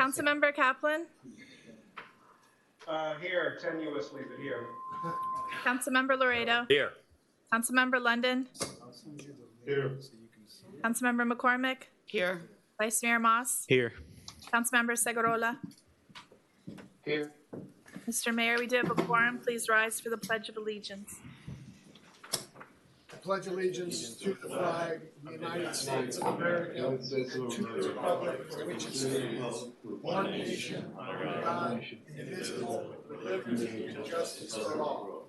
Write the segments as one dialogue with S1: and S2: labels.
S1: Councilmember Kaplan.
S2: Here, tenuously, but here.
S1: Councilmember Laredo.
S3: Here.
S1: Councilmember London.
S2: Here.
S1: Councilmember McCormick.
S4: Here.
S1: Vice Mayor Moss.
S3: Here.
S1: Councilmember Segurola.
S2: Here.
S1: Mr. Mayor, we do have a quorum. Please rise for the Pledge of Allegiance.
S5: I pledge allegiance to the flag of the United States of America and to the republic for which it stands, one nation, under God, indivisible, with liberty and justice for all.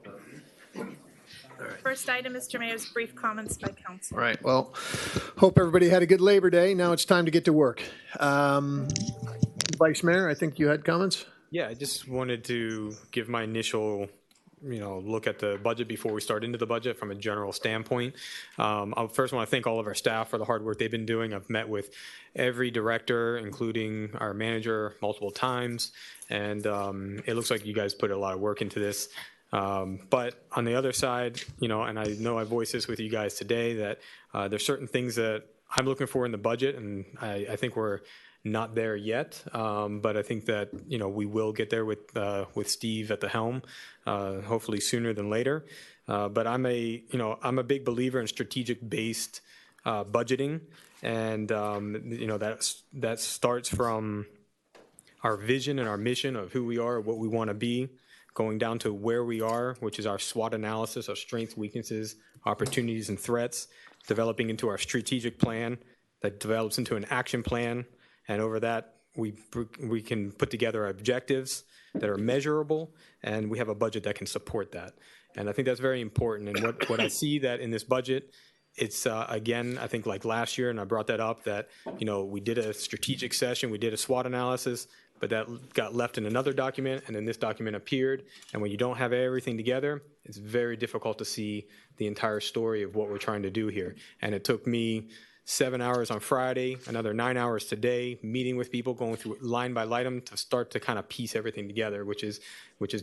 S1: First item, Mr. Mayor, is brief comments by council.
S5: All right, well, hope everybody had a good Labor Day. Now it's time to get to work. Vice Mayor, I think you had comments?
S3: Yeah, I just wanted to give my initial look at the budget before we start into the budget from a general standpoint. I first want to thank all of our staff for the hard work they've been doing. I've met with every director, including our manager, multiple times, and it looks like you guys put a lot of work into this. But on the other side, and I know I voiced this with you guys today, that there's certain things that I'm looking for in the budget, and I think we're not there yet, but I think that we will get there with Steve at the helm, hopefully sooner than later. But I'm a big believer in strategic based budgeting, and that starts from our vision and our mission of who we are, what we want to be, going down to where we are, which is our SWOT analysis, our strengths, weaknesses, opportunities, and threats, developing into our strategic plan that develops into an action plan. And over that, we can put together objectives that are measurable, and we have a budget that can support that. And I think that's very important. And what I see that in this budget, it's, again, I think like last year, and I brought that up, that, we did a strategic session, we did a SWOT analysis, but that got left in another document, and then this document appeared. And when you don't have everything together, it's very difficult to see the entire story of what we're trying to do here. And it took me 7 hours on Friday, another 9 hours today, meeting with people, going through line by item to start to kind of piece everything together, which is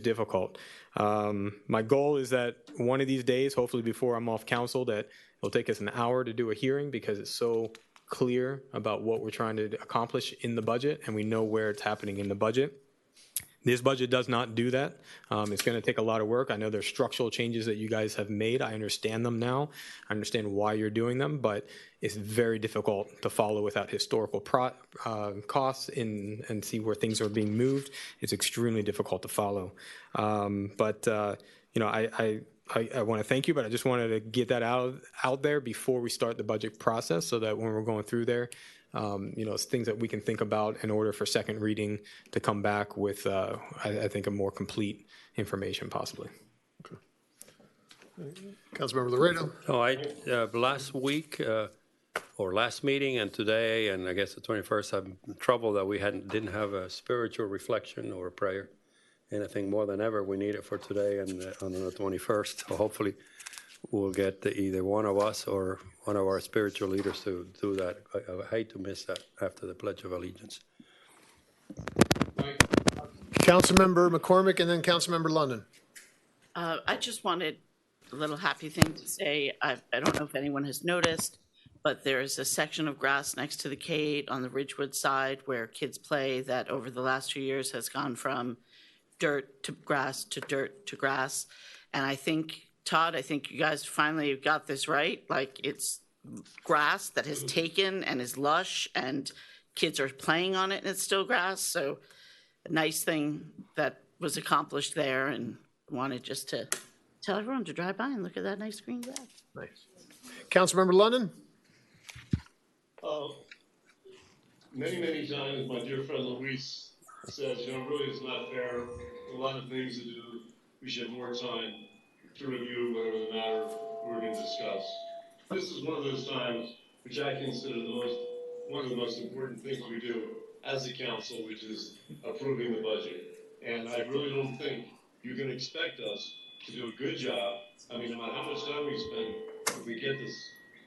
S3: difficult. My goal is that one of these days, hopefully before I'm off council, that it'll take us an hour to do a hearing, because it's so clear about what we're trying to accomplish in the budget, and we know where it's happening in the budget. This budget does not do that. It's going to take a lot of work. I know there's structural changes that you guys have made. I understand them now. I understand why you're doing them, but it's very difficult to follow without historical costs and see where things are being moved. It's extremely difficult to follow. I want to thank you, but I just wanted to get that out there before we start the budget process, so that when we're going through there, it's things that we can think about in order for second reading to come back with, I think, a more complete information possibly.
S5: Okay. Councilmember Laredo.
S6: Last week or last meeting and today, and I guess the 21st, I'm in trouble that we didn't have a spiritual reflection or a prayer. And I think more than ever, we need it for today and on the 21st. So hopefully we'll get either one of us or one of our spiritual leaders to do that. I hate to miss that after the Pledge of Allegiance.
S5: Councilmember McCormick and then Councilmember London.
S4: I just wanted a little happy thing to say. I don't know if anyone has noticed, but there's a section of grass next to the Cade on the Ridgewood side where kids play that over the last few years has gone from dirt to grass to dirt to grass. And I think, Todd, you guys finally got this right. Like, it's grass that has taken and is lush, and kids are playing on it, and it's still grass. So a nice thing that was accomplished there, and wanted just to tell everyone to drive by and look at that nice green grass.
S5: Nice. Councilmember London.
S7: Many times my dear friend Luis says, really it's not fair. A lot of things to do. We should have more time to review whatever the matter we're going to discuss. This is one of those times which I consider one of the most important things we do as a council, which is approving the budget. And I really don't think you can expect us to do a good job. I mean, no matter how much time we spend, if we get this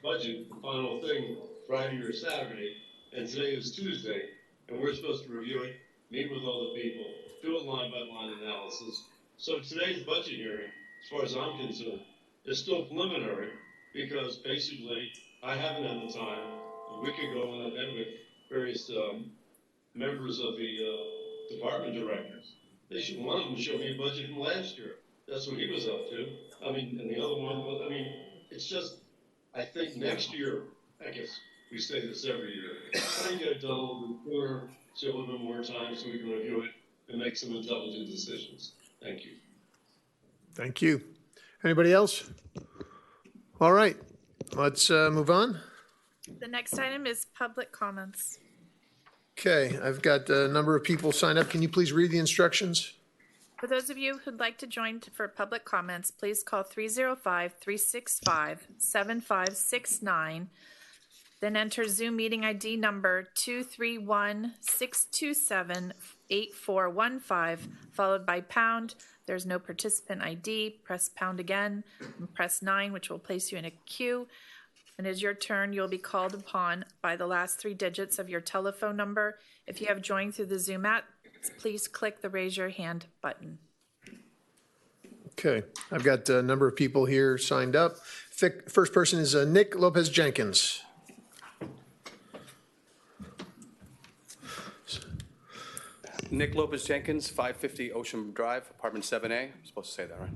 S7: budget, the final thing, Friday or Saturday, and today is Tuesday, and we're supposed to review it, meet with all the people, do a line-by-line analysis. So today's budget hearing, as far as I'm concerned, is still preliminary, because basically I haven't had the time. We could go on ahead with various members of the department directors. One of them showed me a budget from last year. That's what he was up to. I mean, and the other one, I mean, it's just, I think next year, I guess we say this every year, try and get it done a little bit sooner, so a little bit more time so we can review it and make some intelligent decisions. Thank you.
S5: Thank you. Anybody else? All right, let's move on.
S1: The next item is public comments.
S5: Okay, I've got a number of people signed up. Can you please read the instructions?
S1: For those of you who'd like to join for public comments, please call 305-365-7569. Then enter Zoom meeting ID number 231-627-8415, followed by pound. There's no participant ID. Press pound again, and press 9, which will place you in a queue. And as your turn, you'll be called upon by the last 3 digits of your telephone number. If you have joined through the Zoom app, please click the raise your hand button.
S5: Okay, I've got a number of people here signed up. First person is Nick Lopez Jenkins.
S8: Nick Lopez Jenkins, 550 Ocean Drive, apartment 7A. I'm supposed to say that, right?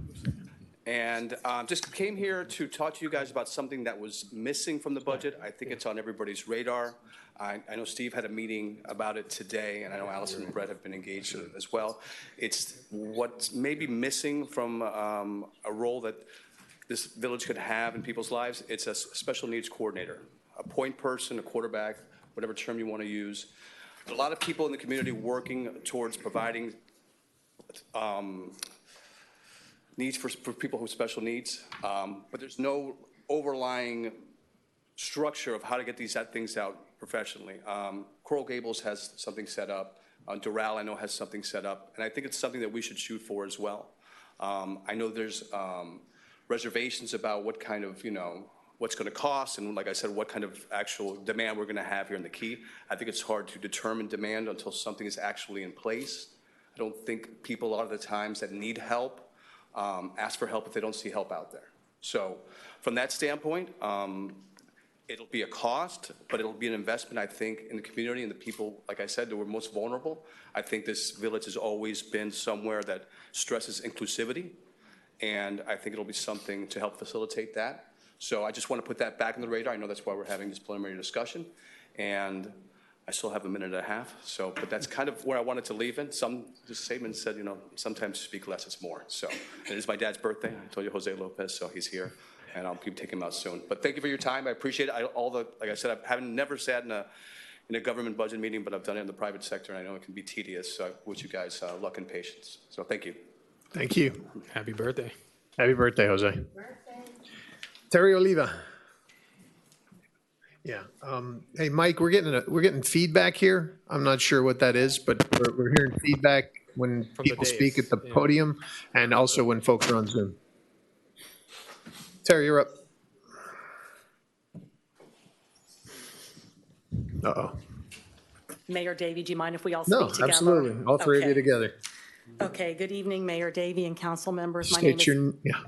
S8: And just came here to talk to you guys about something that was missing from the budget. I think it's on everybody's radar. I know Steve had a meeting about it today, and I know Allison and Brett have been engaged in it as well. It's what's maybe missing from a role that this village could have in people's lives. It's a special needs coordinator, a point person, a quarterback, whatever term you want to use. A lot of people in the community working towards providing needs for people with special needs, but there's no overlying structure of how to get these things out professionally. Coral Gables has something set up. Doral, I know, has something set up, and I think it's something that we should shoot for as well. I know there's reservations about what kind of, what's going to cost, and like I said, what kind of actual demand we're going to have here in the key. I think it's hard to determine demand until something is actually in place. I don't think people, a lot of the times that need help, ask for help if they don't see help out there. So from that standpoint, it'll be a cost, but it'll be an investment, I think, in the community and the people, like I said, that were most vulnerable. I think this village has always been somewhere that stresses inclusivity, and I think it'll be something to help facilitate that. So I just want to put that back on the radar. I know that's why we're having this preliminary discussion, and I still have a minute and a half. So, but that's kind of where I wanted to leave it. Some statement said, sometimes speak less is more. So it is my dad's birthday. I told you Jose Lopez, so he's here, and I'll keep taking him out soon. But thank you for your time. I appreciate it. Like I said, I haven't never sat in a government budget meeting, but I've done it in the private sector, and I know it can be tedious. So I wish you guys luck and patience. So thank you.
S5: Thank you.
S3: Happy birthday.
S5: Happy birthday, Jose. Terry Oliva. Yeah. Hey, Mike, we're getting feedback here. I'm not sure what that is, but we're hearing feedback when
S3: From the
S5: people
S3: dais,
S5: speak at the
S3: yeah.
S5: podium and also when folks are on Zoom. Terry, you're up. Uh-oh.
S9: Mayor Davey, do you mind if we all
S5: No,
S9: speak together?
S5: absolutely. All three of you
S9: Okay.
S5: together.
S9: Okay, good evening, Mayor Davey and council members.
S5: State your, yeah.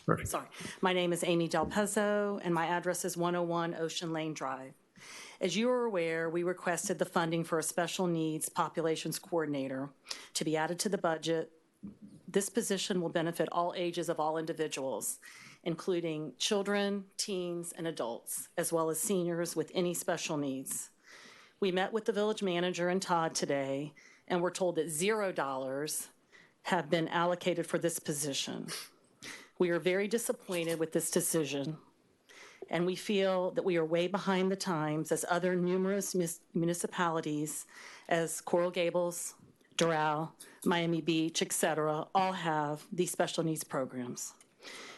S5: Perfect.
S9: Sorry. My name is Amy Del Pezzo, and my address is 101 Ocean Lane Drive. As you are aware, we requested the funding for a special needs populations coordinator to be added to the budget. This position will benefit all ages of all individuals, including children, teens, and adults, as well as seniors with any special needs. We met with the village manager and Todd today, and we're told that $0 have been allocated for this position. We are very disappointed with this decision, and we feel that we are way behind the times as other numerous municipalities, as Coral Gables, Doral, Miami Beach, et cetera, all have these special needs programs.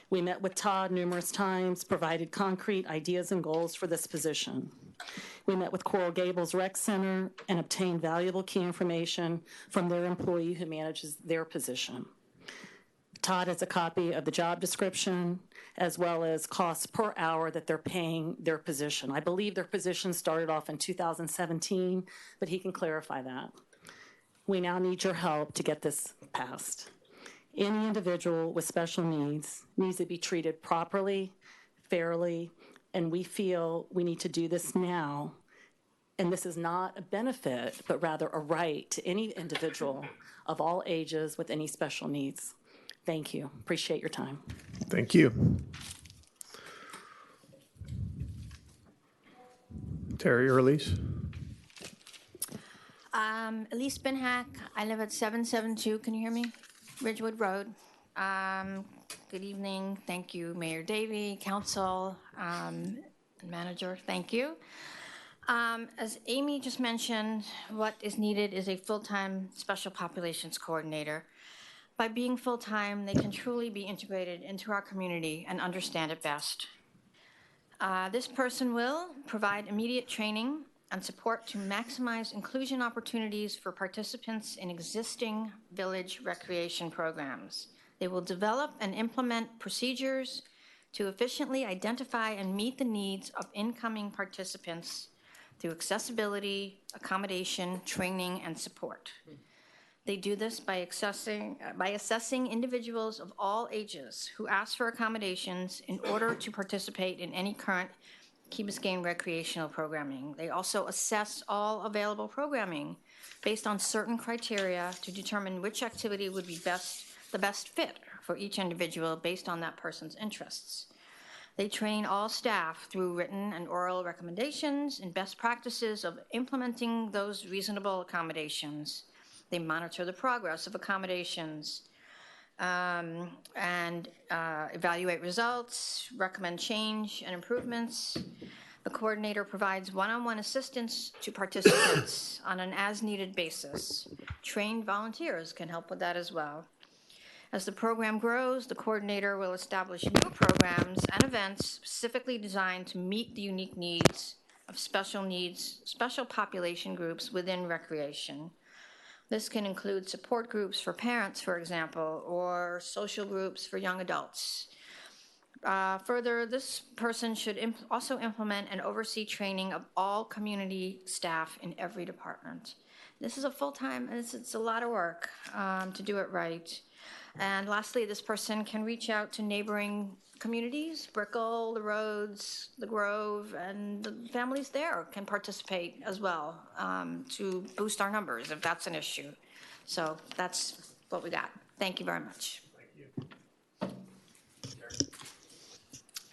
S9: We met with Todd numerous times, provided concrete ideas and goals for this position. We met with Coral Gables Rec Center and obtained valuable key information from their employee who manages their position. Todd has a copy of the job description as well as costs per hour that they're paying their position. I believe their position started off in 2017, but he can clarify that. We now need your help to get this passed. Any individual with special needs needs to be treated properly, fairly, and we feel we need to do this now And this is not a benefit, but rather a right to any individual of all ages with any special needs. Thank you. Appreciate your time.
S10: Thank you. Terry or Elise?
S11: Elise Benhack. I live at 772, can you hear me? Ridgewood Road. Good evening. Thank you, Mayor Davey, council, manager. Thank you. As Amy just mentioned, what is needed is a full-time special populations coordinator. By being full-time, they can truly be integrated into our community and understand it best. This person will provide immediate training and support to maximize inclusion opportunities for participants in existing village recreation programs. They will develop and implement procedures to efficiently identify and meet the needs of incoming participants through accessibility, accommodation, training, and support. They do this by assessing individuals of all ages who ask for accommodations in order to participate in any current Key Biscayne recreational programming. They also assess all available programming based on certain criteria to determine which activity would be the best fit for each individual based on that person's interests. They train all staff through written and oral recommendations and best practices of implementing those reasonable accommodations. They monitor the progress of accommodations and evaluate results, recommend change and improvements. The coordinator provides one-on-one assistance to participants on an as-needed basis. Trained volunteers can help with that as well. As the program grows, the coordinator will establish new programs and events specifically designed to meet the unique needs of special population groups within recreation. This can include support groups for parents, for example, or social groups for young adults. Further, this person should also implement and oversee training of all community staff in every department. This is a full-time, it's a lot of work to do it right. And lastly, this person can reach out to neighboring communities, Brickell, the Roads, the Grove, and the families there can participate as well to boost our numbers if that's an issue. So that's what we got. Thank you very much.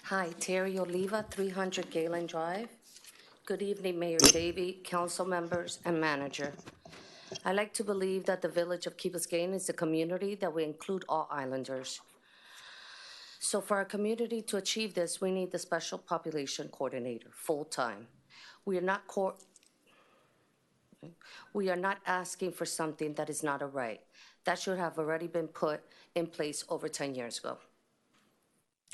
S12: Hi, Terry Oliva, 300 Galen Drive. Good evening, Mayor Davey, council members, and manager. I like to believe that the village of Key Biscayne is a community that will include all islanders. So for our community to achieve this, we need the special population coordinator, full-time. We are not asking for something that is not a right. That should have already been put in place over 10 years ago,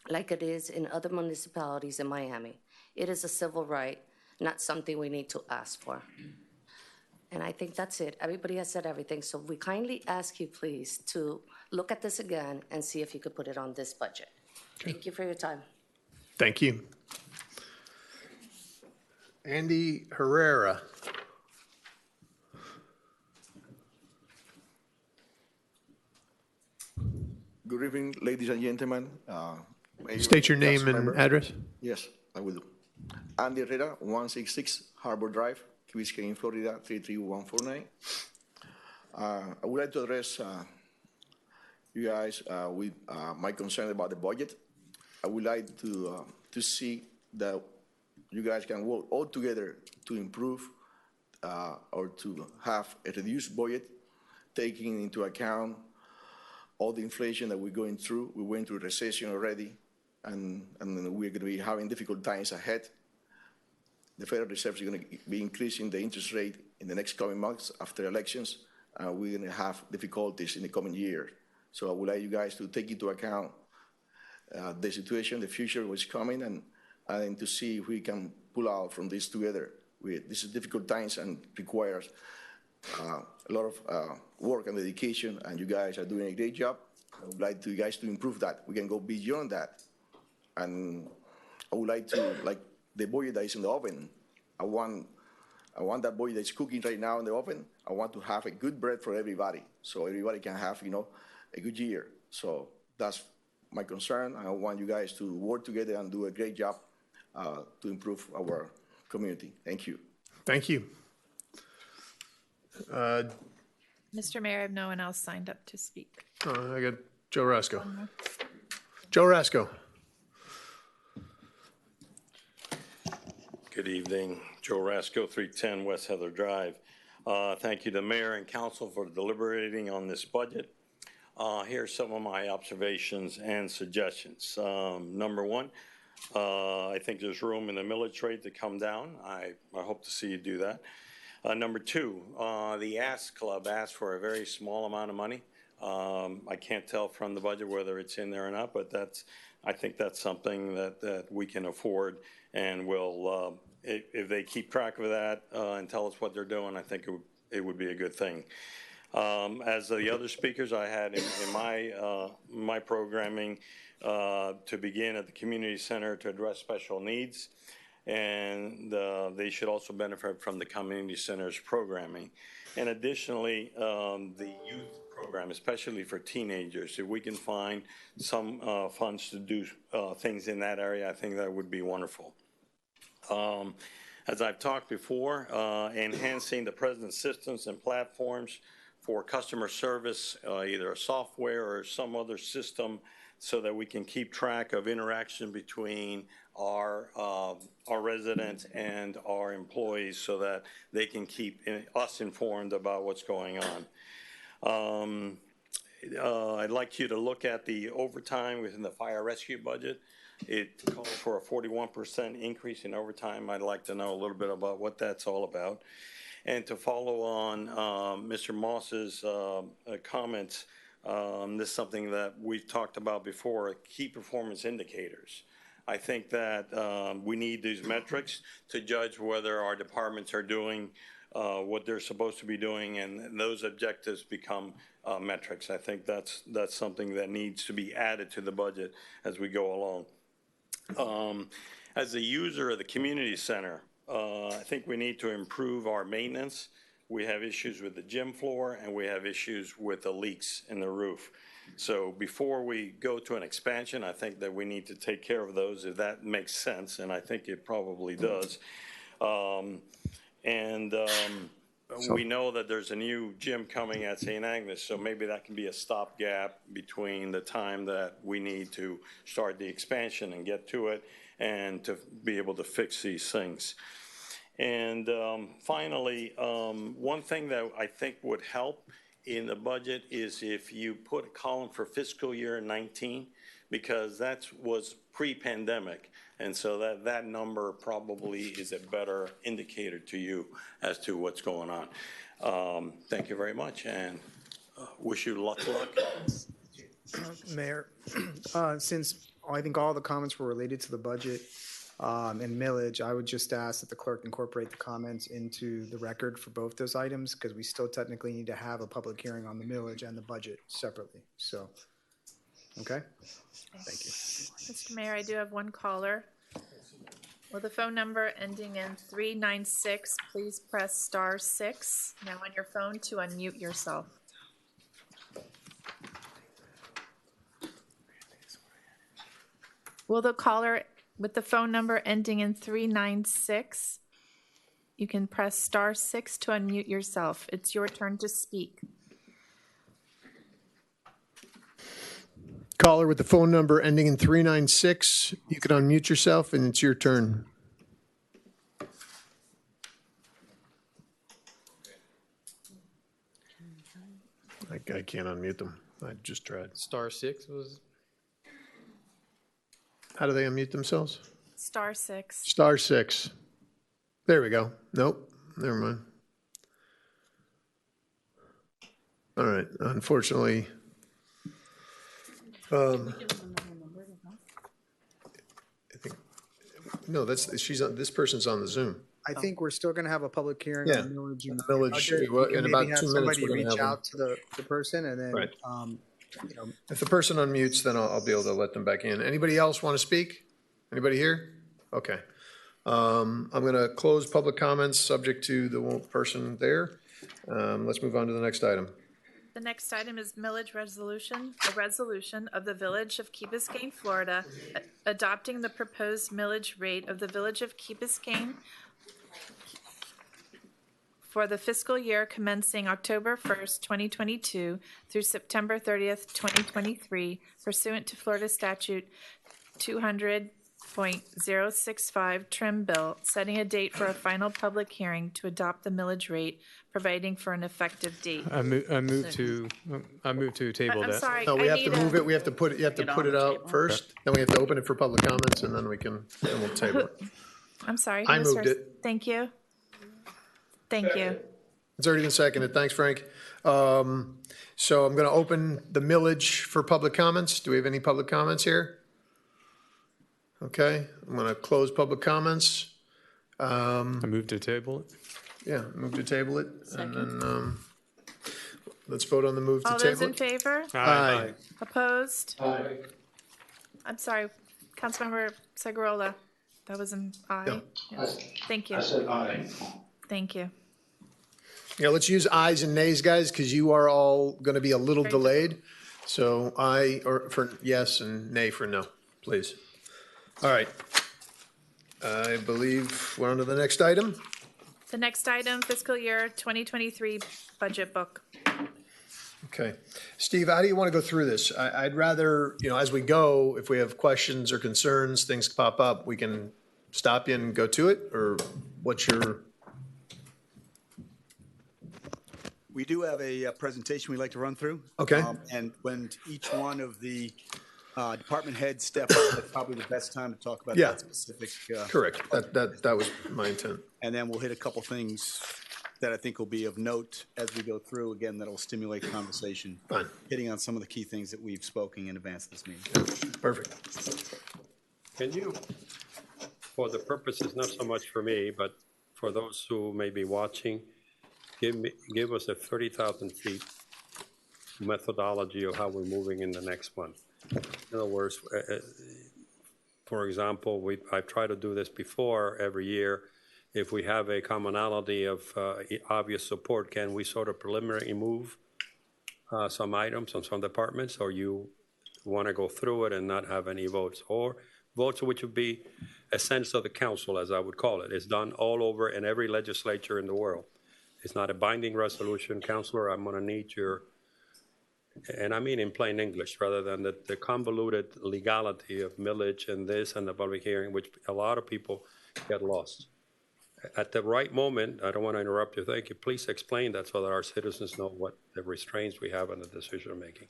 S12: like it is in other municipalities in Miami. It is a civil right, not something we need to ask for. And I think that's it. Everybody has said everything. So we kindly ask you, please, to look at this again and see if you could put it on this budget. Okay. Thank you for your time.
S10: Thank you. Andy Herrera.
S13: Good evening, ladies and gentlemen.
S10: State your name and address.
S13: Yes, I will do. Andy Herrera, 166 Harbor Drive, Key Biscayne, Florida, 33149. I would like to address you guys with my concern about the budget. I would like to see that you guys can work all together to improve or to have a reduced budget, taking into account all the inflation that we're going through. We went through a recession already, and we're going to be having difficult times ahead. The Federal Reserve is going to be increasing the interest rate in the next coming months after elections. We're going to have difficulties in the coming year. So I would like you guys to take into account the situation, the future, what's coming, and to see if we can pull out from this together. This is difficult times and requires a lot of work and dedication, and you guys are doing a great job. I would like you guys to improve that. We can go beyond that. And I would like to, like the budget that is in the oven, I want that budget that's cooking right now in the oven. I want to have a good bread for everybody, so everybody can have, a good year. So that's my concern. I want you guys to work together and do a great job to improve our community. Thank you.
S10: Thank you.
S1: Mr. Mayor, I have no one else signed up to speak.
S10: I got Joe Rasco. Joe Rasco.
S14: Good evening. Joe Rasco, 310 West Heather Drive. Thank you to Mayor and Council for deliberating on this budget. Here are some of my observations and suggestions. Number one, I think there's room in the millage rate to come down. I hope to see you do that. Number two, the Ask Club asked for a very small amount of money. I can't tell from the budget whether it's in there or not, but I think that's something that we can afford, and we'll, if they keep track of that and tell us what they're doing, I think it would be a good thing. As the other speakers I had in my programming, to begin at the community center to address special needs, and they should also benefit from the community center's programming. And additionally, the youth program, especially for teenagers, if we can find some funds to do things in that area, I think that would be wonderful. As I've talked before, enhancing the present systems and platforms for customer service, either a software or some other system, so that we can keep track of interaction between our residents and our employees, so that they can keep us informed about what's going on. I'd like you to look at the overtime within the fire rescue budget. It calls for a 41% increase in overtime. I'd like to know a little bit about what that's all about. And to follow on Mr. Moss's comments, this is something that we've talked about before, key performance indicators. I think that we need these metrics to judge whether our departments are doing what they're supposed to be doing, and those objectives become metrics. I think that's something that needs to be added to the budget as we go along. As a user of the community center, I think we need to improve our maintenance. We have issues with the gym floor, and we have issues with the leaks in the roof. So before we go to an expansion, I think that we need to take care of those, if that makes sense, and I think it probably does. We know that there's a new gym coming at St. Agnes, so maybe that can be a stopgap between the time that we need to start the expansion and get to it, and to be able to fix these things. And finally, one thing that I think would help in the budget is if you put a column for fiscal year 19, because that was pre-pandemic, and so that number probably is a better indicator to you as to what's going on. Thank you very much, and wish you luck.
S15: Mayor, since I think all the comments were related to the budget and millage, I would just ask that the clerk incorporate the comments into the record for both those items, because we still technically need to have a public hearing on the millage and the budget separately. So, okay? Thank you.
S1: Mr. Mayor, I do have one caller. With a phone number ending in 396, please press *6 now on your phone to unmute yourself. Will the caller with the phone number ending in 396, you can press *6 to unmute yourself. It's your turn to speak.
S10: Caller with the phone number ending in 396, you can unmute yourself, and it's your turn. I can't unmute them. I just tried.
S3: *6 was.
S10: How do they unmute themselves?
S1: *6.
S10: *6. There we go. Nope. Never mind. All right. Unfortunately. I think no. This person's on the Zoom.
S15: I think we're still going to have a public hearing
S10: Yeah.
S15: on millage and
S10: Millage,
S15: budget.
S10: well,
S15: We can
S10: in
S15: maybe
S10: about
S15: have
S10: 2 minutes,
S15: somebody
S10: we're gonna
S15: reach
S10: have
S15: out to the person, and then
S10: Right.
S15: you know,
S10: If the person unmutes, then I'll be able to let them back in. Anybody else want to speak? Anybody here? Okay. I'm going to close public comments, subject to the person there. Let's move on to the next item.
S1: The next item is millage resolution, a resolution of the Village of Key Biscayne, Florida, adopting the proposed millage rate of the Village of Key Biscayne for the fiscal year commencing October 1st, 2022 through September 30th, 2023 pursuant to Florida Statute 200.065 trim bill, setting a date for a final public hearing to adopt the millage rate, providing for an effective date.
S3: I move to table
S1: I'm
S3: that.
S1: sorry.
S10: No, we
S1: I
S10: have to
S1: need
S10: move
S1: a-
S10: it, we have to put it, you have to
S4: Get
S10: put
S4: on
S10: it
S4: the
S10: out
S4: table.
S10: first, then we have to open it for public comments, and then we'll table it.
S1: I'm sorry.
S10: I
S1: who was
S10: moved
S1: first?
S10: it.
S1: Thank you. Thank you.
S10: It's already been seconded. Thanks, Frank. So I'm going to open the millage for public comments. Do we have any public comments here? Okay, I'm going to close public comments.
S3: I move to table it.
S10: Yeah, move to table it. And then let's vote on the move to
S1: All those
S10: table
S1: in
S10: it.
S1: favor?
S10: Aye.
S1: Opposed? I'm sorry, Councilmember Segurola. That was an aye.
S10: Yeah.
S1: Yes. Thank you.
S2: aye.
S1: Thank you.
S10: Yeah, let's use ayes and nays, guys, because you are all going to be a little delayed. So aye or for yes and nay for no, please. All right. I believe we're on to the next item.
S1: The next item, fiscal year 2023 budget book.
S10: Okay. Steve, how do you want to go through this? I'd rather, as we go, if we have questions or concerns, things pop up, we can stop you and go to it, or what's your?
S16: We do have a presentation we'd like to run through.
S10: Okay.
S16: And when each one of the department heads step up, that's probably the best time to talk about
S10: Yeah.
S16: that specific.
S10: Correct. That was my intent.
S16: And then we'll hit a couple things that I think will be of note as we go through. Again, that'll stimulate conversation.
S10: Fine.
S16: Hitting on some of the key things that we've spoken in advance of this meeting.
S10: Perfect.
S6: Can you, for the purposes, not so much for me, but for those who may be watching, give us a 30,000 feet methodology of how we're moving in the next one. In other words, for example, I've tried to do this before every year. If we have a commonality of obvious support, can we sort of preliminary move some items on some departments, or you want to go through it and not have any votes, or votes which would be a sense of the council, as I would call it. It's done all over in every legislature in the world. It's not a binding resolution. Counselor, I'm going to need your, and I mean in plain English, rather than the convoluted legality of millage and this and the public hearing, which a lot of people get lost. At the right moment, I don't want to interrupt you, thank you, please explain that so that our citizens know what the restraints we have on the decision-making.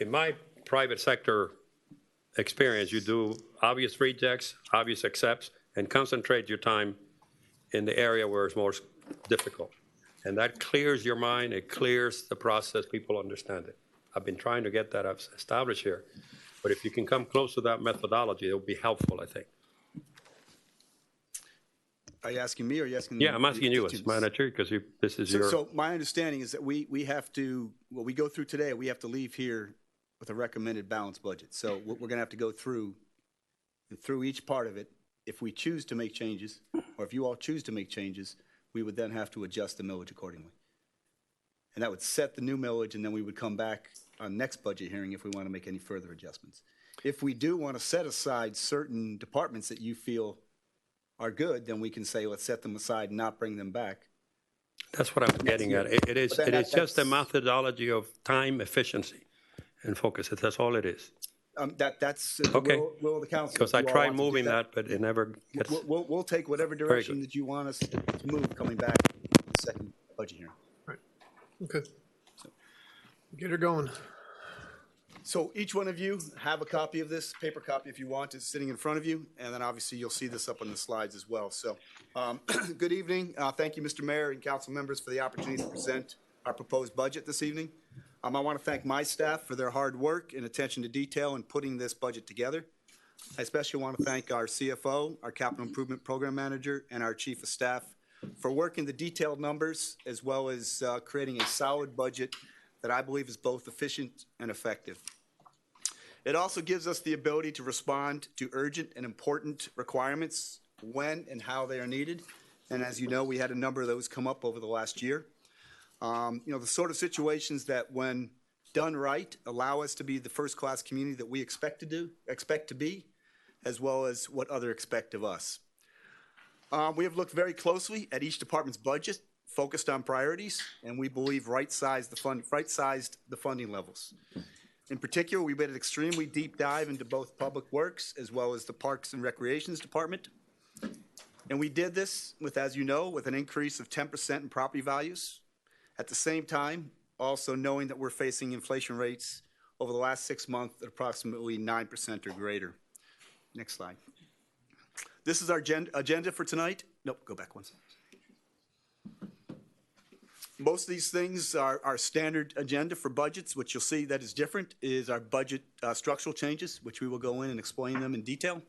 S6: In my private sector experience, you do obvious rejects, obvious accepts, and concentrate your time in the area where it's most difficult. And that clears your mind, it clears the process, people understand it. I've been trying to get that established here. But if you can come close to that methodology, it will be helpful, I think.
S16: Are you asking me or are you asking?
S6: Yeah, I'm asking you as manager, because this is your.
S16: So my understanding is that we have to, what we go through today, we have to leave here with a recommended balanced budget. So we're going to have to go through each part of it. If we choose to make changes, or if you all choose to make changes, we would then have to adjust the millage accordingly. And that would set the new millage, and then we would come back on next budget hearing if we want to make any further adjustments. If we do want to set aside certain departments that you feel are good, then we can say, let's set them aside and not bring them back.
S6: That's what I'm getting at. It is just a methodology of time efficiency and focus. That's all it is.
S16: That's
S6: Okay.
S16: the will of the council.
S6: Because
S16: If
S6: I
S16: you all
S6: tried
S16: want to do
S6: moving that, but it never gets.
S16: We'll take whatever
S6: Very
S16: direction
S6: good.
S16: that you want us to move coming back to the second budget hearing.
S10: Okay. Get her going.
S16: So each one of you have a copy of this, paper copy if you want, it's sitting in front of you, and then obviously you'll see this up on the slides as well. So, good evening. Thank you, Mr. Mayor and council members, for the opportunity to present our proposed budget this evening. I want to thank my staff for their hard work and attention to detail in putting this budget together. I especially want to thank our CFO, our Capital Improvement Program Manager, and our Chief of Staff for working the detailed numbers as well as creating a solid budget that I believe is both efficient and effective. It also gives us the ability to respond to urgent and important requirements when and how they are needed. And as you know, we had a number of those come up over the last year. The sort of situations that, when done right, allow us to be the first-class community that we expect to be, as well as what others expect of us. We have looked very closely at each department's budget, focused on priorities, and we believe right-sized the funding levels. In particular, we made an extremely deep dive into both Public Works as well as the Parks and Recreations Department. And we did this with, as you know, with an increase of 10% in property values. At the same time, also knowing that we're facing inflation rates over the last 6 months at approximately 9% or greater. Next slide. This is our agenda for tonight. Nope, go back one second. Most of these things are our standard agenda for budgets. What you'll see that is different is our budget structural changes, which we will go in and explain them in detail.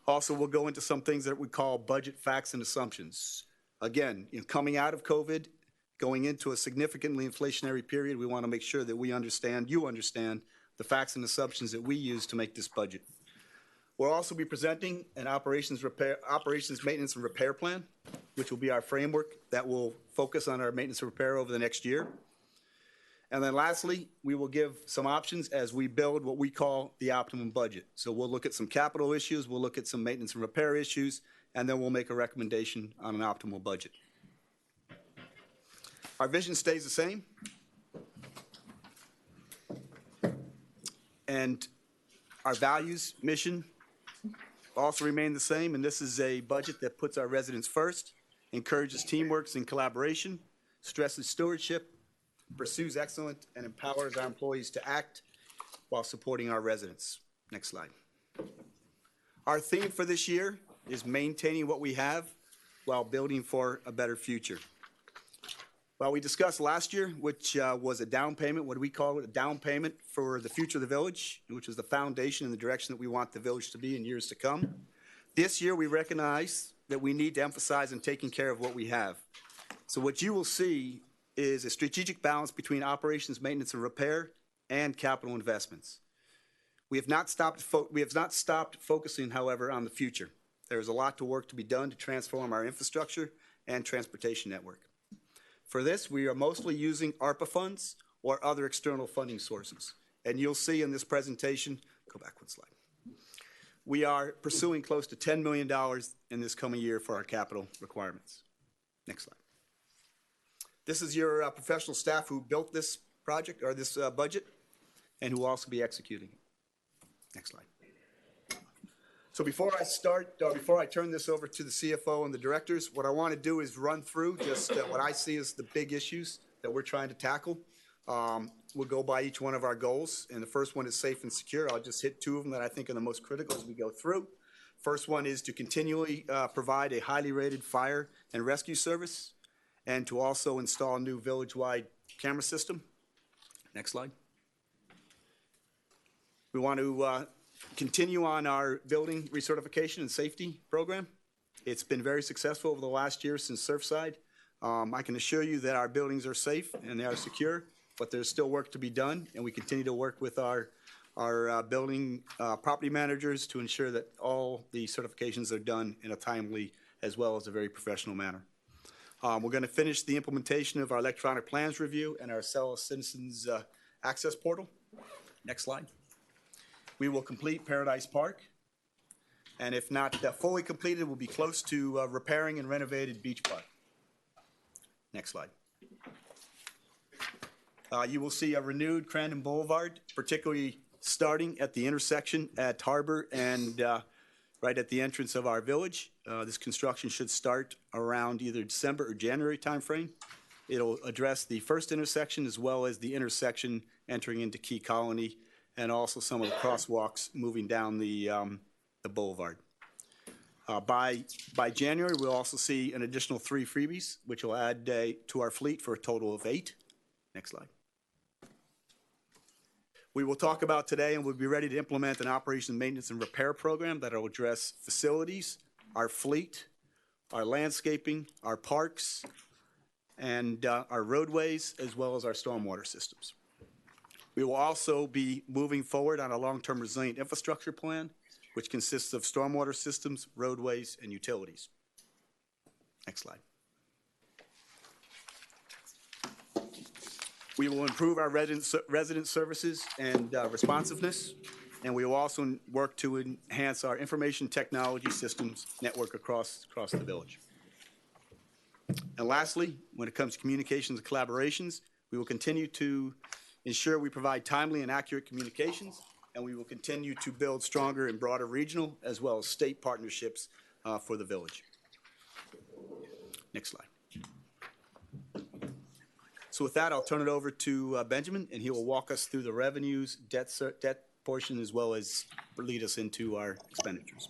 S16: Also, we'll go into some things that we call budget facts and assumptions. Again, coming out of COVID, going into a significantly inflationary period, we want to make sure that you understand the facts and assumptions that we use to make this budget. We'll also be presenting an operations, maintenance, and repair plan, which will be our framework that will focus on our maintenance and repair over the next year. And then lastly, we will give some options as we build what we call the optimum budget. So we'll look at some capital issues, we'll look at some maintenance and repair issues, and then we'll make a recommendation on an optimal budget. Our vision stays the same. And our values, mission, also remain the same, and this is a budget that puts our residents first, encourages teamwork and collaboration, stresses stewardship, pursues excellence, and empowers our employees to act while supporting our residents. Next slide. Our theme for this year is maintaining what we have while building for a better future. Well, we discussed last year, which was a down payment, what do we call it, a down payment for the future of the village, which is the foundation and the direction that we want the village to be in years to come. This year, we recognize that we need to emphasize on taking care of what we have. So what you will see is a strategic balance between operations, maintenance, and repair, and capital investments. We have not stopped focusing, however, on the future. There is a lot of work to be done to transform our infrastructure and transportation network. For this, we are mostly using ARPA funds or other external funding sources. And you'll see in this presentation, go back one slide, we are pursuing close to $10 million in this coming year for our capital requirements. Next slide. This is your professional staff who built this project or this budget and who will also be executing it. Next slide. So before I turn this over to the CFO and the directors, what I want to do is run through just what I see as the big issues that we're trying to tackle. We'll go by each one of our goals, and the first one is safe and secure. I'll just hit two of them that I think are the most critical as we go through. First one is to continually provide a highly rated fire and rescue service, and to also install a new village-wide camera system. Next slide. We want to continue on our building recertification and safety program. It's been very successful over the last year since Surfside. I can assure you that our buildings are safe and they are secure, but there's still work to be done, and we continue to work with our building property managers to ensure that all the certifications are done in a timely as well as a very professional manner. We're going to finish the implementation of our electronic plans review and our Cell Citizens Access Portal. Next slide. We will complete Paradise Park, and if not fully completed, we'll be close to repairing and renovated Beach Park. Next slide. You will see a renewed Crandon Boulevard, particularly starting at the intersection at Harbor and right at the entrance of our village. This construction should start around either December or January timeframe. It'll address the first intersection as well as the intersection entering into Key Colony, and also some of the crosswalks moving down the boulevard. By January, we'll also see an additional 3 freebies, which will add to our fleet for a total of 8. Next slide. We will talk about today, and we'll be ready to implement an operations, maintenance, and repair program that will address facilities, our fleet, our landscaping, our parks, and our roadways, as well as our stormwater systems. We will also be moving forward on a long-term resilient infrastructure plan, which consists of stormwater systems, roadways, and utilities. Next slide. We will improve our resident services and responsiveness. and we will also work to enhance our information technology systems network across the village. And lastly, when it comes to communications and collaborations, we will continue to ensure we provide timely and accurate communications, and we will continue to build stronger and broader regional as well as state partnerships for the village. Next slide. So with that, I'll turn it over to Benjamin, and he will walk us through the revenues, debt portion, as well as lead us into our expenditures.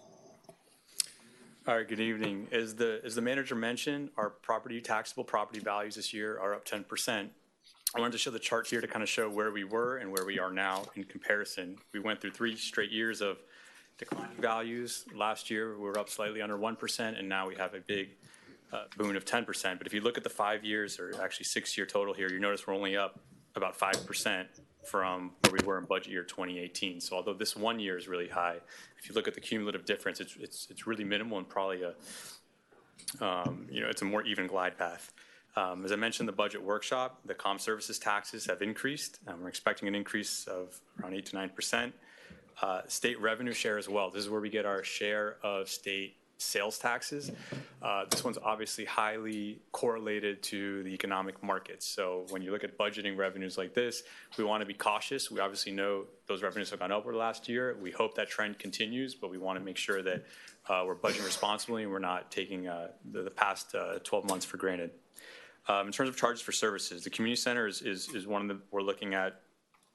S17: All right, good evening. As the manager mentioned, our taxable property values this year are up 10%. I wanted to show the chart here to kind of show where we were and where we are now in comparison. We went through 3 straight years of declining values. Last year, we were up slightly under 1%, and now we have a big boon of 10%. But if you look at the 5 years, or actually 6-year total here, you notice we're only up about 5% from where we were in budget year 2018. So although this 1 year is really high, if you look at the cumulative difference, it's really minimal and probably it's a more even glide path. As I mentioned, the budget workshop, the comm services taxes have increased. We're expecting an increase of around 8 to 9%. State revenue share as well. This is where we get our share of state sales taxes. This one's obviously highly correlated to the economic markets. So when you look at budgeting revenues like this, we want to be cautious. We obviously know those revenues have gone up over the last year. We hope that trend continues, but we want to make sure that we're budgeting responsibly and we're not taking the past 12 months for granted. In terms of charges for services, the community center is one that we're looking at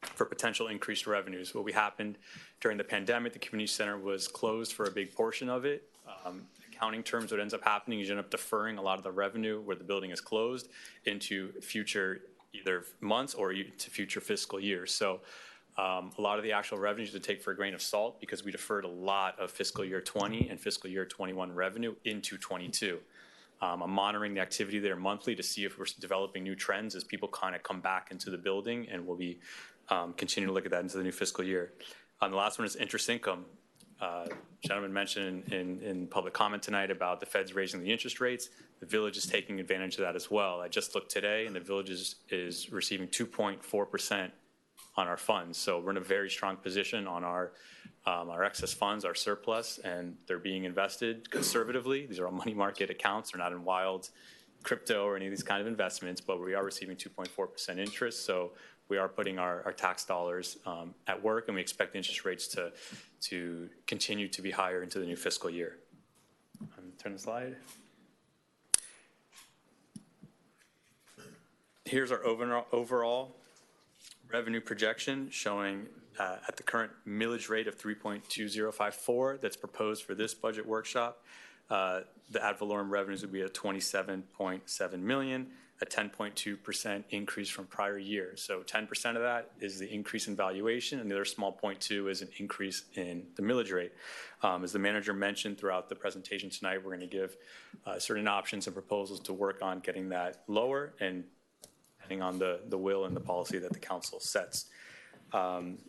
S17: for potential increased revenues. What happened during the pandemic, the community center was closed for a big portion of it. Accounting terms, what ends up happening is you end up deferring a lot of the revenue where the building is closed into future either months or to future fiscal years. So a lot of the actual revenues to take for a grain of salt because we deferred a lot of fiscal year 20 and fiscal year 21 revenue into 22. I'm monitoring the activity there monthly to see if we're developing new trends as people kind of come back into the building, and we'll be continuing to look at that into the new fiscal year. The last one is interest income. Gentleman mentioned in public comment tonight about the feds raising the interest rates. The village is taking advantage of that as well. I just looked today, and the village is receiving 2.4% on our funds. So we're in a very strong position on our excess funds, our surplus, and they're being invested conservatively. These are all money market accounts. They're not in wild crypto or any of these kind of investments, but we are receiving 2.4% interest. So we are putting our tax dollars at work, and we expect the interest rates to continue to be higher into the new fiscal year. Turn the slide. Here's our overall revenue projection showing at the current millage rate of 3.2054 that's proposed for this budget workshop. The ad valorem revenues would be at $27.7 million, a 10.2% increase from prior year. So 10% of that is the increase in valuation, and the other small 0.2 is an increase in the millage rate. As the manager mentioned throughout the presentation tonight, we're going to give certain options and proposals to work on getting that lower, and depending on the will and the policy that the council sets.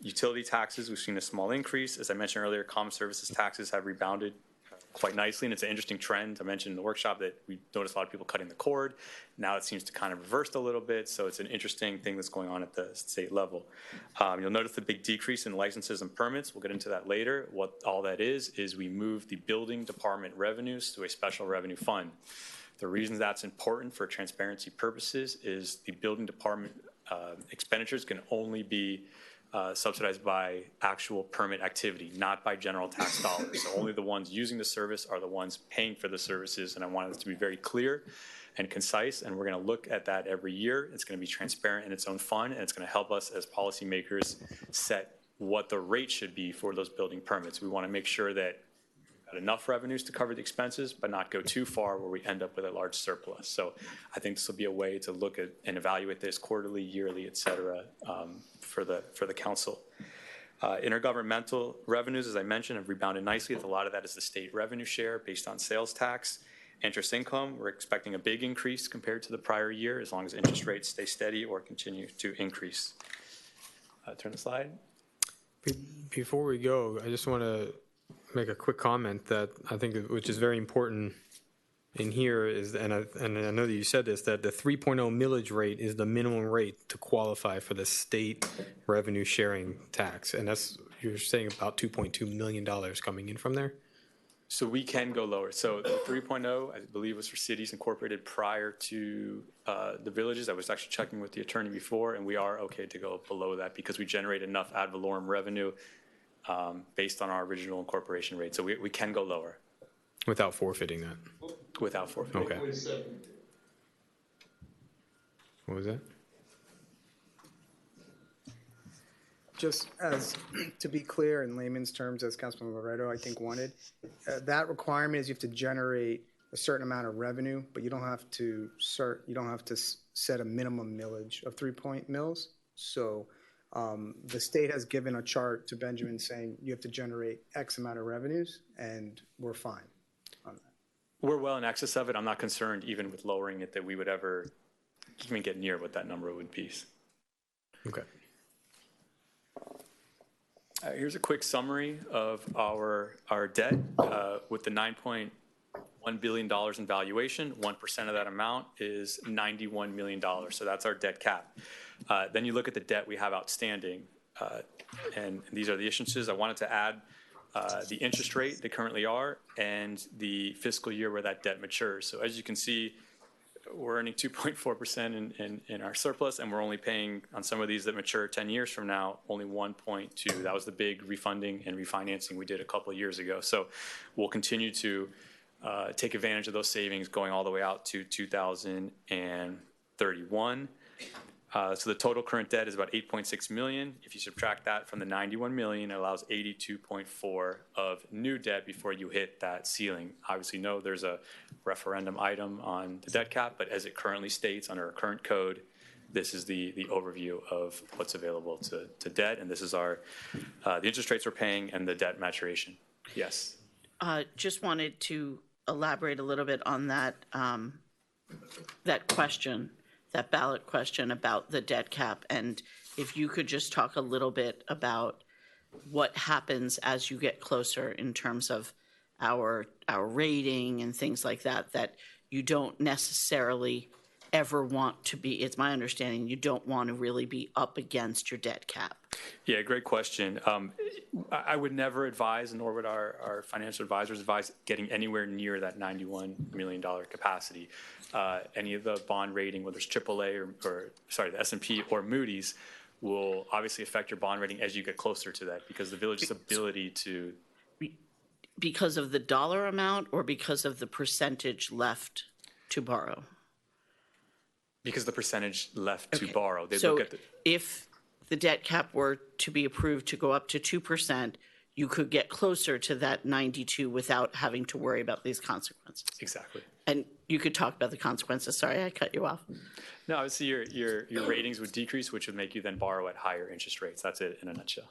S17: Utility taxes, we've seen a small increase. As I mentioned earlier, common services taxes have rebounded quite nicely, and it's an interesting trend. I mentioned in the workshop that we noticed a lot of people cutting the cord. Now it seems to kind of reversed a little bit, so it's an interesting thing that's going on at the state level. You'll notice the big decrease in licenses and permits. We'll get into that later. What all that is we moved the building department revenues to a special revenue fund. The reason that's important for transparency purposes is the building department expenditures can only be subsidized by actual permit activity, not by general tax dollars. So only the ones using the service are the ones paying for the services, and I want it to be very clear and concise, and we're going to look at that every year. It's going to be transparent in its own fund, and it's going to help us as policymakers set what the rate should be for those building permits. We want to make sure that we've got enough revenues to cover the expenses, but not go too far where we end up with a large surplus. So I think this will be a way to look at and evaluate this quarterly, yearly, et cetera, for the council. Intergovernmental revenues, as I mentioned, have rebounded nicely. A lot of that is the state revenue share based on sales tax. Interest income, we're expecting a big increase compared to the prior year as long as interest rates stay steady or continue to increase. Turn the slide.
S3: Before we go, I just want to make a quick comment that I think which is very important in here is, and I know that you said this, that the 3.0 millage rate is the minimum rate to qualify for the state revenue sharing tax. And that's, you're saying about $2.2 million coming in from there?
S17: So we can go lower. So the 3.0, I believe, was for cities incorporated prior to the villages. I was actually checking with the attorney before, and we are okay to go below that because we generate enough ad valorem revenue based on our original incorporation rate. So we can go lower.
S3: Without forfeiting that?
S17: Without forfeiting.
S3: Okay. What was that?
S15: Just as, to be clear in layman's terms, as Councilman Loretto, I think, wanted, that requirement is you have to generate a certain amount of revenue, but you don't have to set a minimum millage of 3 mils. So the state has given a chart to Benjamin saying you have to generate X amount of revenues, and we're fine on that.
S17: We're well in excess of it. I'm not concerned, even with lowering it, that we would ever even get near what that number would be.
S3: Okay.
S17: Here's a quick summary of our debt with the $9.1 billion in valuation. 1% of that amount is $91 million. So that's our debt cap. Then you look at the debt we have outstanding, and these are the issuances. I wanted to add the interest rate they currently are and the fiscal year where that debt matures. So as you can see, we're earning 2.4% in our surplus, and we're only paying on some of these that mature 10 years from now, only 1.2. That was the big refunding and refinancing we did a couple of years ago. So we'll continue to take advantage of those savings going all the way out to 2031. So the total current debt is about $8.6 million. If you subtract that from the $91 million, it allows $82.4 of new debt before you hit that ceiling. Obviously, no, there's a referendum item on the debt cap, but as it currently states under our current code, this is the overview of what's available to debt, and this is our the interest rates we're paying and the debt maturation. Yes.
S4: Just wanted to elaborate a little bit on that that question. That ballot question about the debt cap, and if you could just talk a little bit about what happens as you get closer in terms of our rating and things like that, that you don't necessarily ever want to be, it's my understanding, you don't want to really be up against your debt cap.
S17: Yeah, great question. I would never advise, nor would our financial advisors advise, getting anywhere near that $91 million capacity. Any of the bond rating, whether it's AAA or the S&P or Moody's, will obviously affect your bond rating as you get closer to that, because the village's ability to...
S4: Because of the dollar amount or because of the percentage left to borrow?
S17: Because the percentage left to borrow. They
S4: So
S17: look at the...
S4: if the debt cap were to be approved to go up to 2%, you could get closer to that 92 without having to worry about these consequences.
S17: Exactly.
S4: And you could talk about the consequences. Sorry, I cut you off.
S17: No, obviously your ratings would decrease, which would make you then borrow at higher interest rates. That's it in a nutshell.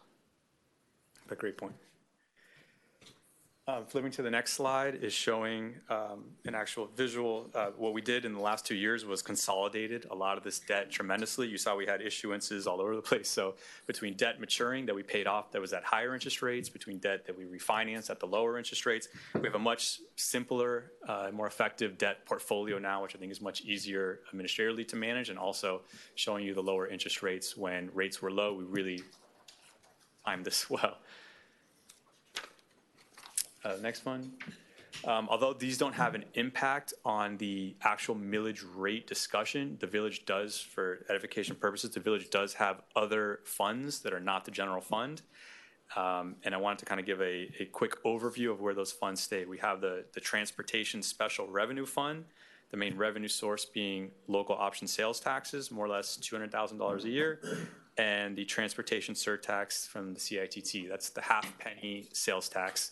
S17: But great point. Flipping to the next slide is showing an actual visual. What we did in the last 2 years was consolidated a lot of this debt tremendously. You saw we had issuances all over the place. So between debt maturing that we paid off that was at higher interest rates, between debt that we refinanced at the lower interest rates, we have a much simpler, more effective debt portfolio now, which I think is much easier administratively to manage, and also showing you the lower interest rates. When rates were low, we really timed this well. Next one. Although these don't have an impact on the actual millage rate discussion, the village does, for edification purposes, the village does have other funds that are not the general fund. And I wanted to kind of give a quick overview of where those funds stay. We have the Transportation Special Revenue Fund, the main revenue source being local option sales taxes, more or less $200,000 a year, and the transportation surtax from the CITT. That's the half-penny sales tax.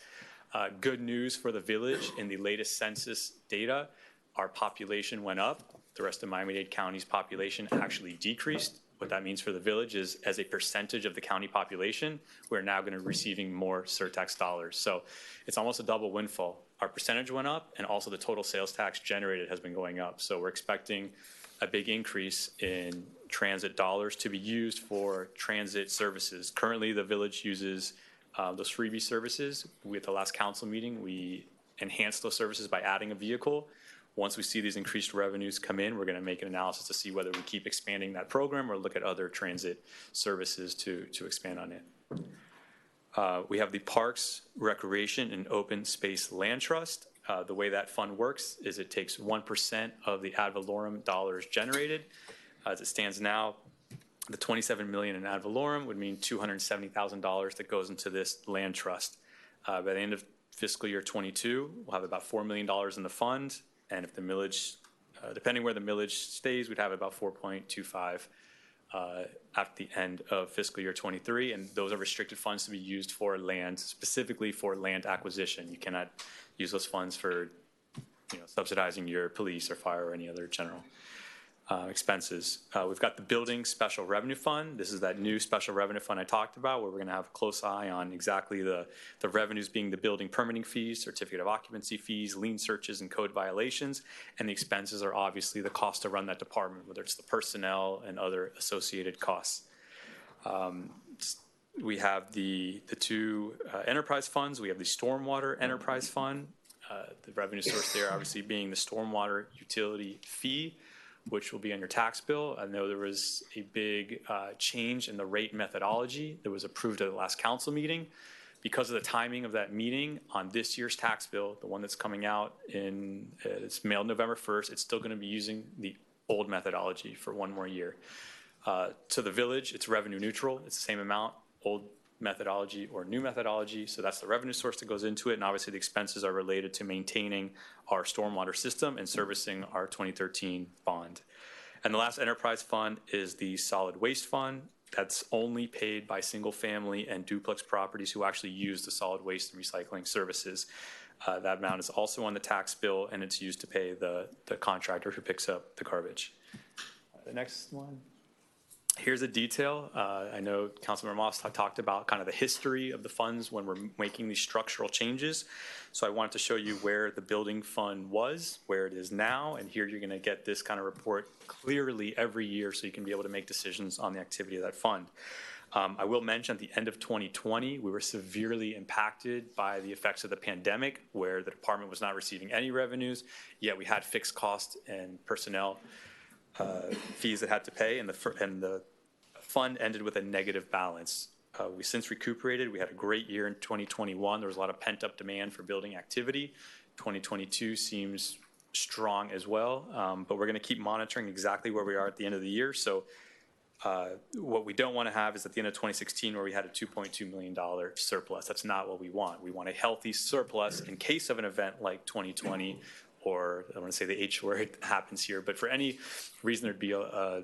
S17: Good news for the village, in the latest census data, our population went up. The rest of Miami-Dade County's population actually decreased. What that means for the village is, as a percentage of the county population, we're now going to be receiving more surtax dollars. So it's almost a double windfall. Our percentage went up, and also the total sales tax generated has been going up. So we're expecting a big increase in transit dollars to be used for transit services. Currently, the village uses those freebie services. At the last council meeting, we enhanced those services by adding a vehicle. Once we see these increased revenues come in, we're going to make an analysis to see whether we keep expanding that program or look at other transit services to expand on it. We have the Parks, Recreation, and Open Space Land Trust. The way that fund works is it takes 1% of the ad valorem dollars generated. As it stands now, the $27 million in ad valorem would mean $270,000 that goes into this land trust. By the end of fiscal year 22, we'll have about $4 million in the fund, and if the millage, depending where the millage stays, we'd have about 4.25 at the end of fiscal year 23, and those are restricted funds to be used for land, specifically for land acquisition. You cannot use those funds for, subsidizing your police or fire or any other general expenses. We've got the Building Special Revenue Fund. This is that new special revenue fund I talked about, where we're going to have a close eye on exactly the revenues being the building permitting fees, certificate of occupancy fees, lien searches, and code violations. And the expenses are obviously the cost to run that department, whether it's the personnel and other associated costs. We have the two enterprise funds. We have the Stormwater Enterprise Fund. The revenue source there obviously being the stormwater utility fee, which will be on your tax bill. I know there was a big change in the rate methodology that was approved at the last council meeting. Because of the timing of that meeting on this year's tax bill, the one that's coming out it's mailed November 1st, it's still gonna be using the old methodology for one more year. To the village, it's revenue neutral. It's the same amount, old methodology or new methodology. So that's the revenue source that goes into it. And obviously the expenses are related to maintaining our stormwater system and servicing our 2013 bond. And the last enterprise fund is the Solid Waste Fund. That's only paid by single family and duplex properties who actually use the solid waste and recycling services. That amount is also on the tax bill, and it's used to pay the contractor who picks up the garbage. The next one. Here's a detail. I know Councilmember Moss talked about kind of the history of the funds when we're making these structural changes. So I wanted to show you where the building fund was, where it is now, and here you're going to get this kind of report clearly every year so you can be able to make decisions on the activity of that fund. I will mention at the end of 2020, we were severely impacted by the effects of the pandemic, where the department was not receiving any revenues, yet we had fixed costs and personnel fees that had to pay, and the fund ended with a negative balance. We since recuperated. We had a great year in 2021. There was a lot of pent-up demand for building activity. 2022 seems strong as well, but we're going to keep monitoring exactly where we are at the end of the year. So what we don't want to have is at the end of 2016 where we had a $2.2 million surplus. That's not what we want. We want a healthy surplus in case of an event like 2020, or I don't want to say the H word happens here, but for any reason there'd be a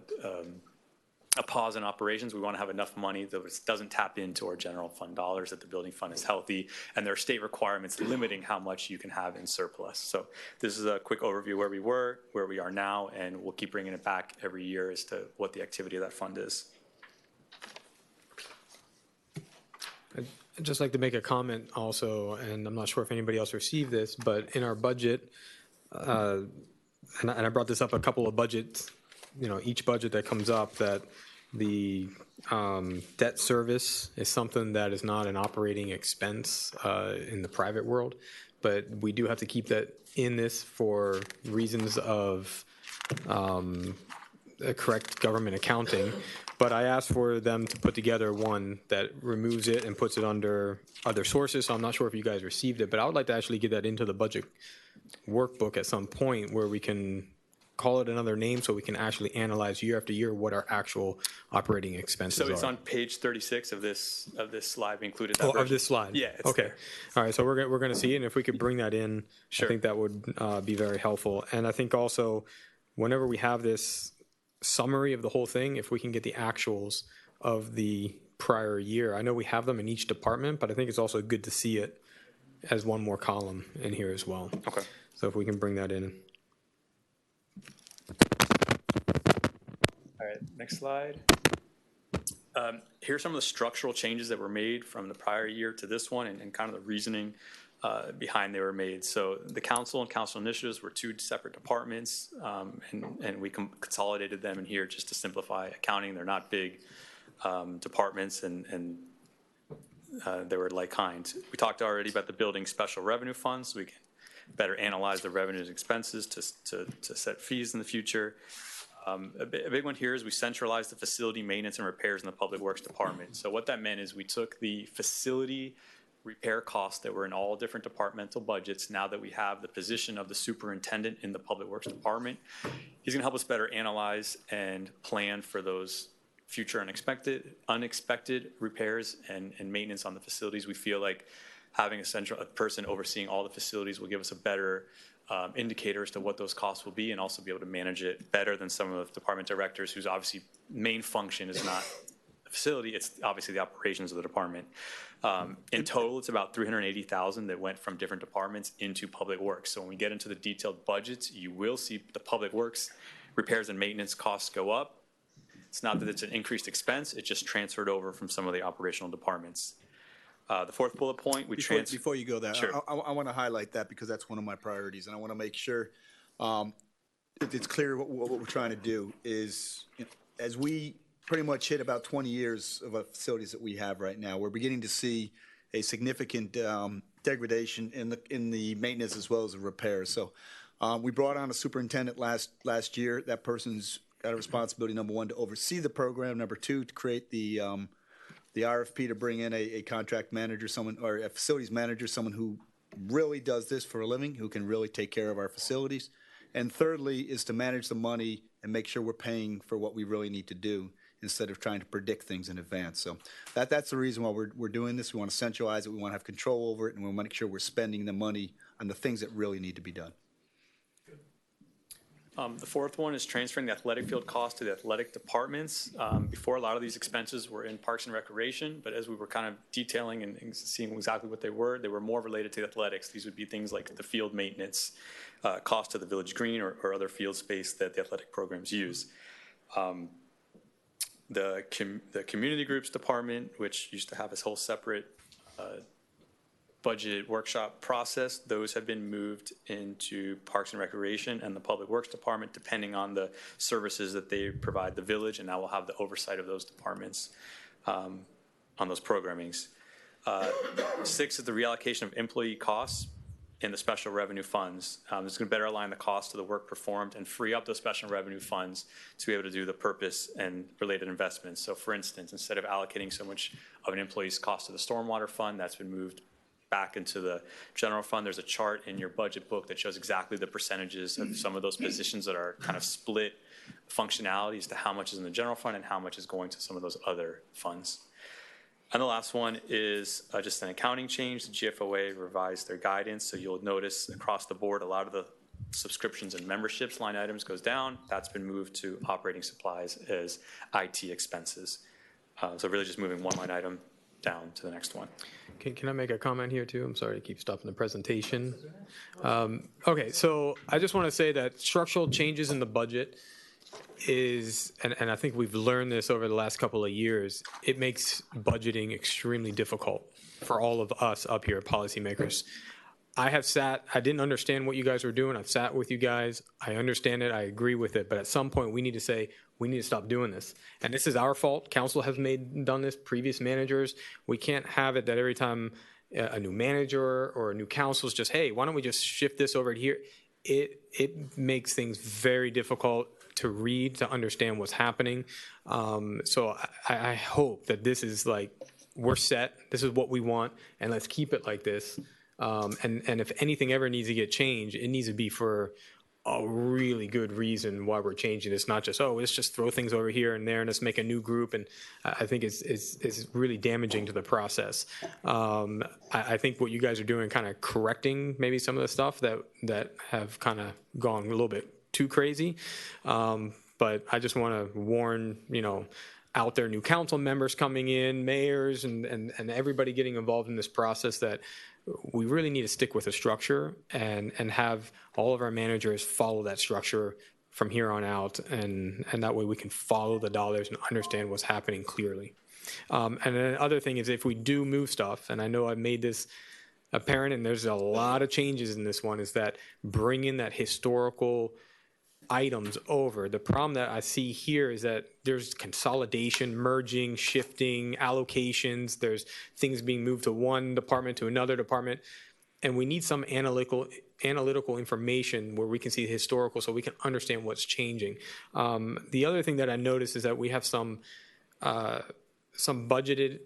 S17: pause in operations, we want to have enough money that it doesn't tap into our general fund dollars, that the building fund is healthy, and there are state requirements limiting how much you can have in surplus. So this is a quick overview where we were, where we are now, and we'll keep bringing it back every year as to what the activity of that fund is.
S3: I'd just like to make a comment also, and I'm not sure if anybody else received this, but in our budget, and I brought this up a couple of budgets, each budget that comes up, that the debt service is something that is not an operating expense in the private world, but we do have to keep that in this for reasons of correct government accounting. But I asked for them to put together one that removes it and puts it under other sources, so I'm not sure if you guys received it, but I would like to actually get that into the budget workbook at some point where we can call it another name so we can actually analyze year after year what our actual operating expenses are.
S17: So it's on page 36 of this slide. We included that
S3: Oh,
S17: version.
S3: of this slide?
S17: Yeah, it's
S3: okay.
S17: there.
S3: All right, so we're going to see it, and if we could bring that in,
S17: Sure.
S3: I think that would be very helpful. And I think also, whenever we have this summary of the whole thing, if we can get the actuals of the prior year. I know we have them in each department, but I think it's also good to see it as one more column in here as well.
S17: Okay.
S3: So if we can bring that in.
S17: All right, next slide. Here's some of the structural changes that were made from the prior year to this one, and kind of the reasoning behind they were made. So the council and council initiatives were two separate departments, and we consolidated them in here just to simplify accounting. They're not big departments, and they were like kind. We talked already about the building special revenue funds, so we can better analyze the revenues and expenses to set fees in the future. A big one here is we centralized the facility maintenance and repairs in the Public Works Department. So what that meant is we took the facility repair costs that were in all different departmental budgets. Now that we have the position of the superintendent in the Public Works Department, he's going to help us better analyze and plan for those future unexpected repairs and maintenance on the facilities. We feel like having a person overseeing all the facilities will give us a better indicator as to what those costs will be, and also be able to manage it better than some of the department directors whose obviously main function is not the facility, it's obviously the operations of the department. In total, it's about $380,000 that went from different departments into Public Works. So when we get into the detailed budgets, you will see the Public Works repairs and maintenance costs go up. It's not that it's an increased expense, it just transferred over from some of the operational departments. The fourth bullet point,
S16: Before you go there,
S17: Sure.
S16: I want to highlight that because that's one of my priorities, and I want to make sure it's clear what we're trying to do is, as we pretty much hit about 20 years of facilities that we have right now, we're beginning to see a significant degradation in the maintenance as well as the repairs. So we brought on a superintendent last year. That person's got a responsibility, number one, to oversee the program, number two, to create the RFP to bring in a contract manager, someone, or a facilities manager, someone who really does this for a living, who can really take care of our facilities. And thirdly is to manage the money and make sure we're paying for what we really need to do instead of trying to predict things in advance. So that's the reason why we're doing this. We want to centralize it. We want to have control over it, and we want to make sure we're spending the money on the things that really need to be done.
S17: The fourth one is transferring the athletic field cost to the athletic departments. Before, a lot of these expenses were in Parks and Recreation, but as we were kind of detailing and seeing exactly what they were more related to athletics. These would be things like the field maintenance, cost to the Village Green or other field space that the athletic programs use. The Community Groups Department, which used to have this whole separate budget workshop process, those have been moved into Parks and Recreation and the Public Works Department, depending on the services that they provide the village, and now we'll have the oversight of those departments on those programmings. 6 is the reallocation of employee costs in the special revenue funds. It's going to better align the cost to the work performed and free up those special revenue funds to be able to do the purpose and related investments. So for instance, instead of allocating so much of an employee's cost to the stormwater fund, that's been moved back into the general fund. There's a chart in your budget book that shows exactly the percentages of some of those positions that are kind of split functionalities to how much is in the general fund and how much is going to some of those other funds. And the last one is just an accounting change. The GFOA revised their guidance, so you'll notice across the board a lot of the subscriptions and memberships line items goes down. That's been moved to operating supplies as IT expenses. So really just moving one line item down to the next one.
S3: Can I make a comment here too? I'm sorry to keep stopping the presentation. Okay, so I just want to say that structural changes in the budget is, and I think we've learned this over the last couple of years, it makes budgeting extremely difficult for all of us up here, policymakers. I didn't understand what you guys were doing. I've sat with you guys. I understand it. I agree with it. But at some point, we need to say, we need to stop doing this. And this is our fault. Council has done this, previous managers. We can't have it that every time a new manager or a new council is just, hey, why don't we just shift this over here? It makes things very difficult to read, to understand what's happening. So I hope that this is like, we're set. This is what we want. And let's keep it like this. And if anything ever needs to get changed, it needs to be for a really good reason why we're changing. It's not just, oh, let's just throw things over here and there and let's make a new group. And I think it's really damaging to the process. I think what you guys are doing, kind of correcting maybe some of the stuff that have kind of gone a little bit too crazy. But I just want to warn, out there, new council members coming in, mayors, and everybody getting involved in this process, that we really need to stick with a structure and have all of our managers follow that structure from here on out, and that way we can follow the dollars and understand what's happening clearly. And then the other thing is, if we do move stuff, and I know I've made this apparent, and there's a lot of changes in this one, is that bringing that historical items over. The problem that I see here is that there's consolidation, merging, shifting, allocations. There's things being moved to one department to another department. and we need some analytical information where we can see the historical so we can understand what's changing. The other thing that I noticed is that we have some budgeted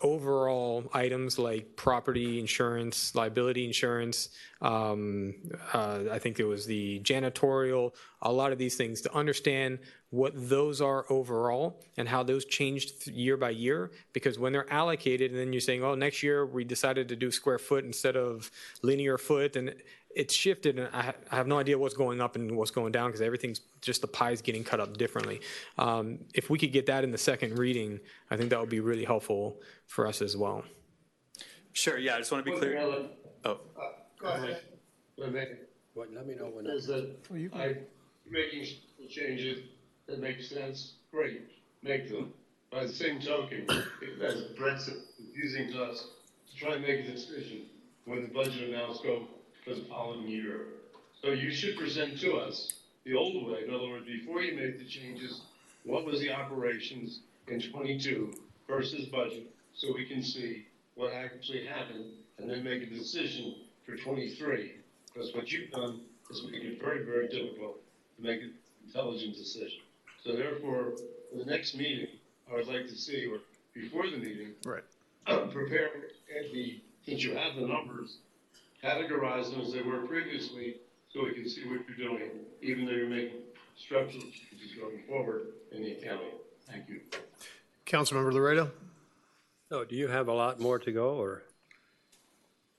S3: overall items like property insurance, liability insurance. I think it was the janitorial, a lot of these things, to understand what those are overall and how those changed year by year. Because when they're allocated and then you're saying, oh, next year we decided to do square foot instead of linear foot, and it's shifted, and I have no idea what's going up and what's going down because everything's just, the pie's getting cut up differently. If we could get that in the second reading, I think that would be really helpful for us as well.
S17: Sure, yeah, I just want to be clear. Oh,
S2: Go ahead.
S6: Let me know when.
S2: Is that I'm making changes that make sense, great, make them. By the same token, as Brexit confusing to us to try and make a decision when the budget amounts go for the following year. So you should present to us the old way. In other words, before you make the changes, what was the operations in 22 versus budget, so we can see what actually happened and then make a decision for 23. Because what you've done is make it very, very difficult to make an intelligent decision. So therefore, for the next meeting, I would like to see, or before the meeting,
S10: right,
S2: prepare since you have the numbers, categorize them as they were previously, so we can see what you're doing, even though you're making structural changes going forward in the accounting. Thank you.
S10: Councilmember Laredo?
S6: No, do you have a lot more to go, or?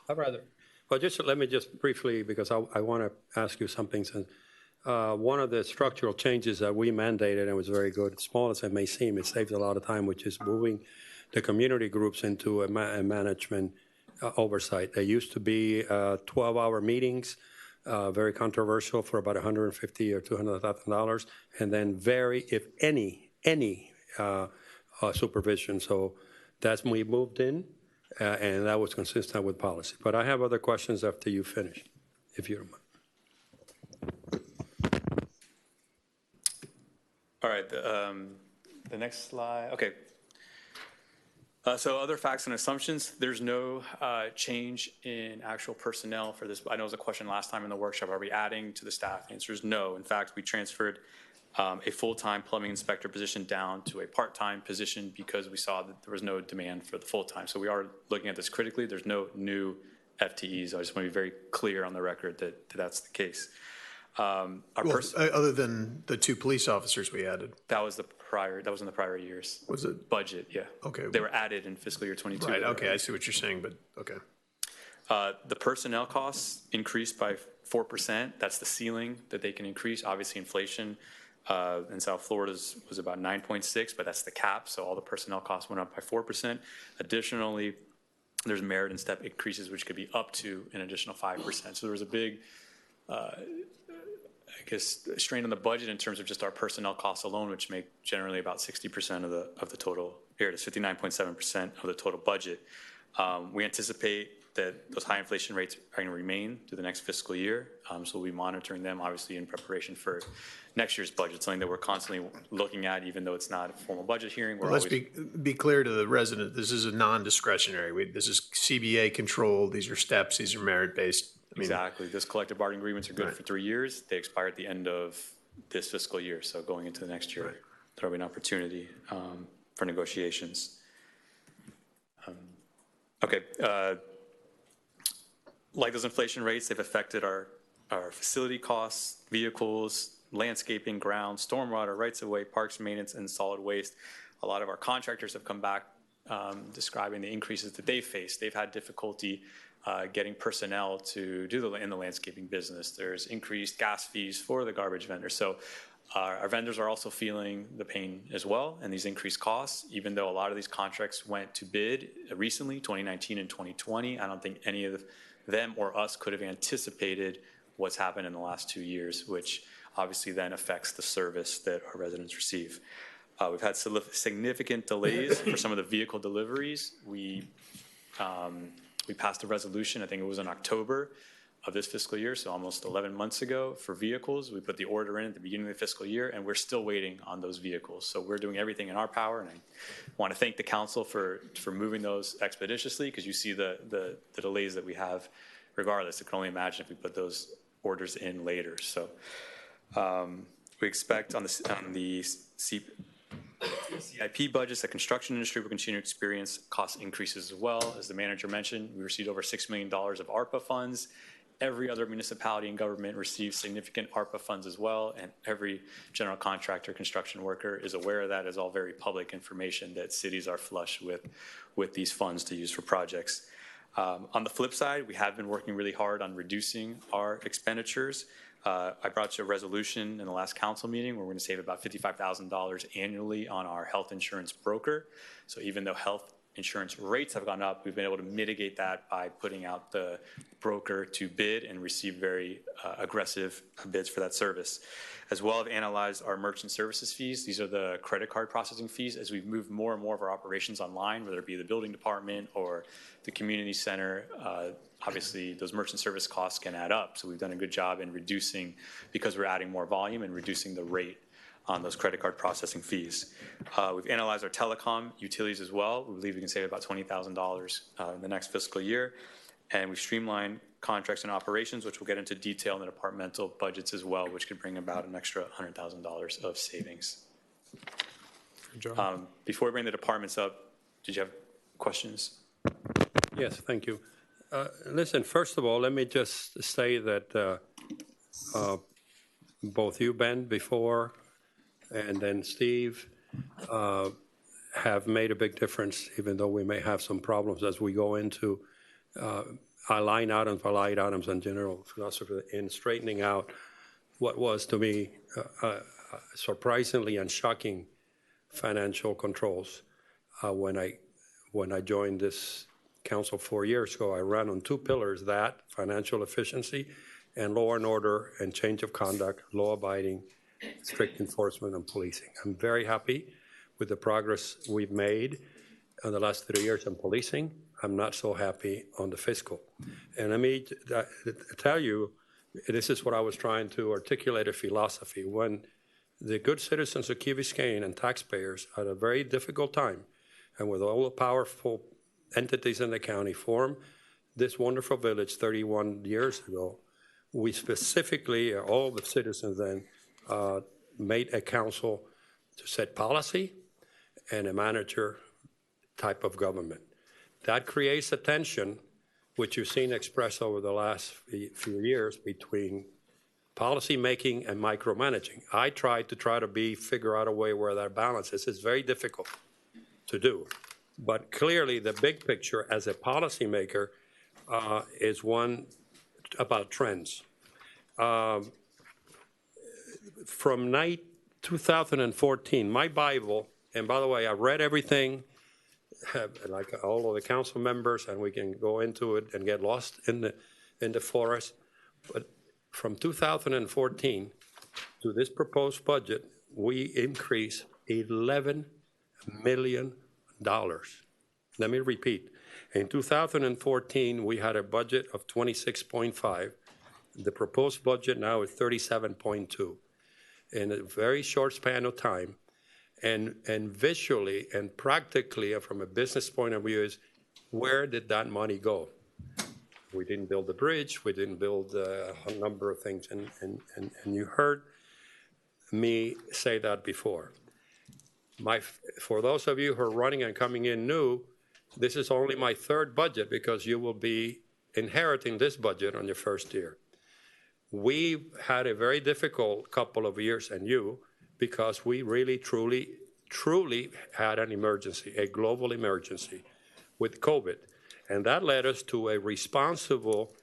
S6: I'd rather. Well, just let me just briefly, because I want to ask you something. Since one of the structural changes that we mandated and was very good, small as it may seem, it saves a lot of time, which is moving the community groups into a management oversight. They used to be 12-hour meetings, very controversial, for about $150,000 or $200,000, and then very, if any supervision. So that's when we moved in, and that was consistent with policy. But I have other questions after you finish, if you don't mind.
S17: all right, the next slide, okay. So other facts and assumptions, there's no change in actual personnel for this. I know it was a question last time in the workshop, are we adding to the staff? The answer is no. In fact, we transferred a full-time plumbing inspector position down to a part-time position because we saw that there was no demand for the full-time. So we are looking at this critically. There's no new FTEs. I just want to be very clear on the record that that's the case.
S10: Other than the 2 police officers we added.
S17: That was in the prior years.
S10: Was it?
S17: Budget, yeah.
S10: Okay.
S17: They were added in fiscal year 22.
S10: Right, okay, I see what you're saying, but okay.
S17: The personnel costs increased by 4%. That's the ceiling that they can increase. Obviously, inflation in South Florida was about 9.6, but that's the cap. So all the personnel costs went up by 4%. Additionally, there's merit and step increases, which could be up to an additional 5%. So there was a big, strain on the budget in terms of just our personnel costs alone, which make generally about 60% of the total. Here it is, 59.7% of the total budget. We anticipate that those high inflation rates are going to remain through the next fiscal year. So we'll be monitoring them, obviously, in preparation for next year's budget, something that we're constantly looking at, even though it's not a formal budget hearing.
S10: Well, let's be clear to the resident, this is a non-discretionary. This is CBA controlled. These are steps. These are merit-based.
S17: Exactly. Those collective bargaining agreements are good for 3 years. They expire at the end of this fiscal year. So going into the next year, there'll be an opportunity for negotiations. Like those inflation rates, they've affected our facility costs, vehicles, landscaping, ground, stormwater, rights-of-way, parks, maintenance, and solid waste. A lot of our contractors have come back describing the increases that they've faced. They've had difficulty getting personnel to do in the landscaping business. There's increased gas fees for the garbage vendors. So our vendors are also feeling the pain as well, and these increased costs, even though a lot of these contracts went to bid recently, 2019 and 2020. I don't think any of them or us could have anticipated what's happened in the last 2 years, which obviously then affects the service that our residents receive. We've had significant delays for some of the vehicle deliveries. We passed a resolution, I think it was in October of this fiscal year, so almost 11 months ago, for vehicles. We put the order in at the beginning of the fiscal year, and we're still waiting on those vehicles. So we're doing everything in our power, and I want to thank the council for moving those expeditiously, because you see the delays that we have regardless. I can only imagine if we put those orders in later. So we expect on the CIP budgets, the construction industry will continue to experience cost increases as well. As the manager mentioned, we received over $6 million of ARPA funds. Every other municipality and government receives significant ARPA funds as well, and every general contractor, construction worker is aware of that. It's all very public information that cities are flush with these funds to use for projects. On the flip side, we have been working really hard on reducing our expenditures. I brought you a resolution in the last council meeting where we're going to save about $55,000 annually on our health insurance broker. So even though health insurance rates have gone up, we've been able to mitigate that by putting out the broker to bid and receive very aggressive bids for that service. As well, I've analyzed our merchant services fees. These are the credit card processing fees. As we've moved more and more of our operations online, whether it be the building department or the community center, obviously those merchant service costs can add up. So we've done a good job in reducing, because we're adding more volume, and reducing the rate on those credit card processing fees. We've analyzed our telecom utilities as well. We believe we can save about $20,000 in the next fiscal year. And we've streamlined contracts and operations, which we'll get into detail in the departmental budgets as well, which could bring about an extra $100,000 of savings. Before we bring the departments up, did you have questions?
S6: Yes, thank you. Listen, first of all, let me just say that both you, Ben, before, and then Steve, have made a big difference, even though we may have some problems as we go into line items by line items and general philosophy in straightening out what was, to me, surprisingly and shocking financial controls. When I joined this council 4 years ago, I ran on two pillars: that financial efficiency, and law and order and change of conduct, law-abiding, strict enforcement, and policing. I'm very happy with the progress we've made in the last 3 years in policing. I'm not so happy on the fiscal. And let me tell you, this is what I was trying to articulate, a philosophy. When the good citizens of Key Biscayne and taxpayers had a very difficult time, and with all the powerful entities in the county formed this wonderful village 31 years ago, we specifically, all the citizens then, made a council to set policy and a manager type of government. That creates a tension, which you've seen expressed over the last few years, between policy making and micromanaging. I tried to figure out a way where that balance is. It's very difficult to do. But clearly, the big picture as a policymaker is one about trends. From 2014, my Bible, and by the way, I read everything, like all of the council members, and we can go into it and get lost in the forest. But from 2014 to this proposed budget, we increased $11 million. Let me repeat. In 2014, we had a budget of 26.5. The proposed budget now is 37.2. In a very short span of time, and visually and practically, from a business point of view, is where did that money go? We didn't build the bridge. We didn't build a number of things, and you heard me say that before. For those of you who are running and coming in new, this is only my third budget, because you will be inheriting this budget on your first year. We had a very difficult couple of years, and because we really, truly had an emergency, a global emergency with COVID. And that led us to a responsible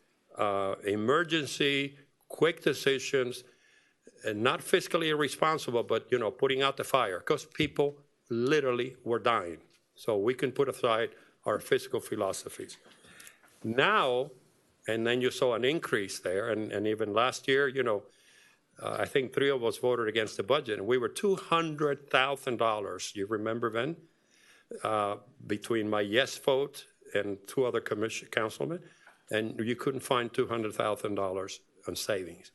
S6: emergency, quick decisions, and not fiscally irresponsible, but, putting out the fire, because people literally were dying. So we can put aside our fiscal philosophies. Now, and then you saw an increase there, and even last year, I think 3 of us voted against the budget, and we were $200,000. You remember, Ben? Between my yes vote and 2 other councilmen, and you couldn't find $200,000 on savings.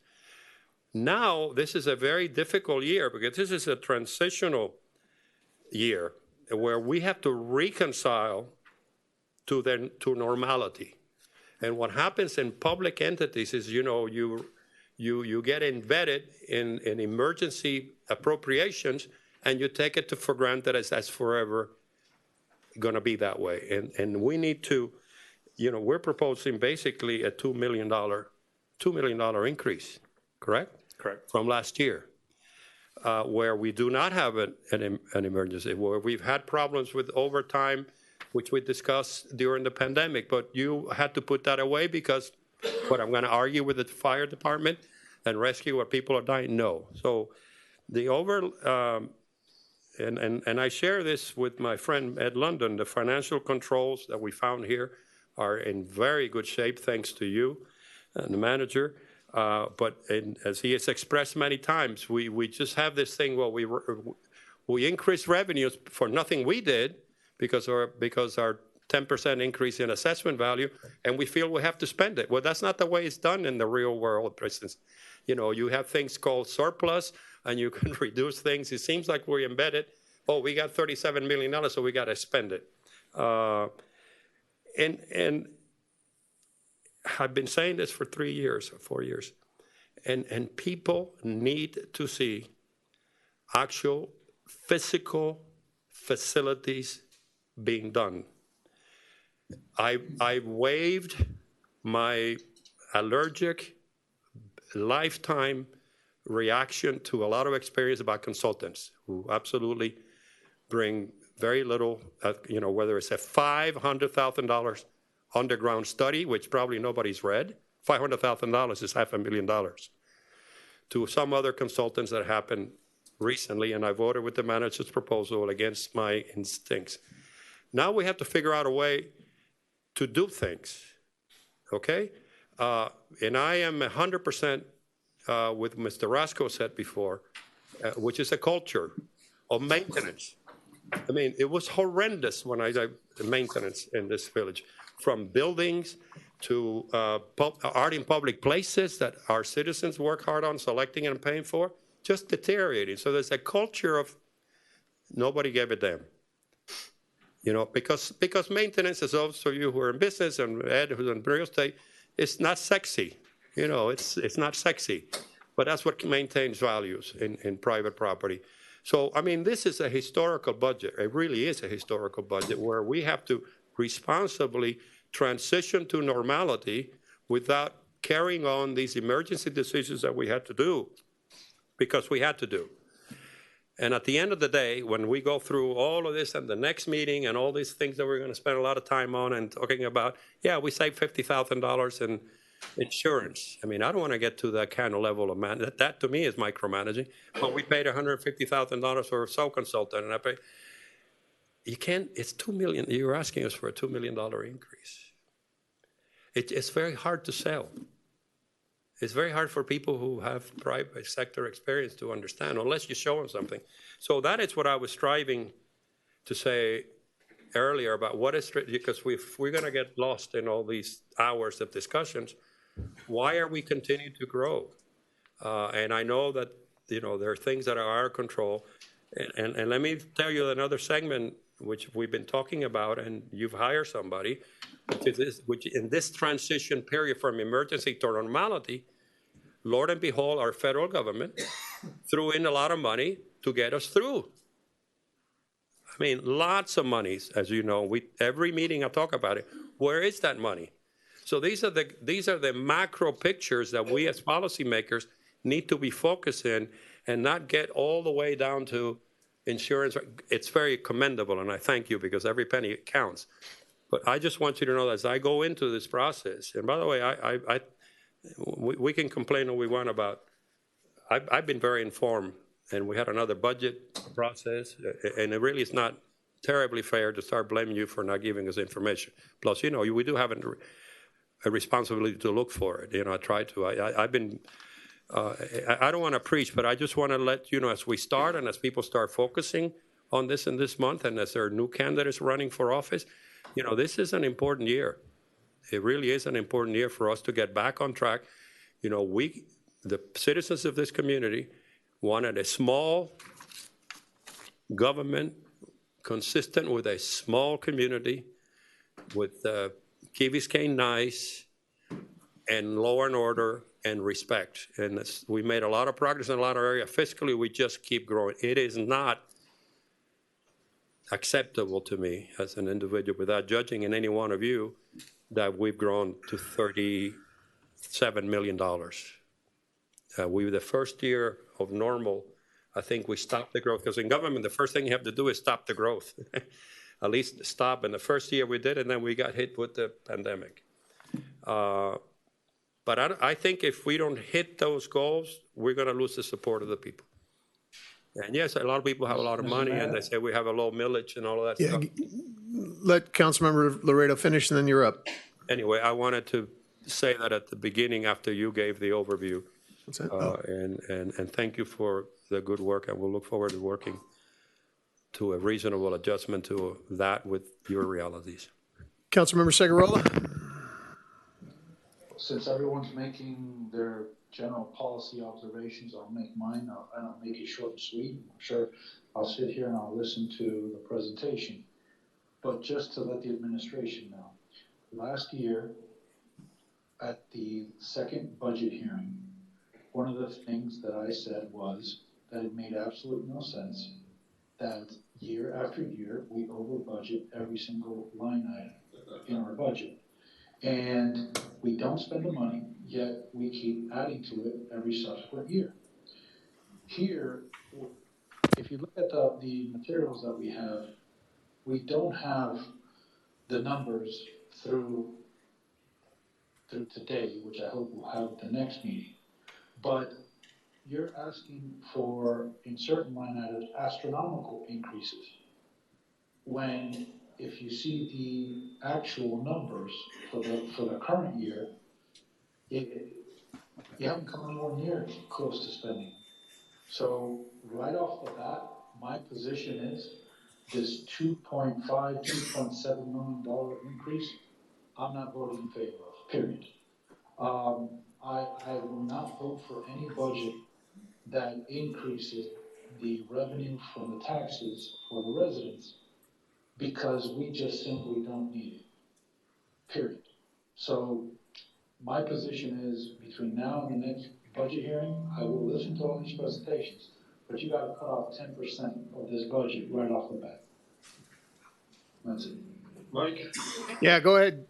S6: Now, this is a very difficult year, because this is a transitional year where we have to reconcile to normality. And what happens in public entities is, you know, you get embedded in emergency appropriations, and you take it for granted as that's forever going to be that way. And we need to, you know, we're proposing basically a $2 million increase, correct?
S17: Correct.
S6: From last year, where we do not have an emergency, where we've had problems with overtime, which we discussed during the pandemic, but you had to put that away because what, I'm going to argue with the fire department and rescue where people are dying? No. So the and I share this with my friend Ed London, the financial controls that we found here are in very good shape, thanks to you and the manager. But as he has expressed many times, we just have this thing where we increase revenues for nothing we did because our 10% increase in assessment value, and we feel we have to spend it. Well, that's not the way it's done in the real world, for instance. You know, you have things called surplus, and you can reduce things. It seems like we're embedded. Oh, we got $37 million, so we got to spend it. And I've been saying this for 3 years or 4 years. And people need to see actual physical facilities being done. I waived my allergic lifetime reaction to a lot of experience about consultants who absolutely bring very little, you know, whether it's a $500,000 underground study, which probably nobody's read. $500,000 is $500,000. To some other consultants that happened recently, and I voted with the manager's proposal against my instincts. Now we have to figure out a way to do things, okay? And I am 100% with Mr. Rasco said before, which is a culture of maintenance. I mean, it was horrendous when I did maintenance in this village, from buildings to art in public places that our citizens work hard on selecting and paying for, just deteriorating. So there's a culture of nobody gave a damn. You know, because maintenance, as those of you who are in business and Ed who's in real estate, it's not sexy. You know, it's not sexy, but that's what maintains values in private property. So, I mean, this is a historical budget. It really is a historical budget where we have to responsibly transition to normality without carrying on these emergency decisions that we had to do, because we had to do. And at the end of the day, when we go through all of this and the next meeting and all these things that we're going to spend a lot of time on and talking about, yeah, we saved $50,000 in insurance. I mean, I don't want to get to that kind of level of that to me is micromanaging. But we paid $150,000 for a sole consultant, and I pay. You can't. It's $2 million. You're asking us for a $2 million increase. It's very hard to sell. It's very hard for people who have private sector experience to understand, unless you show them something. So that is what I was striving to say earlier about what is, because we're going to get lost in all these hours of discussions. Why are we continuing to grow? And I know that, you know, there are things that are out of control. And let me tell you another segment which we've been talking about, and you've hired somebody, which in this transition period from emergency to normality, Lord and behold, our federal government threw in a lot of money to get us through. I mean, lots of monies, as you know. Every meeting I talk about it. Where is that money? So these are the macro pictures that we as policymakers need to be focused in, and not get all the way down to insurance. It's very commendable, and I thank you, because every penny counts. But I just want you to know that as I go into this process, and by the way, we can complain all we want about. I've been very informed, and we had another budget process, and it really is not terribly fair to start blaming you for not giving us information. Plus, you know, we do have a responsibility to look for it. You know, I try to. I've been. I don't want to preach, but I just want to let you know, as we start and as people start focusing on this in this month, and as there are new candidates running for office, you know, this is an important year. It really is an important year for us to get back on track. You know, the citizens of this community wanted a small government consistent with a small community, with Key Biscayne nice, and law and order and respect. And we made a lot of progress in a lot of areas. Fiscally, we just keep growing. It is not acceptable to me as an individual, without judging in any one of you, that we've grown to $37 million. The first year of normal, I think we stopped the growth, because in government, the first thing you have to do is stop the growth. At least stop. And the first year we did, and then we got hit with the pandemic. But I think if we don't hit those goals, we're going to lose the support of the people. And yes, a lot of people have a lot of money, and they say we have a low millage and all of that stuff.
S10: Let Councilmember Laredo finish, and then you're up.
S6: Anyway, I wanted to say that at the beginning after you gave the overview. And thank you for the good work, and we'll look forward to working to a reasonable adjustment to that with your realities.
S10: Councilmember Segurola.
S18: Since everyone's making their general policy observations, I'll make mine. I'll make it short and sweet. I'm sure I'll sit here and I'll listen to the presentation. But just to let the administration know, last year at the second budget hearing, one of the things that I said was that it made absolutely no sense that year after year we over budget every single line item in our budget. And we don't spend the money, yet we keep adding to it every subsequent year. Here, if you look at the materials that we don't have the numbers through today, which I hope we'll have at the next meeting. But you're asking for, in certain line items, astronomical increases, when if you see the actual numbers for the current year, you haven't come anywhere near close to spending. So right off the bat, my position is this $2.7 million increase, I'm not voting in favor of, period. I will not vote for any budget that increases the revenue from the taxes for the residents, because we just simply don't need it, period. So my position is, between now and the next budget hearing, I will listen to all these presentations, but you got to cut off 10% of this budget right off the bat. That's it.
S2: Mike?
S10: Yeah, go ahead.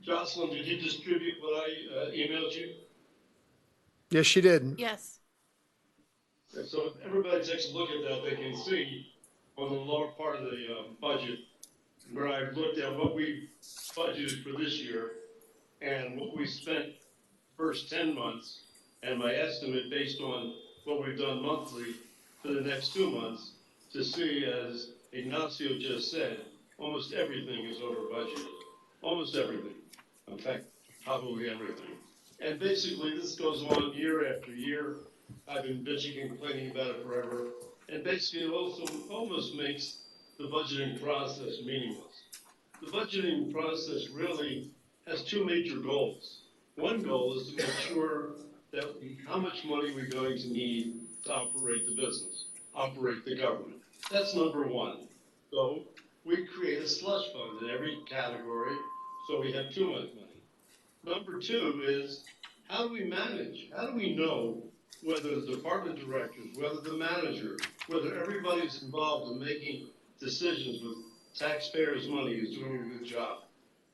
S2: Jocelyn, did you distribute what I emailed you?
S10: Yes, she did.
S1: Yes.
S2: And so if everybody takes a look at that, they can see on the lower part of the budget where I've looked at what we budgeted for this year and what we spent first 10 months, and my estimate based on what we've done monthly for the next 2 months, to see, as Ignacio just said, almost everything is over budget. Almost everything. In fact, probably everything. And basically this goes on year after year. I've been bitching and complaining about it forever. And basically it also almost makes the budgeting process meaningless. The budgeting process really has two major goals. One goal is to make sure that how much money we're going to need to operate the business, operate the government. That's number one. So we create a slush fund in every category, so we have too much money. Number two is, how do we manage? How do we know whether the department directors, whether the manager, whether everybody's involved in making decisions with taxpayers' money is doing a good job?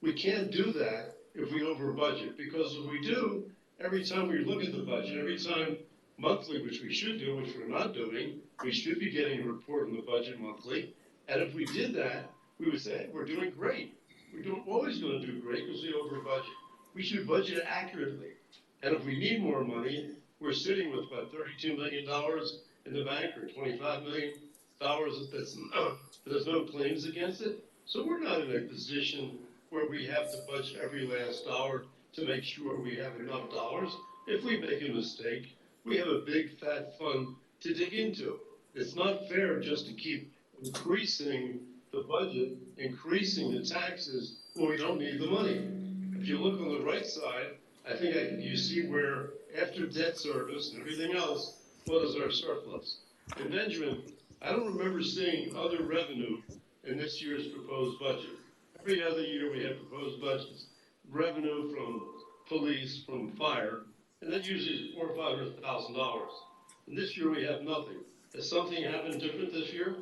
S2: We can't do that if we over budget, because if we do, every time we look at the budget, every time monthly, which we should do, which we're not doing, we should be getting a report on the budget monthly. And if we did that, we would say, hey, we're doing great. We're always going to do great because we over budget. We should budget accurately. And if we need more money, we're sitting with about $32 million in the bank, or $25 million there's no claims against it. So we're not in a position where we have to budget every last dollar to make sure we have enough dollars. If we make a mistake, we have a big fat fund to dig into. It's not fair just to keep increasing the budget, increasing the taxes when we don't need the money. If you look on the right side, I think you see where, after debt service and everything else, what is our surplus? And Benjamin, I don't remember seeing other revenue in this year's proposed budget. Every other year we have proposed budgets. revenue from police, from fire, and that's usually $400,000 or $500,000. And this year we have nothing. Has something happened different this year?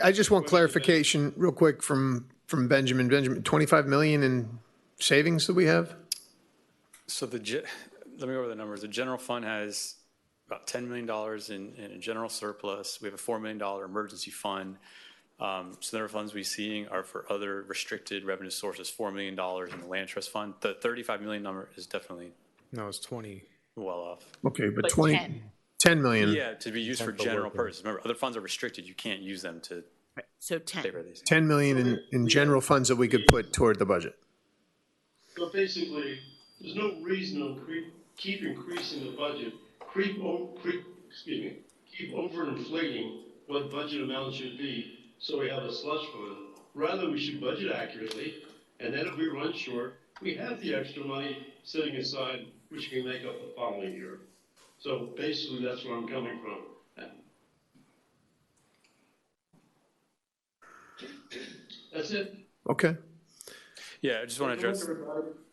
S10: I just want clarification real quick from Benjamin. Benjamin, 25 million in savings that we have?
S17: So let me go over the numbers. The general fund has about $10 million in a general surplus. We have a $4 million emergency fund. So the other funds we're seeing are for other restricted revenue sources, $4 million in the land trust fund. The 35 million number is definitely
S3: No, it's 20.
S17: well off.
S10: Okay, but
S4: But
S10: 10 million.
S17: Yeah, to be used for general purposes. Remember, other funds are restricted. You can't use them to
S4: So 10.
S17: pay for these.
S10: 10 million in general funds that we could put toward the budget.
S2: So basically, there's no reason to keep increasing the budget, keep overinflating what budget amount should be, so we have a slush fund. Rather, we should budget accurately, and then if we run short, we have the extra money sitting aside, which can make up the following year. So basically, that's where I'm coming from. That's it.
S10: Okay.
S17: Yeah, I just want to address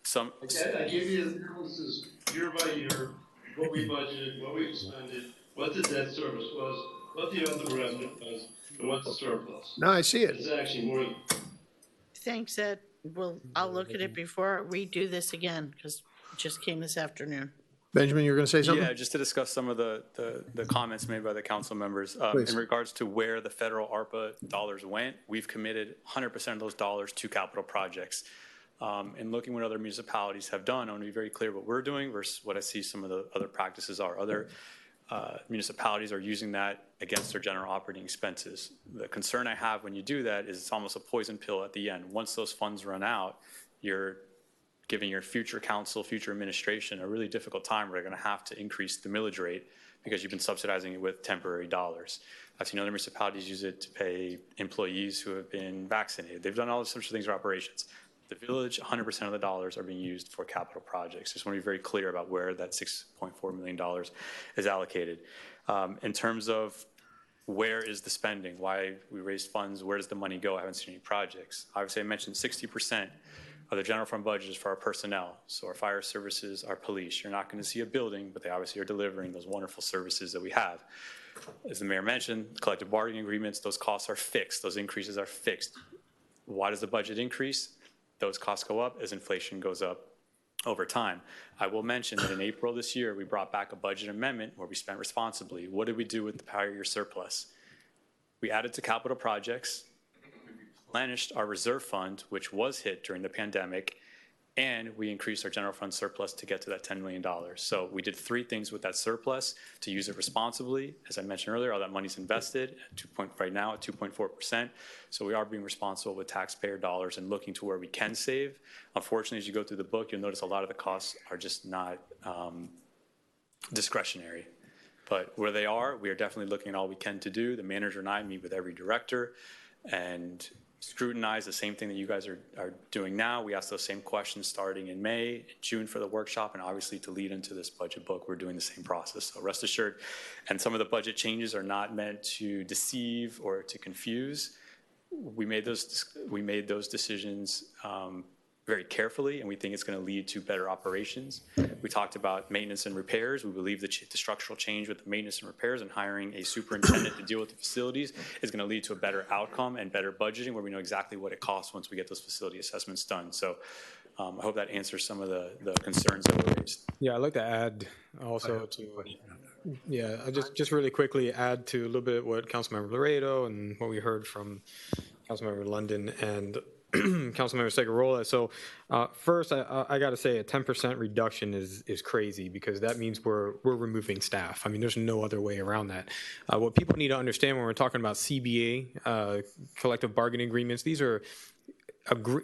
S17: some.
S2: Okay, I gave you the analysis year by year, what we budgeted, what we expended, what the debt service was, what the other revenue was, and what the surplus.
S10: No, I see it.
S2: It's actually more than.
S4: Thanks, Ed. I'll look at it before we do this again, because it just came this afternoon.
S10: Benjamin, you're going to say something?
S17: Yeah, just to discuss some of the comments made by the council members.
S10: Please.
S17: In regards to where the federal ARPA dollars went, we've committed 100% of those dollars to capital projects. And looking what other municipalities have done, I want to be very clear what we're doing versus what I see some of the other practices are. Other municipalities are using that against their general operating expenses. The concern I have when you do that is it's almost a poison pill at the end. Once those funds run out, you're giving your future council, future administration a really difficult time where they're going to have to increase the millage rate because you've been subsidizing it with temporary dollars. I've seen other municipalities use it to pay employees who have been vaccinated. They've done all sorts of things for operations. The village, 100% of the dollars are being used for capital projects. Just want to be very clear about where that $6.4 million is allocated. In terms of where is the spending, why we raised funds, where does the money go? I haven't seen any projects. Obviously, I mentioned 60% of the general fund budget is for our personnel. So our fire services, our police. You're not going to see a building, but they obviously are delivering those wonderful services that we have. As the mayor mentioned, collective bargaining agreements, those costs are fixed. Those increases are fixed. Why does the budget increase? Those costs go up as inflation goes up over time. I will mention that in April this year, we brought back a budget amendment where we spent responsibly. What did we do with the prior year surplus? We added to capital projects, replenished our reserve fund, which was hit during the pandemic, and we increased our general fund surplus to get to that $10 million. So we did three things with that surplus to use it responsibly. As I mentioned earlier, all that money's invested right now at 2.4%. So we are being responsible with taxpayer dollars and looking to where we can save. Unfortunately, as you go through the book, you'll notice a lot of the costs are just not discretionary. But where they are, we are definitely looking at all we can to do. The manager and I meet with every director and scrutinize the same thing that you guys are doing now. We ask those same questions starting in May, June for the workshop, and obviously to lead into this budget book, we're doing the same process. So rest assured, and some of the budget changes are not meant to deceive or to confuse. We made those decisions very carefully, and we think it's going to lead to better operations. We talked about maintenance and repairs. We believe that the structural change with the maintenance and repairs and hiring a superintendent to deal with the facilities is going to lead to a better outcome and better budgeting where we know exactly what it costs once we get those facility assessments done. So I hope that answers some of the concerns that were raised.
S3: Yeah, I'd like to add also just really quickly add to a little bit what Councilmember Laredo and what we heard from Councilmember London and Councilmember Segurola. So first, I got to say a 10% reduction is crazy because that means we're removing staff. I mean, there's no other way around that. What people need to understand when we're talking about CBA, collective bargaining agreements, these are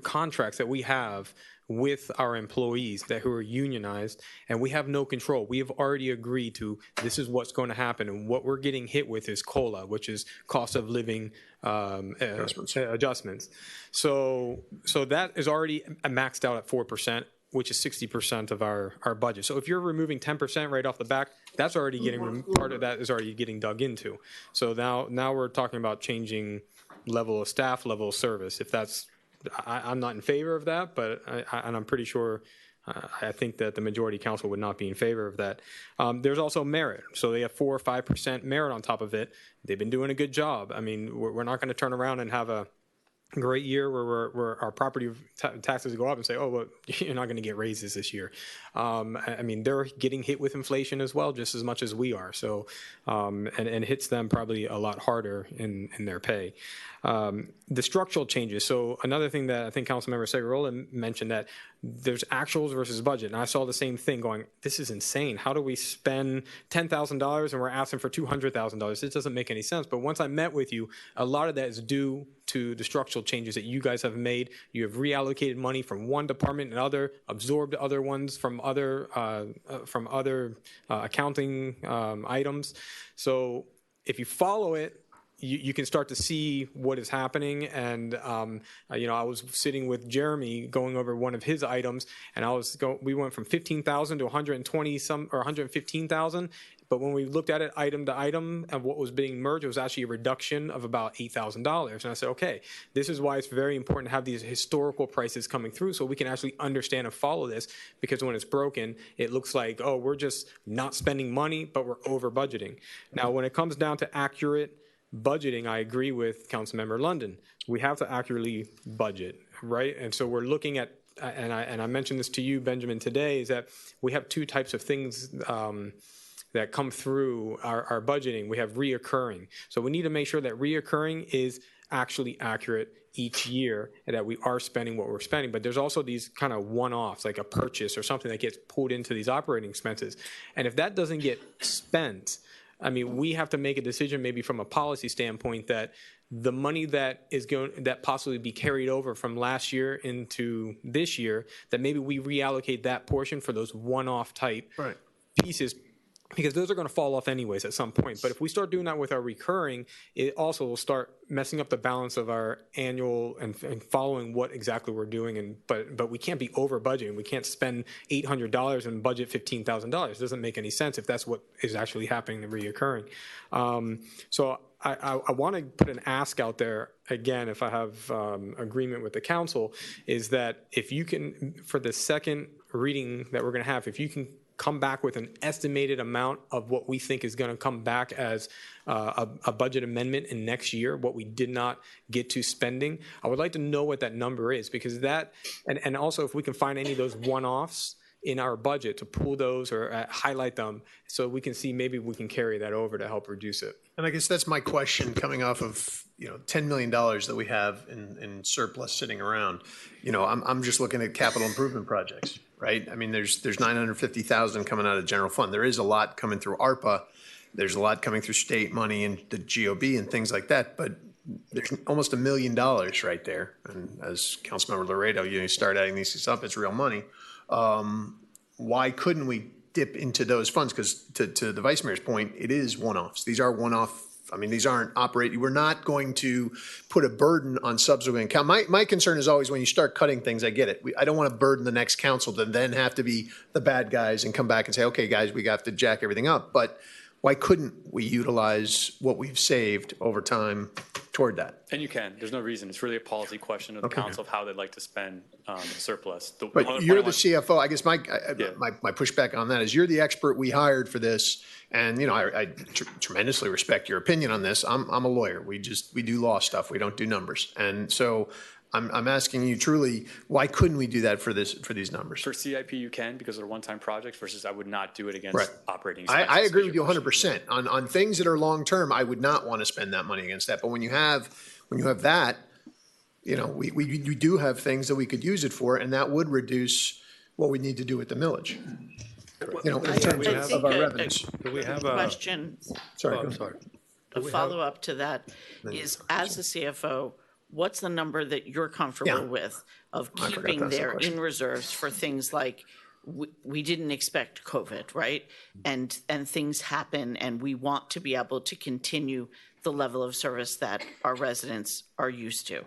S3: contracts that we have with our employees who are unionized, and we have no control. We have already agreed to this is what's going to happen, and what we're getting hit with is COLA, which is cost of living adjustments. So that is already maxed out at 4%, which is 60% of our budget. So if you're removing 10% right off the back, that's already getting part of that is already getting dug into. So now we're talking about changing level of staff, level of service, if that's I'm not in favor of that, but and I'm pretty sure I think that the majority council would not be in favor of that. There's also merit. So they have 4 or 5% merit on top of it. They've been doing a good job. I mean, we're not going to turn around and have a great year where our property taxes go up and say, oh, well, you're not going to get raises this year. I mean, they're getting hit with inflation as well, just as much as we are. So, and it hits them probably a lot harder in their pay. The structural changes. So another thing that I think Councilmember Segurola mentioned, that there's actuals versus budget. And I saw the same thing going, this is insane. How do we spend $10,000 and we're asking for $200,000? It doesn't make any sense. But once I met with you, a lot of that is due to the structural changes that you guys have made. You have reallocated money from one department and other, absorbed other ones from other accounting items. So if you follow it, you can start to see what is happening. And, I was sitting with Jeremy going over one of his items, and we went from 15,000 to 120 or 115,000. But when we looked at it item to item and what was being merged, it was actually a reduction of about $8,000. And I said, okay, this is why it's very important to have these historical prices coming through so we can actually understand and follow this, because when it's broken, it looks like, oh, we're just not spending money, but we're over budgeting. Now, when it comes down to accurate budgeting, I agree with Councilmember London. We have to accurately budget, right? And so we're looking at, and I mentioned this to you, Benjamin, today, is that we have two types of things that come through our budgeting. We have reoccurring. So we need to make sure that reoccurring is actually accurate each year and that we are spending what we're spending. But there's also these kind of one-offs, like a purchase or something that gets pulled into these operating expenses. And if that doesn't get spent, I mean, we have to make a decision maybe from a policy standpoint that the money that possibly be carried over from last year into this year, that maybe we reallocate that portion for those one-off type pieces, because those are going to fall off anyways at some point. But if we start doing that with our recurring, it also will start messing up the balance of our annual and following what exactly we're doing. But we can't be over budgeting. We can't spend $800 and budget $15,000. It doesn't make any sense if that's what is actually happening in reoccurring. So I want to put an ask out there again, if I have agreement with the council, is that if you can, for the second reading that we're going to have, if you can come back with an estimated amount of what we think is going to come back as a budget amendment in next year, what we did not get to spending. I would like to know what that number is, because that, and also if we can find any of those one-offs in our budget to pull those or highlight them so we can see maybe we can carry that over to help reduce it.
S10: And I guess that's my question coming off of, $10 million that we have in surplus sitting around. I'm just looking at capital improvement projects, right? I mean, there's $950,000 coming out of general fund. There is a lot coming through ARPA. There's a lot coming through state money and the GOB and things like that. But there's almost $1 million right there. And as Councilmember Laredo, you start adding these things up, it's real money. Why couldn't we dip into those funds? Because to the Vice Mayor's point, it is one-offs. These are one-off. I mean, these aren't we're not going to put a burden on subsequent count. My concern is always when you start cutting things, I get it. I don't want to burden the next council to then have to be the bad guys and come back and say, okay, guys, we have to jack everything up. But why couldn't we utilize what we've saved over time toward that?
S17: And you can. There's no reason. It's really a policy question of the council of how they'd like to spend the surplus.
S10: But you're the CFO. I guess my pushback on that is you're the expert we hired for this. And, I tremendously respect your opinion on this. I'm a lawyer. We do law stuff. We don't do numbers. And so I'm asking you truly, why couldn't we do that for these numbers?
S17: For CIP, you can, because they're one-time projects, versus I would not do it against operating expenses.
S10: I agree with you 100%. On things that are long-term, I would not want to spend that money against that. But when you have that, we do have things that we could use it for, and that would reduce what we need to do with the millage. In terms of our revenues.
S6: Do we have
S4: question?
S10: Sorry.
S6: I'm sorry.
S4: A follow-up to that is, as the CFO, what's the number that you're comfortable with of keeping there in reserves for things like we didn't expect COVID, right? And things happen, and we want to be able to continue the level of service that our residents are used to.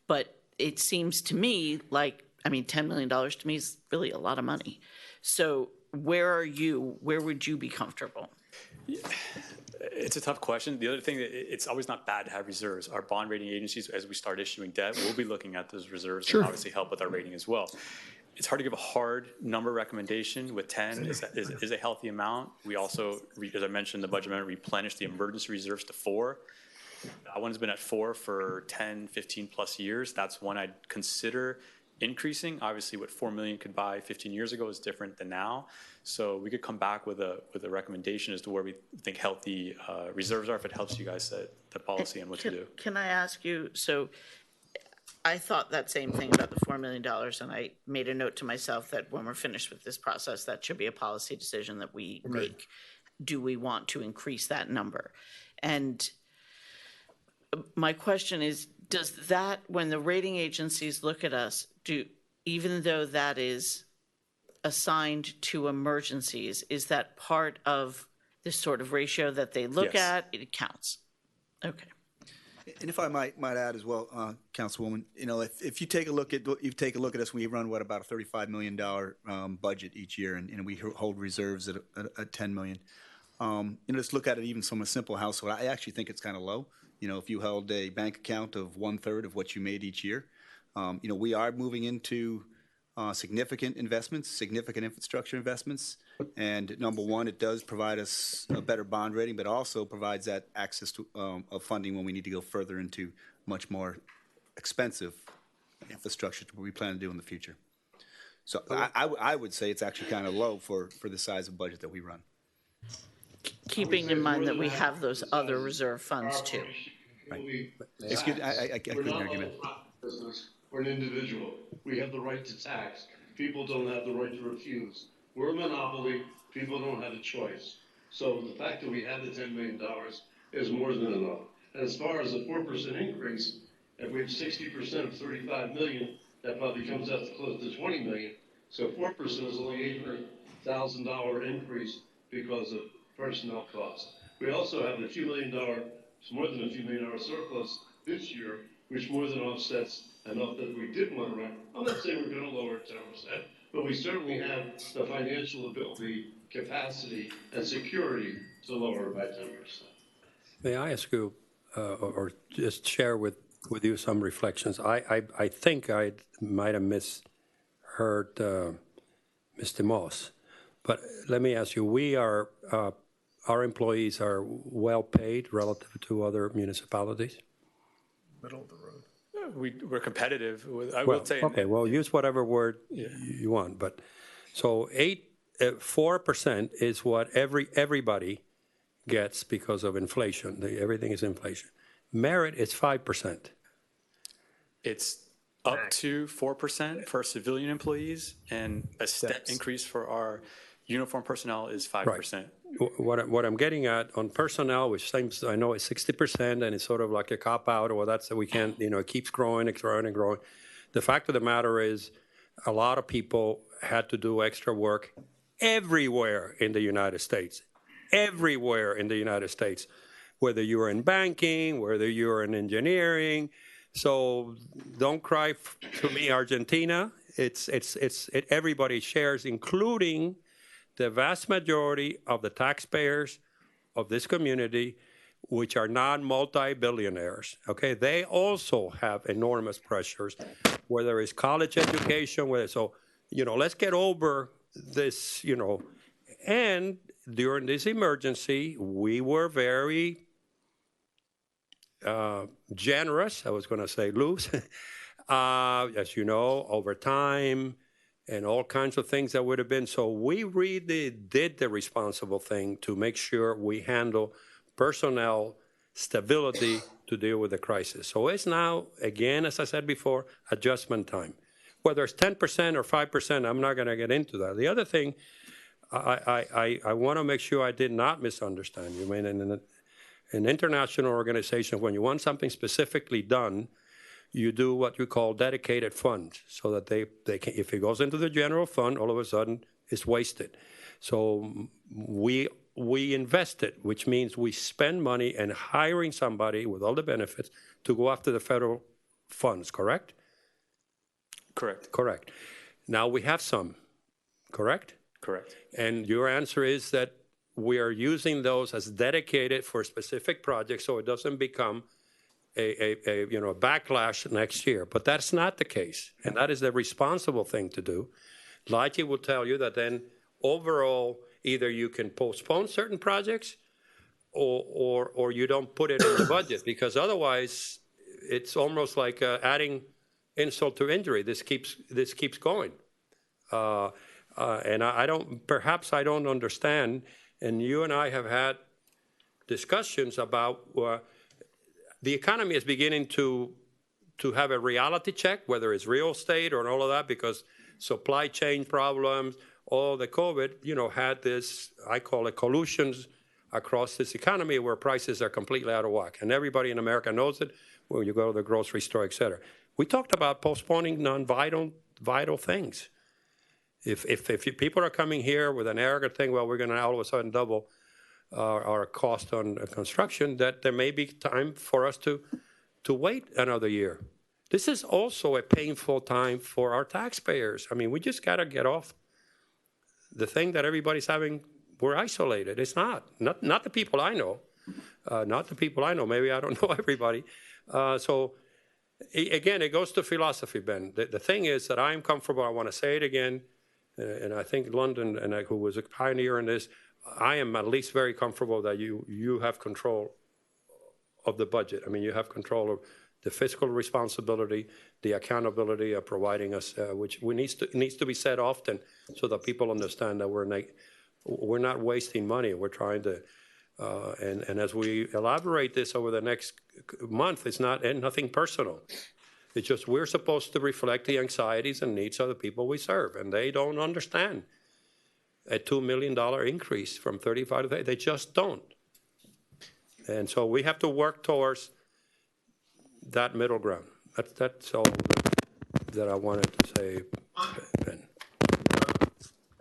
S4: But it seems to me like, $10 million to me is really a lot of money. So where would you be comfortable?
S17: It's a tough question. The other thing, it's always not bad to have reserves. Our bond rating agencies, as we start issuing debt, will be looking at those reserves and obviously help with our rating as well. It's hard to give a hard number recommendation with 10 is a healthy amount. We also, as I mentioned, the budget amendment replenished the emergency reserves to 4. That one's been at 4 for 10, 15 plus years. That's one I'd consider increasing. Obviously, what 4 million could buy 15 years ago is different than now. So we could come back with a recommendation as to where we think healthy reserves are if it helps you guys set the policy on what to do.
S4: Can I ask you, so I thought that same thing about the $4 million, and I made a note to myself that when we're finished with this process, that should be a policy decision that we make. Do we want to increase that number? And my question is, does that, when the rating agencies look at us, even though that is assigned to emergencies, is that part of this sort of ratio that they look at? It counts. Okay.
S16: And if I might add as well, Councilwoman, if you take a look at us, we run about a $35 million budget each year, and we hold reserves at $10 million. Just look at it even from a simple household. I actually think it's kind of low. If you held a bank account of 1/3 of what you made each year, we are moving into significant investments, significant infrastructure investments. And number one, it does provide us a better bond rating, but also provides that access to of funding when we need to go further into much more expensive infrastructure we plan to do in the future. So I would say it's actually kind of low for the size of budget that we run.
S4: Keeping in mind that we have those other reserve funds too.
S16: Right. Excuse me, I couldn't hear you.
S2: We're an individual. We have the right to tax. People don't have the right to refuse. We're a monopoly. People don't have a choice. So the fact that we have the $10 million is more than enough. And as far as a 4% increase, if we have 60% of 35 million, that probably comes out to close to 20 million. So 4% is only $800,000 increase because of personnel costs. We also have a few $1 million, it's more than a few $1 million surplus this year, which more than offsets enough that we did want to run. I'm not saying we're going to lower it 10%, but we certainly have the financial ability, capacity, and security to lower it by 10%.
S6: May I ask you, or just share with you some reflections? I think I might have misheard Mr. Moss, but let me ask you, our employees are well paid relative to other municipalities?
S10: Middle of the road.
S17: We're competitive. I will say.
S6: Okay, well, use whatever word you want. But so 4% is what everybody gets because of inflation. Everything is inflation. Merit is 5%.
S17: It's up to 4% for civilian employees, and a step increase for our uniform personnel is 5%.
S6: Right. What I'm getting at on personnel, which seems, I know it's 60%, and it's sort of like a cop-out, or that's that we can't, it keeps growing and growing and growing. The fact of the matter is a lot of people had to do extra work everywhere in the United States. Everywhere in the United States, whether you're in banking, whether you're in engineering. So don't cry to me, Argentina. Everybody shares, including the vast majority of the taxpayers of this community, which are not multi-billionaires, okay? They also have enormous pressures, whether it's college education, let's get over this, and during this emergency, we were very generous, I was gonna say loose, as you know, over time, and all kinds of things that would have been. So we really did the responsible thing to make sure we handle personnel stability to deal with the crisis. So it's now, again, as I said before, adjustment time. Whether it's 10% or 5%, I'm not going to get into that. The other thing, I want to make sure I did not misunderstand you. I mean, in an international organization, when you want something specifically done, you do what you call dedicated funds, so that they can, if it goes into the general fund, all of a sudden it's wasted. So we invested, which means we spend money and hiring somebody with all the benefits to go after the federal funds, correct?
S17: Correct.
S6: Correct. Now we have some, correct?
S17: Correct.
S6: And your answer is that we are using those as dedicated for specific projects, so it doesn't become a backlash next year. But that's not the case, and that is the responsible thing to do. Logic will tell you that then overall, either you can postpone certain projects or you don't put it in the budget, because otherwise it's almost like adding insult to injury. This keeps going. And perhaps I don't understand, and you and I have had discussions about the economy is beginning to have a reality check, whether it's real estate or all of that, because supply chain problems, all the COVID, had this, I call it collusions across this economy where prices are completely out of whack. And everybody in America knows it when you go to the grocery store, et cetera. We talked about postponing vital things. If people are coming here with an arrogant thing, well, we're going to all of a sudden double our cost on construction, that there may be time for us to wait another year. This is also a painful time for our taxpayers. I mean, we just got to get off the thing that everybody's having. We're isolated. It's not the people I know. Not the people I know. Maybe I don't know everybody. So again, it goes to philosophy, Ben. The thing is that I'm comfortable. I want to say it again. And I think London, who was a pioneer in this, I am at least very comfortable that you have control of the budget. I mean, you have control of the fiscal responsibility, the accountability of providing us, which needs to be said often, so that people understand that we're not wasting money. We're trying to, and as we elaborate this over the next month, it's nothing personal. It's just we're supposed to reflect the anxieties and needs of the people we serve, and they don't understand a $2 million increase from 35 to 30. They just don't. And so we have to work towards that middle ground. That's all that I wanted to say, Ben.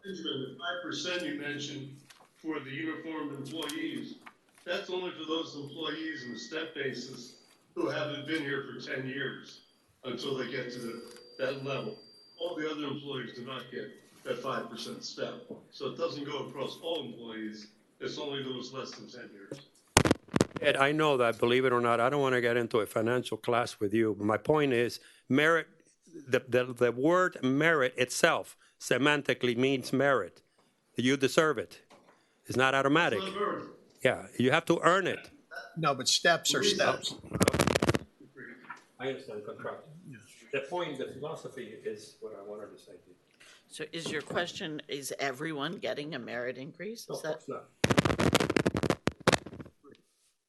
S7: Benjamin, the 5% you mentioned for the uniformed employees, that's only for those employees in the step basis who haven't been here for 10 years until they get to that level. All the other employees do not get that 5% step. So it doesn't go across all employees. It's only those less than 10 years.
S6: Ed, I know that, believe it or not. I don't want to get into a financial class with you, but my point is merit, the word merit itself semantically means merit. You deserve it. It's not automatic.
S7: It's not earned.
S6: Yeah, you have to earn it.
S10: No, but steps are steps.
S6: I understand contract. The point, the philosophy is what I wanted to say to you.
S4: So is your question, is everyone getting a merit increase? Is that?
S6: No.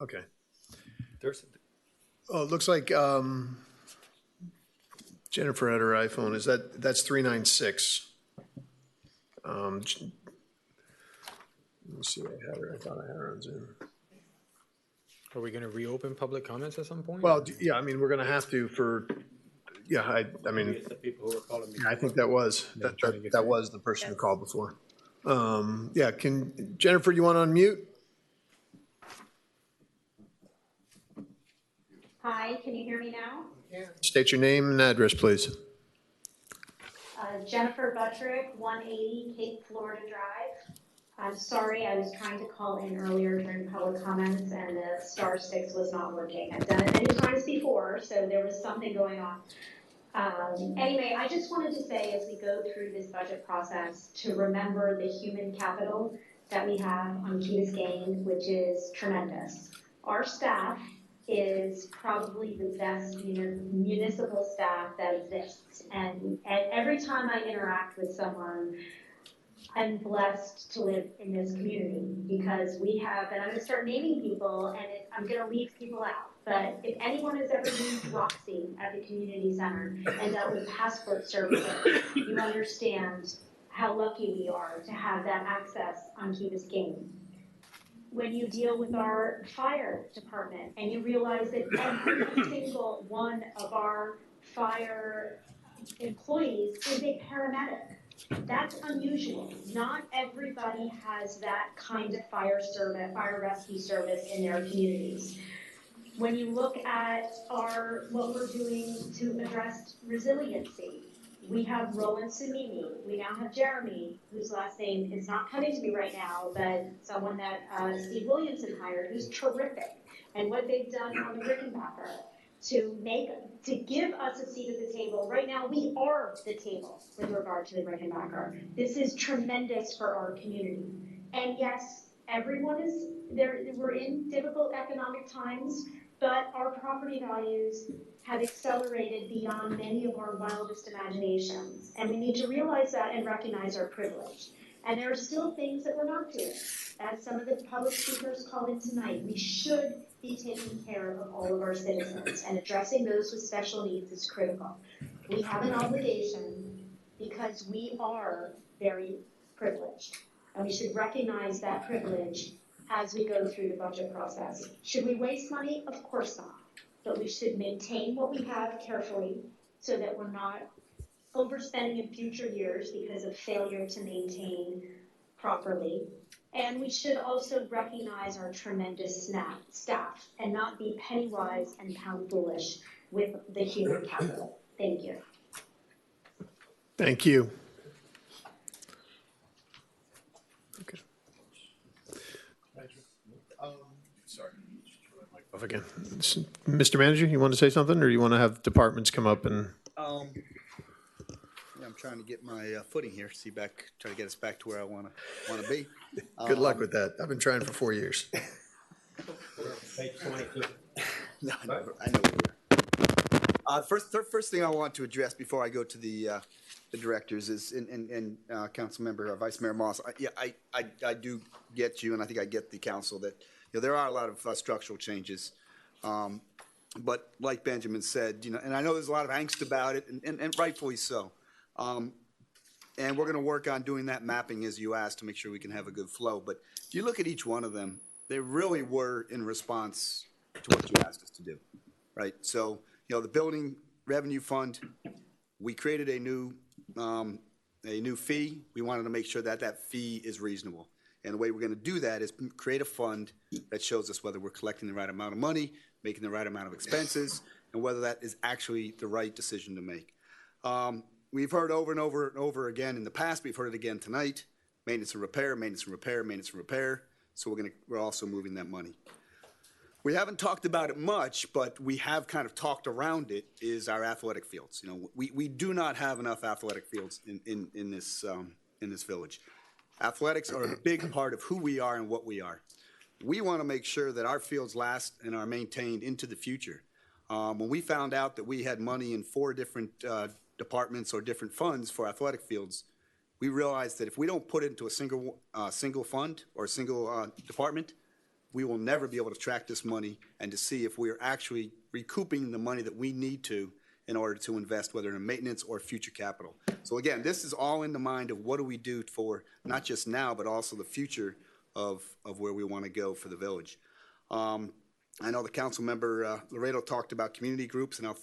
S10: Okay.
S6: There's.
S10: Oh, it looks like Jennifer had her iPhone. That's 396. Let me see. I thought I had her on Zoom.
S3: Are we going to reopen public comments at some point?
S10: Well, yeah, I mean, we're going to have to I mean, I think that was the person who called before. Yeah, Jennifer, you want to unmute?
S19: Hi, can you hear me now?
S10: State your name and address, please.
S19: Jennifer Buttrick, 180 Cape Florida Drive. I'm sorry, I was trying to call in earlier during public comments and the *6 was not working. I've done it many times before, so there was something going on. Anyway, I just wanted to say as we go through this budget process to remember the human capital that we have on Key Biscayne, which is tremendous. Our staff is probably the best municipal staff that exists. And every time I interact with someone, I'm blessed to live in this community because we have, and I'm going to start naming people, and I'm going to leave people out. But if anyone has ever used Roxy at the community center and dealt with passport services, you understand how lucky we are to have that access on Key Biscayne. When you deal with our fire department and you realize that every single one of our fire employees is a paramedic. That's unusual. Not everybody has that kind of fire rescue service in their communities. When you look at what we're doing to address resiliency, We have Roland Samimi. We now have Jeremy, whose last name is not coming to me right now, but someone that Steve Williamson hired, who's terrific. And what they've done on the Rickenbacker to give us a seat at the table. Right now, we are the table with regard to the Rickenbacker. This is tremendous for our community. And yes, everyone is there. We're in difficult economic times, but our property values have accelerated beyond many of our wildest imaginations. And we need to realize that and recognize our privilege. And there are still things that we're not doing. As some of the public speakers called in tonight, we should be taking care of all of our citizens, and addressing those with special needs is critical. We have an obligation because we are very privileged, and we should recognize that privilege as we go through the budget process. Should we waste money? Of course not. But we should maintain what we have carefully so that we're not overspending in future years because of failure to maintain properly. And we should also recognize our tremendous staff and not be penny wise and pound foolish with the human capital. Thank you.
S10: Thank you. Okay. Sorry. Off again. Mr. Manager, you want to say something, or you want to have departments come up and?
S16: Yeah, I'm trying to get my footing here. Try to get us back to where I want to be.
S10: Good luck with that. I've been trying for 4 years.
S16: No, I know. First thing I want to address before I go to the directors is, and Councilmember Vice Mayor Moss. I do get you, and I think I get the council that there are a lot of structural changes. But like Benjamin said, and I know there's a lot of angst about it, and rightfully so. And we're going to work on doing that mapping, as you asked, to make sure we can have a good flow. But if you look at each one of them, they really were in response to what you asked us to do, right? So, the building revenue fund, we created a new fee. We wanted to make sure that that fee is reasonable. And the way we're going to do that is create a fund that shows us whether we're collecting the right amount of money, making the right amount of expenses, and whether that is actually the right decision to make. We've heard over and over and over again in the past, we've heard it again tonight, maintenance and repair, maintenance and repair, maintenance and repair. So we're also moving that money. We haven't talked about it much, but we have kind of talked around it, is our athletic fields. We do not have enough athletic fields in this village. Athletics are a big part of who we are and what we are. We want to make sure that our fields last and are maintained into the future. When we found out that we had money in 4 different departments or different funds for athletic fields, we realized that if we don't put it into a single fund or a single department, we will never be able to track this money and to see if we are actually recouping the money that we need to in order to invest, whether in maintenance or future capital. So again, this is all in the mind of what do we do for not just now, but also the future of where we want to go for the village. I know the council member Laredo talked about community groups, and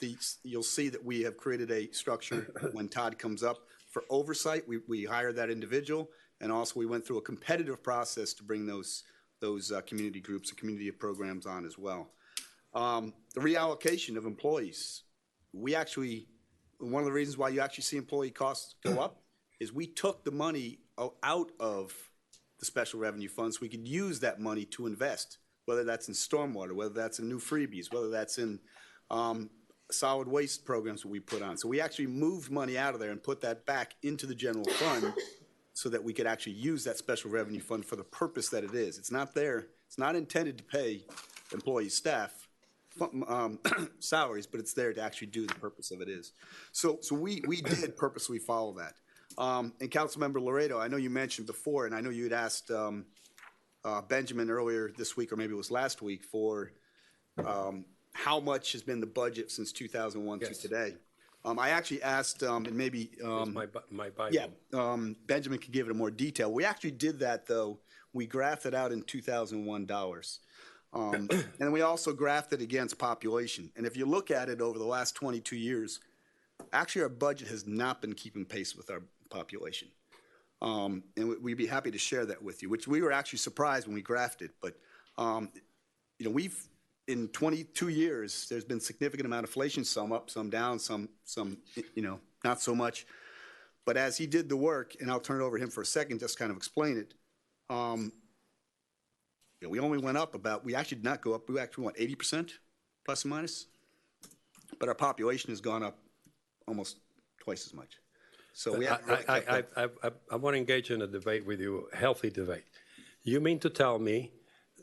S16: you'll see that we have created a structure when Todd comes up for oversight. We hired that individual, and also we went through a competitive process to bring those community groups and community programs on as well. The reallocation of employees. One of the reasons why you actually see employee costs go up is we took the money out of the special revenue fund so we could use that money to invest, whether that's in stormwater, whether that's in new freebies, whether that's in solid waste programs that we put on. So we actually moved money out of there and put that back into the general fund so that we could actually use that special revenue fund for the purpose that it is. It's not there. It's not intended to pay employees, staff, salaries, but it's there to actually do the purpose of it is. So we did purposely follow that. And Councilmember Laredo, I know you mentioned before, and I know you had asked Benjamin earlier this week, or maybe it was last week, for how much has been the budget since 2001 to today. I actually asked, and maybe
S6: my Bible.
S16: Yeah, Benjamin could give it a more detail. We actually did that though. We graphed it out in 2001 dollars, and then we also graphed it against population. And if you look at it over the last 22 years, actually our budget has not been keeping pace with our population. And we'd be happy to share that with you, which we were actually surprised when we graphed it. But we've in 22 years, there's been significant amount of inflation, some up, some down, some not so much. But as he did the work, and I'll turn it over to him for a second, just kind of explain it. We only went up we actually did not go up, we actually went 80% plus or minus. But our population has gone up almost twice as much. So we have really
S6: I want to engage in a debate with you, a healthy debate. You mean to tell me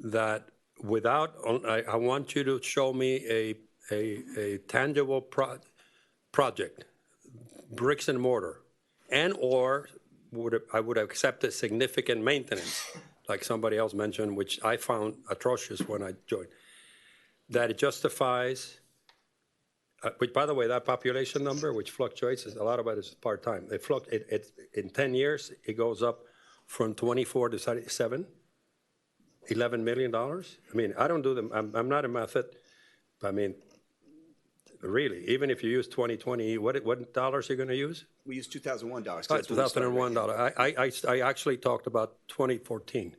S6: that I want you to show me a tangible project, bricks and mortar, and or I would accept a significant maintenance, like somebody else mentioned, which I found atrocious when I joined, that it justifies, which, by the way, that population number, which fluctuates, a lot of it is part-time. In 10 years, it goes up from 24 to 7, $11 million. I mean, I don't do them. I'm not a method. I mean, really, even if you use 2020, what dollars are you going to use?
S16: We use $2001.
S6: $2001. I actually talked about 2014.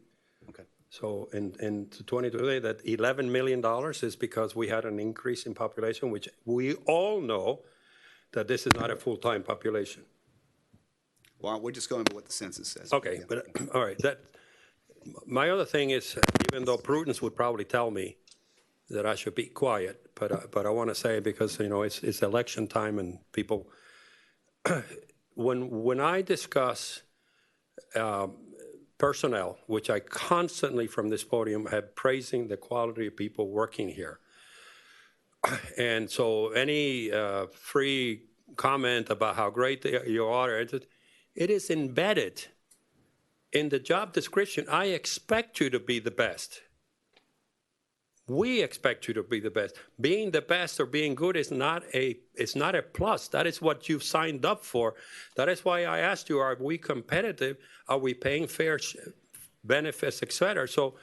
S16: Okay.
S6: So in 2020, that $11 million is because we had an increase in population, which we all know that this is not a full-time population.
S16: Well, we're just going by what the census says.
S6: Okay, but all right. My other thing is, even though prudence would probably tell me that I should be quiet, but I want to say, because it's election time and people. When I discuss personnel, which I constantly from this podium have praising the quality of people working here, and so any free comment about how great you are, it is embedded in the job description. I expect you to be the best. We expect you to be the best. Being the best or being good is not a plus. That is what you've signed up for. That is why I asked you, are we competitive? Are we paying fair benefits, et cetera? So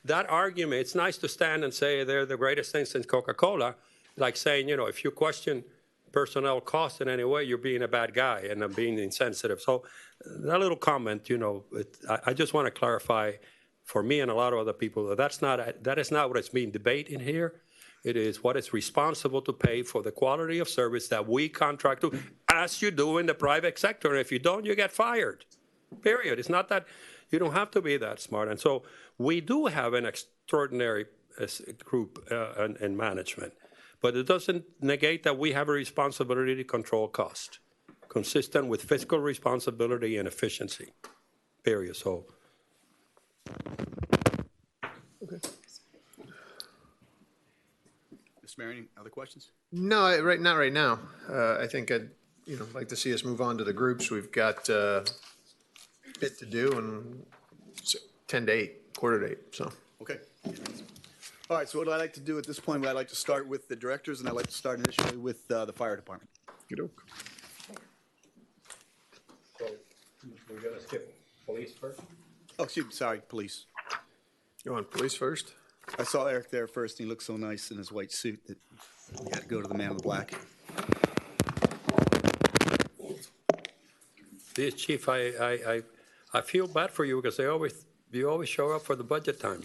S6: that argument, it's nice to stand and say they're the greatest thing since Coca-Cola, like saying, if you question personnel costs in any way, you're being a bad guy and I'm being insensitive. So that little comment, I just want to clarify for me and a lot of other people, that is not what it's being debated here. It is what is responsible to pay for the quality of service that we contract to, as you do in the private sector. And if you don't, you get fired, period. It's not that you don't have to be that smart. And so we do have an extraordinary group in management, but it doesn't negate that we have a responsibility to control cost, consistent with fiscal responsibility and efficiency, period. So.
S10: Okay.
S16: Mr. Mayor, any other questions?
S10: No, not right now. I think I'd like to see us move on to the groups. We've got a bit to do, and 10 to 8, quarter to 8. So.
S16: Okay. All right. So what I'd like to do at this point, I'd like to start with the directors, and I'd like to start initially with the fire department.
S10: Good.
S6: So we're going to skip police first.
S16: Oh, excuse me. Sorry, police.
S10: You want police first?
S16: I saw Eric there first, and he looked so nice in his white suit that we had to go to the man in black.
S6: This Chief, I feel bad for you because you always show up for the budget time.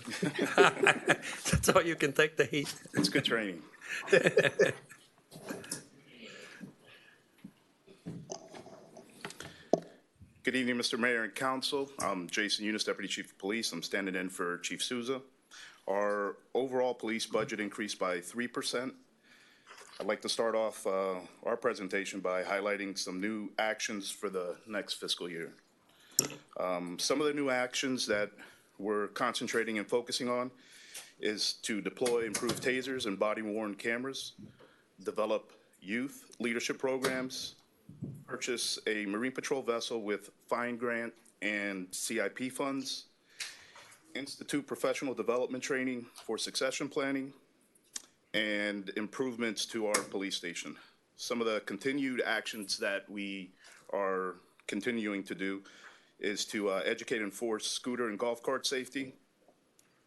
S6: That's all you can take the heat.
S20: It's good training. Good evening, Mr. Mayor and Council. I'm Jason Eunice, Deputy Chief of Police. I'm standing in for Chief Souza. Our overall police budget increased by 3%. I'd like to start off our presentation by highlighting some new actions for the next fiscal year. Some of the new actions that we're concentrating and focusing on is to deploy improved tasers and body-worn cameras, develop youth leadership programs, purchase a Marine Patrol vessel with fine grant and CIP funds, institute professional development training for succession planning, and improvements to our police station. Some of the continued actions that we are continuing to do is to educate and enforce scooter and golf cart safety,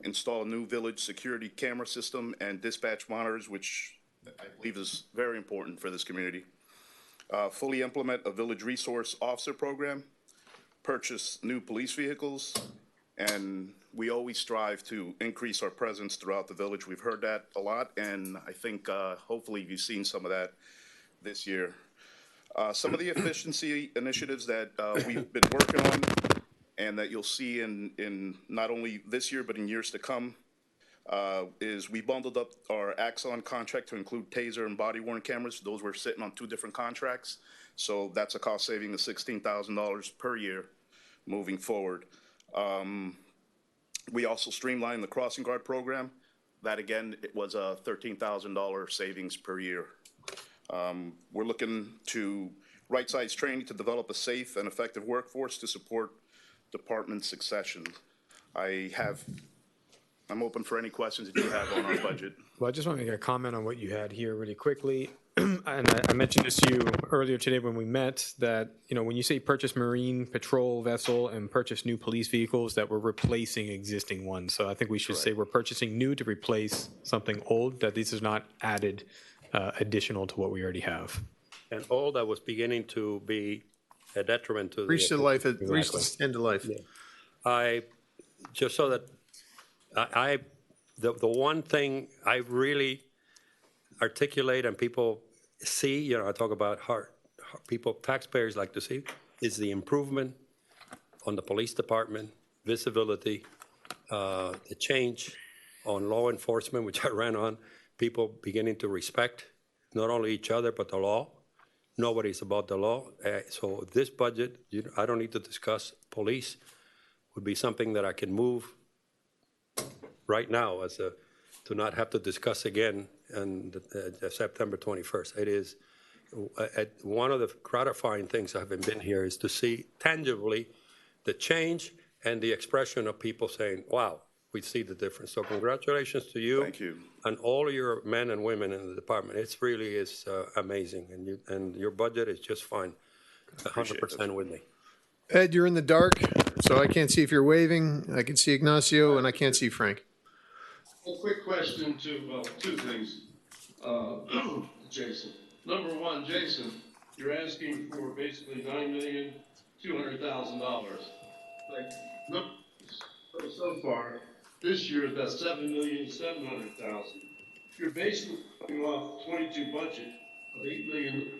S20: install a new village security camera system and dispatch monitors, which I believe is very important for this community. Fully implement a village resource officer program, purchase new police vehicles, and we always strive to increase our presence throughout the village. We've heard that a lot, and I think hopefully you've seen some of that this year. Some of the efficiency initiatives that we've been working on and that you'll see in not only this year but in years to come is we bundled up our Axon contract to include taser and body-worn cameras. Those were sitting on 2 different contracts, so that's a cost saving of $16,000 per year moving forward. We also streamlined the crossing guard program. That again, it was a $13,000 savings per year. We're looking to right-size training to develop a safe and effective workforce to support department succession. I'm open for any questions that you have on our budget.
S3: Well, I just want to make a comment on what you had here really quickly. And I mentioned this to you earlier today when we met, that, you know, when you say purchase marine patrol vessel and purchase new police vehicles, that we're replacing existing ones. So I think we should say we're purchasing new to replace something old, that this is not added additional to what we already have.
S6: And all that was beginning to be a detriment to
S10: Reach the life, reach the end of life.
S6: I, just so that the one thing I really articulate and people see, you know, I talk about people, taxpayers like to see, is the improvement on the police department, visibility, the change on law enforcement, which I ran on, people beginning to respect not only each other, but the law. Nobody's above the law. So this budget, I don't need to discuss police, would be something that I can move right now to not have to discuss again on September 21st. It is one of the gratifying things having been here is to see tangibly the change and the expression of people saying, wow, we see the difference. So congratulations to you.
S20: Thank you.
S6: And all of your men and women in the department. It really is amazing. And your budget is just fine. 100% with me.
S10: Ed, you're in the dark, so I can't see if you're waving. I can see Ignacio, and I can't see Frank.
S2: A quick question to, well, 2 things, Jason. Number 1, Jason, you're asking for basically $9,200,000. Like, look, so far, this year is about $7,700,000. You're basically coming off 22 budget of $8 million,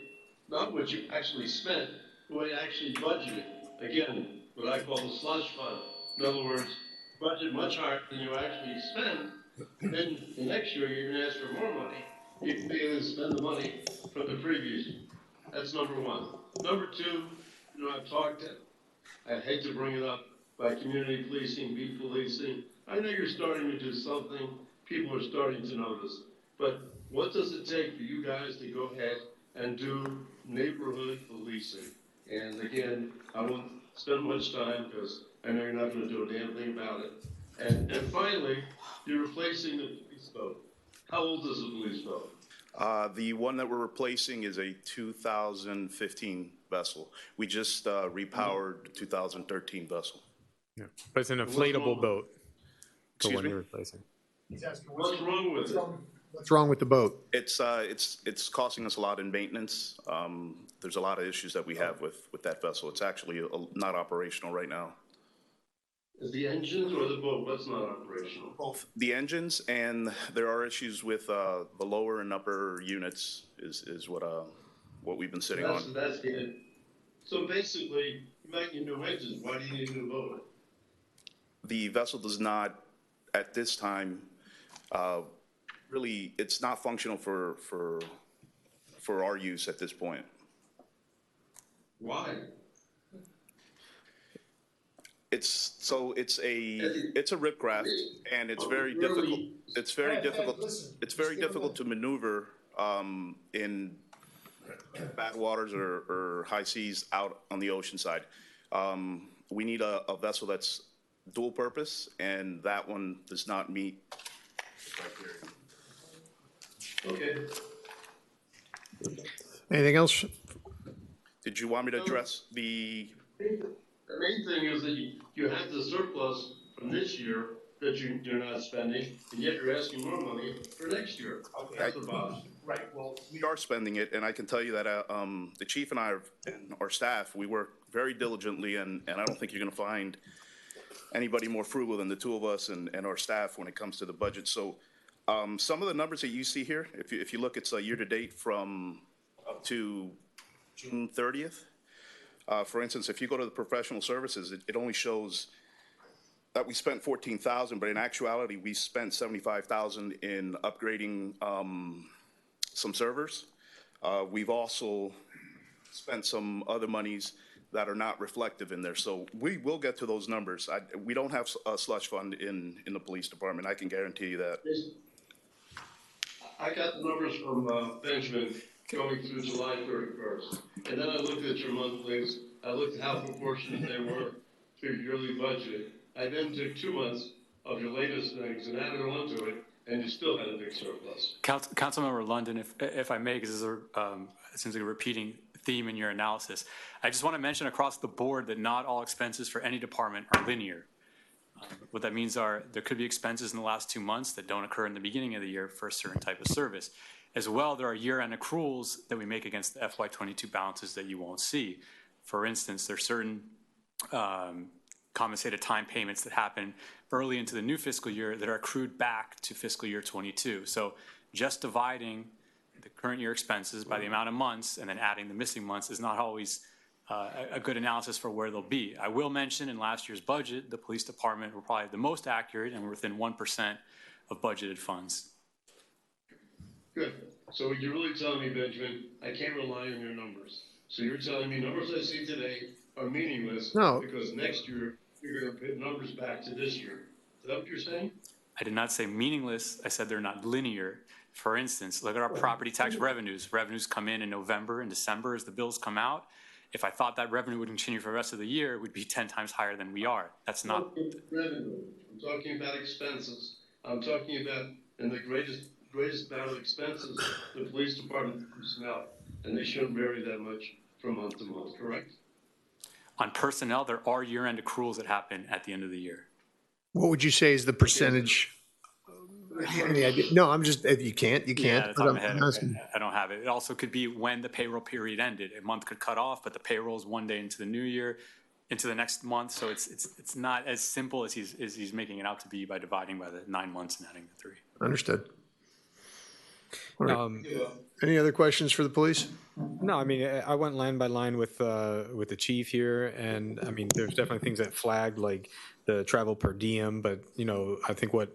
S2: not what you actually spent, but what you actually budgeted. Again, what I call the slush fund. In other words, budget much higher than you actually spend. Then the next year you're gonna ask for more money. You can be able to spend the money from the previous year. That's number 1. Number 2, you know, I've talked, I hate to bring it up, by community policing, beat policing. I know you're starting to do something, people are starting to notice, but what does it take for you guys to go ahead and do neighborhood policing? And again, I won't spend much time because I know you're not going to do a damn thing about it. And finally, you're replacing the police boat. How old is the police boat?
S20: The one that we're replacing is a 2015 vessel. We just repowered the 2013 vessel.
S3: Yeah, but it's an inflatable boat. The
S20: Excuse
S3: one
S20: me?
S3: you're replacing.
S2: What's wrong with it?
S10: What's wrong with the boat?
S20: It's costing us a lot in maintenance. There's a lot of issues that we have with that vessel. It's actually not operational right now.
S2: Is the engines or the boat, what's not operational?
S20: Both the engines, and there are issues with the lower and upper units is what we've been sitting on.
S2: That's good. So basically, you might need new engines. Why do you need a new boat?
S20: The vessel does not, at this time, really, it's not functional for our use at this point.
S2: Why?
S20: It's a riprap, and it's very difficult. It's very difficult. It's very difficult to maneuver in bad waters or high seas out on the ocean side. We need a vessel that's dual purpose, and that one does not meet criteria.
S2: Okay.
S10: Anything else?
S20: Did you want me to address the?
S2: The main thing is that you had the surplus from this year that you're not spending, and yet you're asking more money for next year. Okay. That's what bothers me.
S20: Right. Well, we are spending it, and I can tell you that the chief and I and our staff, we work very diligently, and I don't think you're going to find anybody more frugal than the 2 of us and our staff when it comes to the budget. So some of the numbers that you see here, if you look, it's year to date from up to June 30th. For instance, if you go to the professional services, it only shows that we spent $14,000, but in actuality, we spent $75,000 in upgrading some servers. We've also spent some other monies that are not reflective in there. So we will get to those numbers. We don't have a slush fund in the police department. I can guarantee you that.
S2: I got the numbers from Benjamin going through July 31st. And then I looked at your monthlies. I looked at how proportionate they were to your yearly budget. I then took 2 months of your latest things and added on to it, and you still had a big surplus.
S17: Councilmember London, if I may, because this is it seems like a repeating theme in your analysis. I just want to mention across the board that not all expenses for any department are linear. What that means are there could be expenses in the last 2 months that don't occur in the beginning of the year for a certain type of service. As well, there are year-end accruals that we make against the FY22 balances that you won't see. For instance, there's certain compensated time payments that happen early into the new fiscal year that are accrued back to fiscal year 22. So just dividing the current year expenses by the amount of months and then adding the missing months is not always a good analysis for where they'll be. I will mention in last year's budget, the police department were probably the most accurate and we're within 1% of budgeted funds.
S2: Good. So what you're really telling me, Benjamin, I can't rely on your numbers. So you're telling me numbers I see today are meaningless because next year you're going to put numbers back to this year. Is that what you're saying?
S17: I did not say meaningless. I said they're not linear. For instance, look at our property tax revenues. Revenues come in November and December as the bills come out. If I thought that revenue would continue for the rest of the year, it would be 10 times higher than we are. That's not
S2: revenue. I'm talking about expenses. I'm talking about in the greatest amount of expenses, the police department personnel, and they shouldn't vary that much from month to month, correct?
S17: On personnel, there are year-end accruals that happen at the end of the year.
S10: What would you say is the percentage? Any idea? No, I'm just, if you can't.
S17: Yeah, that's on my head. I don't have it. It also could be when the payroll period ended. A month could cut off, but the payroll is one day into the new year, into the next month. So it's not as simple as he's making it out to be by dividing by the 9 months and adding the 3.
S10: Understood. All right. Any other questions for the police?
S3: No, I mean, I went line by line with the chief here, and I mean, there's definitely things that flagged, like the travel per diem, but you know, I think what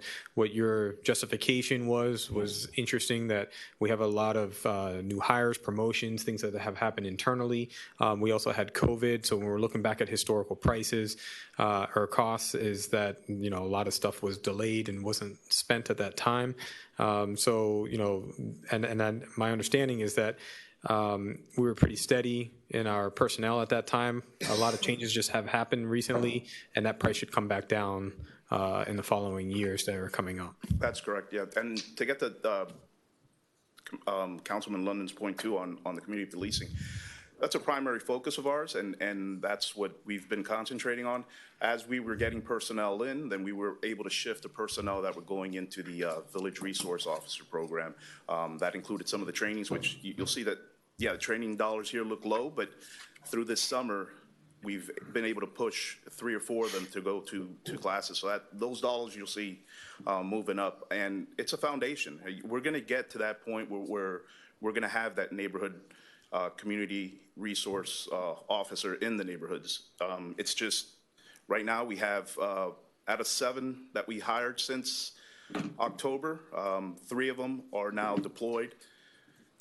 S3: your justification was interesting, that we have a lot of new hires, promotions, things that have happened internally. We also had COVID, so when we're looking back at historical prices or costs, is that, you know, a lot of stuff was delayed and wasn't spent at that time. So, you know, and then my understanding is that we were pretty steady in our personnel at that time. A lot of changes just have happened recently, and that price should come back down in the following years that are coming up.
S20: That's correct, yeah. And to get to Councilman London's point too on the community policing, that's a primary focus of ours, and that's what we've been concentrating on. As we were getting personnel in, then we were able to shift the personnel that were going into the Village Resource Officer program. That included some of the trainings, which you'll see that, yeah, the training dollars here look low, but through this summer, we've been able to push 3 or 4 of them to go to classes. So that those dollars you'll see moving up, and it's a foundation. We're going to get to that point where we're going to have that neighborhood community resource officer in the neighborhoods. It's just right now we have out of 7 that we hired since October, 3 of them are now deployed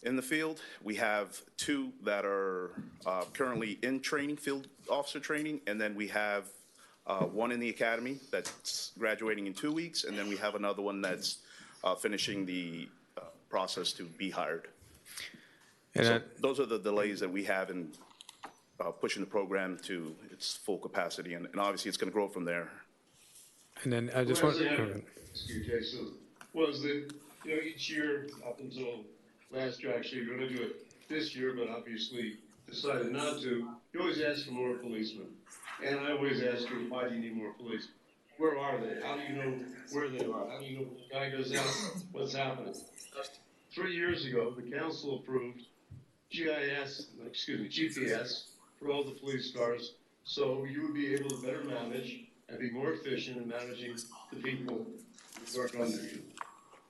S20: in the field. We have 2 that are currently in training, field officer training, and then we have 1 in the academy that's graduating in 2 weeks, and then we have another one that's finishing the process to be hired. And so those are the delays that we have in pushing the program to its full capacity, and obviously it's going to grow from there.
S3: And then I just want
S2: excuse me, Jason, was that, you know, each year up until last year, actually, you're going to do it this year, but obviously decided not to. You always ask for more policemen, and I always ask you, why do you need more police? Where are they? How do you know where they are? How do you know when the guy goes out, what's happening? 3 years ago, the council approved GPS for all the police cars, so you would be able to better manage and be more efficient in managing the people who work under you.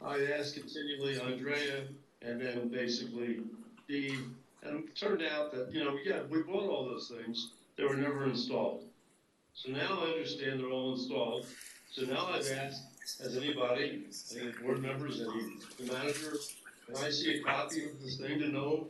S2: I asked continually Andrea, and then basically Steve, And it turned out that, we bought all those things, they were never installed. So now I understand they're all installed. So now I've asked, has anybody, any board members, the manager, can I see a copy of this thing to know,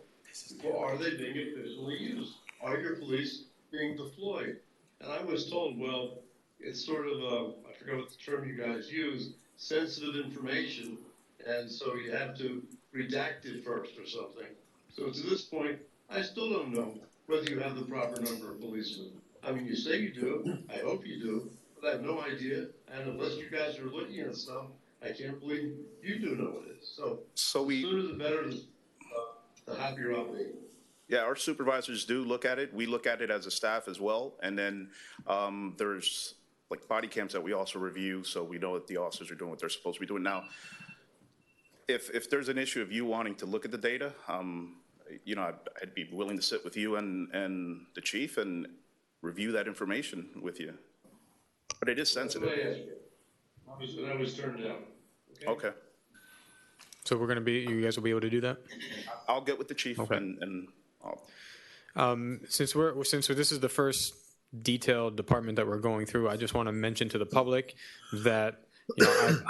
S2: well, are they being efficiently used? Are your police being deployed? And I was told, well, it's sort of, I forget what the term you guys use, sensitive information, and so you have to redact it first or something. So to this point, I still don't know whether you have the proper number of policemen. I mean, you say you do, I hope you do, but I have no idea, and unless you guys are looking at stuff, I can't believe you do know what it is. So the sooner the better, the happier I'll be.
S20: Yeah, our supervisors do look at it. We look at it as a staff as well. And then there's like body cams that we also review, so we know that the officers are doing what they're supposed to be doing. Now, if there's an issue of you wanting to look at the data, I'd be willing to sit with you and the chief and review that information with you. But it is sensitive.
S2: I was turned down.
S20: Okay.
S3: So you guys will be able to do that?
S20: I'll get with the chief and I'll.
S3: Since this is the first detailed department that we're going through, I just want to mention to the public that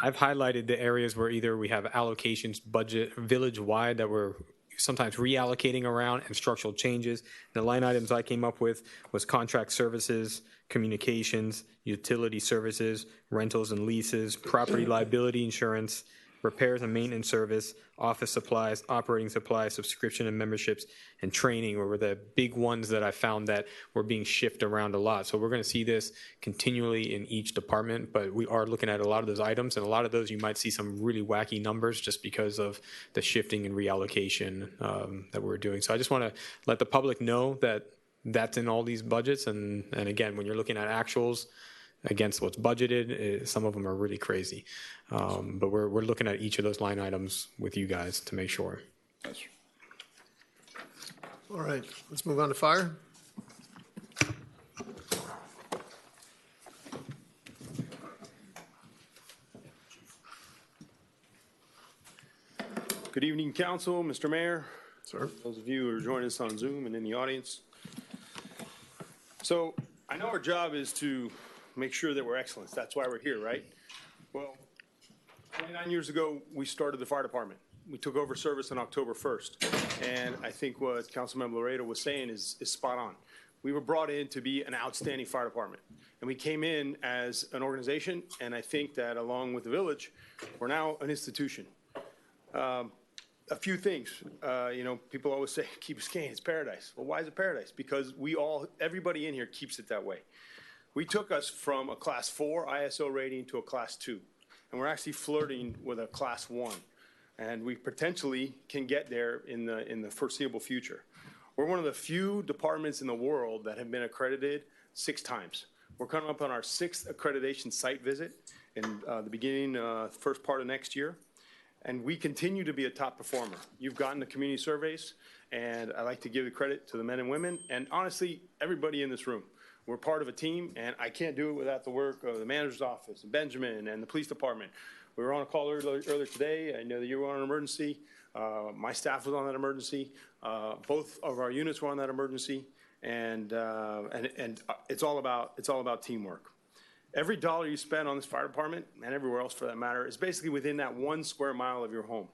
S3: I've highlighted the areas where either we have allocations budget village-wide that we're sometimes reallocating around and structural changes. The line items I came up with was contract services, communications, utility services, rentals and leases, property liability insurance, repairs and maintenance service, office supplies, operating supplies, subscription and memberships, and training were the big ones that I found that were being shifted around a lot. So we're going to see this continually in each department, but we are looking at a lot of those items, and a lot of those you might see some really wacky numbers just because of the shifting and reallocation that we're doing. So I just want to let the public know that that's in all these budgets, and again, when you're looking at actuals against what's budgeted, some of them are really crazy. But we're looking at each of those line items with you guys to make sure.
S10: All right, let's move on to fire.
S21: Good evening, Council, Mr. Mayor.
S10: Sir.
S21: Those of you who are joining us on Zoom and in the audience. So I know our job is to make sure that we're excellent. That's why we're here, right? Well, 29 years ago, we started the fire department. We took over service on October 1st. And I think what Councilmember Laredo was saying is spot on. We were brought in to be an outstanding fire department. And we came in as an organization, and I think that along with the village, we're now an institution. A few things, people always say, Key Biscayne, it's paradise. Well, why is it paradise? Because everybody in here keeps it that way. We took us from a class 4 ISO rating to a class 2, and we're actually flirting with a class 1, and we potentially can get there in the foreseeable future. We're one of the few departments in the world that have been accredited 6 times. We're coming up on our 6th accreditation site visit in the beginning, first part of next year. And we continue to be a top performer. You've gotten the community surveys, and I like to give the credit to the men and women, and honestly, everybody in this room. We're part of a team, and I can't do it without the work of the manager's office, and Benjamin, and the police department. We were on a call earlier today. I know that you were on an emergency. My staff was on that emergency. Both of our units were on that emergency, and it's all about teamwork. Every dollar you spend on this fire department, and everywhere else for that matter, is basically within that 1 square mile of your home.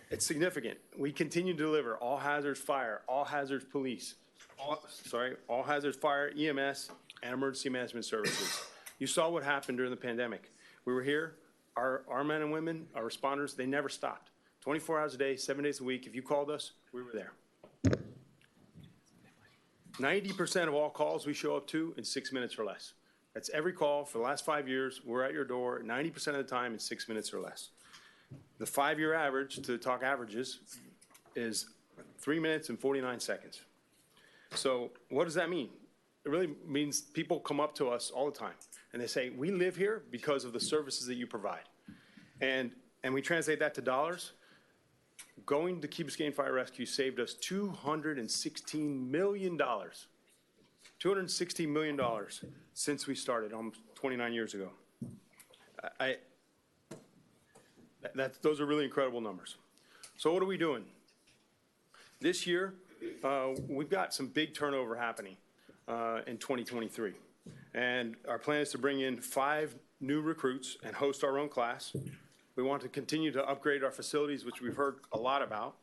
S21: It's significant. We continue to deliver all hazards fire, all hazards police, all hazards fire, EMS, and emergency management services. You saw what happened during the pandemic. We were here. Our men and women, our responders, they never stopped. 24 hours a day, 7 days a week. If you called us, we were there. 90% of all calls we show up to in 6 minutes or less. That's every call for the last 5 years. We're at your door 90% of the time in 6 minutes or less. The 5-year average, to talk averages, is 3 minutes and 49 seconds. So what does that mean? It really means people come up to us all the time and they say, we live here because of the services that you provide. And we translate that to dollars. Going to Key Biscayne Fire Rescue saved us $216 million. $260 million since we started almost 29 years ago. Those are really incredible numbers. So what are we doing? This year, we've got some big turnover happening in 2023. And our plan is to bring in 5 new recruits and host our own class. We want to continue to upgrade our facilities, which we've heard a lot about.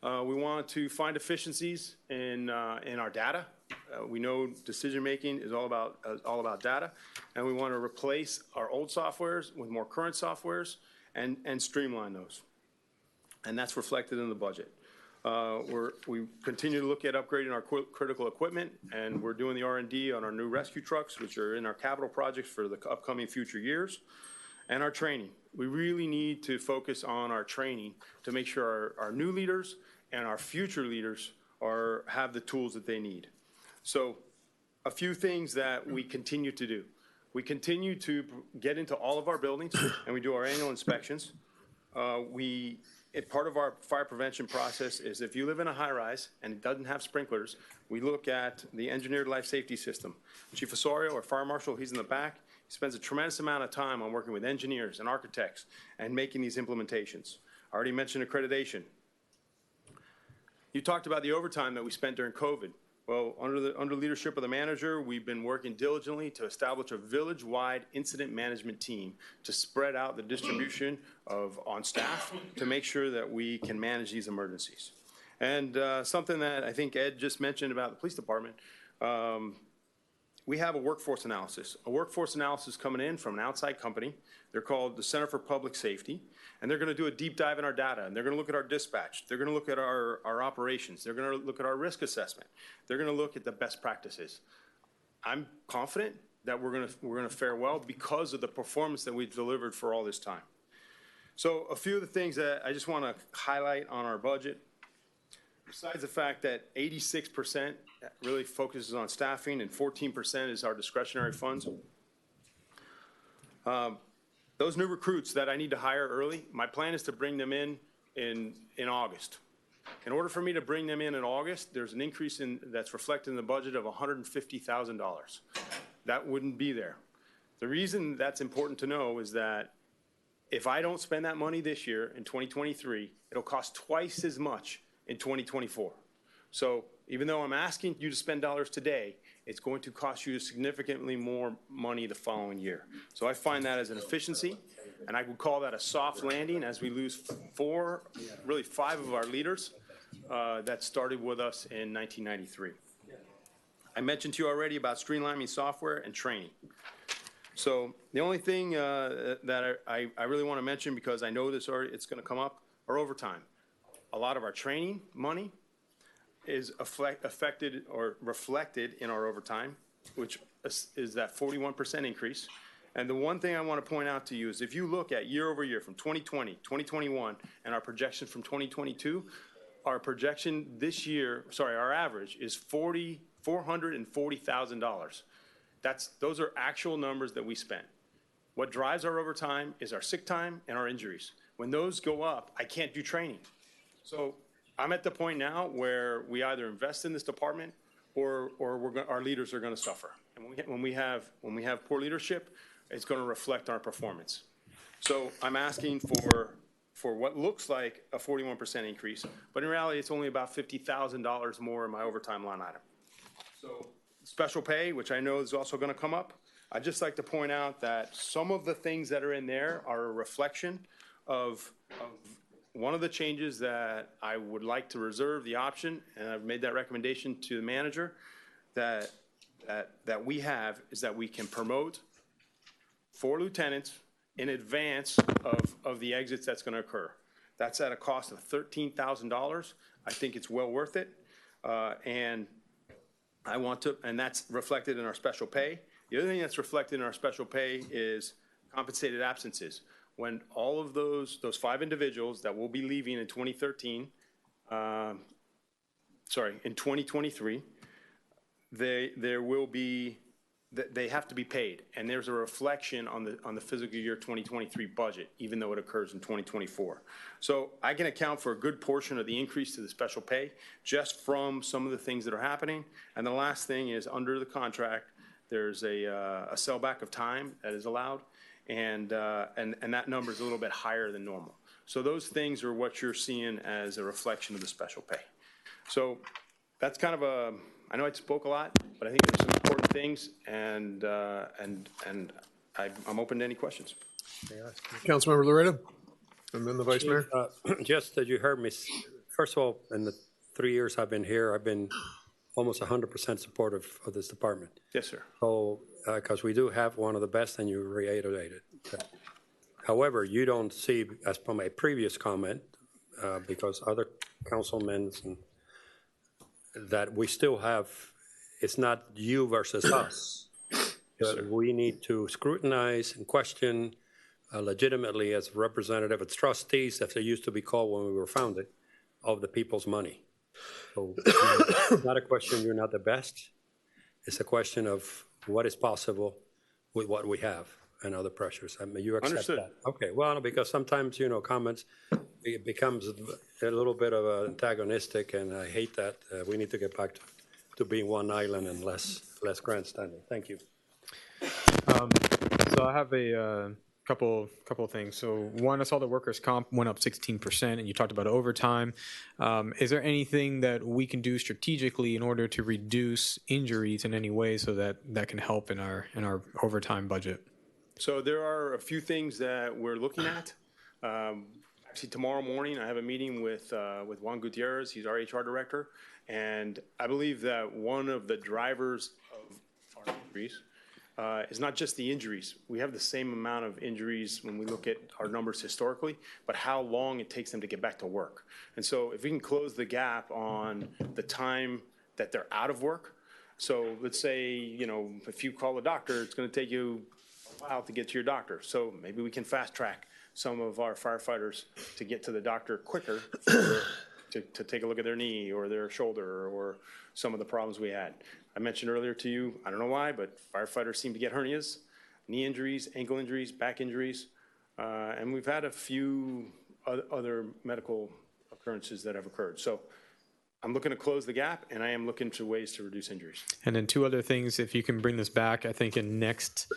S21: We want to find efficiencies in our data. We know decision-making is all about data, and we want to replace our old softwares with more current softwares and streamline those. And that's reflected in the budget. We continue to look at upgrading our critical equipment, and we're doing the R&D on our new rescue trucks, which are in our capital projects for the upcoming future years, and our training. We really need to focus on our training to make sure our new leaders and our future leaders have the tools that they need. So a few things that we continue to do. We continue to get into all of our buildings, and we do our annual inspections. Part of our fire prevention process is if you live in a high-rise and it doesn't have sprinklers, we look at the engineered life safety system. Chief Osorio, our fire marshal, he's in the back. He spends a tremendous amount of time on working with engineers and architects and making these implementations. I already mentioned accreditation. You talked about the overtime that we spent during COVID. Well, under leadership of the manager, we've been working diligently to establish a village-wide incident management team to spread out the distribution on staff to make sure that we can manage these emergencies. And something that I think Ed just mentioned about the police department, we have a workforce analysis. A workforce analysis coming in from an outside company. They're called the Center for Public Safety. And they're going to do a deep dive in our data, and they're going to look at our dispatch. They're going to look at our operations. They're going to look at our risk assessment. They're going to look at the best practices. I'm confident that we're going to fare well because of the performance that we've delivered for all this time. So a few of the things that I just want to highlight on our budget, besides the fact that 86% really focuses on staffing and 14% is our discretionary funds. Those new recruits that I need to hire early, my plan is to bring them in August. In order for me to bring them in August, there's an increase that's reflected in the budget of $150,000. That wouldn't be there. The reason that's important to know is that if I don't spend that money this year in 2023, it'll cost twice as much in 2024. So even though I'm asking you to spend dollars today, it's going to cost you significantly more money the following year. So I find that as an efficiency, and I would call that a soft landing as we lose 5 of our leaders that started with us in 1993. I mentioned to you already about streamlining software and training. So the only thing that I really want to mention, because I know it's going to come up, are overtime. A lot of our training money is affected or reflected in our overtime, which is that 41% increase. And the one thing I want to point out to you is if you look at year over year from 2020, 2021, and our projection from 2022, our projection this year, our average is $440,000. Those are actual numbers that we spent. What drives our overtime is our sick time and our injuries. When those go up, I can't do training. So I'm at the point now where we either invest in this department or our leaders are going to suffer. And when we have poor leadership, it's going to reflect on our performance. So I'm asking for what looks like a 41% increase, but in reality, it's only about $50,000 more in my overtime line item. So special pay, which I know is also going to come up, I'd just like to point out that some of the things that are in there are a reflection of one of the changes that I would like to reserve the option, and I've made that recommendation to the manager, that we have is that we can promote 4 lieutenants in advance of the exits that's going to occur. That's at a cost of $13,000. I think it's well worth it, and that's reflected in our special pay. The other thing that's reflected in our special pay is compensated absences. When all of those 5 individuals that will be leaving in 2023, they have to be paid, and there's a reflection on the fiscal year 2023 budget, even though it occurs in 2024. So I can account for a good portion of the increase to the special pay just from some of the things that are happening. And the last thing is, under the contract, there's a sellback of time that is allowed. And that number is a little bit higher than normal. So those things are what you're seeing as a reflection of the special pay. So that's kind of I know I spoke a lot, but I think there's some important things, and I'm open to any questions.
S10: Councilmember Laredo, and then the Vice Mayor.
S6: Just that you heard me, first of all, in the 3 years I've been here, I've been almost 100% supportive of this department.
S21: Yes, sir.
S6: So, because we do have one of the best, and you reiterated. However, you don't see, as from a previous comment, because other councilmen, that we still have, it's not you versus us. We need to scrutinize and question legitimately as representative of trustees, as they used to be called when we were founded, of the people's money. So it's not a question you're not the best. It's a question of what is possible with what we have and other pressures. I mean, you accept
S21: Understood.
S6: that. Okay, well, because sometimes, comments, it becomes a little bit of antagonistic, and I hate that. We need to get back to being one island and less grandstanding. Thank you.
S3: So I have a couple of things. So one, I saw the workers' comp went up 16%, and you talked about overtime. Is there anything that we can do strategically in order to reduce injuries in any way so that can help in our overtime budget?
S21: So there are a few things that we're looking at. Actually, tomorrow morning, I have a meeting with Juan Gutierrez. He's our HR director. And I believe that one of the drivers of our injuries is not just the injuries. We have the same amount of injuries when we look at our numbers historically, but how long it takes them to get back to work. And so if we can close the gap on the time that they're out of work, so let's say, if you call a doctor, it's going to take you a while to get to your doctor. So maybe we can fast track some of our firefighters to get to the doctor quicker to take a look at their knee or their shoulder or some of the problems we had. I mentioned earlier to you, I don't know why, but firefighters seem to get hernias, knee injuries, ankle injuries, back injuries, and we've had a few other medical occurrences that have occurred. So I'm looking to close the gap, and I am looking to ways to reduce injuries.
S3: And then two other things, if you can bring this back, I think in next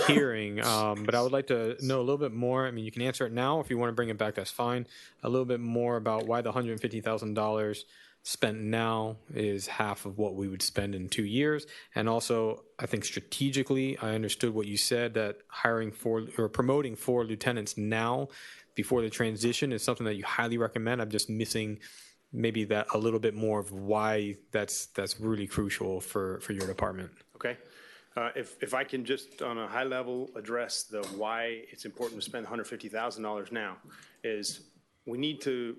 S3: hearing, but I would like to know a little bit more. I mean, you can answer it now. If you want to bring it back, that's fine. A little bit more about why the $150,000 spent now is half of what we would spend in 2 years. And also, I think strategically, I understood what you said, that promoting 4 lieutenants now before the transition is something that you highly recommend. I'm just missing maybe that a little bit more of why that's really crucial for your department.
S21: Okay. If I can just on a high level address the why it's important to spend $150,000 now is we need to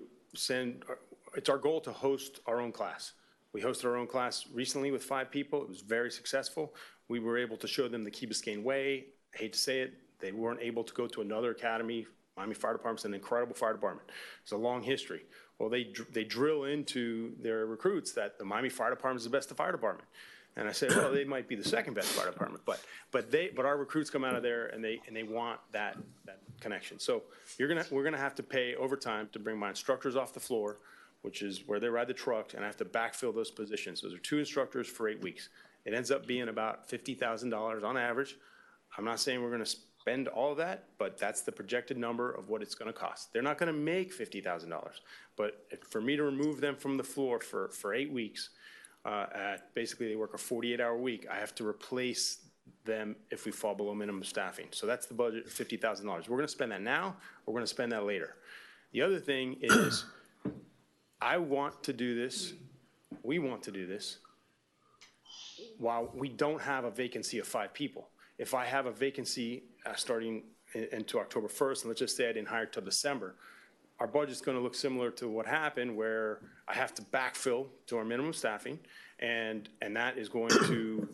S21: it's our goal to host our own class. We hosted our own class recently with 5 people. It was very successful. We were able to show them the Key Biscayne way. I hate to say it, they weren't able to go to another academy. Miami Fire Department's an incredible fire department. It's a long history. Well, they drill into their recruits that the Miami Fire Department is the best fire department. And I said, well, they might be the second best fire department, but our recruits come out of there and they want that connection. So we're gonna have to pay overtime to bring my instructors off the floor, which is where they ride the truck, and I have to backfill those positions. Those are 2 instructors for 8 weeks. It ends up being about $50,000 on average. I'm not saying we're gonna spend all of that, but that's the projected number of what it's gonna cost. They're not gonna make $50,000, but for me to remove them from the floor for 8 weeks, basically they work a 48-hour week, I have to replace them if we fall below minimum staffing. So that's the budget of $50,000. We're gonna spend that now, or we're gonna spend that later. The other thing is, I want to do this, we want to do this, while we don't have a vacancy of 5 people. If I have a vacancy starting into October 1st, and let's just say I didn't hire till December, our budget's gonna look similar to what happened, where I have to backfill to our minimum staffing, and that is going to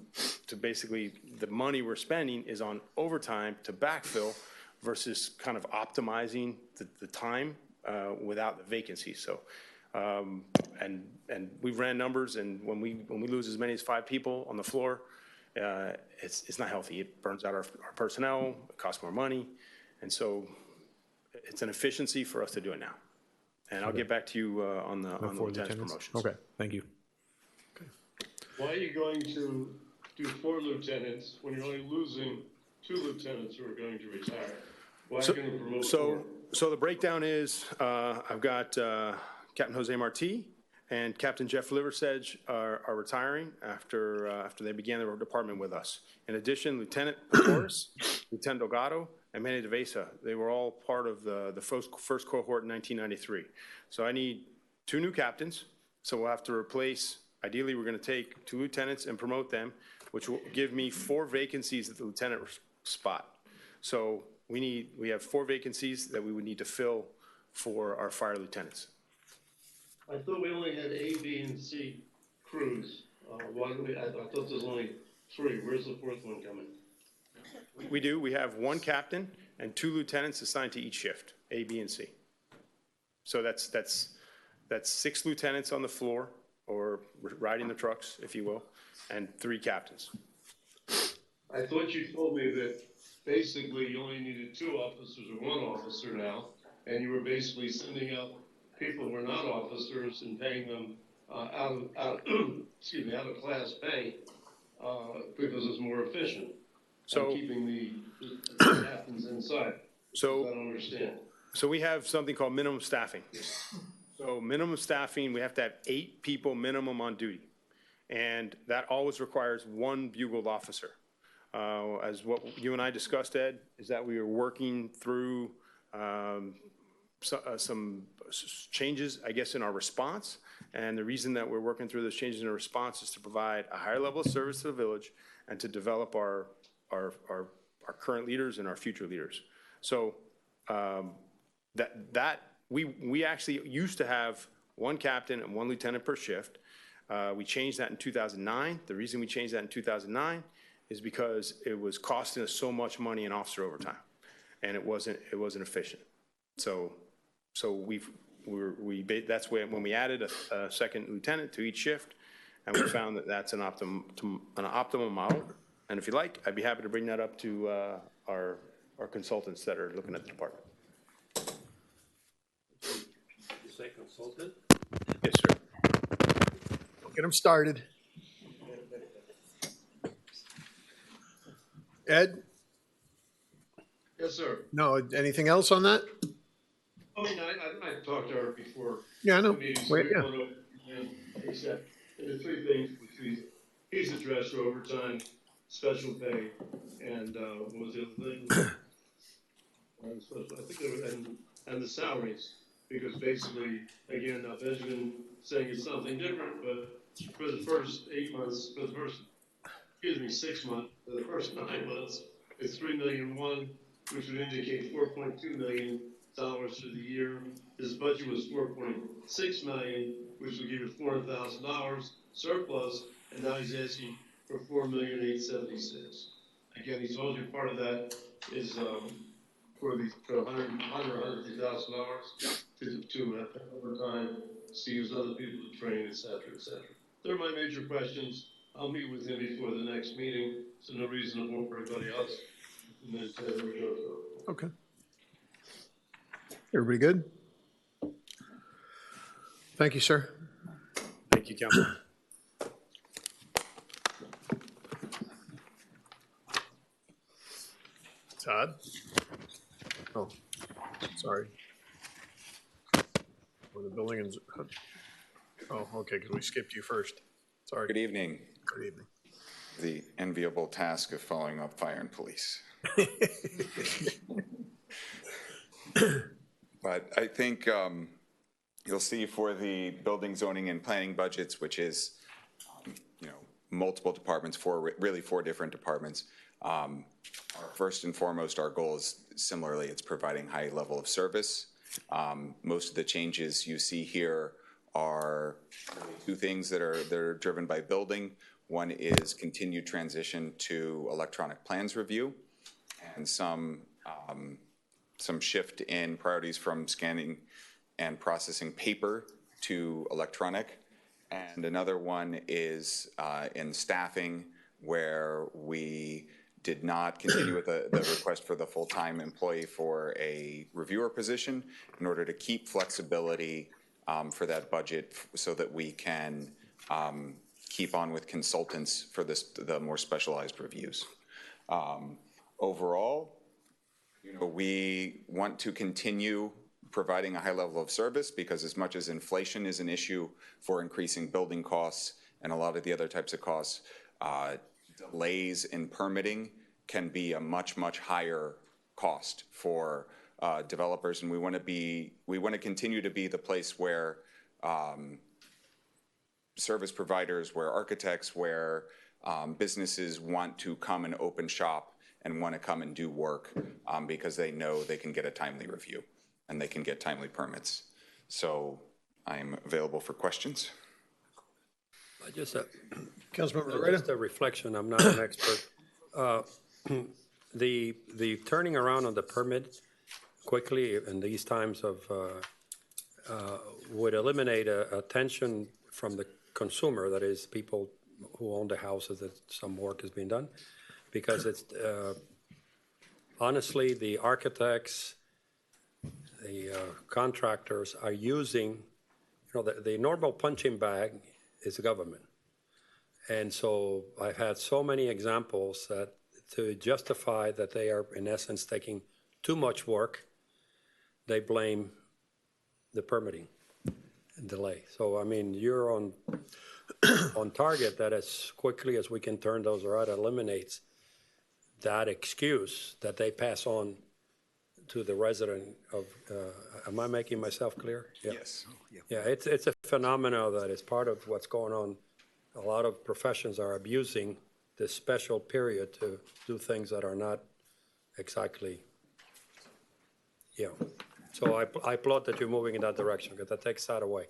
S21: basically, the money we're spending is on overtime to backfill versus kind of optimizing the time without the vacancy. So, and we ran numbers, and when we lose as many as 5 people on the floor, it's not healthy. It burns out our personnel, it costs more money, and so it's an efficiency for us to do it now. And I'll get back to you on the lieutenant's promotions.
S3: Okay, thank you.
S2: Why are you going to do 4 lieutenants when you're only losing 2 lieutenants who are going to retire? Why are you going to promote 4?
S21: So the breakdown is I've got Captain Jose Marti, and Captain Jeff Liversedge are retiring after they began their department with us. In addition, Lieutenant Boris, Lieutenant Delgado, and Manny DeVesa, they were all part of the first cohort in 1993. So I need 2 new captains, so we'll have to replace, ideally we're going to take 2 lieutenants and promote them, which will give me 4 vacancies at the lieutenant spot. So we have 4 vacancies that we would need to fill for our fire lieutenants.
S2: I thought we only had A, B, and C crews. Why do we, I thought there's only 3. Where's the 4th one coming?
S21: We do. We have 1 captain and 2 lieutenants assigned to each shift, A, B, and C. So that's 6 lieutenants on the floor, or riding the trucks, if you will, and 3 captains.
S2: I thought you told me that basically you only needed 2 officers or 1 officer now, and you were basically sending out people who are not officers and paying them out of class pay because it's more efficient.
S21: So
S2: keeping the captains inside.
S21: So
S2: I don't understand.
S21: So we have something called minimum staffing. So minimum staffing, we have to have 8 people minimum on duty, and that always requires 1 bugled officer. As what you and I discussed, Ed, is that we are working through some changes, I guess, in our response. And the reason that we're working through those changes in our response is to provide a higher level of service to the village and to develop our current leaders and our future leaders. So we actually used to have 1 captain and 1 lieutenant per shift. We changed that in 2009. The reason we changed that in 2009 is because it was costing us so much money in officer overtime, and it wasn't efficient. So that's when we added a 2nd lieutenant to each shift, and we found that that's an optimum model. And if you like, I'd be happy to bring that up to our consultants that are looking at the department.
S6: You say consultant?
S21: Yes, sir.
S10: Get them started. Ed?
S2: Yes, sir.
S10: No, anything else on that?
S2: I mean, I talked to her before.
S10: Yeah, I know.
S2: Wait,
S10: yeah.
S2: Except the 3 things which he's addressed are overtime, special pay, and what was the other thing? I think they were, and the salaries, because basically, again, now Benjamin saying it's something different, but for the first 8 months, for the first, 6 months, for the first 9 months, it's $3.1 million, which would indicate $4.2 million for the year. His budget was $4.6 million, which would give you $400,000 surplus, and now he's asking for $4,876,000. Again, he told you part of that is for $150,000 to overtime, to use other people to train, et cetera, et cetera. They're my major questions. I'll meet with him before the next meeting, so no reason to vote for everybody else.
S10: Okay. Everybody good? Thank you, sir.
S21: Thank you, Council.
S10: Todd? Oh, sorry. For the building and, oh, okay, because we skipped you first. Sorry.
S8: Good evening.
S10: Good evening.
S8: The enviable task of following up fire and police. But I think you'll see for the building, zoning, and planning budgets, which is, multiple departments, really four different departments. First and foremost, our goal is similarly, it's providing high level of service. Most of the changes you see here are 2 things that are driven by building. One is continued transition to electronic plans review, and some shift in priorities from scanning and processing paper to electronic. And another one is in staffing, where we did not continue with the request for the full-time employee for a reviewer position in order to keep flexibility for that budget so that we can keep on with consultants for the more specialized reviews. Overall, we want to continue providing a high level of service, because as much as inflation is an issue for increasing building costs and a lot of the other types of costs, delays in permitting can be a much, much higher cost for developers, and we want to continue to be the place where service providers, where architects, where businesses want to come and open shop and want to come and do work because they know they can get a timely review and they can get timely permits. So I'm available for questions.
S6: Just
S10: Councilmember
S6: just a reflection. I'm not an expert. The turning around on the permit quickly in these times of would eliminate a tension from the consumer, that is, people who own the houses that some work is being done, because it's honestly the architects, the contractors are using, the normal punching bag is the government. And so I've had so many examples that to justify that they are in essence taking too much work, they blame the permitting delay. So I mean, you're on target that as quickly as we can turn those around eliminates that excuse that they pass on to the resident of, am I making myself clear? Yeah.
S8: Yes.
S6: Yeah, it's a phenomenon that is part of what's going on. A lot of professions are abusing this special period to do things that are not exactly, So I applaud that you're moving in that direction, because that takes that away.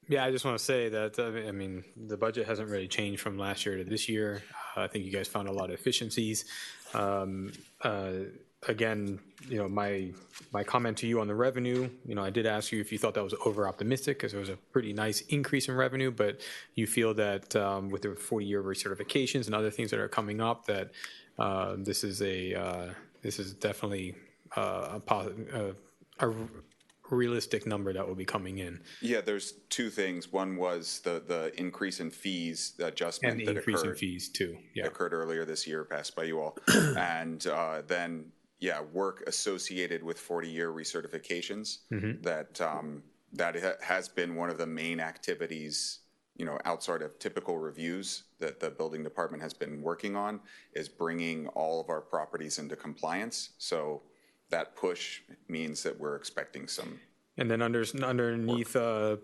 S3: Yeah, I just want to say that, I mean, the budget hasn't really changed from last year to this year. I think you guys found a lot of efficiencies. Again, my comment to you on the revenue, I did ask you if you thought that was over optimistic, because there was a pretty nice increase in revenue, but you feel that with the 40-year recertifications and other things that are coming up, that this is definitely a realistic number that will be coming in.
S8: Yeah, there's two things. One was the increase in fees, the adjustment
S3: And the
S8: that
S3: increase
S8: occurred.
S3: in fees too, yeah.
S8: Occurred earlier this year, passed by you all. And then, work associated with 40-year recertifications.
S3: Mhm.
S8: That has been one of the main activities, outside of typical reviews that the building department has been working on, is bringing all of our properties into compliance. So that push means that we're expecting some.
S3: And then underneath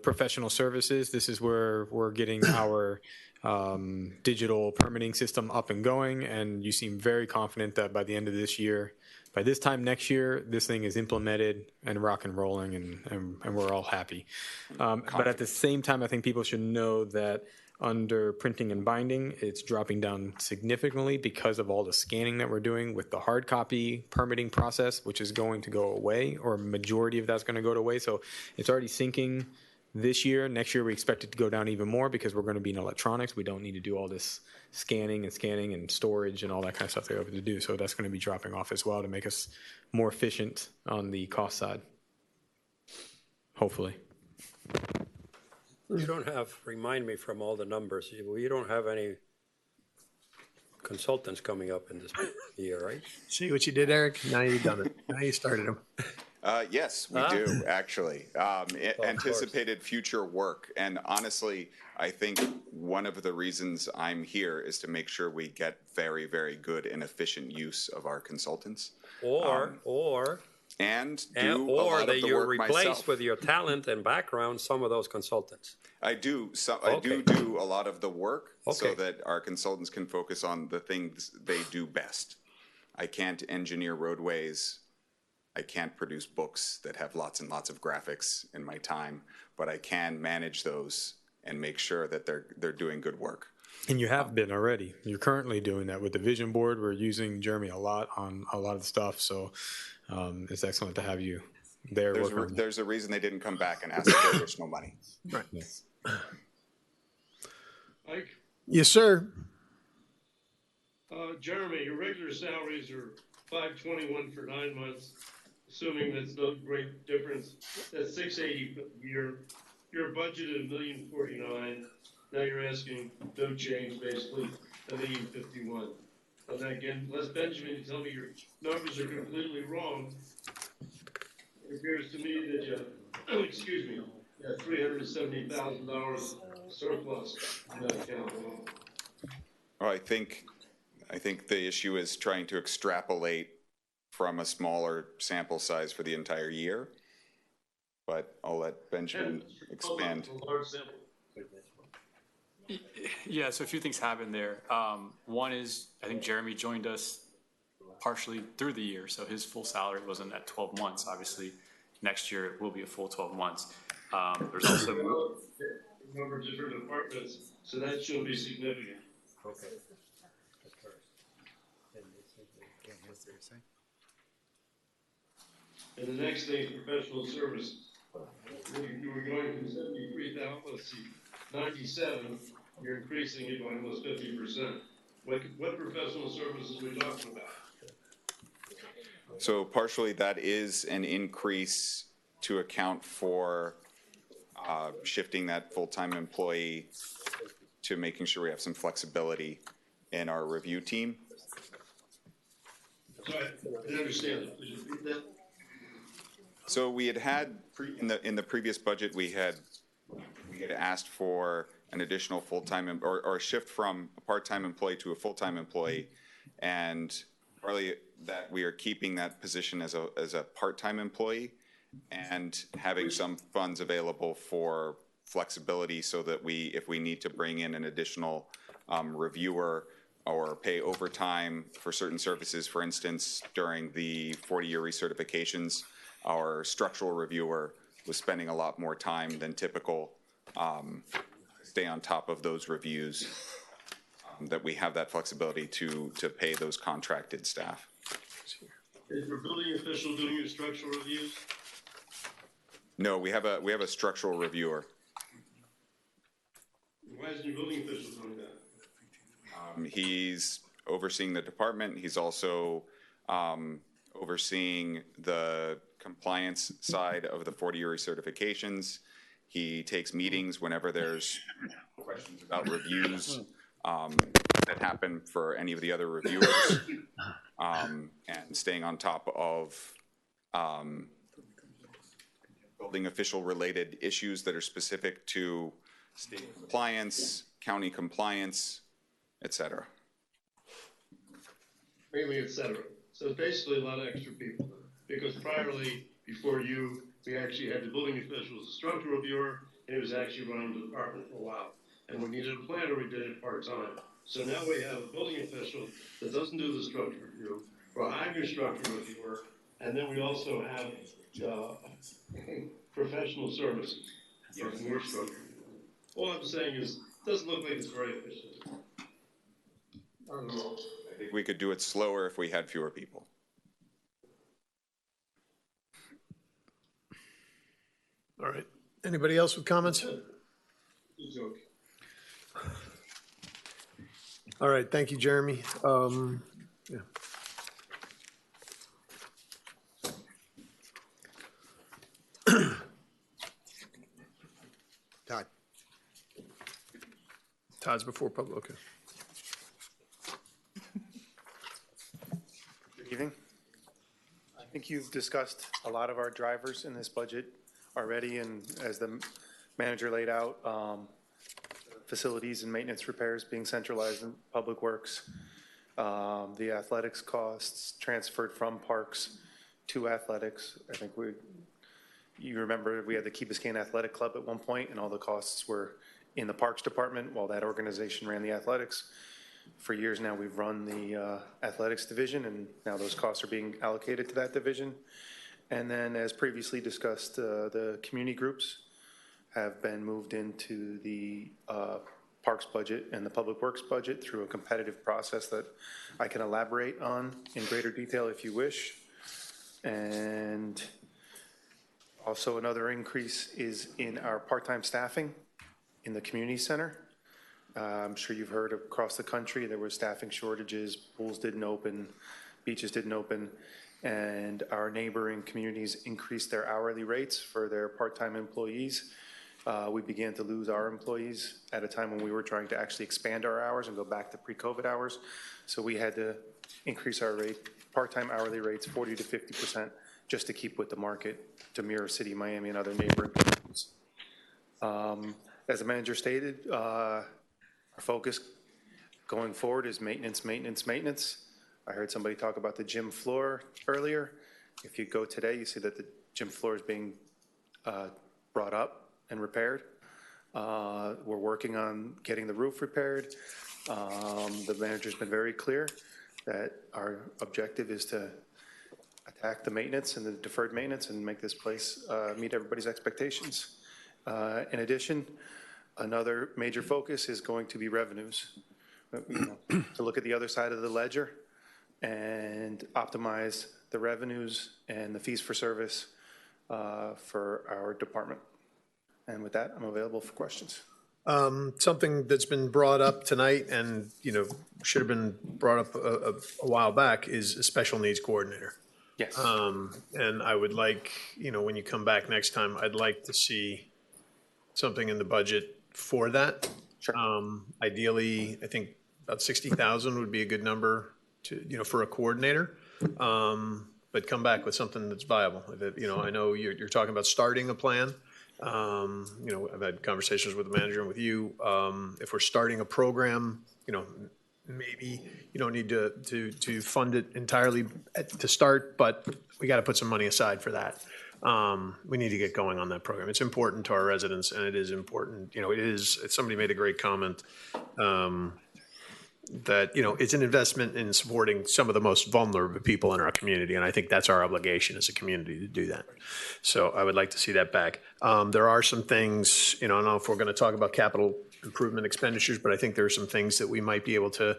S3: professional services, this is where we're getting our digital permitting system up and going. And you seem very confident that by the end of this year, by this time next year, this thing is implemented and rock and rolling, and we're all happy. But at the same time, I think people should know that under printing and binding, it's dropping down significantly because of all the scanning that we're doing with the hard copy permitting process, which is going to go away, or a majority of that's going to go away. So it's already sinking this year. Next year, we expect it to go down even more because we're going to be in electronics. We don't need to do all this scanning and storage and all that kind of stuff that we have to do. So that's going to be dropping off as well to make us more efficient on the cost side, hopefully.
S6: You don't have, remind me from all the numbers, you don't have any consultants coming up in this year, right?
S10: See what you did, Eric? Now you've done it. Now you started them.
S8: Yes, we do, actually. Anticipated future work. And honestly, I think one of the reasons I'm here is to make sure we get very, very good and efficient use of our consultants.
S6: Or that you replace with your talent and background some of those consultants.
S8: I do a lot of the work so that our consultants can focus on the things they do best. I can't engineer roadways. I can't produce books that have lots and lots of graphics in my time, but I can manage those and make sure that they're doing good work.
S3: And you have been already. You're currently doing that with the vision board. We're using Jeremy a lot on a lot of the stuff. So it's excellent to have you there.
S8: There's a reason they didn't come back and ask for additional money.
S10: Right.
S3: Yes.
S2: Mike?
S10: Yes, sir.
S2: Jeremy, your regular salaries are $521 for 9 months, assuming that's no great difference. That's $680 a year. Your budget is $1,049,000. Now you're asking no change, basically $1,051,000.
S7: And again, unless Benjamin, you tell me your numbers are completely wrong, it appears to me that you, excuse me, you have $370,000 surplus in that account.
S8: Well, I think the issue is trying to extrapolate from a smaller sample size for the entire year. But I'll let Benjamin expand.
S17: Yeah, so a few things happened there. One is, I think Jeremy joined us partially through the year, so his full salary wasn't at 12 months. Obviously, next year it will be a full 12 months. There's also
S7: a number of different departments, so that should be significant.
S16: Okay.
S7: And the next thing is professional services. You were going from 73,000, let's see, 97, you're increasing it by almost 50%. What professional services are we talking about?
S8: So partially that is an increase to account for shifting that full-time employee to making sure we have some flexibility in our review team.
S7: Sorry, I didn't understand that. Could you repeat that?
S8: So we had in the previous budget, we had asked for an additional full-time or a shift from a part-time employee to a full-time employee, and partly that we are keeping that position as a part-time employee and having some funds available for flexibility so that if we need to bring in an additional reviewer or pay overtime for certain services, for instance, during the 40-year recertifications, our structural reviewer was spending a lot more time than typical, stay on top of those reviews, that we have that flexibility to pay those contracted staff.
S7: Is your building official doing your structural reviews?
S8: No, we have a structural reviewer.
S7: Why isn't your building official doing that?
S8: He's overseeing the department. He's also overseeing the compliance side of the 40-year recertifications. He takes meetings whenever there's questions about reviews that happen for any of the other reviewers, and staying on top of building official related issues that are specific to state compliance, county compliance, et cetera.
S7: Mainly et cetera. So it's basically a lot of extra people. Because priorly, before you, we actually had the building official as a structural reviewer, and he was actually running the department for a while. And we needed a planner, we did it part-time. So now we have a building official that doesn't do the structural review, we're hiring a structural reviewer, and then we also have professional services. Yes. More structural. All I'm saying is, it doesn't look like it's very efficient. I don't know.
S8: I think we could do it slower if we had fewer people.
S10: All right. Anybody else with comments? All right. Thank you, Jeremy. Yeah.
S16: Todd.
S10: Todd's before public. Okay.
S5: Good evening. I think you've discussed a lot of our drivers in this budget already, and as the manager laid out, facilities and maintenance repairs being centralized in Public Works, the athletics costs transferred from parks to athletics. I think you remember we had the Key Biscayne Athletic Club at one point, and all the costs were in the Parks Department while that organization ran the athletics. For years now, we've run the athletics division, and now those costs are being allocated to that division. And then, as previously discussed, the community groups have been moved into the Parks budget and the Public Works budget through a competitive process that I can elaborate on in greater detail if you wish. And also another increase is in our part-time staffing in the community center. I'm sure you've heard across the country there were staffing shortages, pools didn't open, beaches didn't open, and our neighboring communities increased their hourly rates for their part-time employees. we began to lose our employees at a time when we were trying to actually expand our hours and go back to pre-COVID hours. So we had to increase our rate, part-time hourly rates 40 to 50% just to keep with the market to mirror City, Miami, and other neighboring communities. As the manager stated, our focus going forward is maintenance, maintenance, maintenance. I heard somebody talk about the gym floor earlier. If you go today, you see that the gym floor is being brought up and repaired. We're working on getting the roof repaired. The manager's been very clear that our objective is to attack the maintenance and the deferred maintenance and make this place meet everybody's expectations. In addition, another major focus is going to be revenues. To look at the other side of the ledger and optimize the revenues and the fees for service for our department. And with that, I'm available for questions.
S10: Something that's been brought up tonight and, should have been brought up a while back is a special needs coordinator.
S5: Yes.
S10: And I would like, when you come back next time, I'd like to see something in the budget for that.
S5: Sure.
S10: Ideally, I think about 60,000 would be a good number to, for a coordinator. But come back with something that's viable. I know you're talking about starting a plan. I've had conversations with the manager and with you. If we're starting a program, maybe you don't need to fund it entirely to start, but we got to put some money aside for that. We need to get going on that program. It's important to our residents, and it is important. Somebody made a great comment that, it's an investment in supporting some of the most vulnerable people in our community, and I think that's our obligation as a community to do that. So I would like to see that back. There are some things, I don't know if we're going to talk about capital improvement expenditures, but I think there are some things that we might be able to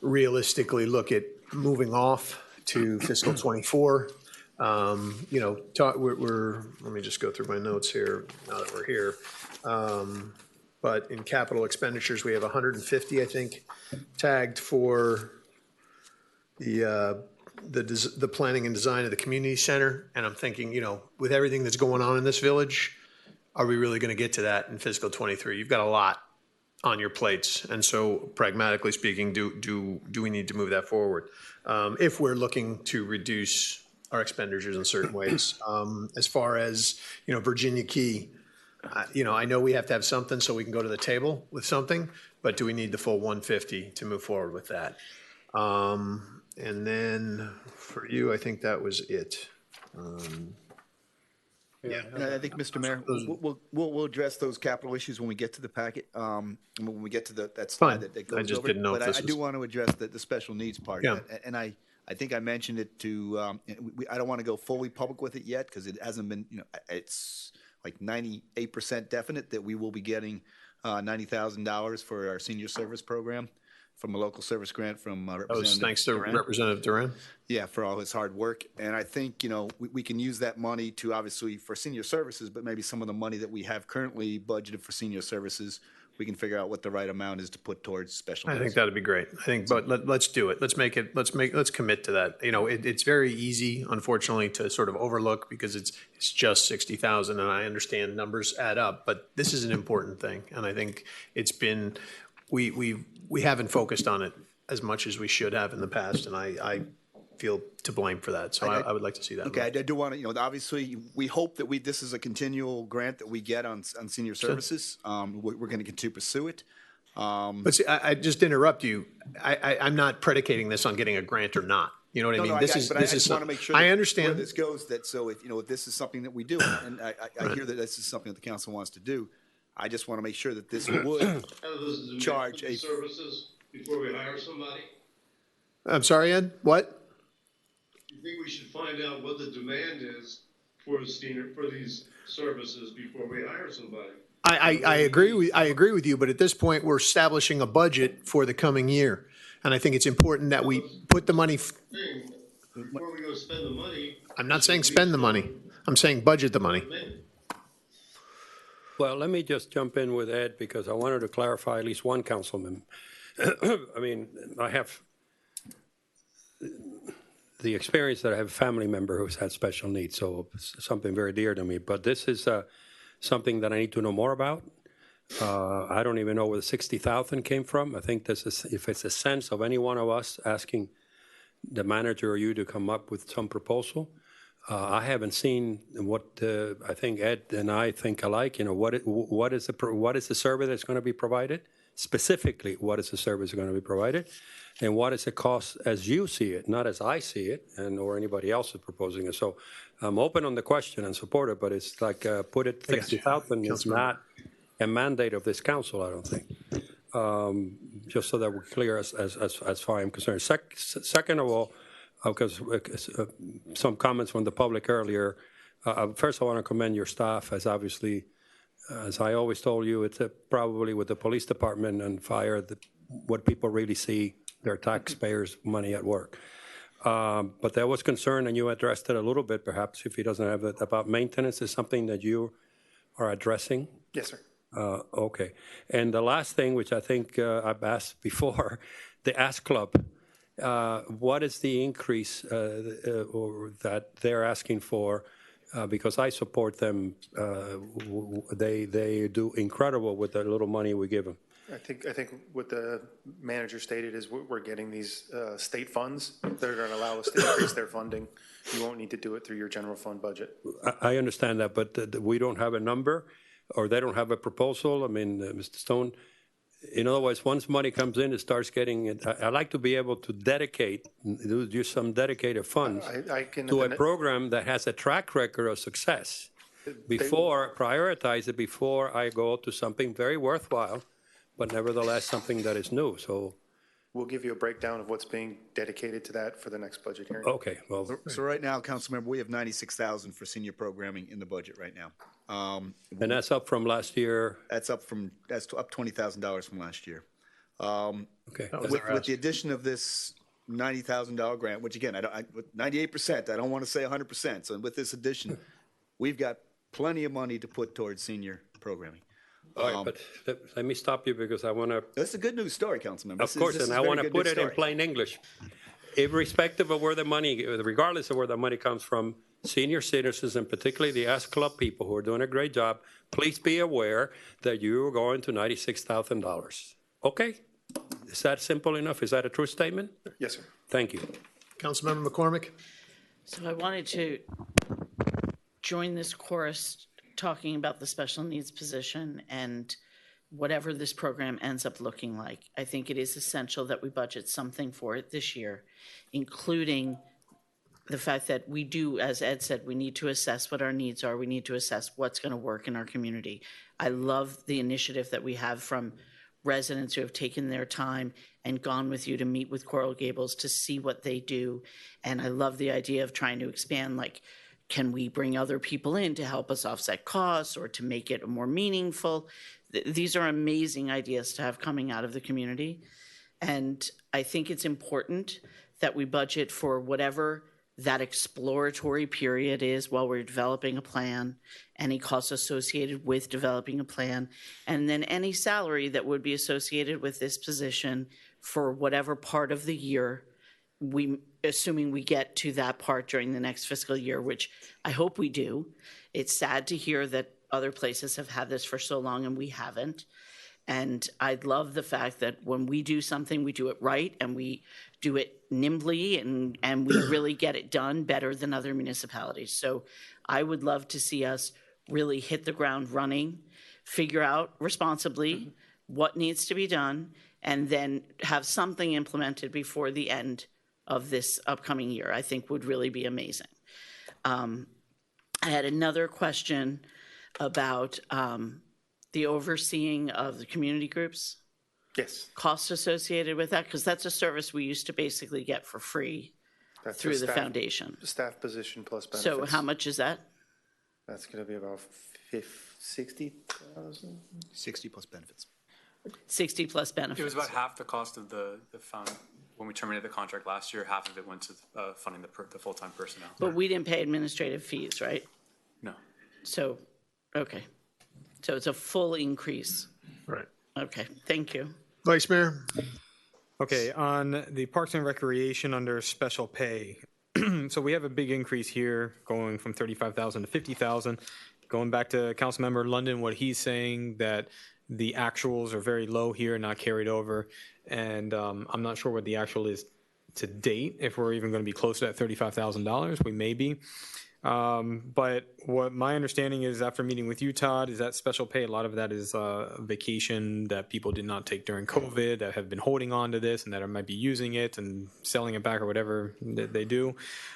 S10: realistically look at moving off to fiscal 24. Let me just go through my notes here now that we're here. But in capital expenditures, we have 150, I think, tagged for the planning and design of the community center. And I'm thinking, with everything that's going on in this village, are we really going to get to that in fiscal 23? You've got a lot on your plates. And so pragmatically speaking, do we need to move that forward? If we're looking to reduce our expenditures in certain ways. As far as, Virginia Key, I know we have to have something so we can go to the table with something, but do we need the full 150 to move forward with that? And then for you, I think that was it.
S16: Yeah, and I think, Mr. Mayor, we'll address those capital issues when we get to the packet, when we get to that slide that goes over.
S10: I just didn't know if
S16: But
S10: this
S16: I do want to address the special needs part.
S10: Yeah.
S16: And I think I mentioned it to, I don't want to go fully public with it yet because it hasn't been, it's like 98% definite that we will be getting $90,000 for our senior service program from a local service grant from Representative
S10: Thanks to
S16: Duran.
S10: Representative Duran.
S16: Yeah, for all his hard work. And I think, we can use that money to obviously for senior services, but maybe some of the money that we have currently budgeted for senior services, we can figure out what the right amount is to put towards special needs.
S10: I think that'd be great. But let's do it. Let's commit to that. It's very easy, unfortunately, to sort of overlook because it's just 60,000 and I understand numbers add up, but this is an important thing. And I think it's been, we haven't focused on it as much as we should have in the past. And I feel to blame for that. So I would like to see that.
S16: Okay, I do want to, obviously, we hope that this is a continual grant that we get on senior services. We're going to continue to pursue it.
S10: But see, I just interrupt you. I'm not predicating this on getting a grant or not. You know what I mean?
S16: I just want to make sure
S10: I understand
S16: where this goes. That so if this is something that we do, and I hear that this is something that the council wants to do, I just want to make sure that this would charge a
S2: services before we hire somebody.
S10: I'm sorry, Ed. What?
S2: You think we should find out what the demand is for these services before we hire somebody?
S10: I agree with you, but at this point, we're establishing a budget for the coming year. And I think it's important that we put the money.
S2: Before we go spend the money.
S10: I'm not saying spend the money. I'm saying budget the money.
S6: Well, let me just jump in with Ed because I wanted to clarify at least one councilman. I mean, I have the experience that I have a family member who's had special needs, so it's something very dear to me. But this is something that I need to know more about. I don't even know where the 60,000 came from. I think this is, if it's a sense of any one of us asking the manager or you to come up with some proposal. I haven't seen what I think Ed and I think alike. What is the service that's going to be provided? Specifically, what is the service going to be provided, and what is the cost as you see it, not as I see it, and or anybody else is proposing it. So I'm open on the question and support it, but it's like put it 60,000 is not a mandate of this council, I don't think. Just so that we're clear as far as I'm concerned. Second of all, because some comments from the public earlier. First, I want to commend your staff, as obviously, as I always told you, it's probably with the police department and fire what people really see their taxpayers' money at work. But there was concern, and you addressed it a little bit, perhaps, if he doesn't have it, about maintenance is something that you are addressing.
S5: Yes, sir.
S6: Okay. And the last thing, which I think I've asked before, the Ask Club. What is the increase or that they're asking for? Because I support them. They do incredible with the little money we give them.
S5: I think what the manager stated is we're getting these state funds that are going to allow us to increase their funding. You won't need to do it through your general fund budget.
S6: I understand that, but we don't have a number, or they don't have a proposal. I mean, Mr. Stone, in other words, once money comes in, it starts getting, I like to be able to do some dedicated funds to a program that has a track record of success. Prioritize it before I go to something very worthwhile, but nevertheless something that is new. So
S5: we'll give you a breakdown of what's being dedicated to that for the next budget hearing.
S6: Okay, well.
S16: So right now, Councilmember, we have 96,000 for senior programming in the budget right now.
S6: And that's up from last year?
S16: That's up $20,000 from last year.
S6: Okay.
S16: With the addition of this $90,000 grant, which again, 98%, I don't want to say 100%. So with this addition, we've got plenty of money to put towards senior programming.
S6: All right, but let me stop you because I want to.
S16: That's a good news story, Councilmember.
S6: Of course, and I want to put it in plain English. Irrespective of where the money, regardless of where the money comes from, senior citizens, and particularly the Ask Club people who are doing a great job, please be aware that you are going to $96,000. Okay? Is that simple enough? Is that a true statement?
S5: Yes, sir.
S6: Thank you.
S10: Councilmember McCormick?
S4: So I wanted to join this chorus talking about the special needs position and whatever this program ends up looking like. I think it is essential that we budget something for it this year, including the fact that we do, as Ed said, we need to assess what our needs are. We need to assess what's going to work in our community. I love the initiative that we have from residents who have taken their time and gone with you to meet with Coral Gables to see what they do. And I love the idea of trying to expand, like, can we bring other people in to help us offset costs or to make it more meaningful? These are amazing ideas to have coming out of the community. And I think it's important that we budget for whatever that exploratory period is while we're developing a plan, any costs associated with developing a plan, and then any salary that would be associated with this position for whatever part of the year, assuming we get to that part during the next fiscal year, which I hope we do. It's sad to hear that other places have had this for so long and we haven't. And I'd love the fact that when we do something, we do it right and we do it nimbly and we really get it done better than other municipalities. So I would love to see us really hit the ground running, figure out responsibly what needs to be done, and then have something implemented before the end of this upcoming year, I think would really be amazing. I had another question about the overseeing of the community groups.
S5: Yes.
S4: Costs associated with that, because that's a service we used to basically get for free through the foundation.
S5: Staff position plus benefits.
S4: So how much is that?
S5: That's going to be about 60,000.
S16: 60 plus benefits.
S4: 60 plus benefits.
S17: It was about half the cost of the fund. When we terminated the contract last year, half of it went to funding the full-time personnel.
S4: But we didn't pay administrative fees, right?
S17: No.
S4: So, okay. So it's a full increase.
S10: Right.
S4: Okay, thank you.
S10: Vice Mayor?
S3: Okay, on the Parks and Recreation under special pay. So we have a big increase here going from 35,000 to 50,000. going back to Councilmember London, what he's saying that the actuals are very low here, not carried over. And I'm not sure what the actual is to date, if we're even going to be close to that $35,000. We may be. But what my understanding is after meeting with you, Todd, is that special pay, a lot of that is vacation that people did not take during COVID that have been holding on to this and that might be using it and selling it back or whatever that they do.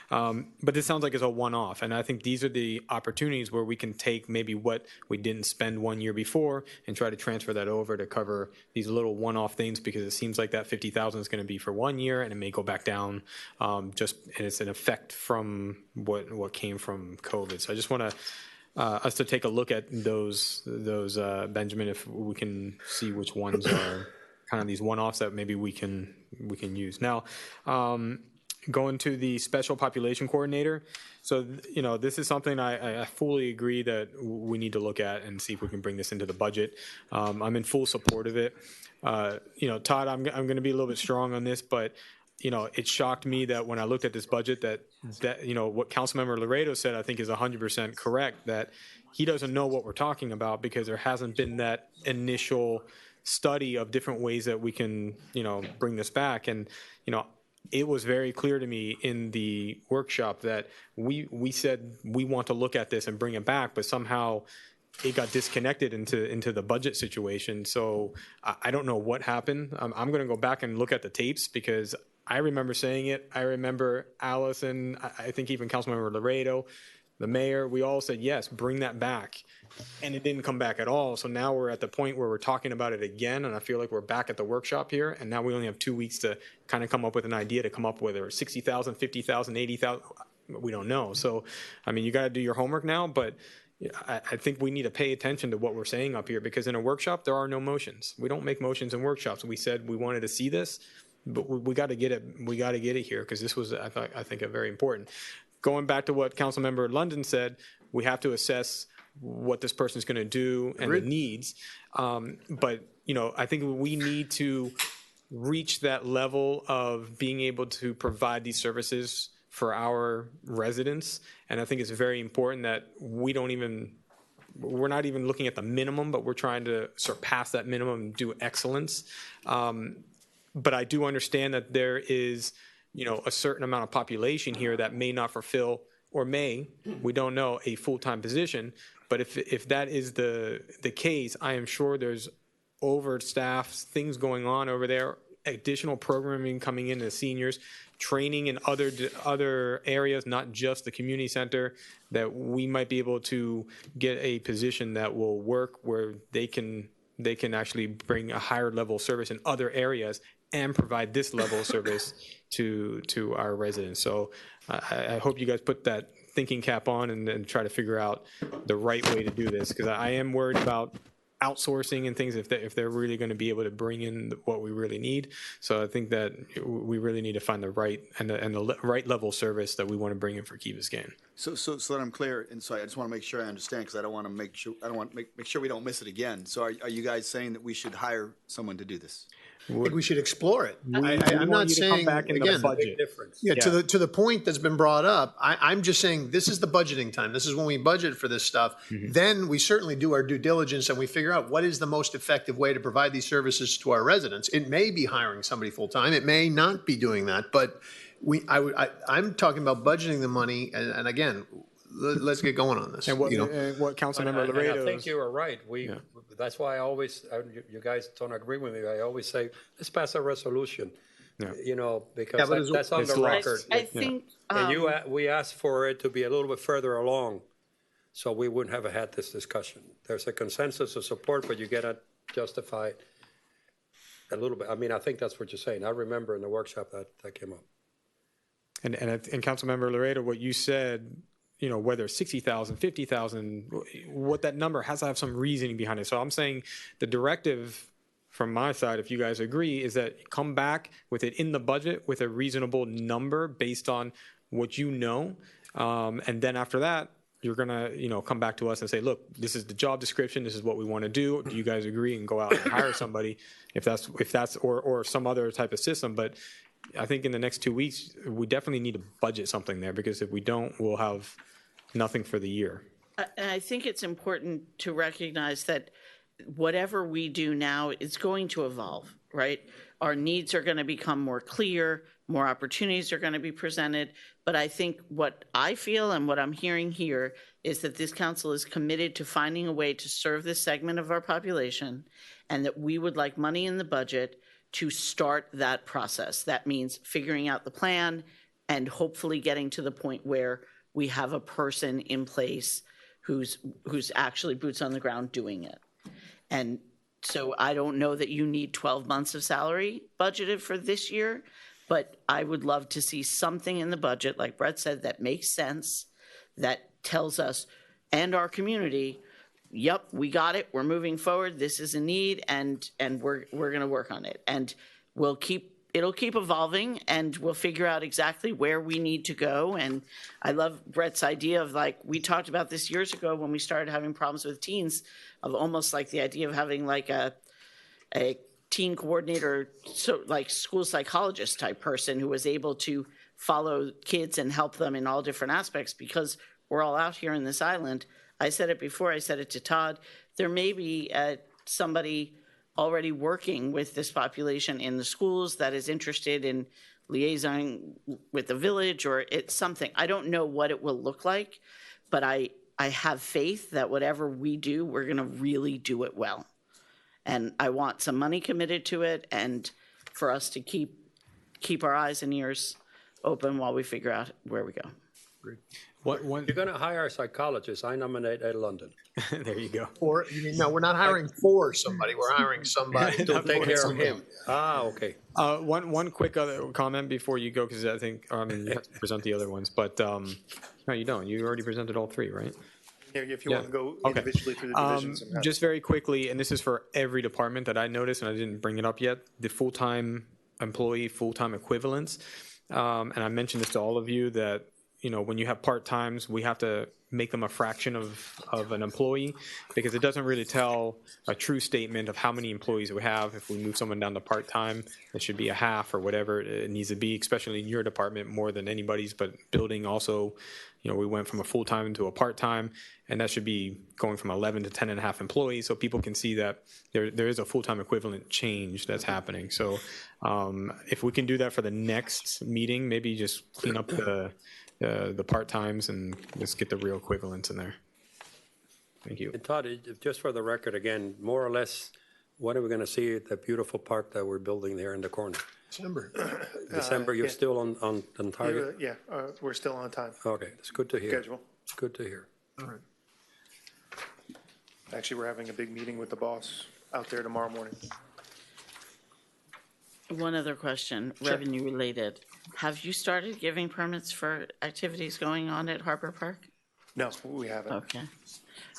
S3: But this sounds like it's a one-off. And I think these are the opportunities where we can take maybe what we didn't spend 1 year before and try to transfer that over to cover these little one-off things, because it seems like that 50,000 is going to be for 1 year and it may go back down and it's an effect from what came from COVID. So I just want us to take a look at those Benjamin, if we can see which ones are kind of these one-offs that maybe we can use. Now, going to the special population coordinator. So, this is something I fully agree that we need to look at and see if we can bring this into the budget. I'm in full support of it. Todd, I'm going to be a little bit strong on this, but it shocked me that when I looked at this budget that what Councilmember Laredo said, I think is 100% correct, that he doesn't know what we're talking about because there hasn't been that initial study of different ways that we can, bring this back. And, it was very clear to me in the workshop that we said we want to look at this and bring it back, but somehow it got disconnected into the budget situation. So I don't know what happened. I'm going to go back and look at the tapes because I remember saying it. I remember Allison, I think even Councilmember Laredo, the mayor, we all said, yes, bring that back. And it didn't come back at all. So now we're at the point where we're talking about it again. And I feel like we're back at the workshop here. And now we only have 2 weeks to kind of come up with an idea to come up with, or 60,000, 50,000, 80,000. We don't know. So, you got to do your homework now. But I think we need to pay attention to what we're saying up here, because in a workshop, there are no motions. We don't make motions in workshops. We said we wanted to see this, but we got to get it. We got to get it here, because this was, I think, a very important. Going back to what Councilmember London said, we have to assess what this person's going to do and the needs. But I think we need to reach that level of being able to provide these services for our residents. And I think it's very important that we're not even looking at the minimum, but we're trying to surpass that minimum and do excellence. But I do understand that there is, a certain amount of population here that may not fulfill, or we don't know, a full-time position. But if that is the case, I am sure there's overstaffed things going on over there, additional programming coming into seniors, training in other areas, not just the community center, that we might be able to get a position that will work where they can actually bring a higher level of service in other areas and provide this level of service to our residents. So I hope you guys put that thinking cap on and try to figure out the right way to do this, because I am worried about outsourcing and things if they're really going to be able to bring in what we really need. So I think that we really need to find the right and the right level of service that we want to bring in for Key Biscayne.
S16: So that I'm clear, and so I just want to make sure I understand, because I don't want to make sure we don't miss it again. So are you guys saying that we should hire someone to do this?
S10: I think we should explore it. I'm not saying, again, to the point that's been brought up, I'm just saying this is the budgeting time. This is when we budget for this stuff. Mm-hmm. Then we certainly do our due diligence and we figure out what is the most effective way to provide these services to our residents. It may be hiring somebody full-time. It may not be doing that. But I'm talking about budgeting the money. And again, let's get going on this.
S3: And what Councilmember Laredo,
S6: I think you are right. That's why I always, you guys don't agree with me. I always say, let's pass a resolution. Yeah. Because that's on the record.
S4: I think.
S6: And we asked for it to be a little bit further along, so we wouldn't have had this discussion. There's a consensus of support, but you gotta justify it a little bit. I think that's what you're saying. I remember in the workshop that came up.
S3: And Councilmember Laredo, what you said, whether 60,000, 50,000, what that number has to have some reasoning behind it. So I'm saying the directive from my side, if you guys agree, is that come back with it in the budget with a reasonable number based on what you know. And then after that, you're going to, come back to us and say, look, this is the job description. This is what we want to do. Do you guys agree? And go out and hire somebody if that's or some other type of system. But I think in the next 2 weeks, we definitely need to budget something there, because if we don't, we'll have nothing for the year.
S4: And I think it's important to recognize that whatever we do now is going to evolve, right? Our needs are going to become more clear, more opportunities are going to be presented. But I think what I feel and what I'm hearing here is that this council is committed to finding a way to serve this segment of our population, and that we would like money in the budget to start that process. That means figuring out the plan and hopefully getting to the point where we have a person in place who's actually boots on the ground doing it. And so I don't know that you need 12 months of salary budgeted for this year, but I would love to see something in the budget, like Brett said, that makes sense, that tells us and our community, yep, we got it, we're moving forward, this is a need, and we're going to work on it. And it'll keep evolving, and we'll figure out exactly where we need to go. And I love Brett's idea of, like, we talked about this years ago when we started having problems with teens, of almost like the idea of having like a teen coordinator, so like school psychologist type person who was able to follow kids and help them in all different aspects, because we're all out here in this island. I said it before, I said it to Todd, there may be somebody already working with this population in the schools that is interested in liaison with the village, or it's something. I don't know what it will look like, but I have faith that whatever we do, we're going to really do it well. And I want some money committed to it, and for us to keep our eyes and ears open while we figure out where we go.
S6: You're going to hire a psychologist. I nominate Ed London.
S3: There you go.
S10: Or, no, we're not hiring for somebody, we're hiring somebody
S6: To take care of him. Ah, okay.
S3: One quick other comment before you go, because I think you have to present the other ones, but no, you don't. You already presented all three, right?
S5: Yeah, if you want to go individually through the divisions.
S3: Just very quickly, and this is for every department that I noticed, and I didn't bring it up yet, the full-time employee, full-time equivalents. And I mentioned this to all of you, that when you have part-times, we have to make them a fraction of an employee, because it doesn't really tell a true statement of how many employees we have. If we move someone down to part-time, it should be a half or whatever it needs to be, especially in your department more than anybody's, but building also, we went from a full-time to a part-time, and that should be going from 11 to 10 and a half employees, so people can see that there is a full-time equivalent change that's happening. So if we can do that for the next meeting, maybe just clean up the part-times and just get the real equivalents in there. Thank you.
S6: And Todd, just for the record, again, more or less, when are we going to see the beautiful park that we're building there in the corner? December, you're still on target?
S5: Yeah, we're still on time.
S6: Okay, it's good to hear.
S5: Schedule.
S6: It's good to hear.
S10: All right.
S5: Actually, we're having a big meeting with the boss out there tomorrow morning.
S4: One other question, revenue related. Have you started giving permits for activities going on at Harbor Park?
S5: No, we haven't.
S4: Okay.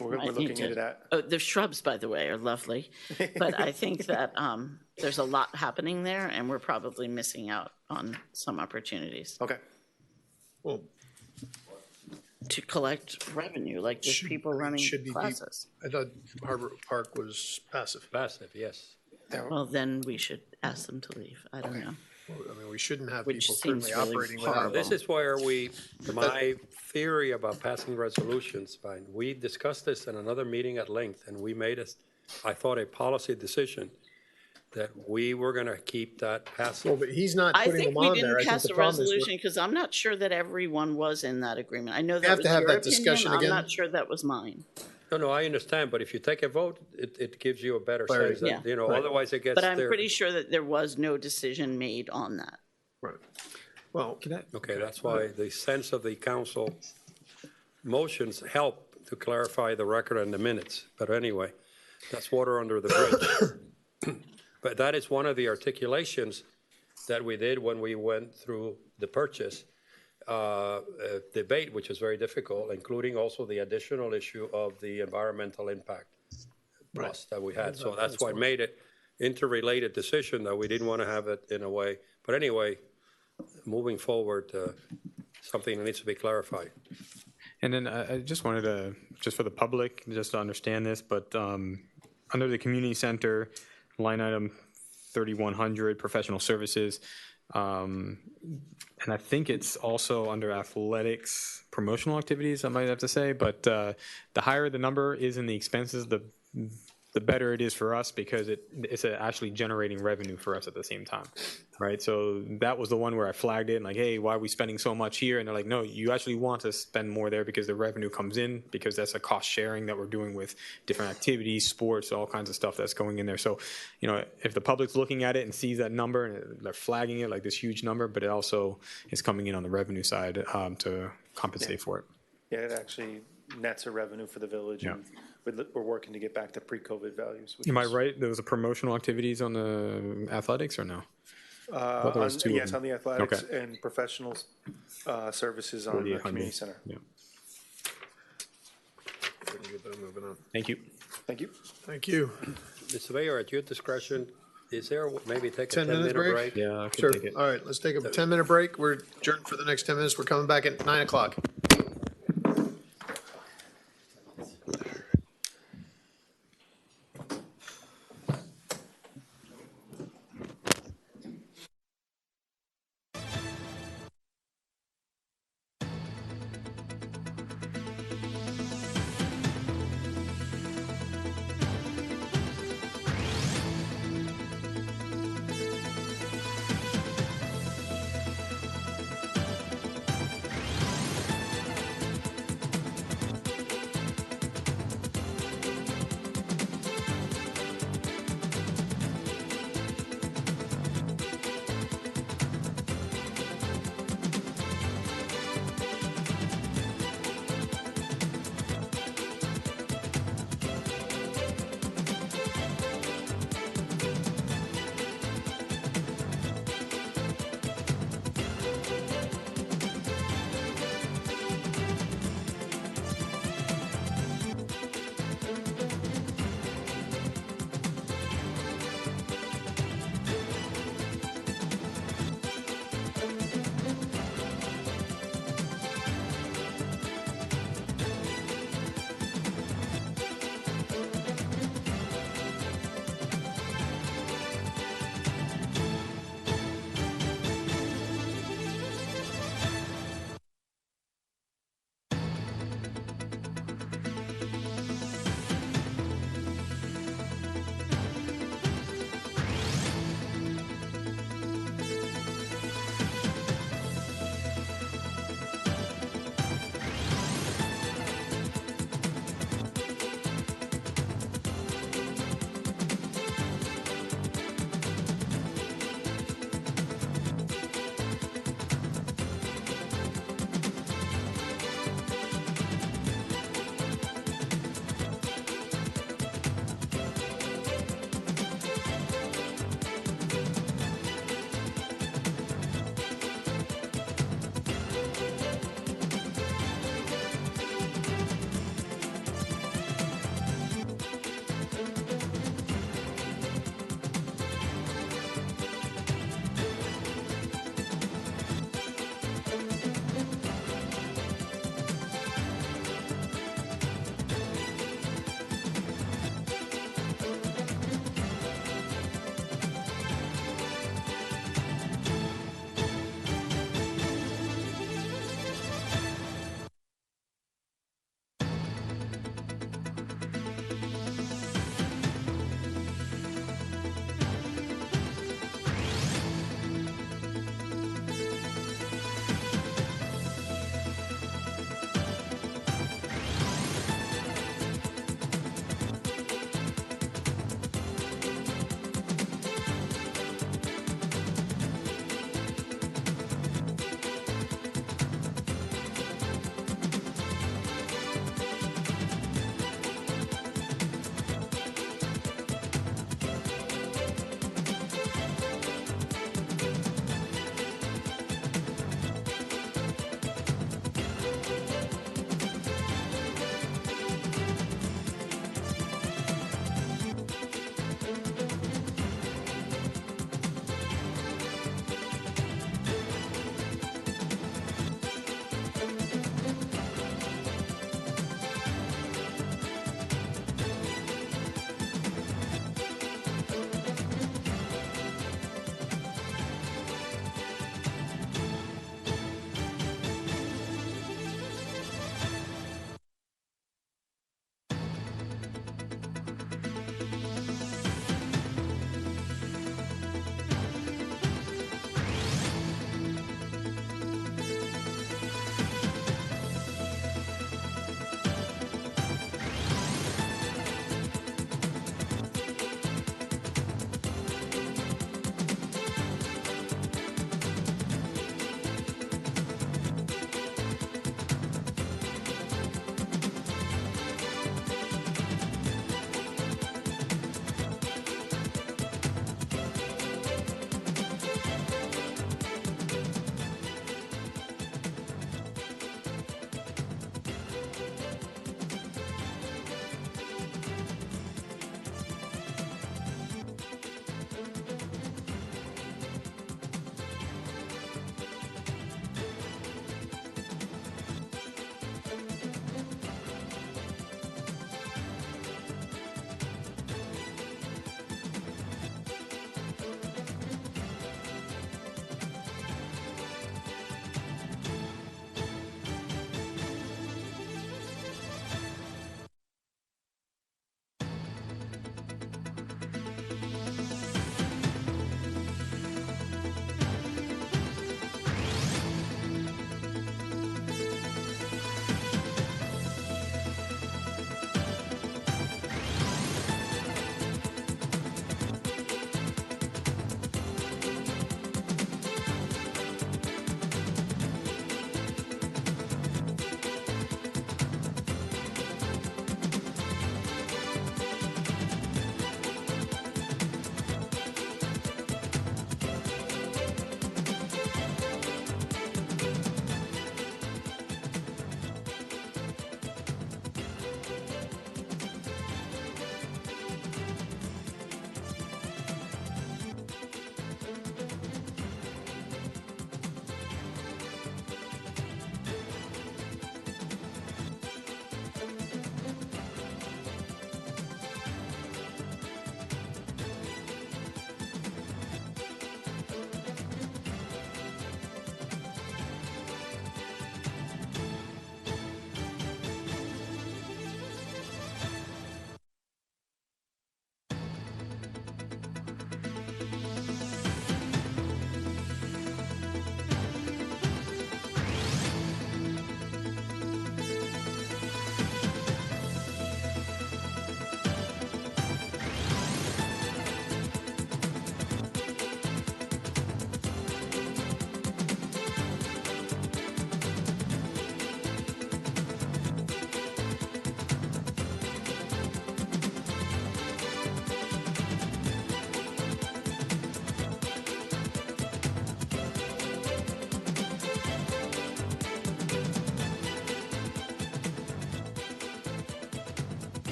S5: We're looking into that.
S4: Oh, the shrubs, by the way, are lovely. But I think that there's a lot happening there, and we're probably missing out on some opportunities.
S5: Okay.
S10: Well,
S4: to collect revenue, like there's people running classes.
S10: I thought Harbor Park was passive.
S6: Passive, yes.
S4: Well, then we should ask them to leave. I don't know.
S10: Well, I mean, we shouldn't have
S4: Which
S10: people
S4: seems
S10: currently
S4: really
S10: operating without.
S6: This is where my theory about passing resolutions, we discussed this in another meeting at length, and we made I thought, a policy decision that we were going to keep that passive.
S10: Well, but he's not
S4: I
S10: putting
S4: think
S10: them
S4: we
S10: on
S4: didn't
S10: there. I think
S4: pass
S10: the
S4: a
S10: problem is
S4: resolution because I'm not sure that everyone was in that agreement. I know that
S10: have
S4: was
S10: to have
S4: your
S10: that
S4: opinion.
S10: discussion
S4: I'm
S10: again.
S4: not sure that was mine.
S6: No, I understand, but if you take a vote, it gives you a better
S10: Clarity.
S6: sense. That,
S4: Yeah.
S6: Otherwise it gets
S4: But I'm
S6: there.
S4: pretty sure that there was no decision made on that.
S10: Right. Well,
S6: Okay, that's why the sense of the council motions help to clarify the record and the minutes. But anyway, that's water under the bridge. But that is one of the articulations that we did when we went through the purchase debate, which was very difficult, including also the additional issue of the environmental impact plus that we had. So that's why it made it interrelated decision that we didn't want to have it in a way. But anyway, moving forward, something that needs to be clarified.
S3: And then I just wanted to, just for the public, just to understand this, but under the community center, line item 3100, professional services, And I think it's also under athletics, promotional activities, I might have to say. But the higher the number is in the expenses, the better it is for us because it's actually generating revenue for us at the same time, right? So that was the one where I flagged it and like, hey, why are we spending so much here? And they're like, no, you actually want to spend more there because the revenue comes in because that's a cost sharing that we're doing with different activities, sports, all kinds of stuff that's going in there. So, you know, if the public's looking at it and sees that number and they're flagging it like this huge number, but it also is coming in on the revenue side to compensate for it.
S5: Yeah, it actually nets a revenue for the village.
S3: Yeah.
S5: And we're working to get back to pre-COVID values. which
S3: Am I
S5: is-
S3: right? There was a promotional activities on the athletics or no? thought there was two of
S5: Yes,
S3: them.
S5: on the athletics
S3: Okay.
S5: and professional services on the
S3: 4800.
S5: community center.
S3: Yeah.
S10: Moving on.
S3: Thank you.
S5: Thank you.
S10: Thank you.
S6: Mr. Mayor, at your discretion, is there maybe take a
S10: 10 minutes
S6: 10-minute
S10: break?
S6: break?
S3: Yeah, I could
S10: Sure.
S3: take it.
S10: All right, let's take a 10-minute break. We're adjourned for the next 10 minutes. We're coming back at 9 o'clock.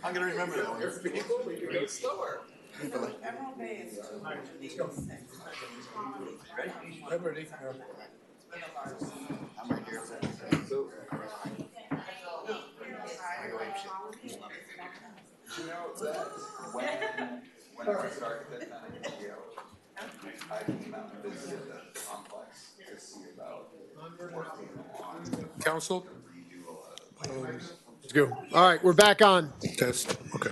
S16: I'm gonna remember that one.
S10: People, we could go slower.
S9: Emerald Bay is 286.
S10: Everybody.
S9: I'm right here.
S10: So,
S8: You know that when I started that I came out and visited the complex to see about working on.
S10: Council? Let's go. All right, we're back on. Test, okay.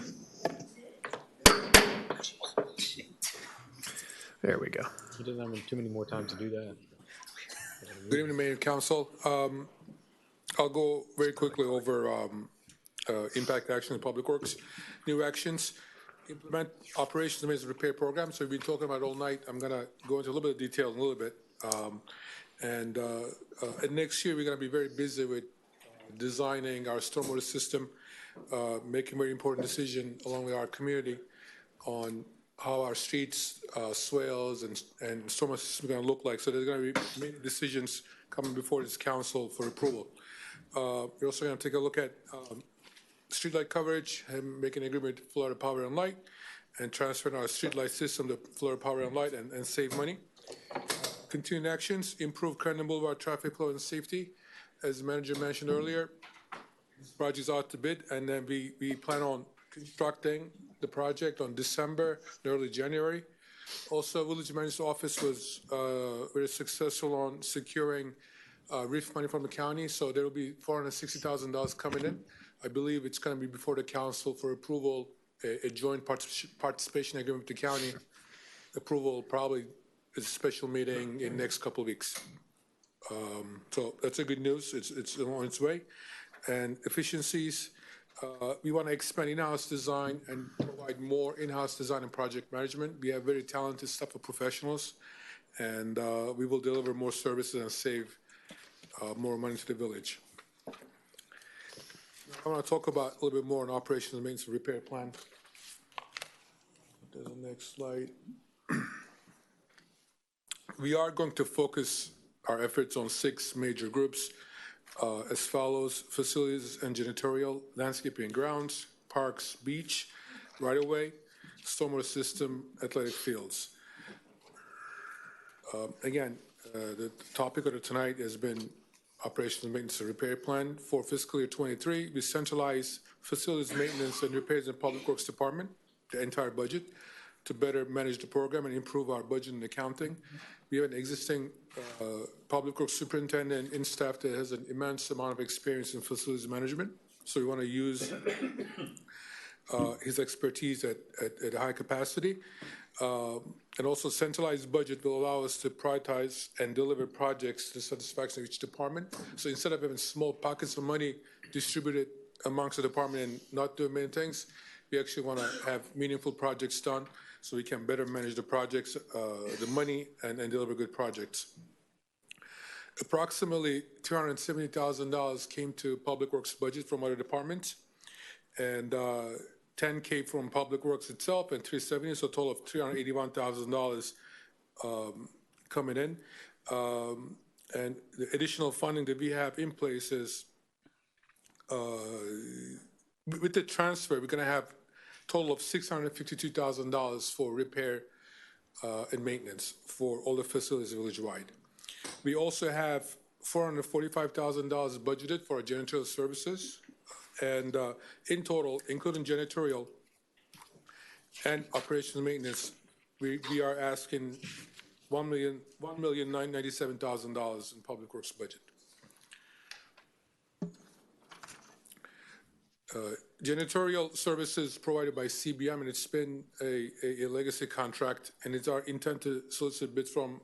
S10: There we go.
S3: He doesn't have too many more time to do that.
S22: Good evening, Mayor and Council. I'll go very quickly over impact action in Public Works. New actions, implement operations and maintenance repair program. So we've been talking about it all night. I'm going to go into a little bit of detail in a little bit. And next year, we're going to be very busy with designing our stormwater system, making very important decision along with our community on how our streets, swales, and stormwater system are going to look like. So there's going to be many decisions coming before this council for approval. We're also going to take a look at streetlight coverage and make an agreement with Florida Power and Light and transferring our streetlight system to Florida Power and Light and save money. Continuing actions, improve Clarendon Boulevard traffic flow and safety. As the manager mentioned earlier, this project is out to bid, and then we plan on constructing the project on December, early January. Also, Village Manager's Office was very successful on securing RIF money from the county, so there will be $460,000 coming in. I believe it's going to be before the council for approval, a joint participation agreement with the county. Approval probably is a special meeting in the next couple of weeks. So that's a good news. It's on its way. And efficiencies, we want to expand in-house design and provide more in-house design and project management. We have very talented staff of professionals, and we will deliver more services and save more money to the village. I want to talk about a little bit more on operations and maintenance and repair plan. There's the next slide. We are going to focus our efforts on 6 major groups as follows: facilities and janitorial, landscaping and grounds, parks, beach, right-of-way, stormwater system, athletic fields. Again, the topic of tonight has been operations and maintenance and repair plan. For fiscal year 23, we centralize facilities maintenance and repairs in Public Works Department, the entire budget, to better manage the program and improve our budget and accounting. We have an existing Public Works superintendent in staff that has an immense amount of experience in facilities management. So we want to use his expertise at a high capacity. And also centralized budget will allow us to prioritize and deliver projects to the satisfaction of each department. So instead of having small pockets of money distributed amongst the department and not doing many things, we actually want to have meaningful projects done so we can better manage the projects, the money, and deliver good projects. Approximately $270,000 came to Public Works budget from other departments, and $10K from Public Works itself, and $370,000, so a total of $381,000 coming in. And the additional funding that we have in place is, with the transfer, we're going to have total of $652,000 for repair and maintenance for all the facilities village-wide. We also have $445,000 budgeted for our janitorial services, and in total, including janitorial and operations and maintenance, we are asking $1,997,000 in Public Works budget. Janitorial services provided by CBM, and it's been a legacy contract, and it's our intent to solicit bids from,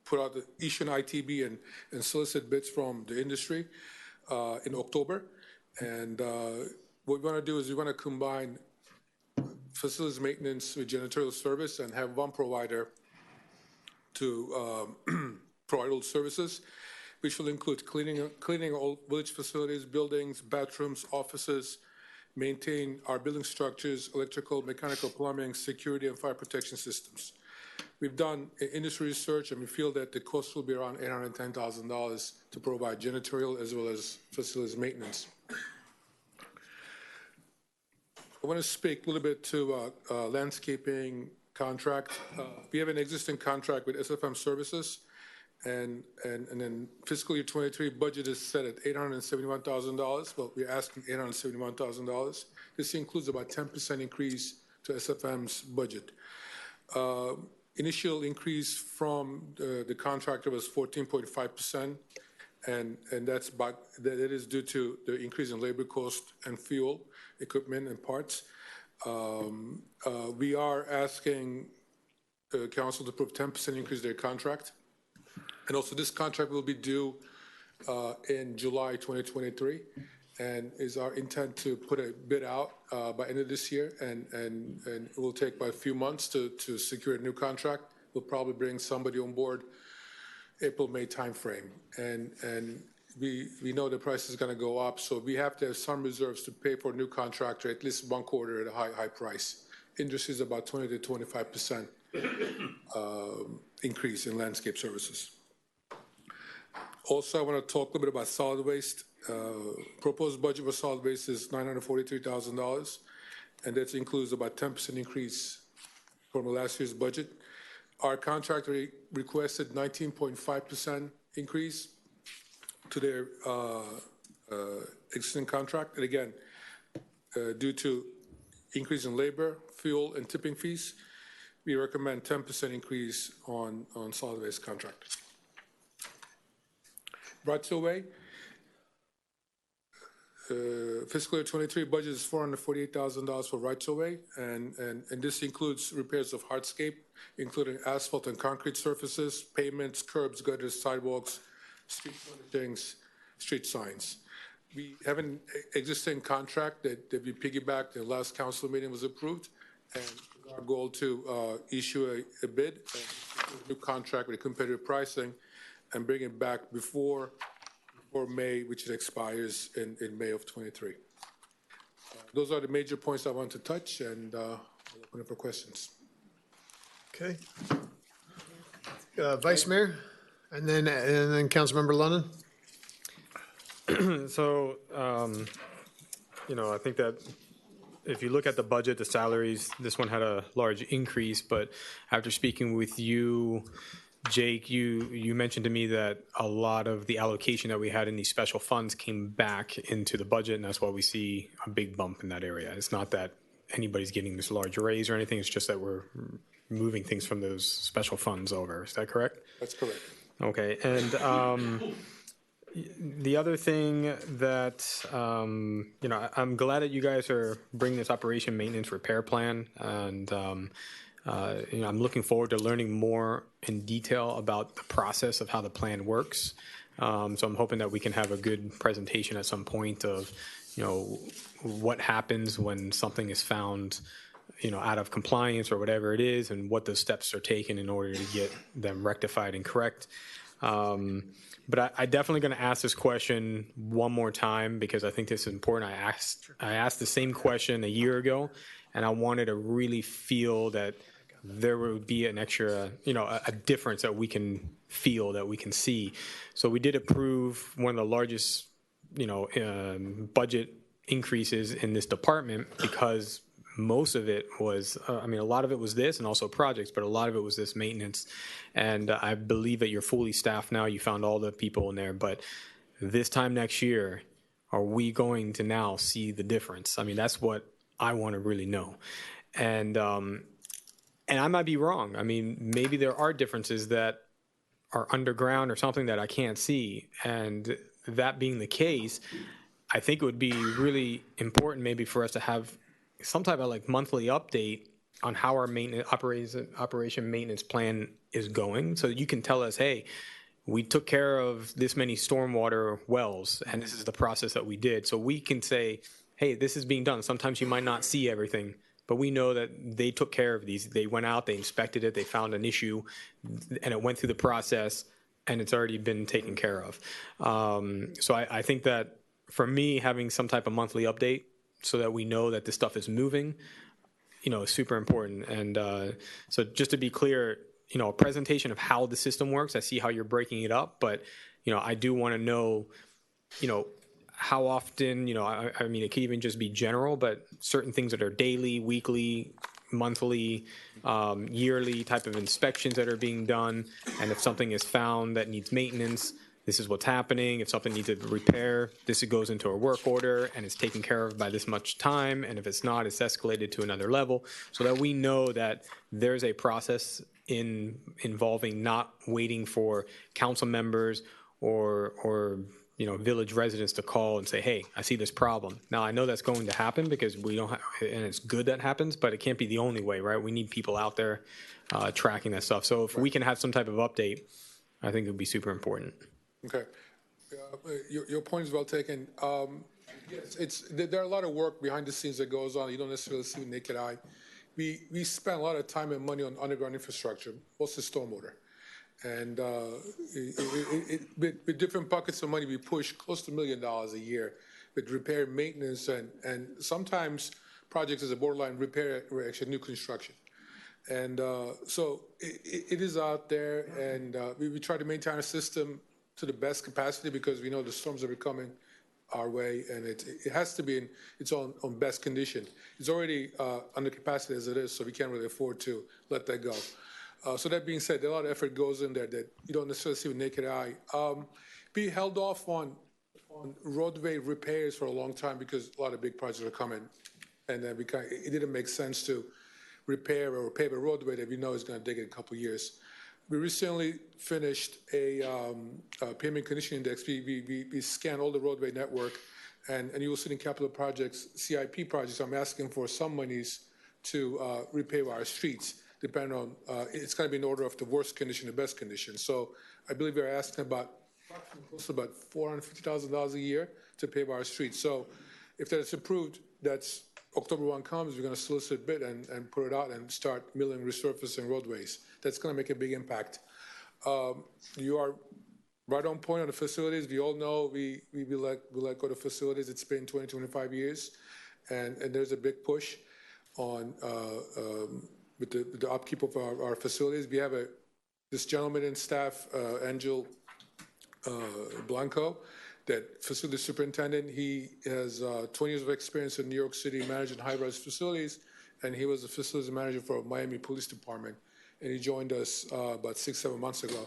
S22: put out the issue an ITB and solicit bids from the industry in October. And what we want to do is we want to combine facilities maintenance with janitorial service and have one provider to provide all services, which will include cleaning all village facilities, buildings, bathrooms, offices, maintain our building structures, electrical, mechanical, plumbing, security, and fire protection systems. We've done industry research, and we feel that the cost will be around $810,000 to provide janitorial as well as facilities maintenance. I want to speak a little bit to landscaping contract. We have an existing contract with SFM Services, and then fiscal year 23 budget is set at $871,000. Well, we're asking $871,000. This includes about 10% increase to SFM's budget. Initial increase from the contractor was 14.5%, and that is due to the increase in labor cost and fuel, equipment, and parts. We are asking council to approve 10% increase their contract. And also this contract will be due in July 2023, and is our intent to put a bid out by end of this year, and it will take about a few months to secure a new contract. We'll probably bring somebody on board April, May timeframe. And we know the price is going to go up, so we have to have some reserves to pay for a new contractor, at least one quarter at a high price. Industry is about 20 to 25% increase in landscape services. Also, I want to talk a little bit about solid waste. Proposed budget for solid waste is $943,000, and that includes about 10% increase from last year's budget. Our contractor requested 19.5% increase to their existing contract. And again, due to increase in labor, fuel, and tipping fees, we recommend 10% increase on solid waste contract. Rights of way, fiscal year 23 budget is $448,000 for rights of way, and this includes repairs of hardscape, including asphalt and concrete surfaces, pavements, curbs, gutters, sidewalks, street furnishings, street signs. We have an existing contract that we piggybacked. The last council meeting was approved, and our goal to issue a bid, a new contract with competitive pricing, and bring it back before May, which it expires in May of 23. Those are the major points I want to touch, and I'll open up for questions.
S10: Okay. Vice Mayor, and then Councilmember Lennon.
S3: So, I think that if you look at the budget, the salaries, this one had a large increase, but after speaking with you, Jake, you mentioned to me that a lot of the allocation that we had in these special funds came back into the budget, and that's why we see a big bump in that area. It's not that anybody's getting this large raise or anything, it's just that we're moving things from those special funds over. Is that correct?
S22: That's correct.
S3: Okay, and the other thing that, I'm glad that you guys are bringing this operation maintenance repair plan, and I'm looking forward to learning more in detail about the process of how the plan works. So I'm hoping that we can have a good presentation at some point of, what happens when something is found, out of compliance or whatever it is, and what those steps are taken in order to get them rectified and correct. But I definitely going to ask this question one more time because I think this is important. I asked the same question a year ago, and I wanted to really feel that there would be an extra, a difference that we can feel, that we can see. So we did approve one of the largest, budget increases in this department because most of it was, a lot of it was this and also projects, but a lot of it was this maintenance. And I believe that you're fully staffed now. You found all the people in there. But this time next year, are we going to now see the difference? That's what I want to really know. And I might be wrong. Maybe there are differences that are underground or something that I can't see. And that being the case, I think it would be really important maybe for us to have some type of monthly update on how our maintenance operation maintenance plan is going, so that you can tell us, hey, we took care of this many stormwater wells, and this is the process that we did. So we can say, hey, this is being done. Sometimes you might not see everything, but we know that they took care of these. They went out, they inspected it, they found an issue, and it went through the process, and it's already been taken care of. So I think that for me, having some type of monthly update so that we know that this stuff is moving, is super important. And so just to be clear, a presentation of how the system works, I see how you're breaking it up, but, I do want to know, how often, I mean, it could even just be general, but certain things that are daily, weekly, monthly, yearly type of inspections that are being done. And if something is found that needs maintenance, this is what's happening. If something needs a repair, this goes into a work order and it's taken care of by this much time. And if it's not, it's escalated to another level, so that we know that there's a process involving not waiting for council members or village residents to call and say, hey, I see this problem. Now, I know that's going to happen because we don't have, and it's good that happens, but it can't be the only way, right? We need people out there tracking that stuff. So if we can have some type of update, I think it would be super important.
S22: Okay. Your point is well taken. Yes, there are a lot of work behind the scenes that goes on. You don't necessarily see with naked eye. We spend a lot of time and money on underground infrastructure, mostly stormwater. And with different buckets of money, we push close to $1 million a year with repair, maintenance, and sometimes projects as a borderline repair or actually new construction. And so it is out there, and we try to maintain our system to the best capacity because we know the storms are coming our way, and it has to be in its own best condition. It's already under capacity as it is, so we can't really afford to let that go. So that being said, a lot of effort goes in there that you don't necessarily see with naked eye. We held off on roadway repairs for a long time because a lot of big projects are coming, and then it didn't make sense to repair or pave a roadway that we know is going to take a couple of years. We recently finished a pavement condition index. We scanned all the roadway network, and you will see in capital projects, CIP projects, I'm asking for some monies to repave our streets, depending on, it's going to be in order of the worst condition to best condition. So I believe we're asking about $450,000 a year to pave our streets. So if that's approved, that's October 1 comes, we're going to solicit bid and put it out and start milling, resurfacing roadways. That's going to make a big impact. You are right on point on the facilities. We all know we let go of facilities. It's been 20, 25 years, and there's a big push on with the upkeep of our facilities. We have this gentleman in staff, Angel Blanco, that facility superintendent. He has 20 years of experience in New York City managing high-rise facilities, and he was the facilities manager for Miami Police Department, and he joined us about 6-7 months ago.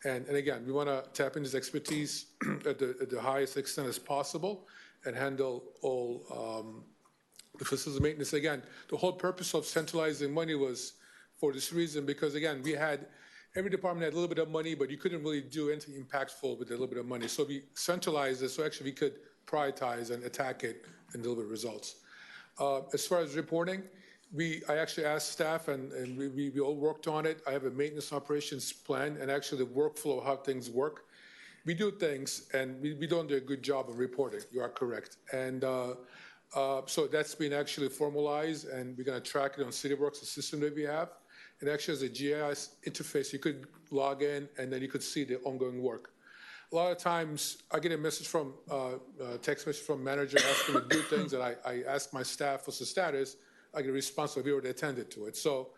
S22: And again, we want to tap into his expertise at the highest extent as possible and handle all the facilities maintenance. Again, the whole purpose of centralizing money was for this reason, because again, every department had a little bit of money, but you couldn't really do anything impactful with a little bit of money. So we centralized it so actually we could prioritize and attack it and deliver results. As far as reporting, I actually asked staff, and we all worked on it. I have a maintenance operations plan and actually the workflow of how things work. We do things, and we don't do a good job of reporting. You are correct. And so that's been actually formalized, and we're going to track it on CityWorks, the system that we have. It actually has a GIS interface. You could log in, and then you could see the ongoing work. A lot of times, I get a message from text message from manager asking me to do things, and I ask my staff what's the status. I get a response that we already attended to it. So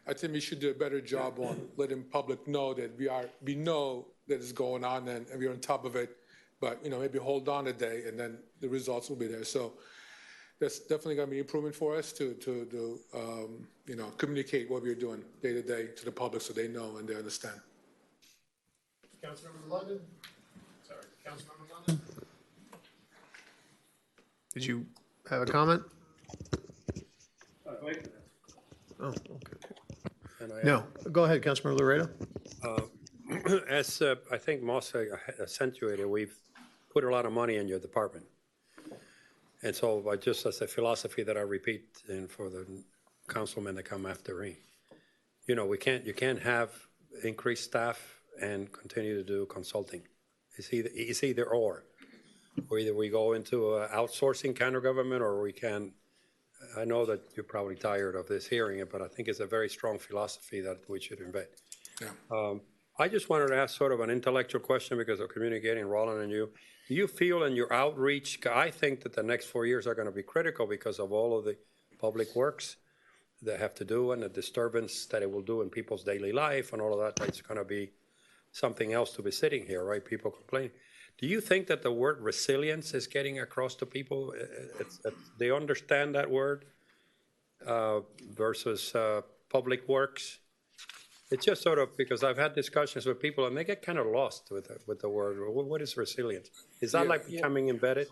S22: I think we should do a better job on letting public know that we know that it's going on and we're on top of it. But maybe hold on a day, and then the results will be there. So that's definitely going to be an improvement for us to communicate what we're doing day to day to the public so they know and they understand.
S10: Councilmember London? Sorry, Councilmember London? Did you have a comment? Oh, okay. No, go ahead, Councilmember Laredo.
S6: As I think Moss accentuated, we've put a lot of money in your department. And so just as a philosophy that I repeat and for the councilmen that come after me, you can't have increased staff and continue to do consulting. It's either or. Or either we go into outsourcing counter government, or we can. I know that you're probably tired of this hearing it, but I think it's a very strong philosophy that we should embed.
S22: Yeah.
S6: I just wanted to ask sort of an intellectual question because of communicating, Roland and you. Do you feel in your outreach, I think that the next 4 years are going to be critical because of all of the public works that have to do and the disturbance that it will do in people's daily life and all of that. It's going to be something else to be sitting here, right? People complain. Do you think that the word resilience is getting across to people? They understand that word versus public works? It's just sort of, because I've had discussions with people and they get kind of lost with the word. What is resilience? Is that like becoming embedded?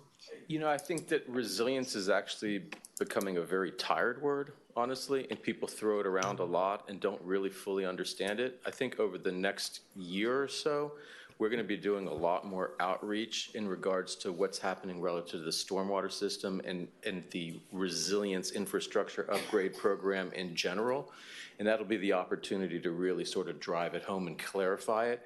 S11: You know, I think that resilience is actually becoming a very tired word, honestly, and people throw it around a lot and don't really fully understand it. I think over the next year or so, we're going to be doing a lot more outreach in regards to what's happening relative to the stormwater system and the resilience infrastructure upgrade program in general. And that'll be the opportunity to really sort of drive it home and clarify it.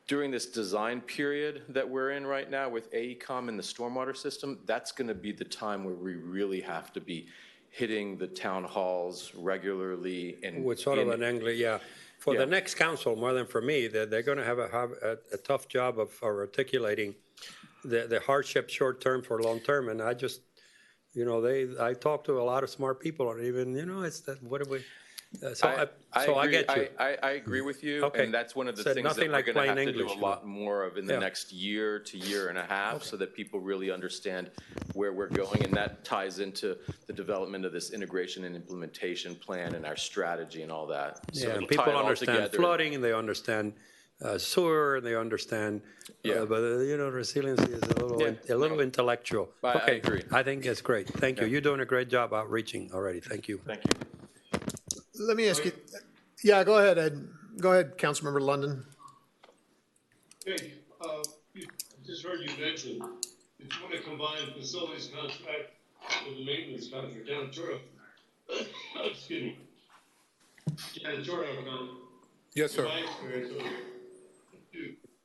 S11: During this design period that we're in right now with AECOM and the stormwater system, that's going to be the time where we really have to be hitting the town halls regularly. And
S6: with sort of an angle, yeah. For the next council, more than for me, they're going to have a tough job of articulating the hardship short term for long term. And I just, you know, I talk to a lot of smart people, and even, you know, it's that, what do we, I get you.
S11: I agree with you,
S6: Okay.
S11: and that's one of the
S6: Said
S11: things that
S6: nothing
S11: we're
S6: like
S11: going to have
S6: plain
S11: to do
S6: English,
S11: a lot more of in the
S6: Yeah.
S11: next year to year and a half, so that people really understand where we're going, and that ties into the development of this integration and implementation plan and our strategy and all that. So
S6: Yeah,
S11: it'll
S6: and
S11: tie
S6: people
S11: it all
S6: understand
S11: together.
S6: flooding, and they understand sewer, and they understand, but you know, resiliency is a little intellectual.
S11: I
S6: Okay,
S11: agree.
S6: I think it's great. Thank you. You're doing a great job outreaching already. Thank you.
S11: Thank you.
S10: Let me ask you, yeah, go ahead, Ed. Go ahead, Councilmember London.
S2: Hey, just heard you mention, if you want to combine facilities contract with the maintenance contract, janitorial, excuse me, janitorial contract.
S22: Yes, sir.
S2: In my experience, over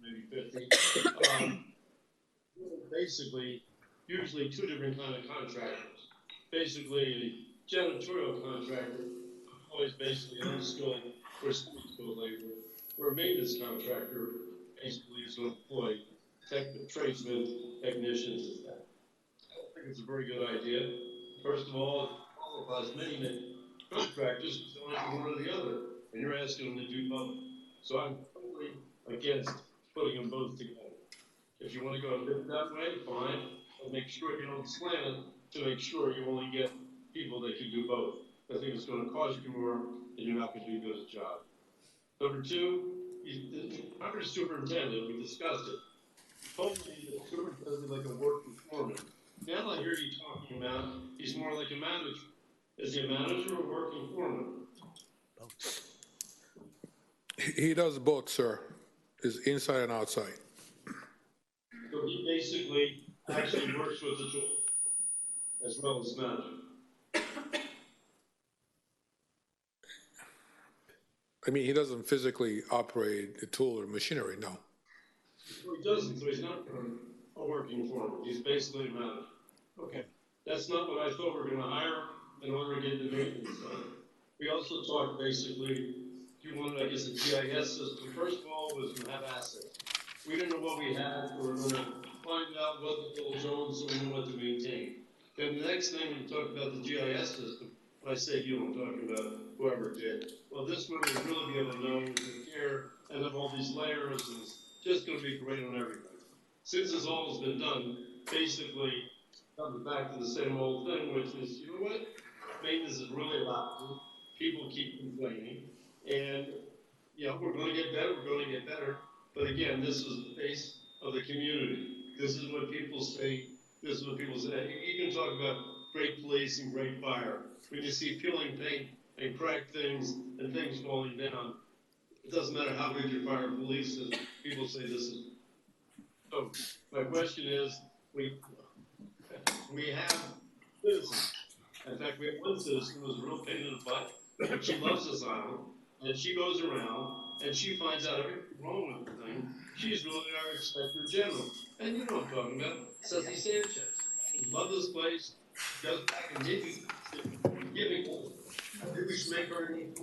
S2: maybe 50, basically, usually two different kind of contractors. Basically, a janitorial contractor employs basically unskilled or skilled labor, where a maintenance contractor basically is going to employ tradesmen, technicians, and that. I don't think it's a very good idea. First of all, it qualifies many contractors who don't have one or the other, and you're asking them to do both. So I'm totally against putting them both together. If you want to go that way, fine, but make sure you don't slam it to make sure you only get people that can do both. I think it's going to cost you more, and you're not going to do a good job. Number two, under superintendent, we discussed it. Hopefully, the superintendent is like a working foreman. Now I hear you talking about he's more like a manager. Is he a manager or working foreman?
S22: He does both, sir. Is inside and outside.
S2: So he basically actually works with the tool as well as manager.
S22: I mean, he doesn't physically operate a tool or machinery, no.
S2: Well, he doesn't, so he's not a working foreman. He's basically a manager. Okay. That's not what I thought we were going to hire in order to get the maintenance done. We also talked basically, if you wanted, I guess, a GIS system. First of all, was to have assets. We didn't know what we had. We were going to find out what the village owns so we knew what to maintain. Then the next thing, we talked about the GIS system. When I say you, I'm talking about whoever did. Well, this one will really be able to know the care and have all these layers, and it's just going to be great on everything. Since this all has been done, basically, comes back to the same old thing, which is, you know what? Maintenance is really loud. People keep complaining. And, yeah, we're going to get better, But again, this is the face of the community. This is what people say. This is what people say. You can talk about great police and great fire. When you see peeling paint and cracked things and things falling down, it doesn't matter how good your fire and police is. People say this is. So my question is, we have citizens. In fact, we have one citizen who was a real pain in the butt, but she loves this island, and she goes around and she finds out everything wrong with the thing. She's really our inspector general, and you know what I'm talking about, Ceci Sanchez. She loves this place. Goes back and giving. I think we should make her an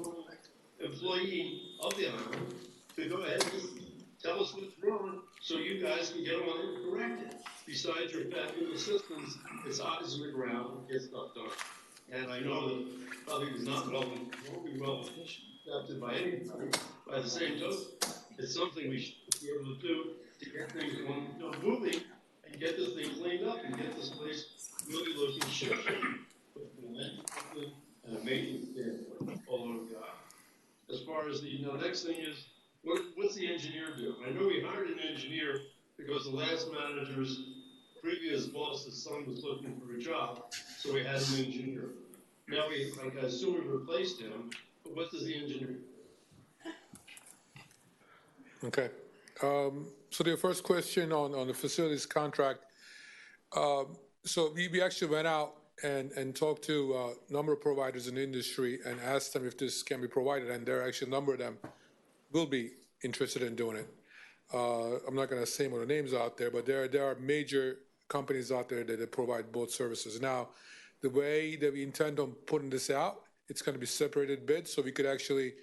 S2: employee of the island to go ahead and tell us what's wrong so you guys can get on it and correct it. Besides your fabulous systems, it's eyes on the ground and get stuff done. And I know that probably is not won't be well accepted by anybody. By the same token, it's something we should be able to do
S7: to get things moving and get this thing cleaned up and get this place really looking ship and a maintenance standpoint, although as far as the next thing is, what's the engineer do? I know we hired an engineer because the last manager's previous boss's son was looking for a job, so we had an engineer. Now I assume we replaced him, but what does the engineer do?
S22: Okay. So the first question on the facilities contract. So we actually went out and talked to a number of providers in the industry and asked them if this can be provided, and there are actually a number of them will be interested in doing it. I'm not going to say more the names out there, but there are major companies out there that provide both services. Now, the way that we intend on putting this out, it's going to be separated bids, so we could actually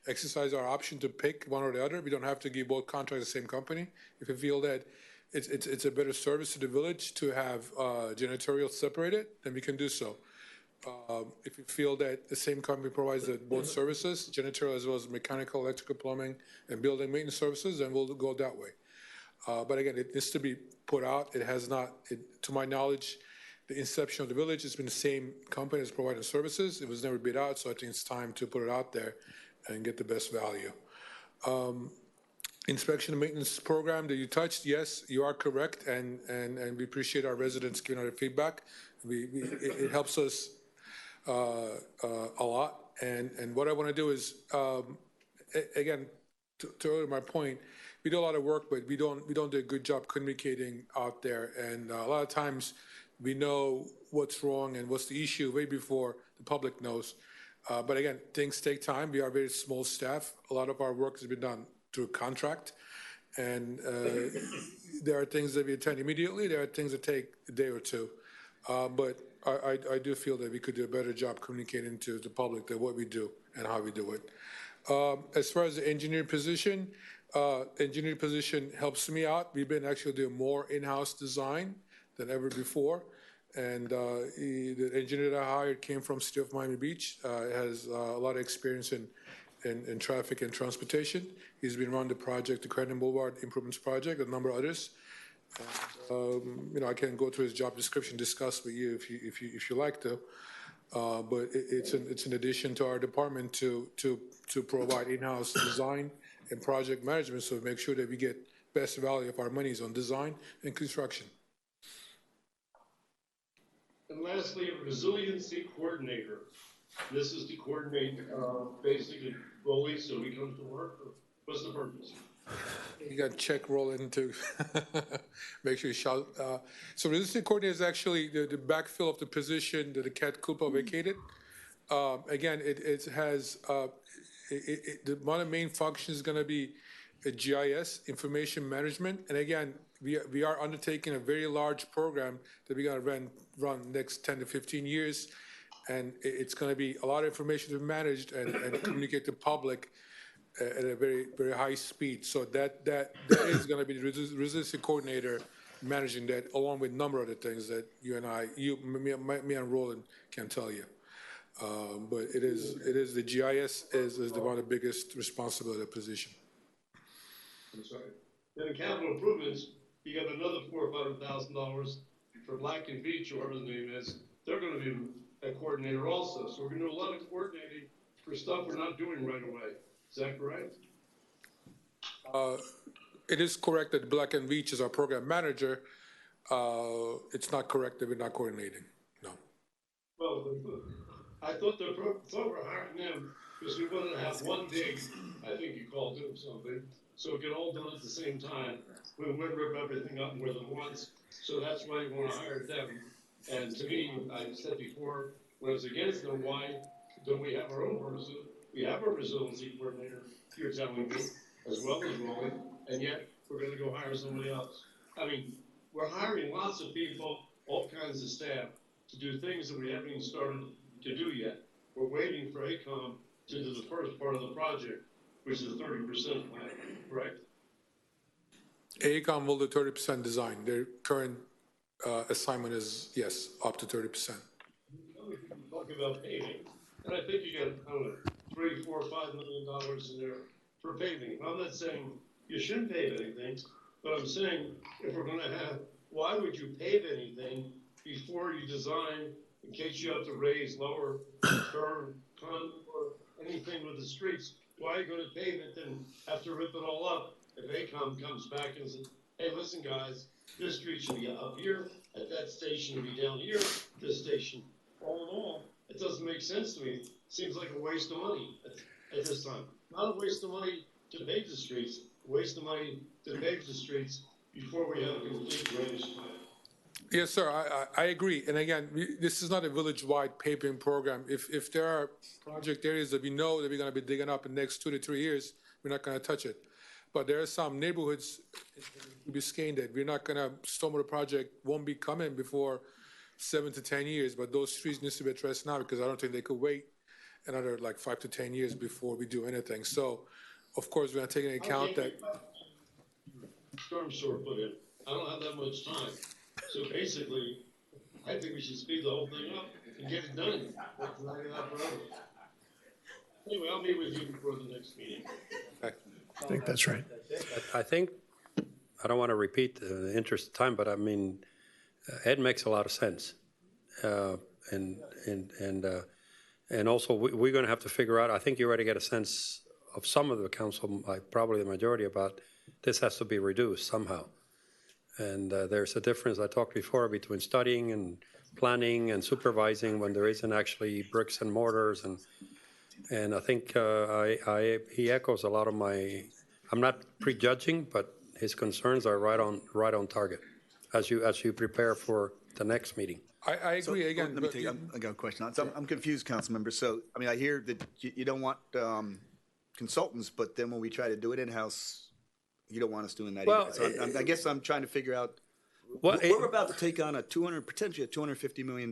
S22: exercise our option to pick one or the other. We don't have to give both contracts to the same company. If we feel that it's a better service to the village to have janitorial separated, then we can do so. If we feel that the same company provides both services, janitorial as well as mechanical, electrical, plumbing, and building maintenance services, then we'll go that way. But again, it needs to be put out. It has not, to my knowledge, the inception of the village, it's been the same company that's providing services. It was never bid out, so I think it's time to put it out there and get the best value. Inspection and maintenance program that you touched, yes, you are correct, and we appreciate our residents giving our feedback. It helps us a lot, and what I want to do is, again, to earlier my point, we do a lot of work, but we don't do a good job communicating out there, and a lot of times we know what's wrong and what's the issue way before the public knows. But again, things take time. We are a very small staff. A lot of our work has been done through contract, and there are things that we attend immediately. There are things that take a day or two. But I do feel that we could do a better job communicating to the public that what we do and how we do it. As far as the engineering position helps me out. We've been actually doing more in-house design than ever before. And the engineer that I hired came from City of Miami Beach, has a lot of experience in traffic and transportation. He's been running the project, the Crandon Boulevard Improvements Project, a number of others. I can go through his job description, discuss with you if you like to. But it's an addition to our department to provide in-house design and project management, so make sure that we get best value of our monies on design and construction.
S7: And lastly, a resiliency coordinator. This is to coordinate basically Rolly so he comes to work. What's the purpose?
S22: You got to check rolling to make sure you shout. So resiliency coordinator is actually the backfill of the position that the Cat Kulpa vacated. Again, it has one of the main functions is going to be a GIS, information management. And again, we are undertaking a very large program that we're going to run next 10 to 15 years. And it's going to be a lot of information to be managed and communicate to the public at a very, very high speed. So that is going to be the resiliency coordinator managing that, along with a number of other things that me and Roland can tell you. But it is the GIS is one of the biggest responsibility position.
S7: I'm sorry. Then in capital improvements, you got another $400,000 or $500,000 for Black and Beach, or whatever the name is. They're going to be a coordinator also. So we're going to do a lot of coordinating for stuff we're not doing right away. Is that correct?
S22: It is correct that Black and Beach is our program manager. It's not correct that we're not coordinating. No.
S7: Well, I thought we're hiring them because we wanted to have one dig. I think you called it or something. So it get all done at the same time. We wouldn't rip everything up more than once. So that's why we want to hire them. And to me, I said before, when I was against them, why don't we have our own person? We have a resiliency coordinator, you're telling me, as well as Rolling, and yet we're going to go hire somebody else. I mean, we're hiring lots of people, all kinds of staff, to do things that we haven't even started to do yet. We're waiting for AECOM to do the first part of the project, which is a 30% plan, correct?
S22: AECOM will do 30% design. Their current assignment is, yes, up to 30%.
S7: We can talk about paving, and I think you got, I don't know, $3, $4, $5 million in there for paving. I'm not saying you shouldn't pave anything,
S2: But I'm saying, if we're gonna have, why would you pave anything before you design, in case you have to raise, lower, turn, or anything with the streets? Why are you gonna pave it and have to rip it all up? If ACOM comes back and says, hey, listen, guys, this street should be up here, at that station should be down here, this station, all in all, it doesn't make sense to me. Seems like a waste of money at this time. Not a waste of money to pave the streets, a waste of money to pave the streets before we have a complete drainage plan.
S22: Yes, sir, I agree. And again, this is not a village-wide paving program. If there are project areas that we know that we're gonna be digging up in the next 2 to 3 years, we're not gonna touch it. But there are some neighborhoods in Biscayne that we're not gonna, stormwater project won't be coming before 7 to 10 years, but those streets needs to be addressed now because I don't think they could wait another like 5 to 10 years before we do anything. So, of course, we're not taking into account that.
S2: Storm sewer put in. I don't have that much time. So basically, I think we should speed the whole thing up and get it done. Let's not get out forever. Anyway, I'll meet with you before the next meeting.
S10: I think that's right.
S6: I think, I don't want to repeat the interest of time, but I mean, Ed makes a lot of sense. And also, we're going to have to figure out, I think you already get a sense of some of the council, probably the majority, about this has to be reduced somehow. And there's a difference, I talked before, between studying and planning and supervising when there isn't actually bricks and mortars. And I think he echoes a lot of my, I'm not prejudging, but his concerns are right on target as you prepare for the next meeting.
S22: I agree
S16: So,
S22: again.
S16: Let me take, I got a question. So I'm confused, council member. So, I mean, I hear that you don't want consultants, but then when we try to do it in-house, you don't want us doing that
S6: Well,
S16: either. So I guess I'm trying to figure out,
S6: well,
S16: we're about to take on potentially a $250 million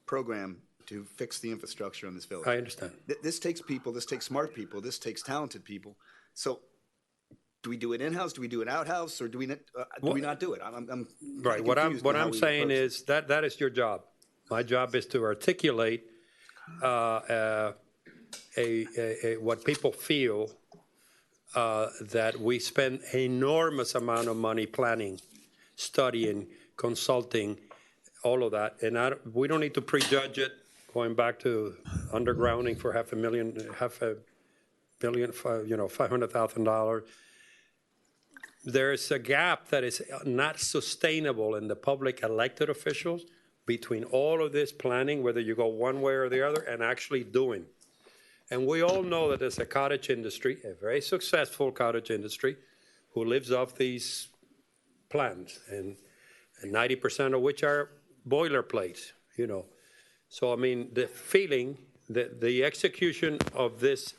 S16: program to fix the infrastructure in this village.
S6: I understand.
S16: This takes people, this takes smart people, this takes talented people. So do we do it in-house? Do we do it out-house? Or do we not do it? I'm
S6: Right. What I'm saying is that is your job. My job is to articulate what people feel that we spend enormous amount of money planning, studying, consulting, all of that, and we don't need to prejudge it. Going back to undergrounding for $500,000. There's a gap that is not sustainable in the public elected officials between all of this planning, whether you go one way or the other, and actually doing. And we all know that there's a cottage industry, a very successful cottage industry, who lives off these plans, and 90% of which are boilerplates, you know. So, I mean, the feeling, the execution of this,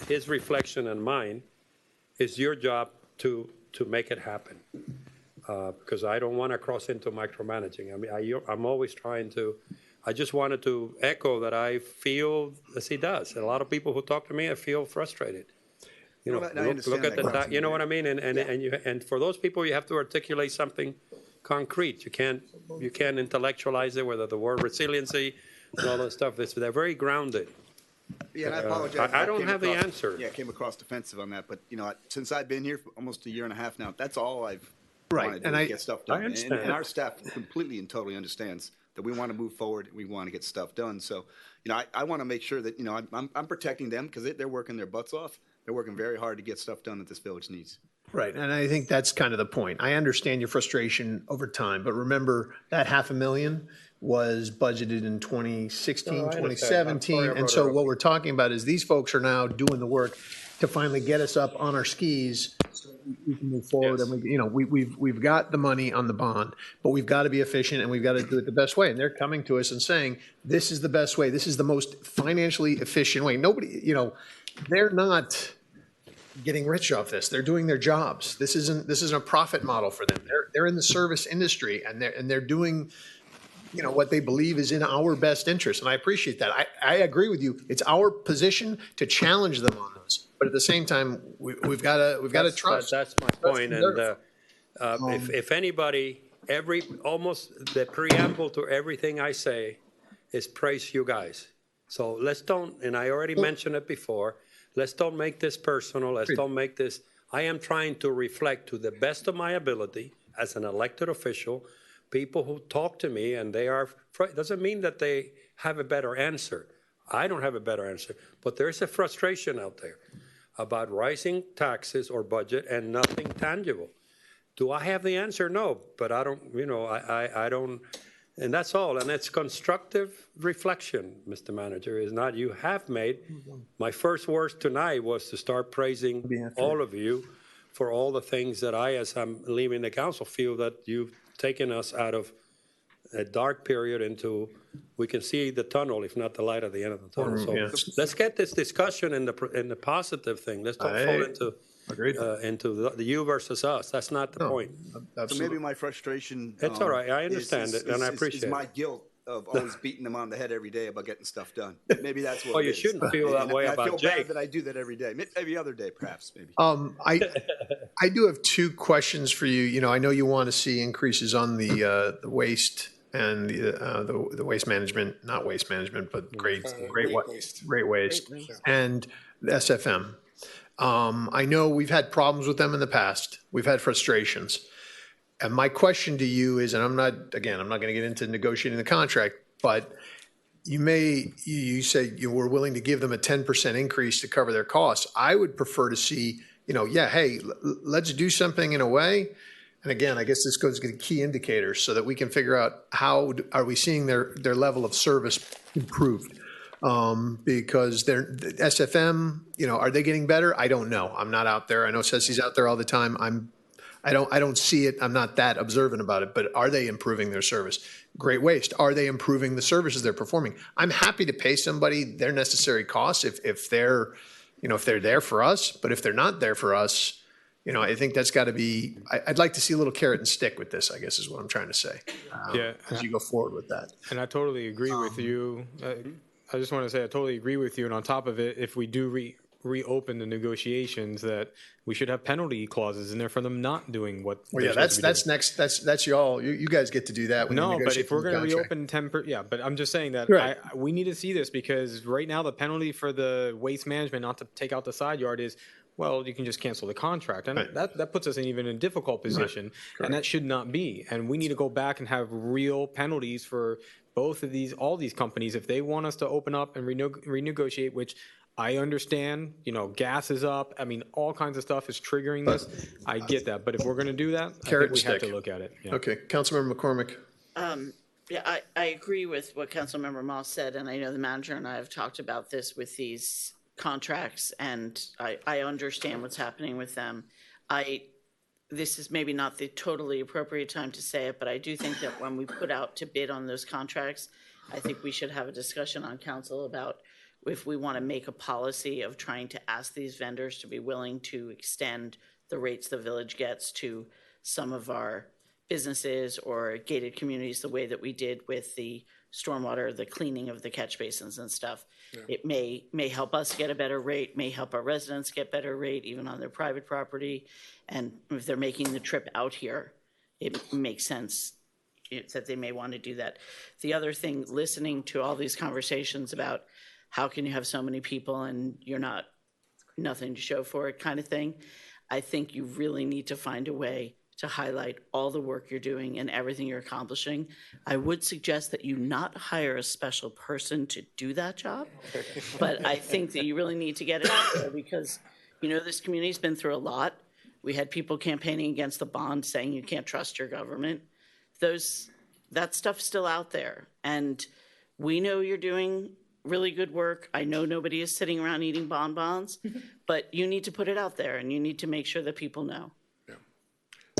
S6: his reflection and mine, is your job to make it happen. Because I don't want to cross into micromanaging. I mean, I'm always trying to, I just wanted to echo that I feel as he does. And a lot of people who talk to me, I feel frustrated. You know, look at the, you know what I mean? And for those people, you have to articulate something concrete. You can't intellectualize it, whether the word resiliency and all that stuff. They're very grounded.
S16: Yeah, and I apologize.
S6: I don't have the answer.
S16: Yeah, I came across defensive on that, but you know, since I've been here for almost a year and a half now, that's all I've wanted to do is get stuff done.
S6: I understand.
S16: And our staff completely and totally understands that we want to move forward, we want to get stuff done. So, you know, I want to make sure that, you know, I'm protecting them because they're working their butts off. They're working very hard to get stuff done that this village needs.
S10: Right, and I think that's kind of the point. I understand your frustration over time, but remember that $500,000 was budgeted in 2016, 2017, and so what we're talking about is these folks are now doing the work to finally get us up on our skis so we can move forward. Yes. And we, you know, we've got the money on the bond, but we've got to be efficient and we've got to do it the best way. And they're coming to us and saying, this is the best way. This is the most financially efficient way. Nobody, you know, they're not getting rich off this. They're doing their jobs. This isn't a profit model for them. They're in the service industry and they're doing, you know, what they believe is in our best interest. And I appreciate that. I agree with you. It's our position to challenge them on this. But at the same time, we've got to trust.
S6: That's my point. And if anybody, almost the preamble to everything I say is praise you guys. So let's don't, and I already mentioned it before, let's don't make this personal. Let's don't make this I am trying to reflect to the best of my ability as an elected official, people who talk to me and they are, doesn't mean that they have a better answer. I don't have a better answer, but there's a frustration out there about rising taxes or budget and nothing tangible. Do I have the answer? No, but I don't, I don't, and that's all. And it's constructive reflection, Mr. Manager, is not you have made. My first words tonight was to start praising all of you for all the things that I, as I'm leaving the council, feel that you've taken us out of a dark period into, we can see the tunnel, if not the light at the end of the tunnel. So let's get this discussion in the positive thing. Let's not fall into the you versus us. That's not the point.
S16: So maybe my frustration.
S6: It's all right. I understand it, and I appreciate it.
S16: It's my guilt of always beating them on the head every day about getting stuff done. Maybe that's what.
S6: Well, you shouldn't feel that way about
S16: I feel
S6: Jake.
S16: bad that I do that every day. Every other day, perhaps. Maybe.
S10: I do have two questions for you. You know, I know you want to see increases on the waste and the waste management, not waste management, but great waste and the SFM. I know we've had problems with them in the past. We've had frustrations. And my question to you is, and I'm not going to get into negotiating the contract, but you say you were willing to give them a 10% increase to cover their costs. I would prefer to see, hey, let's do something in a way. And again, I guess this goes to key indicators so that we can figure out how are we seeing their level of service improved. Because they're SFM, are they getting better? I don't know. I'm not out there. I know Ceci's out there all the time. I don't see it. I'm not that observant about it, but are they improving their service? Great Waste, are they improving the services they're performing? I'm happy to pay somebody their necessary costs if they're, if they're there for us, but if they're not there for us, I think that's got to be, I'd like to see a little carrot and stick with this, I guess is what I'm trying to say. As you go forward with that.
S3: And I totally agree with you. I just want to say I totally agree with you. And on top of it, if we do reopen the negotiations, that we should have penalty clauses in there for them not doing what.
S10: Well, yeah, that's next. That's y'all. You guys get to do that. When
S3: no, but if we're going to reopen 10%, but I'm just saying that we need to see this because right now the penalty for the waste management not to take out the side yard is, well, you can just cancel the contract. And that puts us in even a difficult position. And that should not be. And we need to go back and have real penalties for both of these, all these companies, if they want us to open up and renegotiate, which I understand, gas is up. I mean, all kinds of stuff is triggering this. I get that. But if we're going to do that, I think we have to look at it. Yeah.
S10: Okay. Councilmember McCormick.
S4: Yeah, I agree with what Councilmember Moss said. And I know the manager and I have talked about this with these contracts, and I understand what's happening with them. This is maybe not the totally appropriate time to say it, but I do think that when we put out to bid on those contracts, I think we should have a discussion on council about if we want to make a policy of trying to ask these vendors to be willing to extend the rates the village gets to some of our businesses or gated communities the way that we did with the stormwater, the cleaning of the catch basins and stuff. Yeah. It may help us get a better rate, may help our residents get better rate, even on their private property. And if they're making the trip out here, it makes sense that they may want to do that. The other thing, listening to all these conversations about how can you have so many people and you're nothing to show for it kind of thing, I think you really need to find a way to highlight all the work you're doing and everything you're accomplishing. I would suggest that you not hire a special person to do that job, but I think that you really need to get it out there because, this community's been through a lot. We had people campaigning against the bond saying you can't trust your government. That stuff's still out there. And we know you're doing really good work. I know nobody is sitting around eating bonbons, but you need to put it out there and you need to make sure that people know.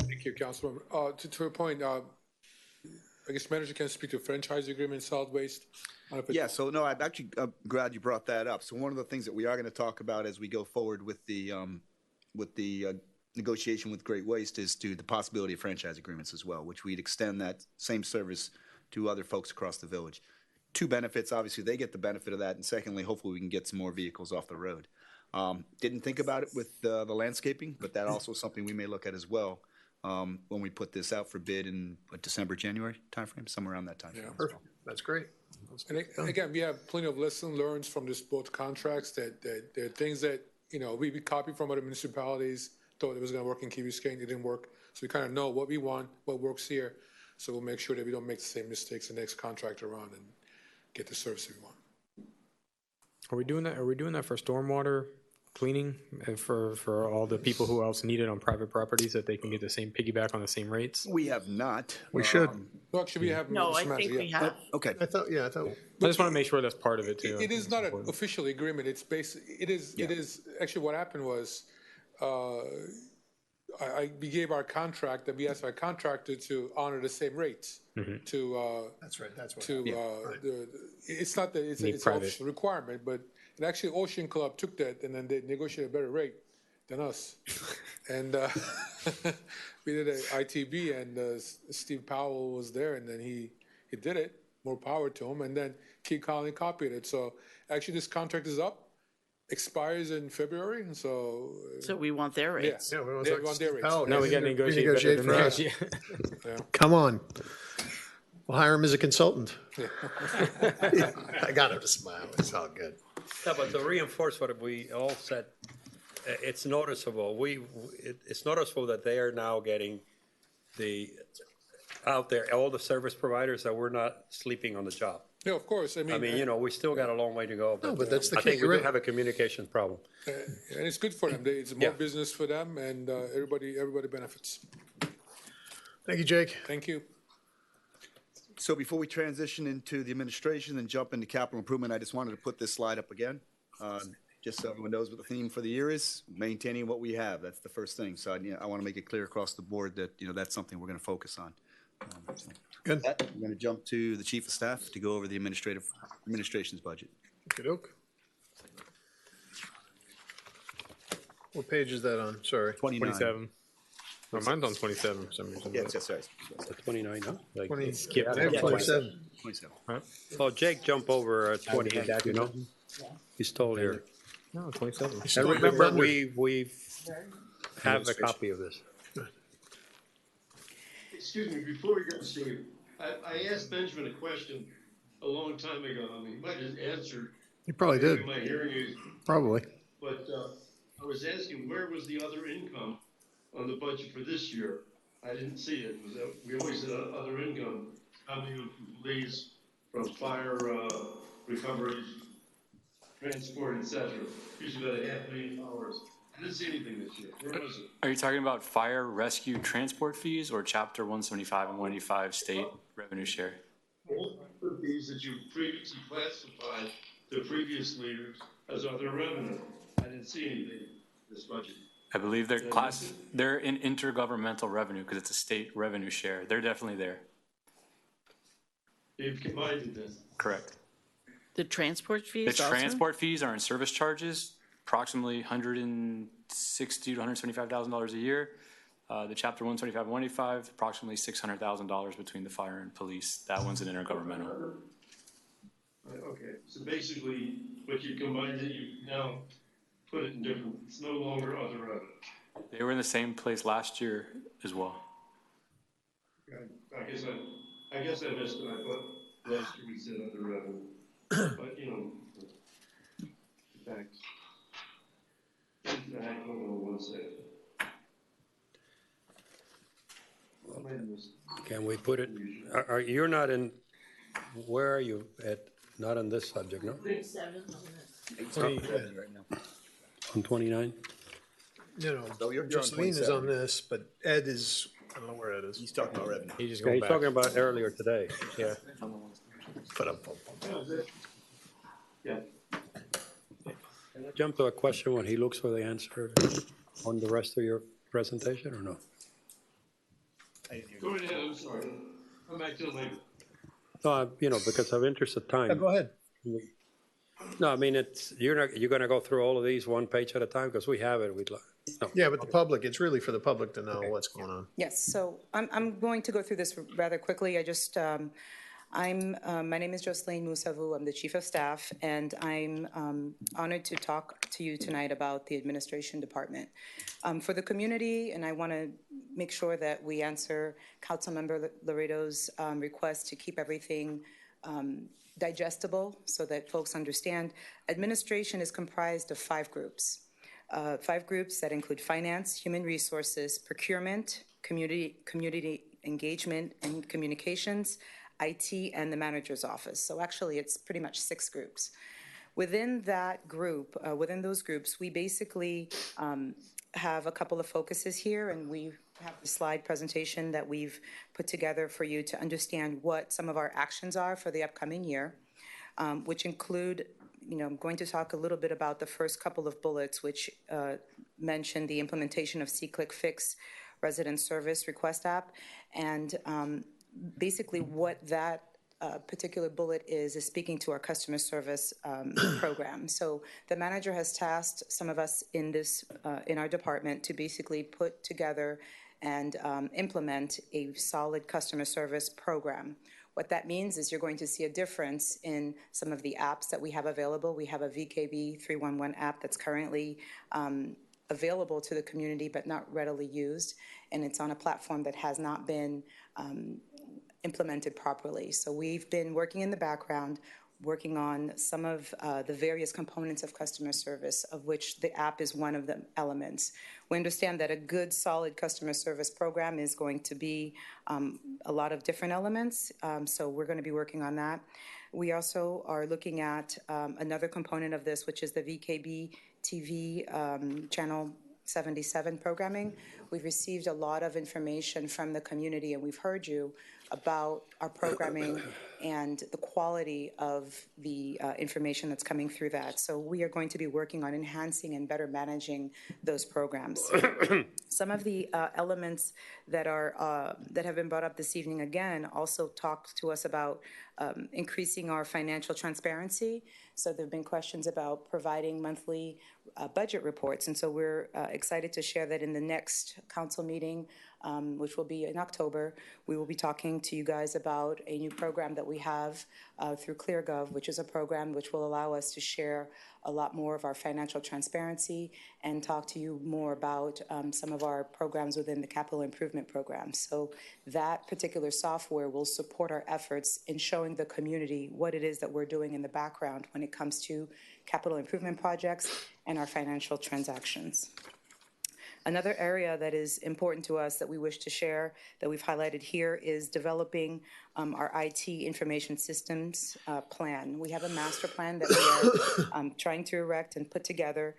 S22: Thank you, Councilman. To a point, I guess manager can speak to franchise agreement, solid waste.
S16: Yeah, so no, I'm actually glad you brought that up. So one of the things that we are going to talk about as we go forward with the negotiation with Great Waste is to the possibility of franchise agreements as well, which we'd extend that same service to other folks across the village. Two benefits, obviously, they get the benefit of that, and secondly, hopefully we can get some more vehicles off the road. Didn't think about it with the landscaping, but that also is something we may look at as well. When we put this out for bid in December, January timeframe, somewhere around that time.
S10: Yeah, perfect. That's great.
S22: And again, we have plenty of lessons learned from both contracts that there are things that, we copy from other municipalities thought it was gonna work in Key Biscayne, it didn't work. So we kind of know what we want, what works here, so we'll make sure that we don't make the same mistakes the next contract around and get the service we want.
S3: Are we doing that? Are we doing that for stormwater cleaning for all the people who else need it on private properties, that they can get the same piggyback on the same rates?
S16: We have not.
S10: We should.
S22: No, actually, we have.
S4: No, I
S22: Mr.
S4: think
S22: Mazza,
S4: we
S22: yeah.
S4: have.
S16: Okay.
S10: I thought.
S3: I just want to make sure that's part of it too.
S22: It is not an official agreement. It's it is, actually what happened was, we gave our contract, that we asked our contractor to honor the same rates to,
S10: That's right, that's what.
S22: it's not that it's an official requirement, but and actually Ocean Club took that and then they negotiated a better rate than us. And we did an ITB and Steve Powell was there and then he did it, more power to him, and then Key Colony copied it. So actually this contract is up, expires in February, and so.
S4: So we want their rates.
S22: Yeah, we want their rates.
S3: No, we got to negotiate better than
S10: for us.
S3: that.
S10: Come on. We'll hire him as a consultant. I got him to smile. It's all good.
S6: Yeah, but to reinforce what we all said, it's noticeable. It's noticeable that they are now getting out there, all the service providers, that we're not sleeping on the job.
S22: Yeah, of course. I mean,
S6: we still got a long way to go.
S10: but that's the
S6: I think
S10: key.
S6: we
S10: You're
S6: do
S10: right.
S6: have a communications problem.
S22: and it's good for them. It's more business for them, and everybody benefits.
S10: Thank you, Jake.
S22: Thank you.
S16: So before we transition into the administration and jump into capital improvement, I just wanted to put this slide up again, just so everyone knows what the theme for the year is, maintaining what we have. That's the first thing. So I want to make it clear across the board that, that's something we're going to focus on.
S10: Good.
S16: I'm going to jump to the Chief of Staff to go over the administration's budget.
S10: Okey-doke. What page is that on? Sorry.
S16: 29.
S3: 27. Oh, mine's on 27 for some reason.
S16: Yes, sorry.
S6: 29, huh? Like,
S10: 20,
S3: skip
S10: I
S3: that.
S10: have 27.
S16: 27.
S6: Oh, Jake, jump over 28, He's still here.
S3: No, 27.
S6: And remember, we have a copy of this.
S2: Excuse me, before we get to Steve, I asked Benjamin a question a long time ago. I mean, he might have answered.
S10: You probably did.
S2: My hearing aids.
S10: Probably.
S2: But I was asking, where was the other income on the budget for this year? I didn't see it. We always had other income coming in from police, from fire recovery, transport, etc. Usually about $500,000. I didn't see anything this year. Where was it?
S17: Are you talking about fire rescue transport fees or Chapter 175 and 185 state revenue share?
S2: All the fees that you previously classified to previous leaders as other revenue. I didn't see anything in this budget.
S17: I believe they're in intergovernmental revenue because it's a state revenue share. They're definitely there.
S2: You've combined it then.
S17: Correct.
S4: The transport
S17: The
S4: fees also?
S17: transport fees are in service charges, approximately $160,000 to $175,000 a year. The Chapter 125 and 185, approximately $600,000 between the fire and police. That one's an intergovernmental.
S2: Okay, so basically, what you combined it, you now put it in different, it's no longer other revenue.
S17: They were in the same place last year as well.
S2: I guess I missed it. I thought last year we said other revenue. But, in fact, hold on one second.
S6: Can we put it, you're not in, where are you at, not on this subject, no?
S4: 27.
S6: On 29?
S10: Jocelyn is on this, but Ed is, I don't know where Ed is.
S16: He's talking about revenue.
S3: He's just
S6: Yeah,
S3: going
S6: he's
S3: back.
S6: talking about earlier today.
S3: Yeah.
S2: Yeah.
S6: Jump to a question when he looks for the answer on the rest of your presentation, or no?
S2: Go ahead, I'm sorry. Come back to it later.
S6: No, because of interest of time.
S10: Go ahead.
S6: No, I mean, you're going to go through all of these one page at a time, because we have it, no.
S10: Yeah, but the public, it's really for the public to know what's going on.
S12: Yes, so I'm going to go through this rather quickly. My name is Jocelyn Mousavou. I'm the Chief of Staff, and I'm honored to talk to you tonight about the Administration Department. For the community, and I want to make sure that we answer Councilmember Laredo's request to keep everything digestible so that folks understand. Administration is comprised of 5 groups. 5 groups that include finance, human resources, procurement, community engagement and communications, IT, and the manager's office. So actually, it's pretty much 6 groups. Within that group, within those groups, we basically have a couple of focuses here, and we have the slide presentation that we've put together for you to understand what some of our actions are for the upcoming year, which include, I'm going to talk a little bit about the first couple of bullets, which mention the implementation of SeeClickFix resident service request app, and basically what that particular bullet is speaking to our customer service program. So the manager has tasked some of us in this in our department to basically put together and implement a solid customer service program. What that means is you're going to see a difference in some of the apps that we have available. We have a VKB 311 app that's currently available to the community but not readily used, and it's on a platform that has not been implemented properly. So we've been working in the background, working on some of the various components of customer service, of which the app is one of the elements. We understand that a good, solid customer service program is going to be a lot of different elements, so we're going to be working on that. We also are looking at another component of this, which is the VKB TV channel 77 programming. We've received a lot of information from the community, and we've heard you about our programming and the quality of the information that's coming through that. So we are going to be working on enhancing and better managing those programs. Some of the elements that are that have been brought up this evening again also talked to us about increasing our financial transparency. So there have been questions about providing monthly budget reports, and so we're excited to share that in the next council meeting, which will be in October, we will be talking to you guys about a new program that we have through ClearGov, which is a program which will allow us to share a lot more of our financial transparency and talk to you more about some of our programs within the capital improvement program. So that particular software will support our efforts in showing the community what it is that we're doing in the background when it comes to capital improvement projects and our financial transactions. Another area that is important to us that we wish to share that we've highlighted here is developing our IT information systems plan. We have a master plan that we are trying to erect and put together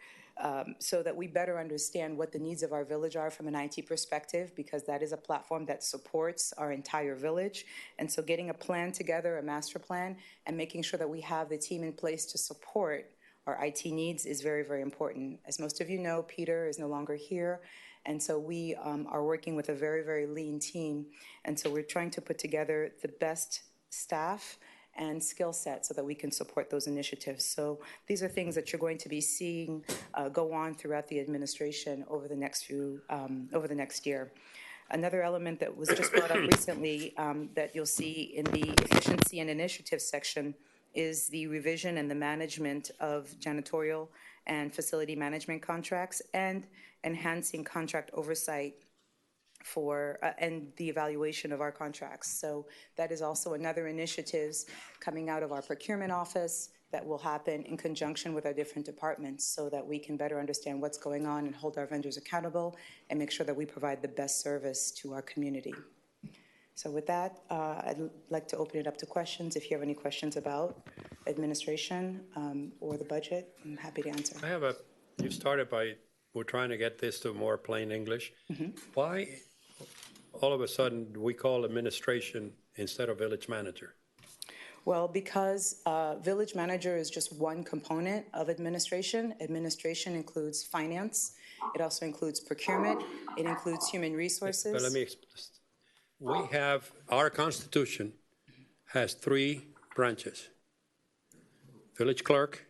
S12: so that we better understand what the needs of our village are from an IT perspective, because that is a platform that supports our entire village. And so getting a plan together, a master plan, and making sure that we have the team in place to support our IT needs is very, very important. As most of you know, Peter is no longer here, and so we are working with a very, very lean team, and so we're trying to put together the best staff and skill set so that we can support those initiatives. So these are things that you're going to be seeing go on throughout the administration over the next year. Another element that was just brought up recently that you'll see in the efficiency and initiatives section is the revision and the management of janitorial and facility management contracts and enhancing contract oversight for and the evaluation of our contracts. So that is also another initiative coming out of our procurement office that will happen in conjunction with our different departments so that we can better understand what's going on and hold our vendors accountable and make sure that we provide the best service to our community. So with that, I'd like to open it up to questions. If you have any questions about administration or the budget, I'm happy to answer.
S6: You started by, we're trying to get this to more plain English.
S12: Mm-hmm.
S6: Why all of a sudden do we call administration instead of village manager?
S12: Well, because village manager is just one component of administration. Administration includes finance. It also includes procurement. It includes human resources.
S6: But let me explain. We have, our Constitution has 3 branches: village clerk,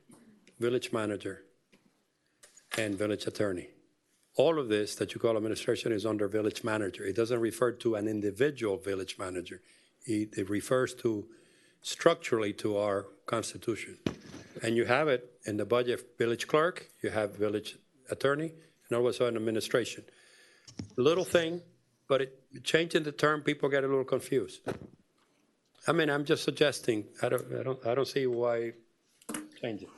S6: village manager, and village attorney. All of this that you call administration is under village manager. It doesn't refer to an individual village manager. It refers to structurally to our Constitution. And you have it in the budget, village clerk, you have village attorney, and all of a sudden administration. Little thing, but changing the term, people get a little confused. I mean, I'm just suggesting. I don't see why change it.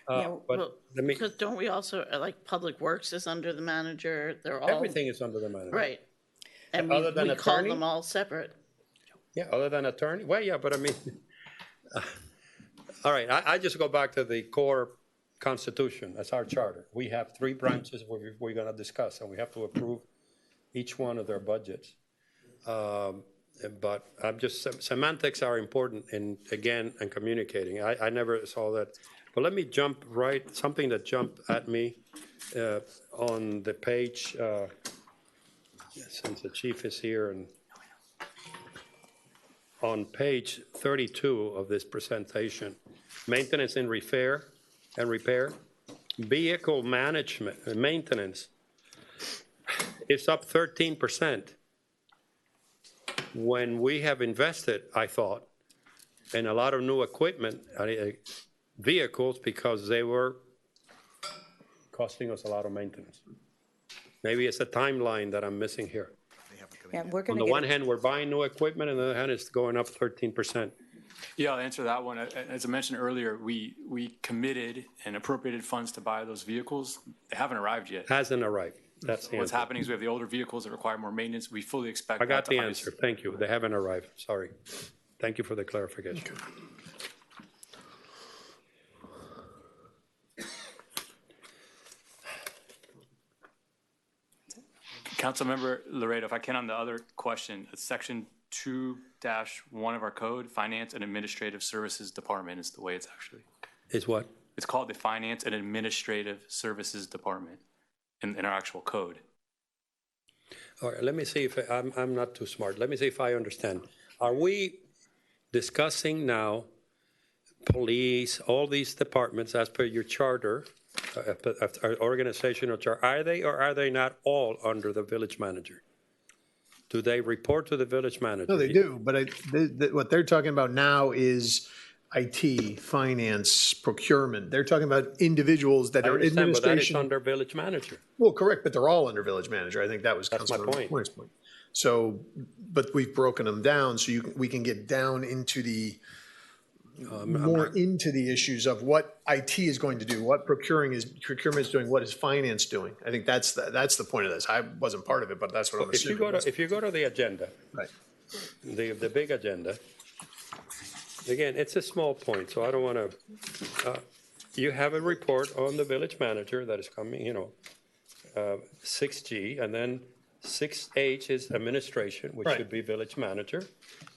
S6: But let me,
S4: Because don't we also, like, Public Works is under the manager, they're all.
S6: everything is under the manager.
S4: Right. And
S6: Other than
S4: we call
S6: attorney?
S4: them all separate.
S6: Yeah, other than attorney, well, yeah, but I mean, all right, I just go back to the core constitution, that's our charter. We have 3 branches we're gonna discuss, and we have to approve each one of their budgets. But I'm just, semantics are important in, again, in communicating. I never saw that. But let me jump right, something that jumped at me on the page, since the chief is here, and on page 32 of this presentation, maintenance and repair, vehicle management, maintenance is up 13%. When we have invested, I thought, in a lot of new equipment, vehicles, because they were costing us a lot of maintenance. Maybe it's a timeline that I'm missing here.
S12: Yeah, we're
S6: On
S12: going
S6: the
S12: to
S6: one
S12: get,
S6: hand, we're buying new equipment, and on the other hand, it's going up 13%.
S17: Yeah, I'll answer that one. As I mentioned earlier, we committed and appropriated funds to buy those vehicles. They haven't arrived yet.
S6: Hasn't arrived. That's the
S17: What's
S6: answer.
S17: happening is we have the older vehicles that require more maintenance. We fully expect.
S6: I got
S17: that
S6: the
S17: to
S6: answer. Thank you. They haven't arrived. Sorry. Thank you for the clarification.
S17: Councilmember Laredo, if I can, on the other question, section 2-1 of our code, Finance and Administrative Services Department is the way it's actually.
S6: Is what?
S17: It's called the Finance and Administrative Services Department in our actual code.
S6: All right, let me see if I'm not too smart. Let me see if I understand. Are we discussing now police, all these departments as per your charter, organizational chart? Are they or are they not all under the village manager? Do they report to the village manager?
S10: No, they do, but what they're talking about now is IT, finance, procurement. They're talking about individuals that
S6: I
S10: are
S6: understand, but that is
S10: administration.
S6: under village manager.
S10: Well, correct, but they're all under village manager. I think that was
S6: That's my
S10: Councilmember
S6: point.
S10: Moyer's point. So, but we've broken them down so we can get down into the, more into the issues of what IT is going to do, what procurement is doing, what is finance doing. I think that's the point of this. I wasn't part of it, but that's what I'm
S6: If you
S10: assuming.
S6: if you go to the agenda,
S10: Right.
S6: the big agenda, again, it's a small point, so I don't want to, you have a report on the village manager that is coming, 6G, and then 6H is administration, which
S10: Right.
S6: should be village manager.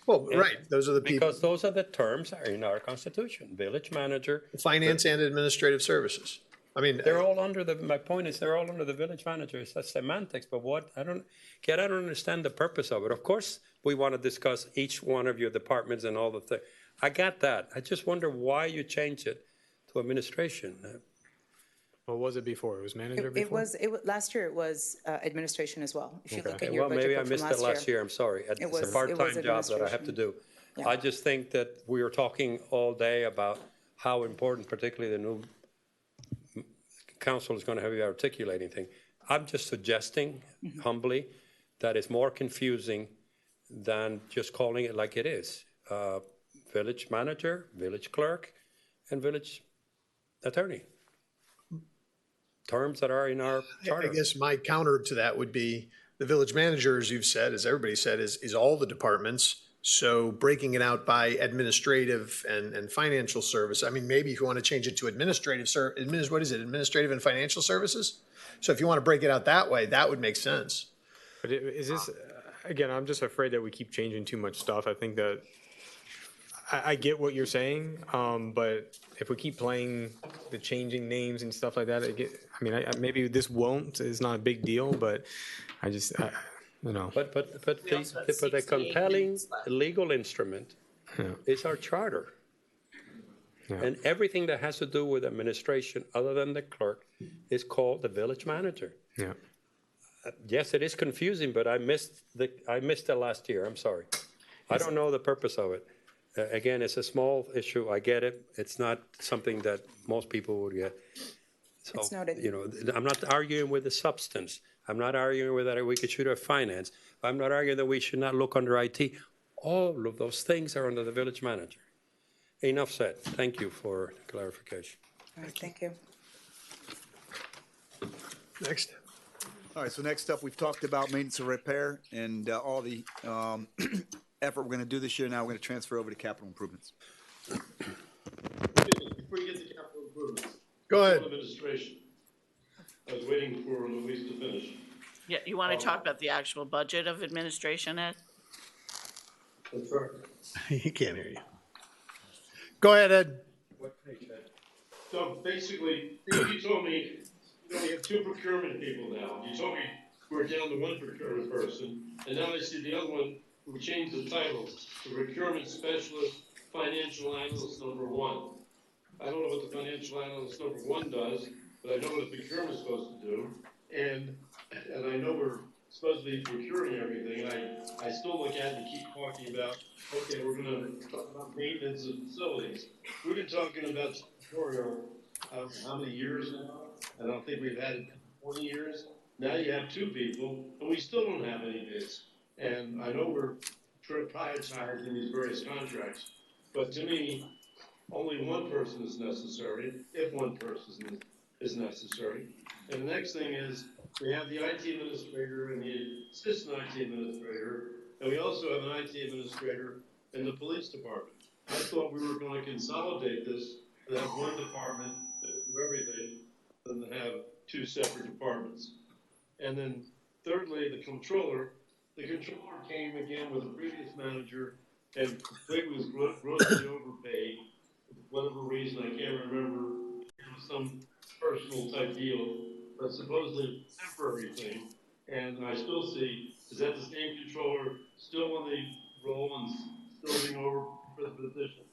S10: Well, right, those are the people,
S6: Because those are the terms are in our constitution, village manager.
S10: finance and administrative services. I mean,
S6: They're all under my point is they're all under the village manager. It's that semantics, but I don't understand the purpose of it. Of course, we want to discuss each one of your departments and all the things. I got that. I just wonder why you changed it to administration.
S3: What was it before? It was manager before?
S12: last year it was administration as well. If you look
S6: Okay,
S12: at your
S6: well,
S12: budget
S6: maybe I
S12: book from
S6: missed it last year. I'm sorry. It's
S12: was-
S6: a
S12: it
S6: part-time
S12: was
S6: job that I have to do.
S12: Yeah.
S6: I just think that we were talking all day about how important, particularly the new council is going to have you articulate anything. I'm just suggesting humbly that it's more confusing than just calling it like it is. Village manager, village clerk, and village attorney. Terms that are in our
S10: I
S6: charter.
S10: guess my counter to that would be the village manager, as you've said, as everybody said, is all the departments. So breaking it out by administrative and financial service, I mean, maybe if you want to change it to administrative, what is it, administrative and financial services? So if you want to break it out that way, that would make sense.
S3: But is this, again, I'm just afraid that we keep changing too much stuff. I think that, I get what you're saying, but if we keep playing the changing names and stuff like that, maybe this is not a big deal, but I just,
S6: But the compelling legal instrument is our charter.
S3: Yeah.
S6: And everything that has to do with administration, other than the clerk, is called the village manager.
S3: Yeah.
S6: Yes, it is confusing, but I missed it last year. I'm sorry. I don't know the purpose of it. Again, it's a small issue. I get it. It's not something that most people would get. So,
S12: It's noted.
S6: I'm not arguing with the substance. I'm not arguing with that we could shoot at finance. I'm not arguing that we should not look under IT. All of those things are under the village manager. Enough said. Thank you for clarification.
S12: All right, thank you.
S10: Next.
S16: All right, so next up, we've talked about maintenance and repair and all the effort we're going to do this year. Now we're going to transfer over to capital improvements.
S7: Before you get to capital improvements.
S10: Go ahead.
S7: Administration. I was waiting for Luis to finish.
S4: Yeah, you want to talk about the actual budget of administration, Ed?
S7: That's right.
S10: He can't hear you. Go ahead, Ed.
S7: So basically, you told me you only have 2 procurement people now. You told me we're down to 1 procurement person, and now I see the other one, we changed the title to procurement specialist, financial analyst number 1. I don't know what the financial analyst number 1 does, but I know what the procurement's supposed to do, and I know we're supposed to be procuring everything, and I still look at it and keep talking about, okay, we're gonna talk about maintenance of facilities. We've been talking about for how many years now? I don't think we've had it 20 years. Now you have 2 people, and we still don't have any bids. And I know we're prioritizing these various contracts, but to me, only 1 person is necessary, if 1 person is necessary. And the next thing is, we have the IT administrator and the assistant IT administrator, and we also have an IT administrator in the police department. I thought we were going to consolidate this and have 1 department that do everything, than to have 2 separate departments. And then thirdly, the controller came again with a previous manager and completely was grossly overpaid. For whatever reason, I can't remember, it was some personal type deal, but supposedly a temporary thing. And I still see, is that the same controller still on the roll and still being over for the position?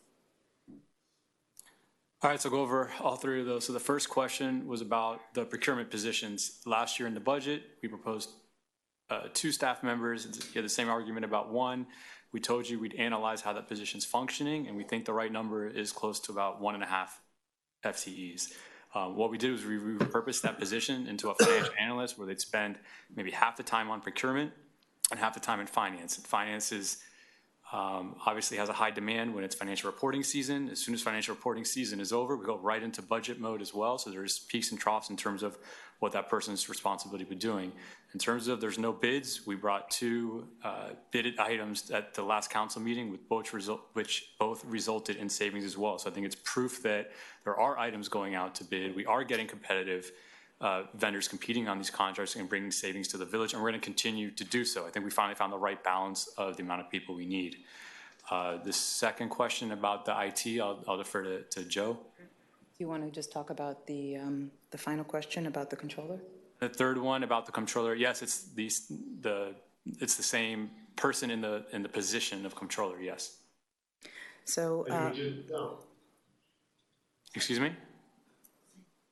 S17: All right, so I'll go over all 3 of those. So the first question was about the procurement positions. Last year in the budget, we proposed 2 staff members. You had the same argument about 1. We told you we'd analyze how that position's functioning, and we think the right number is close to about 1.5 FTEs. What we did was we repurposed that position into a financial analyst where they'd spend maybe half the time on procurement and half the time in finance. And finance is obviously has a high demand when it's financial reporting season. As soon as financial reporting season is over, we go right into budget mode as well. So there's peaks and troughs in terms of what that person's responsibility would be doing. In terms of there's no bids, we brought 2 bidded items at the last council meeting, with which both resulted in savings as well. So I think it's proof that there are items going out to bid. We are getting competitive vendors competing on these contracts and bringing savings to the village, and we're going to continue to do so. I think we finally found the right balance of the amount of people we need. The second question about the IT, I'll defer to Joe.
S12: Do you want to just talk about the final question about the controller?
S17: The third one about the controller, yes, it's the same person in the position of controller, yes.
S12: So,
S17: excuse me?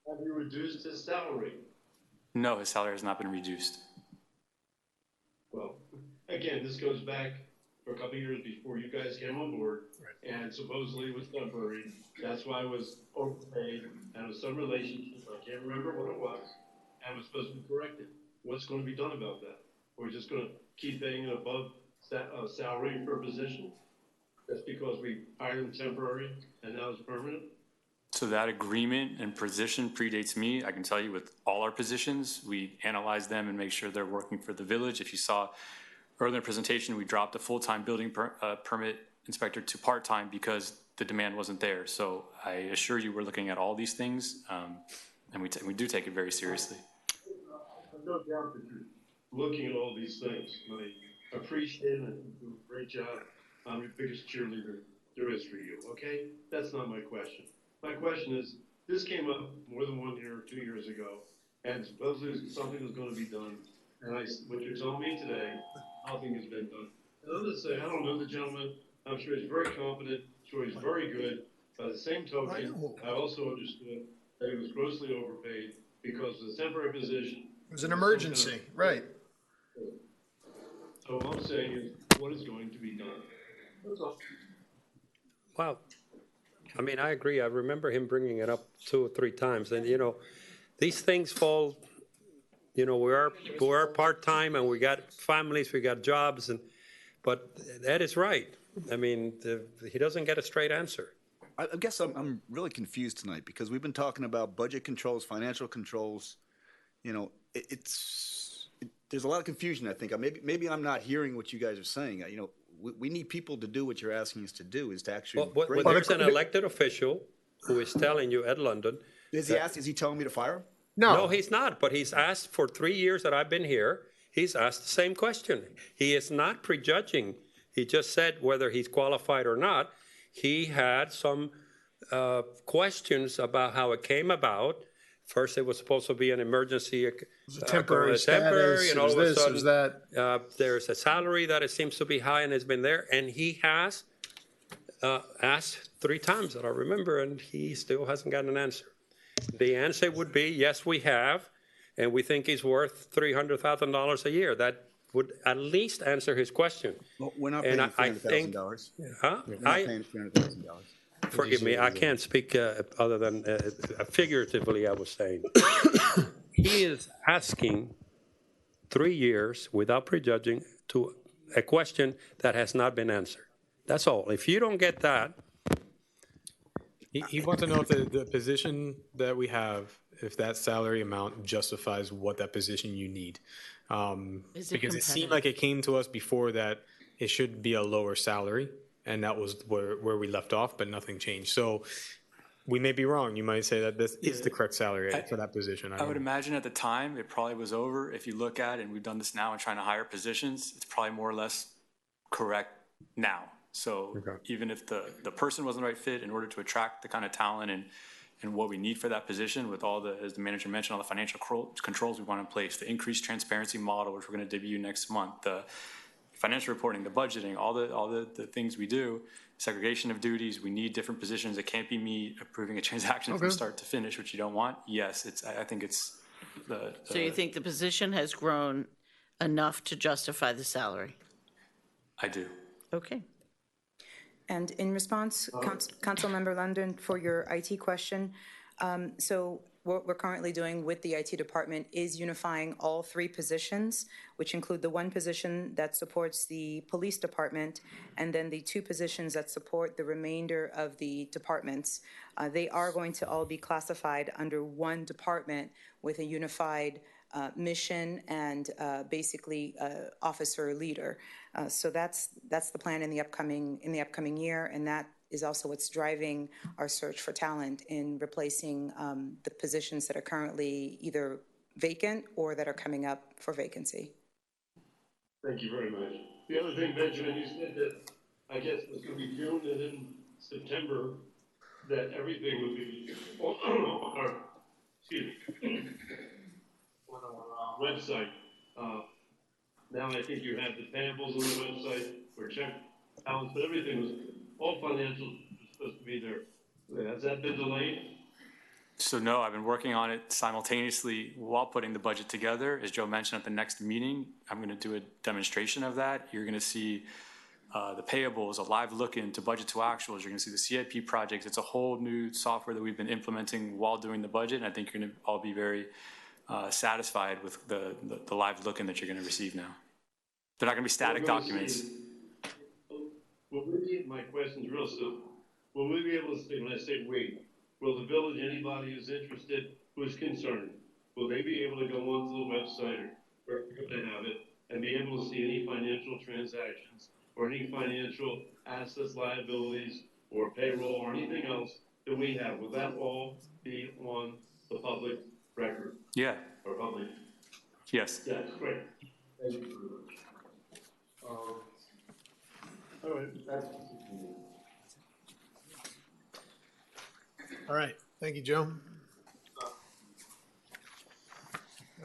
S7: Have you reduced his salary?
S17: No, his salary has not been reduced.
S7: Well, again, this goes back for a couple of years before you guys came on board, and supposedly it was temporary. That's why it was overpaid, and it was some relationship, I can't remember what it was, and it was supposed to be corrected. What's going to be done about that? We're just going to keep paying it above salary per position? That's because we hired him temporary, and now it's permanent?
S17: So that agreement and position predates me. I can tell you with all our positions, we analyze them and make sure they're working for the village. If you saw earlier in the presentation, we dropped a full-time building permit inspector to part-time because the demand wasn't there. So I assure you we're looking at all these things, and we do take it very seriously.
S7: I've no doubt that you're looking at all these things. I appreciate it, and you do a great job. I'm your biggest cheerleader there is for you, okay? That's not my question. My question is, this came up more than 1 year or 2 years ago, and supposedly something was going to be done. And what you're telling me today, nothing has been done. And I'm going to say, I don't know the gentleman. I'm sure he's very competent. I'm sure he's very good. By the same token, I also understood that he was grossly overpaid because of the temporary position.
S10: It was an emergency, right?
S7: So all I'm saying is, what is going to be done? That's all.
S6: Well, I mean, I agree. I remember him bringing it up 2 or 3 times. And, you know, these things fall, you know, we are part-time and we got families, we got jobs. But Ed is right. I mean, he doesn't get a straight answer.
S16: I guess I'm really confused tonight because we've been talking about budget controls, financial controls. You know, there's a lot of confusion, I think. Maybe I'm not hearing what you guys are saying. You know, we need people to do what you're asking us to do, is to actually.
S6: When there's an elected official who is telling you, Ed London.
S16: Is he telling me to fire him?
S6: No, he's not. But he's asked for 3 years that I've been here. He's asked the same question. He is not prejudging. He just said whether he's qualified or not. He had some questions about how it came about. First, it was supposed to be an emergency.
S10: Temporary status,
S6: and all
S10: it was
S6: of a
S10: this, it
S6: sudden,
S10: was that.
S6: There's a salary that it seems to be high and has been there. And he has asked 3 times that I remember, and he still hasn't gotten an answer. The answer would be, yes, we have, and we think he's worth $300,000 a year. That would at least answer his question.
S16: Well, we're not paying $300,000.
S6: Huh?
S16: We're not paying $300,000.
S6: Forgive me, I can't speak other than figuratively, I was saying. He is asking 3 years without prejudging to a question that has not been answered. That's all. If you don't get that.
S3: He wants to know if the position that we have, if that salary amount justifies what that position you need. Because it seemed like it came to us before that it should be a lower salary, and that was where we left off, but nothing changed. So we may be wrong. You might say that this is the correct salary for that position.
S17: I would imagine at the time it probably was over. If you look at it, and we've done this now and trying to hire positions, it's probably more or less correct now. So even if the person wasn't the right fit, in order to attract the kind of talent and what we need for that position, with all the, as the manager mentioned, all the financial controls we want in place, the increased transparency model, which we're going to debut next month, the financial reporting, the budgeting, all the things we do, segregation of duties, we need different positions. It can't be me approving a transaction from start to finish, which you don't want. Yes, I think it's the.
S4: So you think the position has grown enough to justify the salary?
S17: I do.
S4: Okay.
S12: And in response, Councilmember London, for your IT question, so what we're currently doing with the IT department is unifying all 3 positions, which include the 1 position that supports the police department, and then the 2 positions that support the remainder of the departments. They are going to all be classified under 1 department with a unified mission and basically officer leader. So that's the plan in the upcoming year, and that is also what's driving our search for talent in replacing the positions that are currently either vacant or that are coming up for vacancy.
S7: Thank you very much. The other thing, Benjamin, you said that I guess it was going to be June and then September that everything would be on our website. Now I think you have the payables on the website or check balance, but everything was, all financial was supposed to be there. Has that been delayed?
S17: So no, I've been working on it simultaneously while putting the budget together. As Joe mentioned, at the next meeting, I'm going to do a demonstration of that. You're going to see the payables, a live look into budget to actuals. You're going to see the CIP projects. It's a whole new software that we've been implementing while doing the budget, and I think you're going to all be very satisfied with the live look in that you're going to receive now. They're not going to be static documents.
S7: My question's real simple. Will we be able to say, when I say we, will the village, anybody who's interested, who's concerned, will they be able to go onto the website or if they have it and be able to see any financial transactions or any financial assets, liabilities, or payroll or anything else that we have? Will that all be on the public record?
S17: Yeah.
S7: Or public?
S17: Yes.
S7: Yes, great. Thank you very much. All right, that's.
S10: All right, thank you, Joe.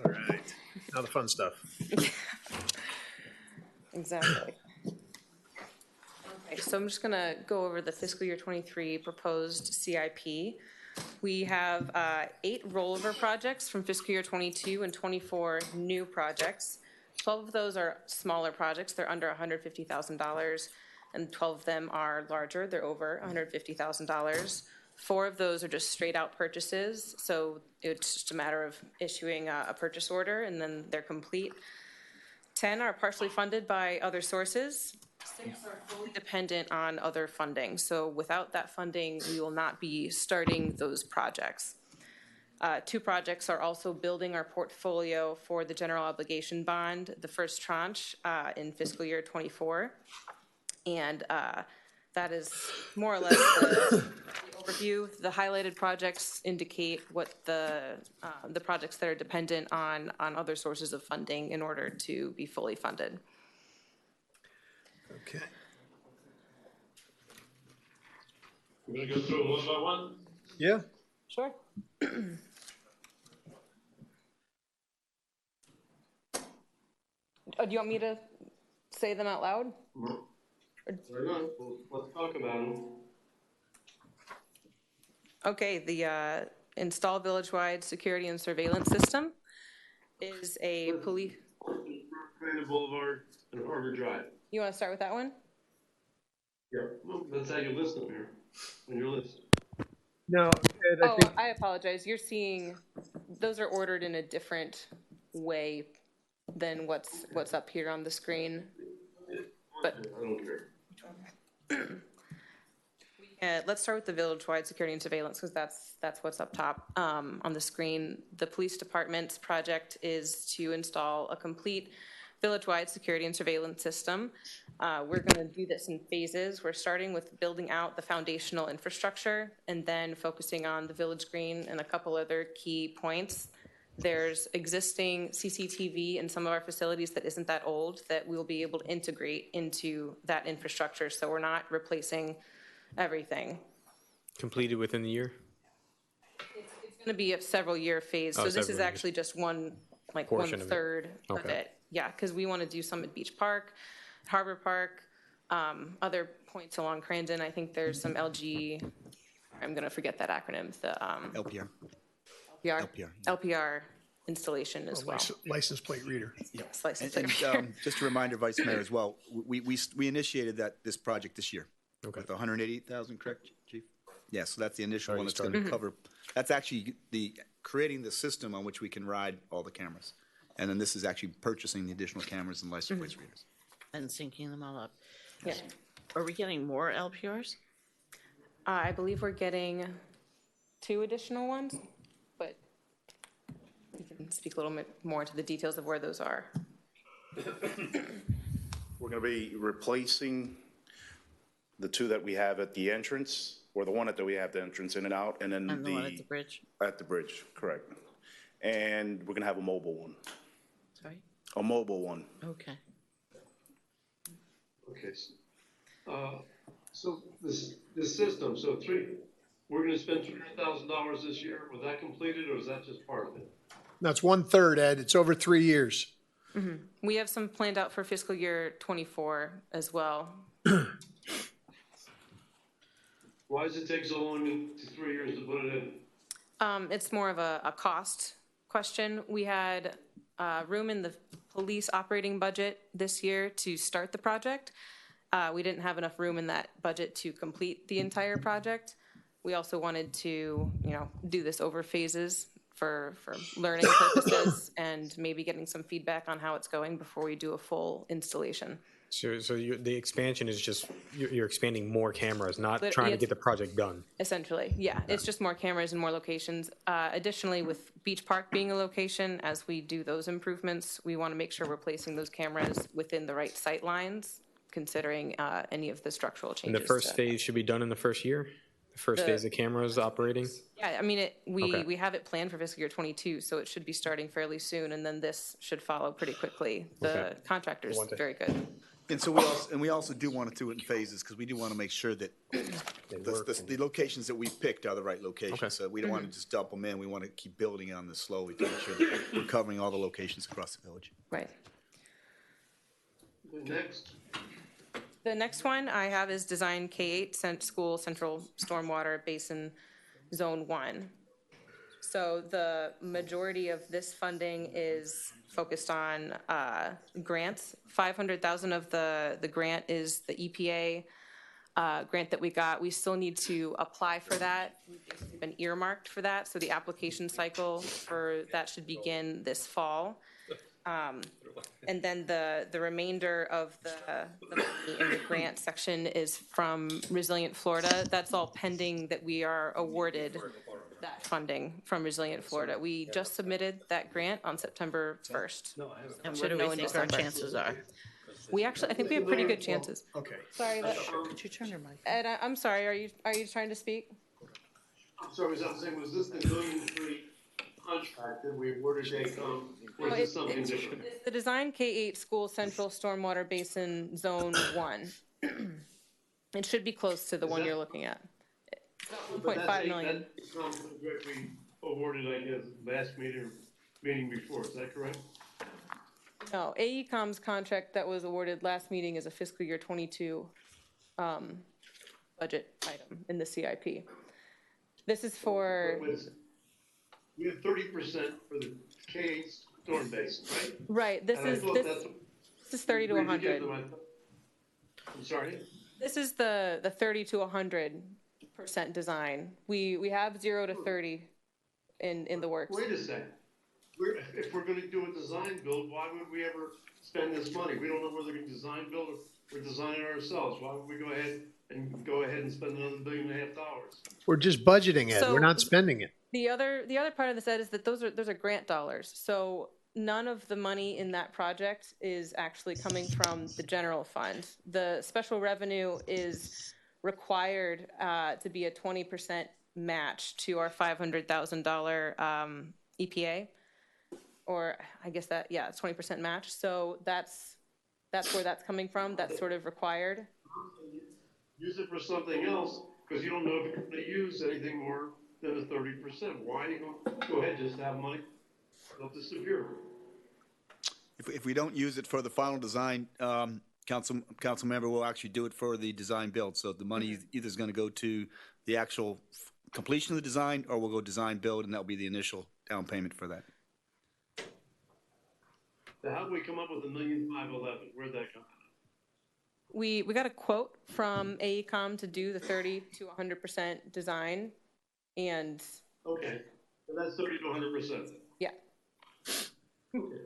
S10: All right, now the fun stuff.
S13: Exactly. Okay, so I'm just gonna go over the fiscal year 23 proposed CIP. We have 8 rollover projects from fiscal year 22 and 24 new projects. 12 of those are smaller projects. They're under $150,000, and 12 of them are larger. They're over $150,000. 4 of those are just straight out purchases, so it's just a matter of issuing a purchase order, and then they're complete. 10 are partially funded by other sources. Six are fully dependent on other funding. So without that funding, we will not be starting those projects. Two projects are also building our portfolio for the general obligation bond, the first tranche in fiscal year '24. And that is more or less the overview. The highlighted projects indicate what the projects that are dependent on other sources of funding in order to be fully funded.
S10: Okay.
S7: We're gonna go through them one by one?
S10: Yeah.
S13: Sure. Do you want me to say them out loud?
S7: Or not, let's talk about them.
S13: Okay, the install village-wide security and surveillance system is a police.
S7: Brandon Boulevard and Harbor Drive.
S13: You want to start with that one?
S7: Yeah. Well, that's how you list them here, on your list.
S10: No, Ed,
S13: Oh, I apologize. You're seeing, those are ordered in a different way than what's up here on the screen. But
S7: I don't care.
S13: let's start with the village-wide security and surveillance because that's what's up top on the screen. The police department's project is to install a complete village-wide security and surveillance system. We're going to do this in phases. We're starting with building out the foundational infrastructure and then focusing on the village green and a couple other key points. There's existing CCTV in some of our facilities that isn't that old that we'll be able to integrate into that infrastructure. So we're not replacing everything.
S3: Completed within the year?
S13: It's going to be a several-year phase. So this is actually just one third of it. Yeah, because we want to do some at Beach Park, Harbor Park, other points along Crandon. I think there's some LG, I'm going to forget that acronym, the LPR installation as well.
S10: License plate reader.
S13: Yes, license plate
S16: And
S13: reader.
S16: just a reminder, Vice Mayor, as well, we initiated this project this year.
S3: Okay.
S16: With 188,000, correct, Chief? Yeah, so that's the initial one that's going to cover, that's actually creating the system on which we can ride all the cameras. And then this is actually purchasing the additional cameras and license plate readers.
S4: And syncing them all up.
S13: Yeah.
S4: Are we getting more LPRs?
S13: I believe we're getting 2 additional ones, but you can speak a little bit more into the details of where those are.
S20: We're going to be replacing the 2 that we have at the entrance, or the one that we have the entrance in and out, and then
S4: And the one at the bridge?
S20: At the bridge, correct. And we're going to have a mobile one.
S4: Sorry?
S20: A mobile one.
S4: Okay.
S2: Okay. So this system, we're gonna spend $300,000 this year. Was that completed or is that just part of it?
S10: That's 1/3, Ed. It's over 3 years.
S13: We have some planned out for fiscal year '24 as well.
S2: Why does it take so long to 3 years to put it in?
S13: It's more of a cost question. We had room in the police operating budget this year to start the project. We didn't have enough room in that budget to complete the entire project. We also wanted to, do this over phases for learning purposes and maybe getting some feedback on how it's going before we do a full installation.
S3: So the expansion is just, you're expanding more cameras, not trying to get the project done.
S13: Essentially, yeah. It's just more cameras and more locations. Additionally, with Beach Park being a location, as we do those improvements, we want to make sure we're placing those cameras within the right sight lines, considering any of the structural changes.
S3: And the first phase should be done in the first year? The first phase of cameras operating?
S13: Yeah, I mean, we have it planned for fiscal year '22, so it should be starting fairly soon, and then this should follow pretty quickly. The contractor's very good.
S16: And so we also do want to do it in phases because we do want to make sure that the locations that we picked are the right locations. So we don't want to just dump them in. We want to keep building on this slowly to make sure that we're covering all the locations across the village.
S13: Right.
S2: The
S13: next one I have is Design K8 School Central Stormwater Basin Zone 1. So the majority of this funding is focused on grants. 500,000 of the grant is the EPA grant that we got. We still need to apply for that. We've been earmarked for that, so the application cycle for that should begin this fall. And then the remainder of the money in the grant section is from Resilient Florida. That's all pending that we are awarded that funding from Resilient Florida. We just submitted that grant on September 1st.
S4: And what
S13: Should
S4: do
S13: know
S4: we
S13: in
S4: think our
S13: December.
S4: chances are?
S13: We actually, I think we have pretty good chances.
S16: Okay.
S13: Sorry,
S4: Could you turn your mic?
S13: Ed, I'm sorry, are you trying to speak?
S2: I'm sorry, was I saying, was this the $1.3 million contract that we awarded AECOM, or is this something different?
S13: It's the Design K-8 School Central Stormwater Basin Zone 1. It should be close to the one you're looking at.
S2: But that's
S13: 1.5 million.
S2: That contract we awarded, I guess, last meeting before, is that correct?
S13: No, AECOM's contract that was awarded last meeting is a fiscal year 22 budget item in the CIP. This is for,
S2: We have 30% for the K storm basin, right?
S13: right, this
S2: And I
S13: is,
S2: thought that's-
S13: this is 30 to
S2: Where'd you get
S13: 100.
S2: them? I'm sorry?
S13: This is the 30 to 100% design. We have 0 to 30 in the works.
S2: Wait a second. If we're gonna do a design build, why would we ever spend this money? We don't know whether we're gonna design build or we're designing it ourselves. Why would we go ahead and spend another $1.5 billion?
S10: We're just budgeting it.
S13: So-
S10: We're not spending it.
S13: The other part of this, Ed, is that those are grant dollars. So none of the money in that project is actually coming from the general fund. The special revenue is required to be a 20% match to our $500,000 EPA, or I guess that, yeah, it's 20% match. So that's where that's coming from. That's sort of required.
S2: Use it for something else, because you don't know if you're gonna use anything more than the 30%. Why are you gonna go ahead, just have money, it'll disappear?
S16: If we don't use it for the final design, council member will actually do it for the design build. So the money either is going to go to the actual completion of the design, or we'll go design build, and that'll be the initial down payment for that.
S2: So how do we come up with $1,511,000? Where'd that come from?
S13: We got a quote from AECOM to do the 30 to 100% design, and
S2: Okay, so that's 30 to 100%.
S13: yeah.
S2: Okay,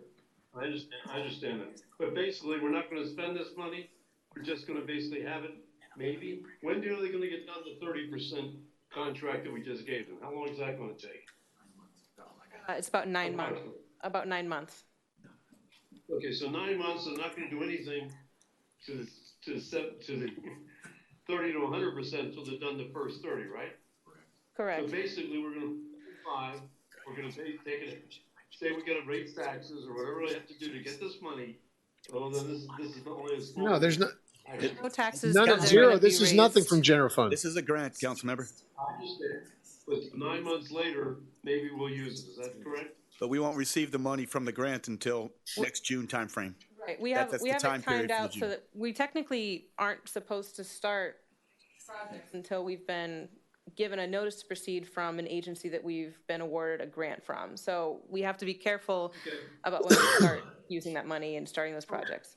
S2: I understand that. But basically, we're not gonna spend this money, we're just gonna basically have it, maybe. When are they gonna get done the 30% contract that we just gave them? How long is that gonna take?
S13: It's about 9 months. About 9 months.
S2: Okay, so 9 months, they're not gonna do anything to the 30 to 100% until they've done the first 30, right?
S13: Correct.
S2: So basically, we're gonna, we're gonna take it, say we gotta raise taxes or whatever we have to do to get this money. Well, then this is only a small.
S10: No, there's not,
S13: No taxes.
S10: none of
S13: that are
S10: zero.
S13: gonna be
S10: This is nothing
S13: raised.
S10: from general fund.
S16: This is a grant, council member,
S2: I understand, but 9 months later, maybe we'll use it, is that correct?
S16: but we won't receive the money from the grant until next June timeframe.
S13: Right, we
S16: That's
S13: have
S16: the
S13: it
S16: time period
S13: timed
S16: for the
S13: out so
S16: June.
S13: that we technically aren't supposed to start projects until we've been given a notice to proceed from an agency that we've been awarded a grant from. So we have to be careful about when we start using that money and starting those projects.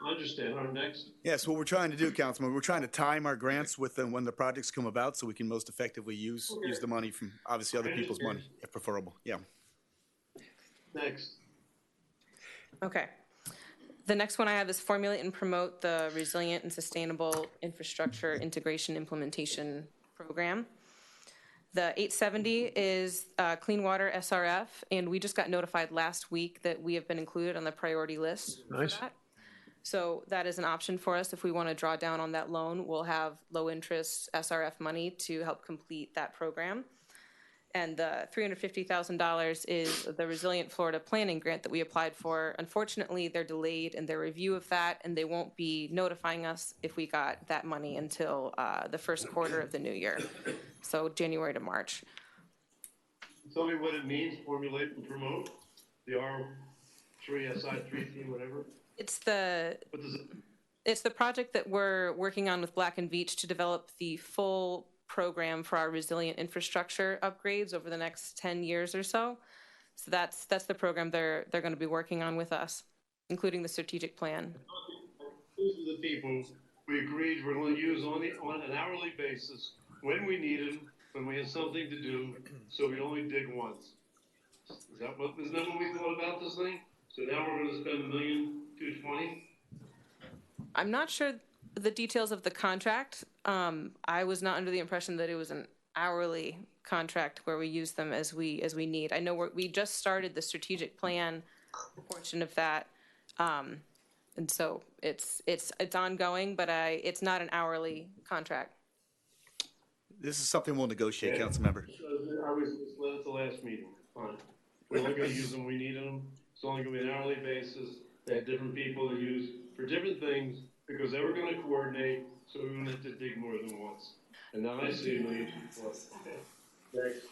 S2: I understand, our next,
S16: Yes, what we're trying to do, Councilman, we're trying to time our grants with when the projects come about, so we can most effectively use the money from, obviously, other people's money, if preferable, yeah.
S2: next.
S13: Okay. The next one I have is formulate and promote the resilient and sustainable infrastructure integration implementation program. The 870 is Clean Water SRF, and we just got notified last week that we have been included on the priority list for
S10: Nice.
S13: that. So that is an option for us. If we want to draw down on that loan, we'll have low interest SRF money to help complete that program. And the $350,000 is the Resilient Florida Planning Grant that we applied for. Unfortunately, they're delayed in their review of that, and they won't be notifying us if we got that money until the first quarter of the new year, so January to March.
S2: Tell me what it means, formulate and promote, the R3, SI3, whatever.
S13: It's the
S2: What does it,
S13: It's the project that we're working on with Black and Veatch to develop the full program for our resilient infrastructure upgrades over the next 10 years or so. So that's the program they're going to be working on with us, including the strategic plan.
S2: these are the people we agreed we're going to use on an hourly basis when we need them, when we have something to do, so we only dig once. Isn't that what we thought about this thing?
S7: So now we're gonna spend $1,220,000?
S13: I'm not sure the details of the contract. I was not under the impression that it was an hourly contract where we use them as we need. I know we just started the strategic plan portion of that. And so it's ongoing, but it's not an hourly contract.
S16: This is something we'll negotiate, Councilmember.
S7: I was at the last meeting, fine. We're not gonna use them, we need them. It's only gonna be an hourly basis. They have different people to use for different things because they were gonna coordinate, so we wouldn't have to dig more than once. And now I see $1,220,000. Okay. Thanks.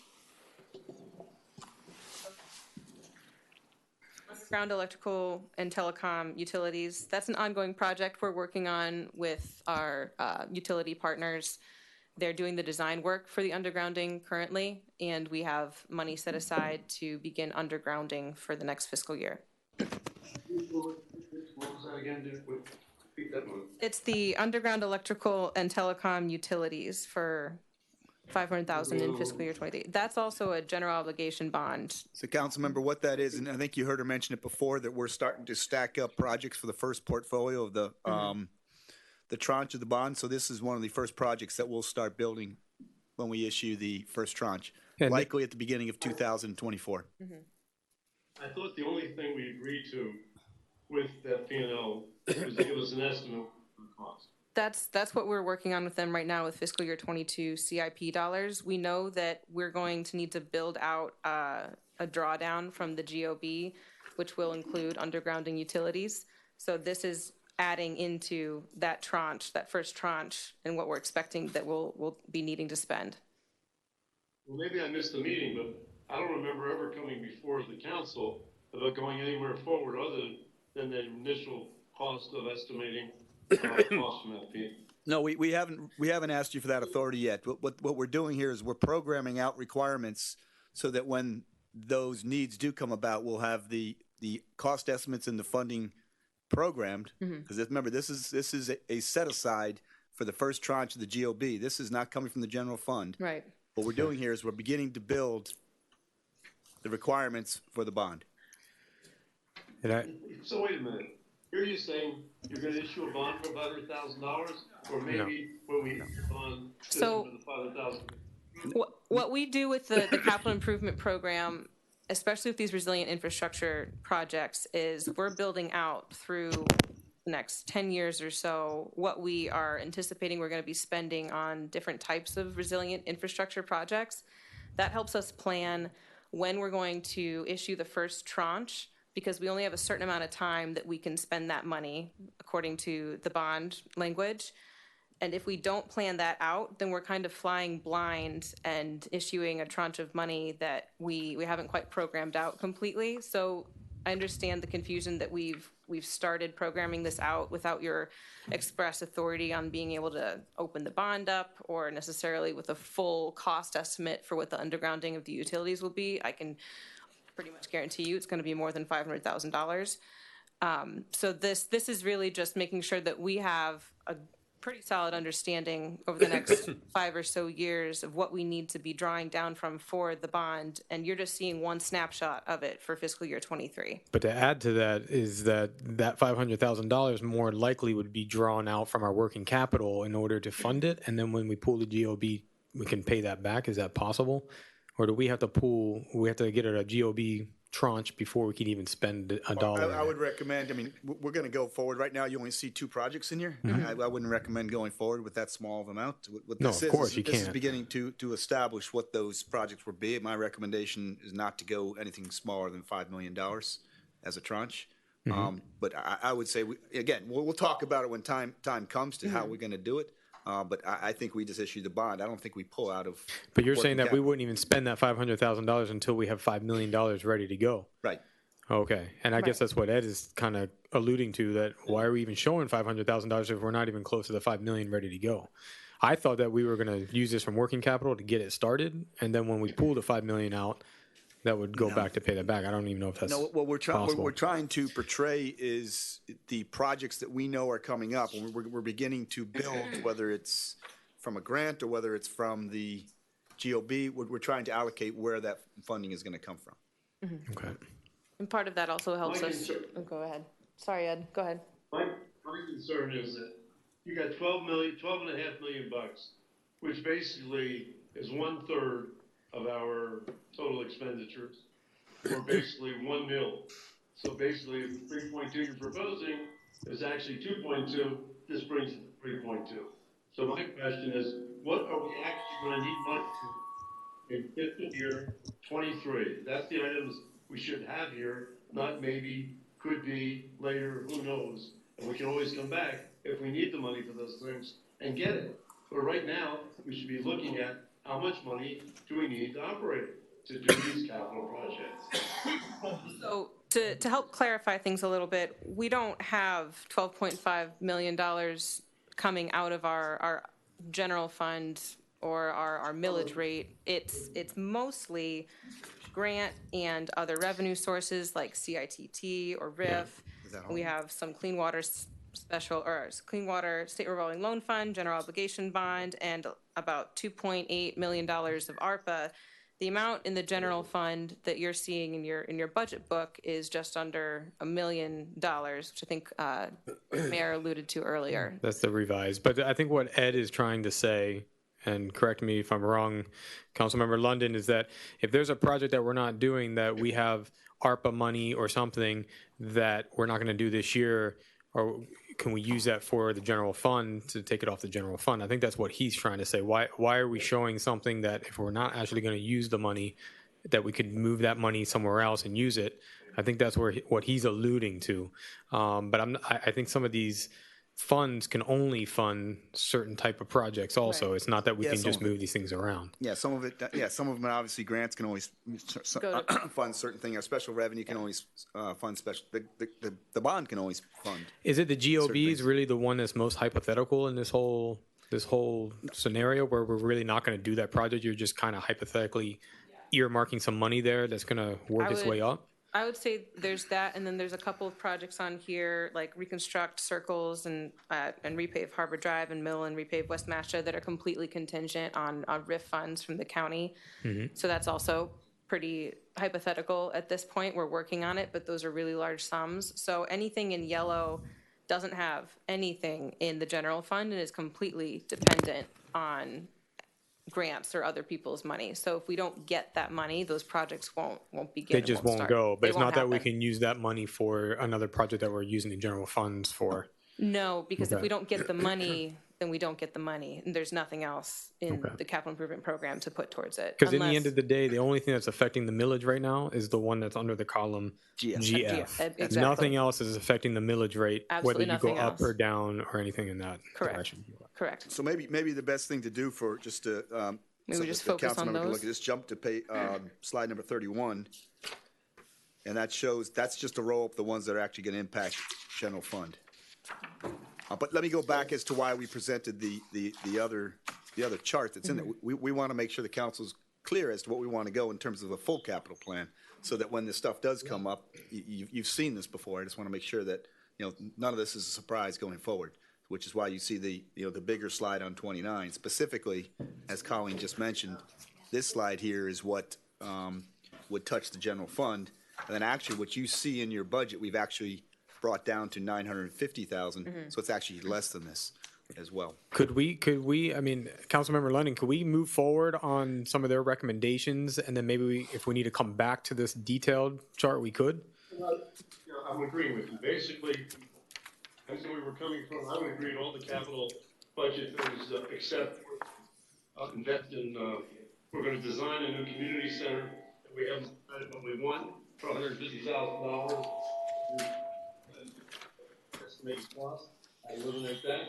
S13: Underground electrical and telecom utilities. That's an ongoing project we're working on with our utility partners. They're doing the design work for the undergrounding currently, and we have money set aside to begin undergrounding for the next fiscal year.
S7: What was that again? Repeat that one.
S13: It's the underground electrical and telecom utilities for $500,000 in fiscal year 23. That's also a general obligation bond.
S16: So Councilmember, what that is, and I think you heard her mention it before, that we're starting to stack up projects for the first portfolio of the tranche of the bond. So this is one of the first projects that we'll start building when we issue the first tranche, likely at the beginning of 2024.
S7: I thought the only thing we agreed to with that P&L was to give us an estimate of the cost.
S13: That's what we're working on with them right now with fiscal year 22 CIP dollars. We know that we're going to need to build out a drawdown from the GOB, which will include undergrounding utilities. So this is adding into that tranche, that first tranche, and what we're expecting that we'll be needing to spend.
S7: Well, maybe I missed the meeting, but I don't remember ever coming before the council about going anywhere forward other than the initial cost of estimating cost from that fee.
S16: No, we haven't asked you for that authority yet. What we're doing here is we're programming out requirements so that when those needs do come about, we'll have the cost estimates and the funding programmed. Because remember, this is a set aside for the first tranche of the GOB. This is not coming from the general fund.
S13: Right.
S16: What we're doing here is we're beginning to build the requirements for the bond.
S7: So wait a minute. Here you're saying you're going to issue a bond for $500,000, or maybe when we bond
S13: So-
S7: for the $500,000.
S13: What we do with the capital improvement program, especially with these resilient infrastructure projects, is we're building out through the next 10 years or so what we are anticipating we're going to be spending on different types of resilient infrastructure projects. That helps us plan when we're going to issue the first tranche, because we only have a certain amount of time that we can spend that money according to the bond language. And if we don't plan that out, then we're kind of flying blind and issuing a tranche of money that we haven't quite programmed out completely. So I understand the confusion that we've started programming this out without your express authority on being able to open the bond up, or necessarily with a full cost estimate for what the undergrounding of the utilities will be. I can pretty much guarantee you it's going to be more than $500,000. So this is really just making sure that we have a pretty solid understanding over the next 5 or so years of what we need to be drawing down from for the bond, and you're just seeing one snapshot of it for fiscal year 23.
S3: But to add to that is that $500,000 more likely would be drawn out from our working capital in order to fund it, and then when we pull the GOB, we can pay that back. Is that possible? Or do we have to get a GOB tranche before we can even spend a dollar?
S16: I would recommend, we're going to go forward. Right now, you only see 2 projects in here. I wouldn't recommend going forward with that small of amount.
S3: No, of course you
S16: This is
S3: can't.
S16: beginning to establish what those projects would be. My recommendation is not to go anything smaller than $5 million as a tranche. But I would say, we'll talk about it when time comes to how we're going to do it. But I think we just issue the bond. I don't think we pull out of.
S3: But you're saying that we
S16: working
S3: wouldn't even spend that $500,000 until we have $5 million ready to go.
S16: Right.
S3: Okay. And I guess that's what Ed is kind of alluding to, that why are we even showing $500,000 if we're not even close to the $5 million ready to go? I thought that we were going to use this from working capital to get it started, and then when we pull the $5 million out, that would go back to pay that back. I don't even know if that's
S16: what we're
S3: possible.
S16: trying to portray is the projects that we know are coming up, and we're beginning to build, whether it's from a grant or whether it's from the GOB. We're trying to allocate where that funding is going to come from.
S3: Okay.
S13: And part of that also helps
S2: My
S13: us,
S2: concern-
S13: oh, go ahead. Sorry, Ed, go ahead.
S2: My concern is that you got 12.5 million bucks, which basically is 1/3 of our total expenditures, or basically 1 mil. So basically, 3.2 you're proposing is actually 2.2. This brings it to 3.2. So my question is, what are we actually going to need money to in fiscal year 23? That's the items we should have here, not maybe, could be, later, who knows? And we can always come back if we need the money for those things and get it. But right now, we should be looking at how much money do we need to operate to do these capital projects.
S13: So to help clarify things a little bit, we don't have $12.5 million coming out of our general fund or our millage rate. It's mostly grant and other revenue sources like CITT or RIF. We have some clean water clean water state revolving loan fund, general obligation bond, and about $2.8 million of ARPA. The amount in the general fund that you're seeing in your budget book is just under $1 million, which I think Mayor alluded to earlier.
S3: That's the revised. But I think what Ed is trying to say, and correct me if I'm wrong, Councilmember London, is that if there's a project that we're not doing that we have ARPA money or something that we're not going to do this year, or can we use that for the general fund to take it off the general fund? I think that's what he's trying to say. Why are we showing something that if we're not actually going to use the money, that we could move that money somewhere else and use it? I think that's what he's alluding to. But I think some of these funds can only fund certain type of projects also. Right. It's not that we can just move these things around.
S16: Yeah, some of them, obviously, grants can always fund certain things. Special revenue can always fund special, the bond can always fund.
S3: Is it the GOBs really the one that's most hypothetical in this whole scenario where we're really not going to do that project? You're just kind of hypothetically earmarking some money there that's going to work its way up?
S13: I would say there's that, and then there's a couple of projects on here, like Reconstruct Circles and Repave Harbor Drive and Mill and Repave West Masha, that are completely contingent on RIF funds from the county. Mm-hmm. So that's also pretty hypothetical at this point. We're working on it, but those are really large sums. So anything in yellow doesn't have anything in the general fund and is completely dependent on grants or other people's money. So if we don't get that money, those projects won't begin.
S3: They just won't go. But it's not that we can use that money for another project that we're using the general funds for.
S13: No, because if we don't get the money, then we don't get the money. And there's nothing else in the capital improvement program to put towards it.
S3: Because in the end of the day, the only thing that's affecting the millage right now is the one that's under the column GF. Exactly. Nothing else is affecting the millage rate,
S13: Absolutely
S3: whether you go up or down or anything in that direction.
S13: Correct.
S16: So maybe the best thing to do for just to
S13: maybe
S16: so
S13: just
S16: the
S13: focus
S16: council
S13: on
S16: member
S13: those.
S16: can look at this, jump to slide number 31, and that shows that's just to roll up the ones that are actually going to impact general fund. But let me go back as to why we presented the other chart that's in there. We want to make sure the council's clear as to what we want to go in terms of a full capital plan, so that when this stuff does come up, you've seen this before. I just want to make sure that none of this is a surprise going forward, which is why you see the bigger slide on 29. Specifically, as Colleen just mentioned, this slide here is what would touch the general fund, and then actually what you see in your budget, we've actually brought down to 950,000, so it's actually less than this as well.
S3: Could we, I mean, Councilmember London, could we move forward on some of their recommendations, and then maybe if we need to come back to this detailed chart, we could?
S2: I'm agreeing with you. Basically, that's where we were coming from. I would agree to all the capital budget things, except invest in, we're going to design a new community center. We haven't decided what we want for $150,000. Estimated cost. I eliminate that.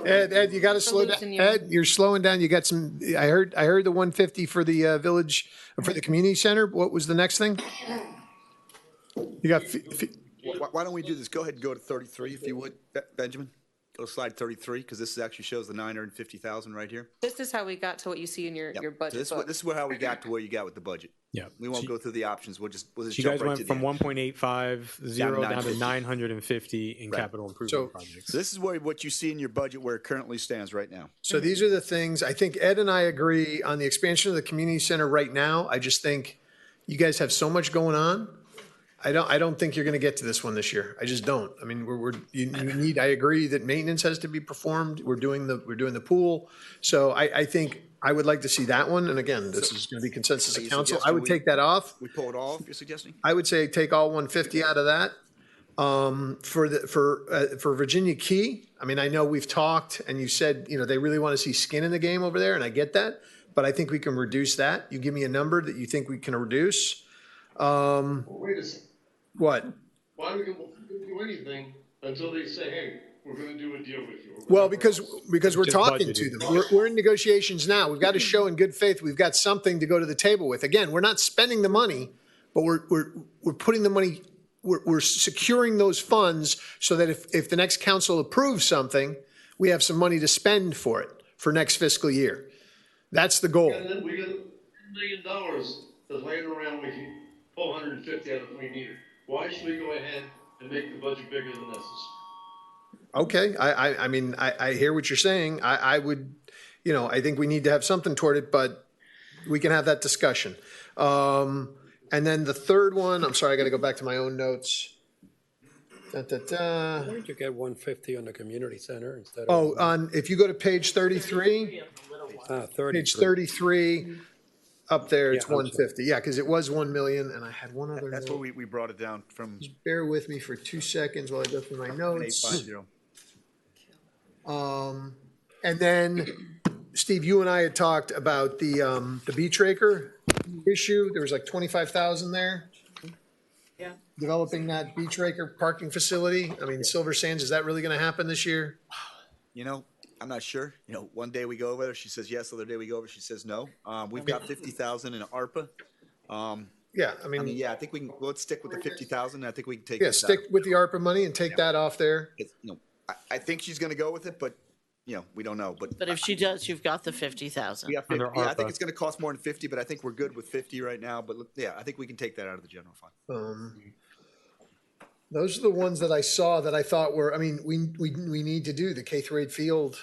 S10: Ed, you got to slow down. Ed, you're slowing down. You got some. I heard the 150 for the village, for the community center. What was the next thing? You got.
S16: Why don't we do this? Go ahead and go to 33, if you would, Benjamin. Go to slide 33, because this actually shows the 950,000 right here.
S13: This is how we got to what you see in your budget.
S16: So this is how we got to where you got with the budget.
S3: Yeah.
S16: We won't go through the options. We'll just
S3: you
S16: jump
S3: guys
S16: right
S3: went
S16: to
S3: from
S16: the end.
S3: 1.850 down to 950 in capital improvement projects.
S16: So this is what you see in your budget where it currently stands right now.
S10: So these are the things, I think Ed and I agree on the expansion of the community center right now. I just think You guys have so much going on. I don't think you're going to get to this one this year. I just don't. I mean, you need, I agree that maintenance has to be performed. We're doing the pool. So I think I would like to see that one. And again, this is going to be consensus
S14: Are
S10: of
S14: you
S10: council. I would
S14: suggesting
S10: take that off.
S14: We pull it off, you're suggesting?
S10: I would say take all 150 out of that. For Virginia Key, I mean, I know we've talked and you said, they really want to see skin in the game over there, and I get that, but I think we can reduce that. You give me a number that you think we can reduce.
S2: Wait a second.
S10: What?
S2: Why we can do anything until they say, hey, we're gonna do a deal with you?
S10: Well, because we're
S3: Just
S10: talking
S3: budgeted.
S10: to them. We're in negotiations now. We've got to show in good faith we've got something to go to the table with. Again, we're not spending the money, but we're putting the money, we're securing those funds so that if the next council approves something, we have some money to spend for it for next fiscal year. That's the goal.
S2: And then we got $10 million that's laying around, we can pull 150 out if we need it. Why should we go ahead and make the budget bigger than necessary?
S10: Okay, I mean, I hear what you're saying. I would, I think we need to have something toward it, but we can have that discussion. And then the third one, I'm sorry, I got to go back to my own notes.
S6: Why don't you get 150 on the community center instead of?
S10: Oh, if you go to page 33, page 33, up there, it's
S6: Yeah, I'm sorry.
S10: 150. Yeah, because it was 1 million, and I had one other
S14: That's
S10: note.
S14: where we brought it down from
S10: Just bear with me for 2 seconds while I go through my notes.
S14: 850.
S10: And then, Steve, you and I had talked about the Beach Acre issue. There was like 25,000 there.
S4: Yeah.
S10: Developing that Beach Acre parking facility. I mean, Silver Sands, is that really going to happen this year?
S14: I'm not sure. One day we go over there, she says yes. The other day we go over, she says no. We've got 50,000 in ARPA.
S10: Yeah, I mean,
S14: I think we can, let's stick with the 50,000. I think we can take
S10: yeah,
S14: this
S10: stick
S14: out.
S10: with the ARPA money and take that off there.
S14: I think she's going to go with it, but, we don't know. But
S4: But if she does, you've got the 50,000.
S14: we got 50.
S3: Under
S14: Yeah, I think
S3: ARPA.
S14: it's going to cost more than 50, but I think we're good with 50 right now. But yeah, I think we can take that out of the general fund.
S10: Those are the ones that I saw that I thought were, I mean, we need to do the K-8 field.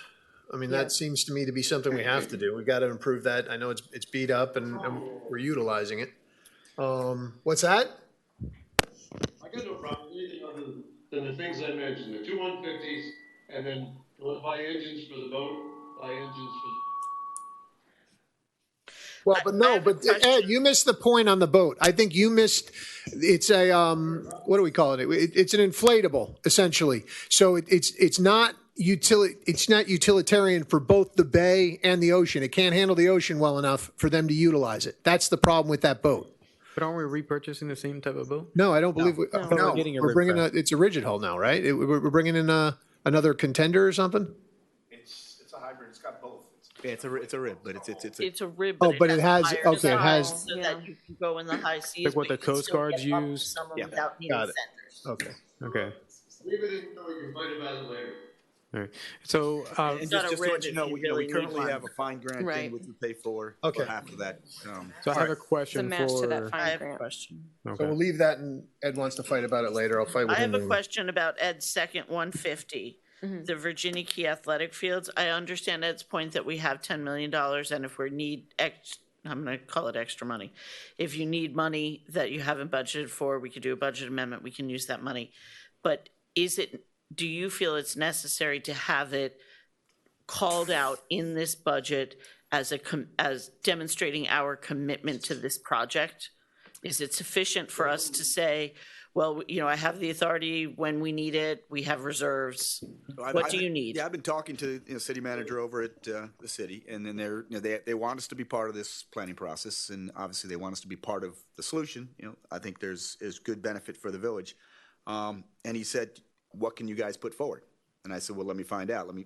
S10: I mean, that seems to me to be something we have to do. We've got to improve that. I know it's beat up and we're utilizing it. What's that?
S2: I got no problem with anything other than the things I mentioned, the 2 150s, and then buy engines for the boat, buy engines for
S10: Well, but no, but Ed, you missed the point on the boat. I think you missed, it's a, what do we call it? It's an inflatable, essentially. So it's not utilitarian for both the bay and the ocean. It can't handle the ocean well enough for them to utilize it. That's the problem with that boat.
S3: But aren't we repurchasing the same type of boat?
S10: No, I don't believe we,
S3: I thought we
S10: no,
S3: were getting a
S10: we're bringing
S3: rip
S10: it's a rigid hull now, right? We're bringing in another contender or something?
S14: It's a hybrid. It's got both. Yeah, it's a rib, but
S4: It's a rib.
S10: Oh, but it has,
S4: higher
S10: okay, it has,
S4: design So that you can go in the high seas.
S3: Like what
S4: but
S3: the
S4: you can
S3: Coast
S4: still
S3: Guards
S4: get up to
S3: use?
S4: some of them
S14: Yeah.
S4: without needing
S10: Got it.
S4: centers.
S10: okay.
S3: Okay.
S2: leave it until we can fight about it later.
S3: All right. So,
S14: And
S4: not
S14: just
S4: a
S14: to let
S4: rib
S14: you
S4: if
S14: know,
S4: you
S14: we
S4: really need
S14: currently
S4: one.
S14: have a fine grant
S13: Right.
S14: thing which we pay for
S10: Okay.
S14: half of that.
S3: so I have a question
S13: match to that
S3: for.
S13: fine
S4: I have a
S13: grant.
S4: question.
S10: So
S3: Okay.
S10: we'll leave that and Ed wants to fight about it later. I'll fight with
S4: I
S10: him.
S4: have a
S10: later.
S4: question about Ed's second 150, the Virginia Key Athletic Fields. I understand Ed's point that we have $10 million, and if we need I'm going to call it extra money. If you need money that you haven't budgeted for, we could do a budget amendment. We can use that money. But do you feel it's necessary to have it called out in this budget as demonstrating our commitment to this project? Is it sufficient for us to say, well, I have the authority when we need it, we have reserves? What do you need?
S14: Yeah, I've been talking to the city manager over at the city, and then they want us to be part of this planning process, and obviously they want us to be part of the solution. I think there's good benefit for the village. And he said, "What can you guys put forward?" And I said, "Well, let me find out. Let me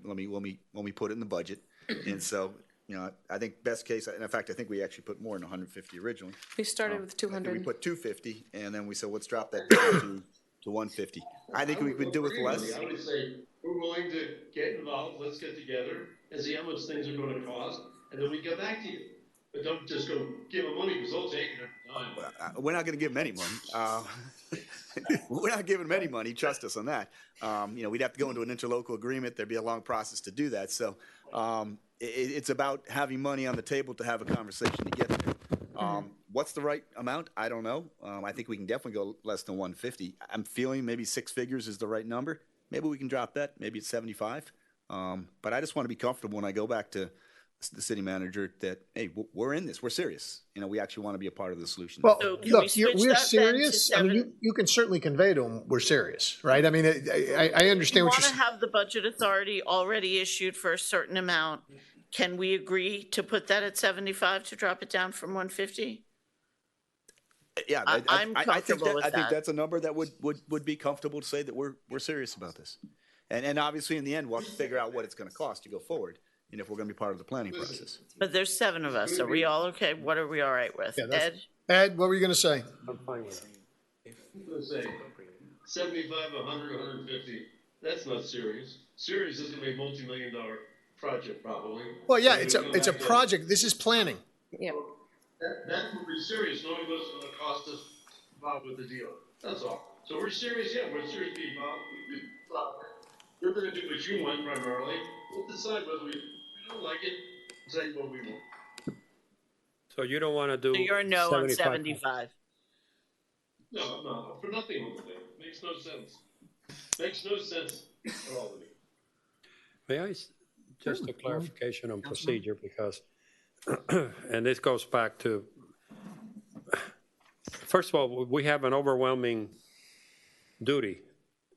S14: put it in the budget." And so, I think best case, and in fact, I think we actually put more than 150 originally.
S13: We started with
S14: I think
S13: 200.
S14: we put 250, and then we said, let's drop that down to 150. I think we could do with less.
S2: I would say, we're willing to get involved, let's get together and see how much things are gonna cost, and then we get back to you. But don't just go give them money, because they'll take it every time.
S14: We're not going to give them any money. We're not giving them any money. Trust us on that. We'd have to go into an interlocal agreement. There'd be a long process to do that. So it's about having money on the table to have a conversation to get there. What's the right amount? I don't know. I think we can definitely go less than 150. I'm feeling maybe 6 figures is the right number. Maybe we can drop that. Maybe it's 75. But I just want to be comfortable when I go back to the city manager that, hey, we're in this. We're serious. You know, we actually want to be a part of the solution.
S10: Well,
S4: So can
S10: look,
S4: we switch
S10: we're
S4: that then to
S10: serious. I mean,
S4: 7?
S10: you can certainly convey to them, we're serious, right? I mean, I understand
S4: You
S10: what
S4: want
S10: you're
S4: to have the budget authority already issued for a certain amount. Can we agree to put that at 75 to drop it down from 150?
S14: Yeah,
S4: I'm
S14: I think
S4: comfortable with
S14: I think
S4: that.
S14: that's a number that would be comfortable to say that we're serious about this. And obviously, in the end, we'll have to figure out what it's going to cost to go forward, and if we're going to be part of the planning process.
S4: But there's 7 of us. Are we all okay? What are we all right with? Ed?
S10: Ed, what were you going to say?
S6: I'm fine with it.
S2: I'm gonna say 75, 100, 150, that's not serious. Serious is gonna be a multi-million-dollar project probably.
S10: Well, yeah,
S2: So
S10: it's
S2: you're
S10: a
S2: gonna have to-
S10: project. This is planning.
S13: Yeah.
S2: That would be serious, knowing what's gonna cost us involved with the deal. That's all. So we're serious, yeah, we're serious being involved. You're gonna do what you want primarily. We'll decide whether we don't like it, say what we want.
S6: So you don't want to do
S4: So you're a no on
S6: 75?
S4: 75.
S2: No, for nothing over there. Makes no sense. Makes no sense at all to me.
S6: May I, just a clarification on procedure, because, and this goes back to, first of all, we have an overwhelming duty,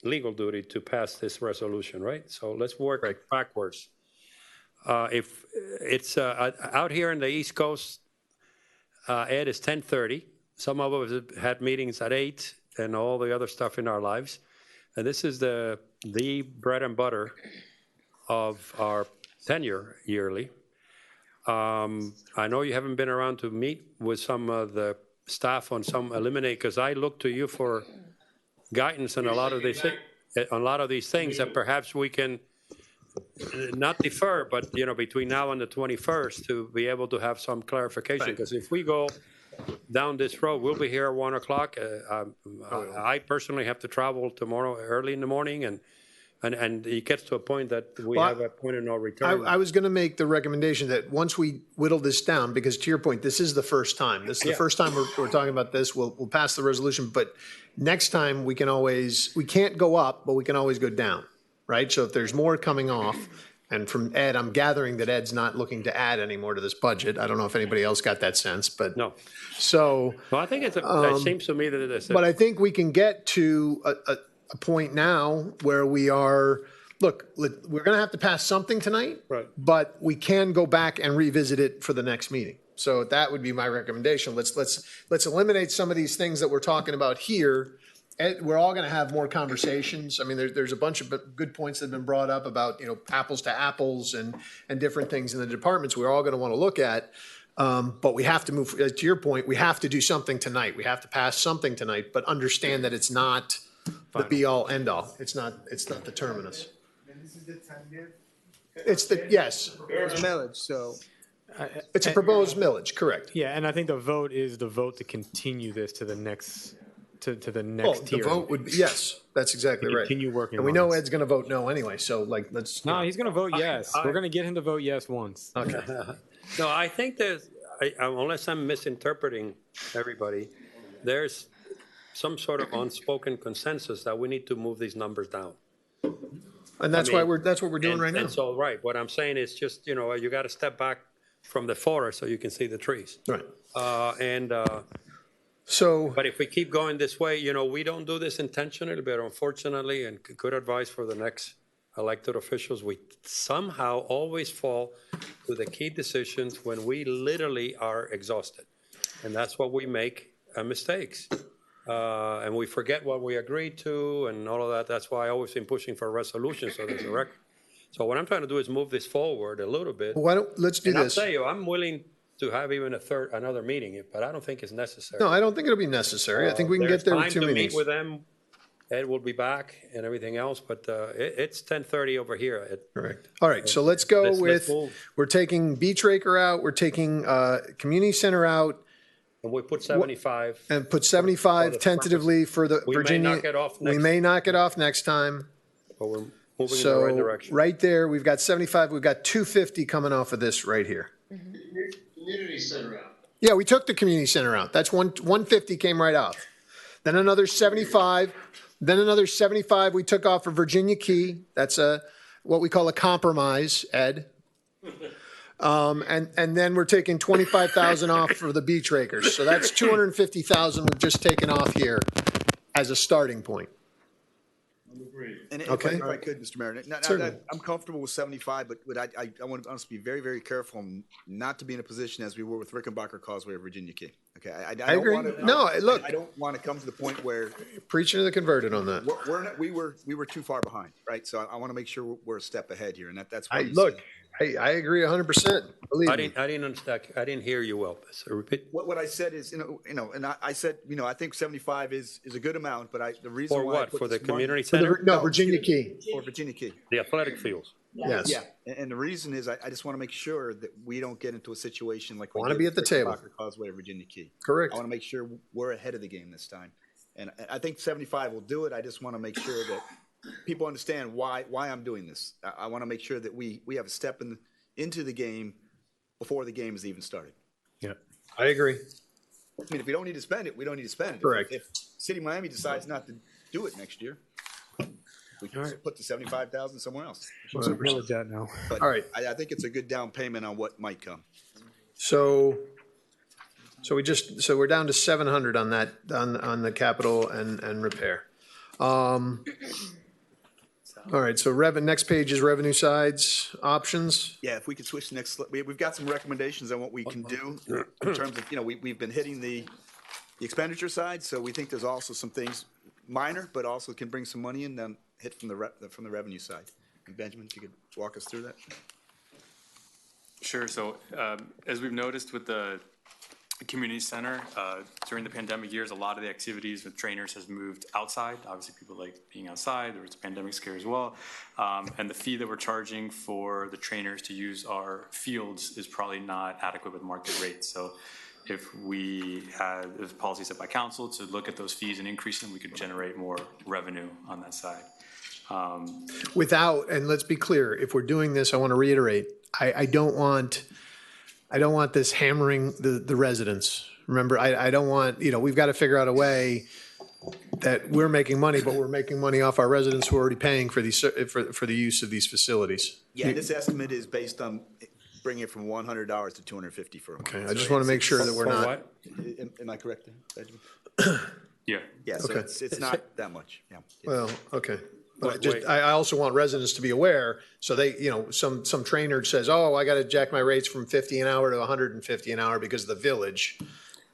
S6: legal duty, to pass this resolution, right? So let's work backwards. If it's out here in the East Coast, Ed, is 10:30. Some of us have had meetings at 8 and all the other stuff in our lives. And this is the bread and butter of our tenure yearly. I know you haven't been around to meet with some of the staff on some eliminate, because I look to you for guidance on a lot of these things that perhaps we can not defer, but, you know, between now and the 21st to be able to have some clarification. Because if we go down this road, we'll be here at 1 o'clock. I personally have to travel tomorrow early in the morning, and it gets to a point that we have a point of no return.
S10: I was going to make the recommendation that once we whittle this down, because to your point, this is the first time. This is the first time we're talking about this. We'll pass the resolution, but next time we can't go up, but we can always go down, right? So if there's more coming off, and from Ed, I'm gathering that Ed's not looking to add any more to this budget. I don't know if anybody else got that sense, but.
S6: No.
S10: So.
S6: Well, I think it seems to me that it's.
S10: But I think we can get to a point now where we are, look, we're going to have to pass something tonight.
S6: Right.
S10: But we can go back and revisit it for the next meeting. So that would be my recommendation. Let's eliminate some of these things that we're talking about here. And we're all going to have more conversations. I mean, there's a bunch of good points that have been brought up about, you know, apples to apples and different things in the departments we're all going to want to look at. But we have to move, to your point, we have to do something tonight. We have to pass something tonight, but understand that it's not the be all end all. It's not the terminus.
S15: And this is the tentative?
S10: It's yes.
S15: It's millage, so.
S10: It's a proposed millage, correct.
S3: Yeah, and I think the vote is the vote to continue this to the next, to the next
S10: The
S3: tier.
S10: vote would be, yes, that's exactly
S3: To
S10: right.
S3: continue working
S10: And we
S3: on
S10: know
S3: this.
S10: Ed's going to vote no anyway, so like, let's.
S3: No, he's going to vote yes. We're going to get him to vote yes once.
S10: Okay.
S6: No, I think unless I'm misinterpreting everybody, there's some sort of unspoken consensus that we need to move these numbers down.
S10: And that's what we're doing right now.
S6: And so, right, what I'm saying is just, you know, you got to step back from the forest so you can see the trees.
S10: Right.
S6: But if we keep going this way, you know, we don't do this intentionally, but unfortunately, and good advice for the next elected officials, we somehow always fall to the key decisions when we literally are exhausted. And that's what we make mistakes. And we forget what we agreed to and all of that. That's why I always been pushing for a resolution so there's a record. So what I'm trying to do is move this forward a little bit.
S10: Well, let's do this.
S6: I'll tell you, I'm willing to have even another meeting, but I don't think it's necessary.
S10: No, I don't think it'll be necessary. I think we can get there with 2
S6: There's time to
S10: meetings.
S6: meet with them. Ed will be back and everything else, but it's 10:30 over here.
S10: Correct. All right, so let's go
S6: let's
S10: with,
S6: move.
S10: we're taking Beach Raker out, we're taking community center out.
S6: And we put 75.
S10: And put 75 tentatively for the
S6: We may
S10: Virginia.
S6: knock it off
S10: We
S6: next-
S10: may knock it off next time.
S6: But we're moving in the right
S10: So
S6: direction.
S10: right there, we've got 75, we've got 250 coming off of this right here.
S2: Community center out.
S10: Yeah, we took the community center out. That's 150 came right off. Then another 75, we took off for Virginia Key. That's what we call a compromise, Ed. And then we're taking 25,000 off for the beach rakers. So that's 250,000 we've just taken off here as a starting point.
S14: And if
S10: Okay.
S14: I could, Mr. Mayor, now
S10: Certainly.
S14: that I'm comfortable with 75, but I want us to be very, very careful not to be in a position as we were with Rickenbacker Causeway or Virginia Key. Okay, I don't
S10: agree.
S14: wanna-
S10: No, look.
S14: I don't want to come to the point where
S10: Preaching to the converted on that.
S14: we were too far behind, right? So I want to make sure we're a step ahead here, and that's why.
S10: I agree 100%. Believe
S6: I
S10: me.
S6: didn't understand. I didn't hear you well. So repeat.
S14: What I said is, and I said, I think 75 is a good amount, but the reason
S6: For
S14: why I
S6: what?
S14: put
S6: For the
S14: this money-
S6: community
S10: For the-
S6: center?
S10: no, Virginia Key.
S14: For Virginia Key.
S6: The athletic fields?
S10: Yes.
S14: Yeah, and the reason is I just want to make sure that we don't get into a situation like we
S10: Wanna
S14: did
S10: be
S14: with
S10: at the table.
S14: Rickenbacker Causeway or Virginia Key.
S10: Correct.
S14: I want to make sure we're ahead of the game this time. And I think 75 will do it. I just want to make sure that people understand why I'm doing this. I want to make sure that we have a step into the game before the game is even started.
S10: Yeah, I agree.
S14: I mean, if we don't need to spend it, we don't need to spend it.
S10: Correct.
S14: If City of Miami decides not to do it next year, we can put the 75,000 somewhere else.
S3: That now.
S14: But
S10: All right.
S14: I think it's a good down payment on what might come.
S10: So we're down to 700 on that, on the capital and repair. All right, so next page is revenue sides, options.
S14: Yeah, if we could switch to next, we've got some recommendations on what we can do in terms of, we've been hitting the expenditure side, so we think there's also some things minor, but also can bring some money in, then hit from the revenue side. And Benjamin, if you could walk us through that.
S17: Sure. So as we've noticed with the community center, during the pandemic years, a lot of the activities with trainers has moved outside. Obviously, people like being outside. There was a pandemic scare as well. And the fee that we're charging for the trainers to use our fields is probably not adequate with market rates. So if we had a policy set by council to look at those fees and increase them, we could generate more revenue on that side.
S10: Without, and let's be clear, if we're doing this, I want to reiterate, I don't want this hammering the residents. Remember, I don't want, we've got to figure out a way that we're making money, but we're making money off our residents who are already paying for these, for the use of these facilities.
S14: Yeah, this estimate is based on bringing it from $100 to $250 for a month.
S10: Okay, I just want to make sure that we're not.
S6: What?
S14: Am I correct, Benjamin?
S17: Yeah.
S14: Yeah, so
S10: Okay.
S14: it's not that much, yeah.
S10: Well, okay. But
S6: Wait.
S10: I also want residents to be aware, so they, some trainer says, oh, I got to jack my rates from 50 an hour to 150 an hour because of the village.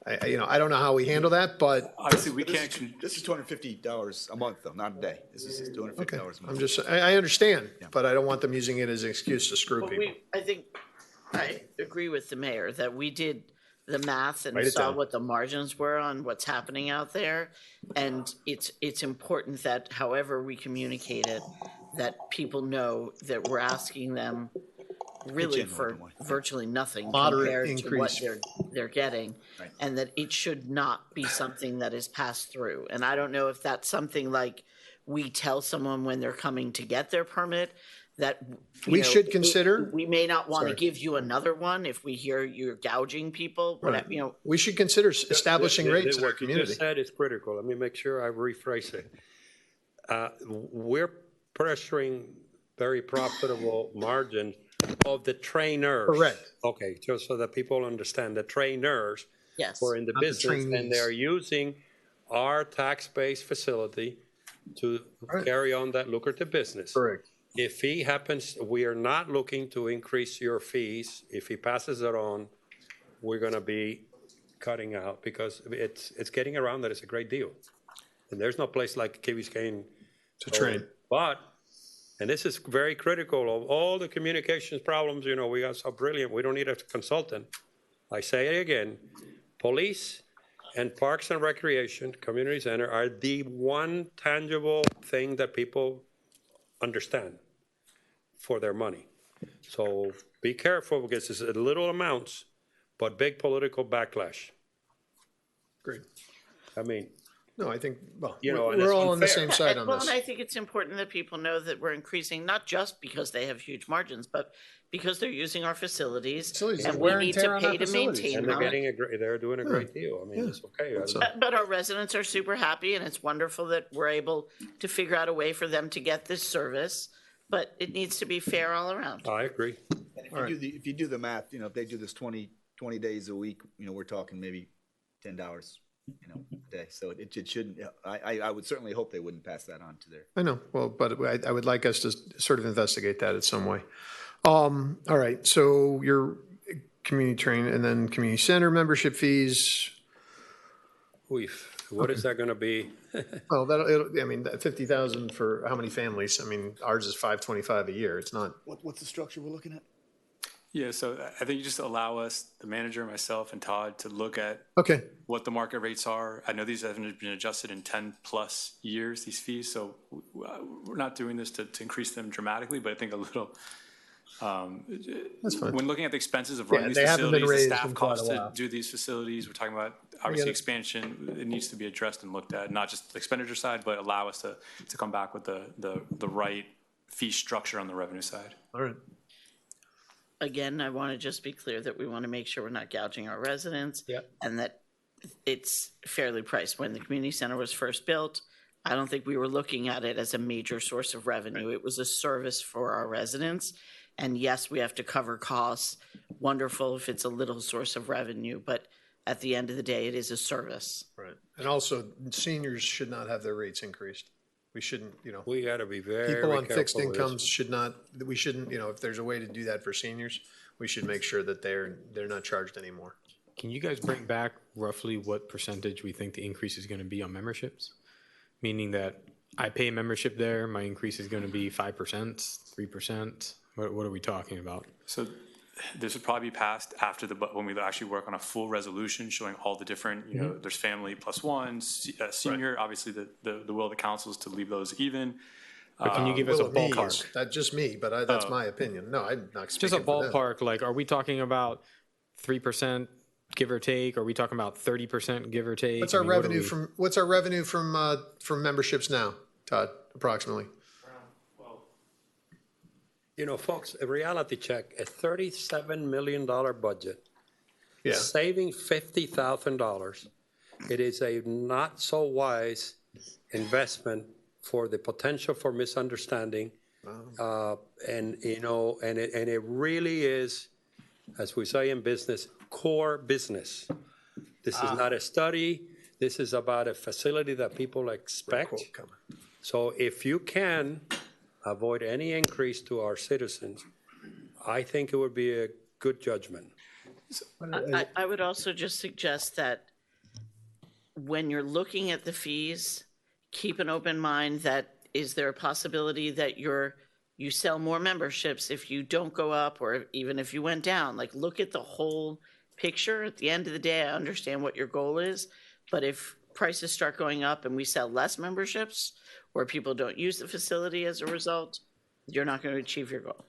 S10: I don't know how we handle that, but.
S17: Obviously, we can't.
S14: This is $250 a month, though, not a day. This is $250
S10: Okay,
S14: a month.
S10: I'm just, I understand, but I don't want them using it as an excuse to screw
S4: But
S10: people.
S4: I think I agree with the mayor that we did the math and
S10: Write it
S4: saw
S10: down.
S4: what the margins were on what's happening out there. And it's important that however we communicate it, that people know that we're asking them really for virtually nothing
S10: Moderate
S4: compared to what
S10: increase.
S4: they're getting.
S14: Right.
S4: And that it should not be something that is passed through. And I don't know if that's something like we tell someone when they're coming to get their permit that
S10: We should consider.
S4: we may not want to
S10: Sorry.
S4: give you another one if we hear you're gouging people, whatever,
S10: Right. We should consider establishing rates in our
S6: What you
S10: community.
S6: just said is critical. Let me make sure I rephrase it. We're pressuring very profitable margin of the trainers.
S10: Correct.
S6: Okay, just so that people understand, the trainers
S4: Yes.
S6: who are in the
S10: Not the
S6: business and
S10: trainees.
S6: they're using our tax-based facility to
S10: Right.
S6: carry on that lucrative business.
S10: Correct.
S6: If he happens, we are not looking to increase your fees. If he passes it on, we're going to be cutting out because it's getting around that it's a great deal. And there's no place like Key Biscayne
S10: To train.
S6: But, and this is very critical of all the communications problems, we are so brilliant, we don't need a consultant. I say it again, police and Parks and Recreation, Community Center are the one tangible thing that people understand for their money. So be careful because it's little amounts, but big political backlash.
S10: Great.
S6: I mean,
S10: No, I think, well,
S6: You know, and
S10: we're
S6: it's
S10: all on the
S6: unfair.
S10: same side on
S4: Well,
S10: this.
S4: and I think it's important that people know that we're increasing, not just because they have huge margins, but because they're using our facilities.
S10: Facilities,
S4: And we
S10: wear and
S4: need
S10: tear
S4: to
S10: on our
S4: pay to
S10: facilities.
S4: maintain
S6: And they're
S4: them.
S6: getting they're doing a great deal. I mean, it's okay.
S4: But our residents are super happy, and it's wonderful that we're able to figure out a way for them to get this service. But it needs to be fair all around.
S6: I agree.
S14: And if you do the math, if they do this 20 days a week, we're talking maybe $10, a day. So it shouldn't, I would certainly hope they wouldn't pass that on to their.
S10: I know, well, but I would like us to sort of investigate that in some way. All right, so your community training and then community center membership fees.
S6: What is that going to be?
S10: Well, I mean, 50,000 for how many families? I mean, ours is 525 a year. It's not.
S14: What's the structure we're looking at?
S17: Yeah, so I think you just allow us, the manager, myself, and Todd, to look at
S10: Okay.
S17: what the market rates are. I know these haven't been adjusted in 10-plus years, these fees, so we're not doing this to increase them dramatically, but I think a little.
S10: That's fine.
S17: When looking at the expenses of running
S10: Yeah,
S17: these
S10: they haven't been
S17: facilities, the
S10: raised
S17: staff
S10: in quite a
S17: costs to
S10: while.
S17: do these facilities, we're talking about
S10: get
S17: obviously
S10: it.
S17: expansion, it needs to be addressed and looked at, not just the expenditure side, but allow us to come back with the right fee structure on the revenue side.
S10: All right.
S4: Again, I want to just be clear that we want to make sure we're not gouging our residents.
S6: Yep.
S4: And that it's fairly priced. When the community center was first built, I don't think we were looking at it as a major source of revenue. It was a service for our residents. And yes, we have to cover costs. Wonderful if it's a little source of revenue, but at the end of the day, it is a service.
S10: Right. And also, seniors should not have their rates increased. We shouldn't,
S6: We got to be very
S10: people on
S6: careful
S10: fixed
S6: with this.
S10: incomes should not, we shouldn't, if there's a way to do that for seniors, we should make sure that they're not charged anymore.
S3: Can you guys bring back roughly what percentage we think the increase is going to be on memberships? Meaning that I pay membership there, my increase is going to be 5%, 3%? What are we talking about?
S17: So this would probably be passed after when we actually work on a full resolution showing all the different, there's family plus one, senior, obviously the will of the council is to leave those even.
S3: But can you give us a ballpark?
S10: That's just me, but that's my opinion. No, I'm not speaking
S3: Just a
S10: for them.
S3: ballpark, like, are we talking about 3% give or take? Are we talking about 30% give or take?
S10: What's
S3: I
S10: our
S3: mean, what are
S10: revenue
S3: we-
S10: from memberships now, Todd, approximately?
S6: Folks, a reality check, a $37 million budget,
S10: Yeah.
S6: saving $50,000. It is a not so wise investment for the potential for misunderstanding. And it really is, as we say in business, core business. This is not a study. This is about a facility that people expect. So if you can avoid any increase to our citizens, I think it would be a good judgment.
S4: I would also just suggest that when you're looking at the fees, keep an open mind that is there a possibility that you sell more memberships if you don't go up or even if you went down? Like, look at the whole picture. At the end of the day, I understand what your goal is, but if prices start going up and we sell less memberships or people don't use the facility as a result, you're not going to achieve your goal.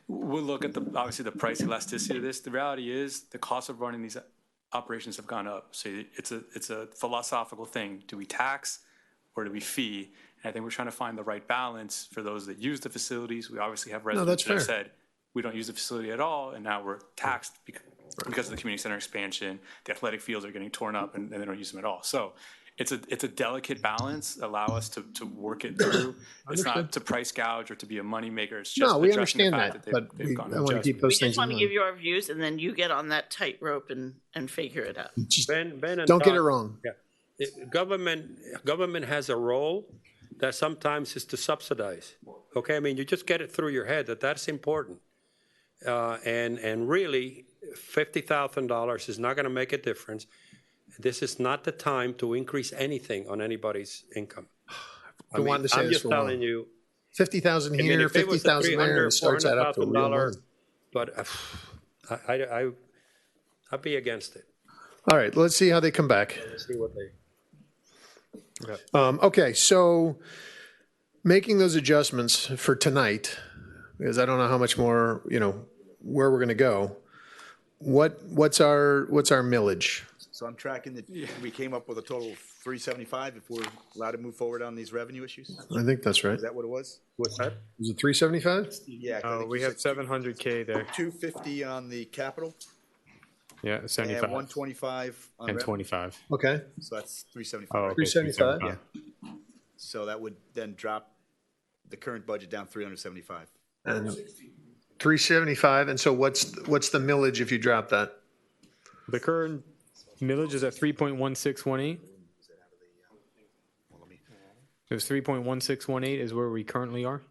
S17: We'll look at obviously the price elasticity of this. The reality is the cost of running these operations have gone up. So it's a philosophical thing. Do we tax or do we fee? And I think we're trying to find the right balance for those that use the facilities. We obviously have residents that have said, we don't use the facility at all, and now we're taxed because of the community center expansion. The athletic fields are getting torn up and they don't use them at all. So it's a delicate balance. Allow us to work it through. It's not to price gouge or to be a moneymaker. It's just
S10: No, we
S17: addressing the
S10: understand
S17: fact
S10: that,
S17: that
S10: but
S17: they've gone
S10: I want to keep those
S4: We
S10: things
S4: just
S10: in
S4: want to
S10: mind.
S4: give you our views, and then you get on that tightrope and figure it out.
S6: Ben and
S10: Don't get
S6: Todd,
S10: it wrong.
S6: Yeah. Government has a role that sometimes is to subsidize. Okay, I mean, you just get it through your head that that's important. And really, $50,000 is not going to make a difference. This is not the time to increase anything on anybody's income.
S10: Been wanting to say
S6: I'm
S10: this
S6: just
S10: for a while.
S6: telling you.
S10: 50,000
S6: I mean,
S10: here,
S6: if it was a
S10: 50,000 there, and it
S6: $300,000,
S10: starts that up to a real
S6: $400,000,
S10: money.
S6: but I'd be against it.
S10: All right, let's see how they come back.
S6: Let's see what they.
S10: Okay, so making those adjustments for tonight, because I don't know how much more, where we're going to go. What's our millage?
S14: So I'm tracking that we came up with a total of 375 if we're allowed to move forward on these revenue issues?
S10: I think that's right.
S14: Is that what it was?
S6: What's that?
S10: Is it 375?
S14: Yeah. I
S3: Oh,
S14: think
S3: we
S14: you
S3: have
S14: said
S3: 700K there.
S14: 250 on the capital
S3: Yeah,
S14: and
S3: 75
S14: 125 on
S3: and
S14: revenue.
S3: 25.
S10: Okay.
S14: So that's 375.
S3: Oh, okay,
S10: 375.
S3: 375.
S14: So that would then drop the current budget down 375.
S10: And 375, and so what's the millage if you drop that?
S3: The current millage is at 3.1618. It was 3.1618 is where we currently are.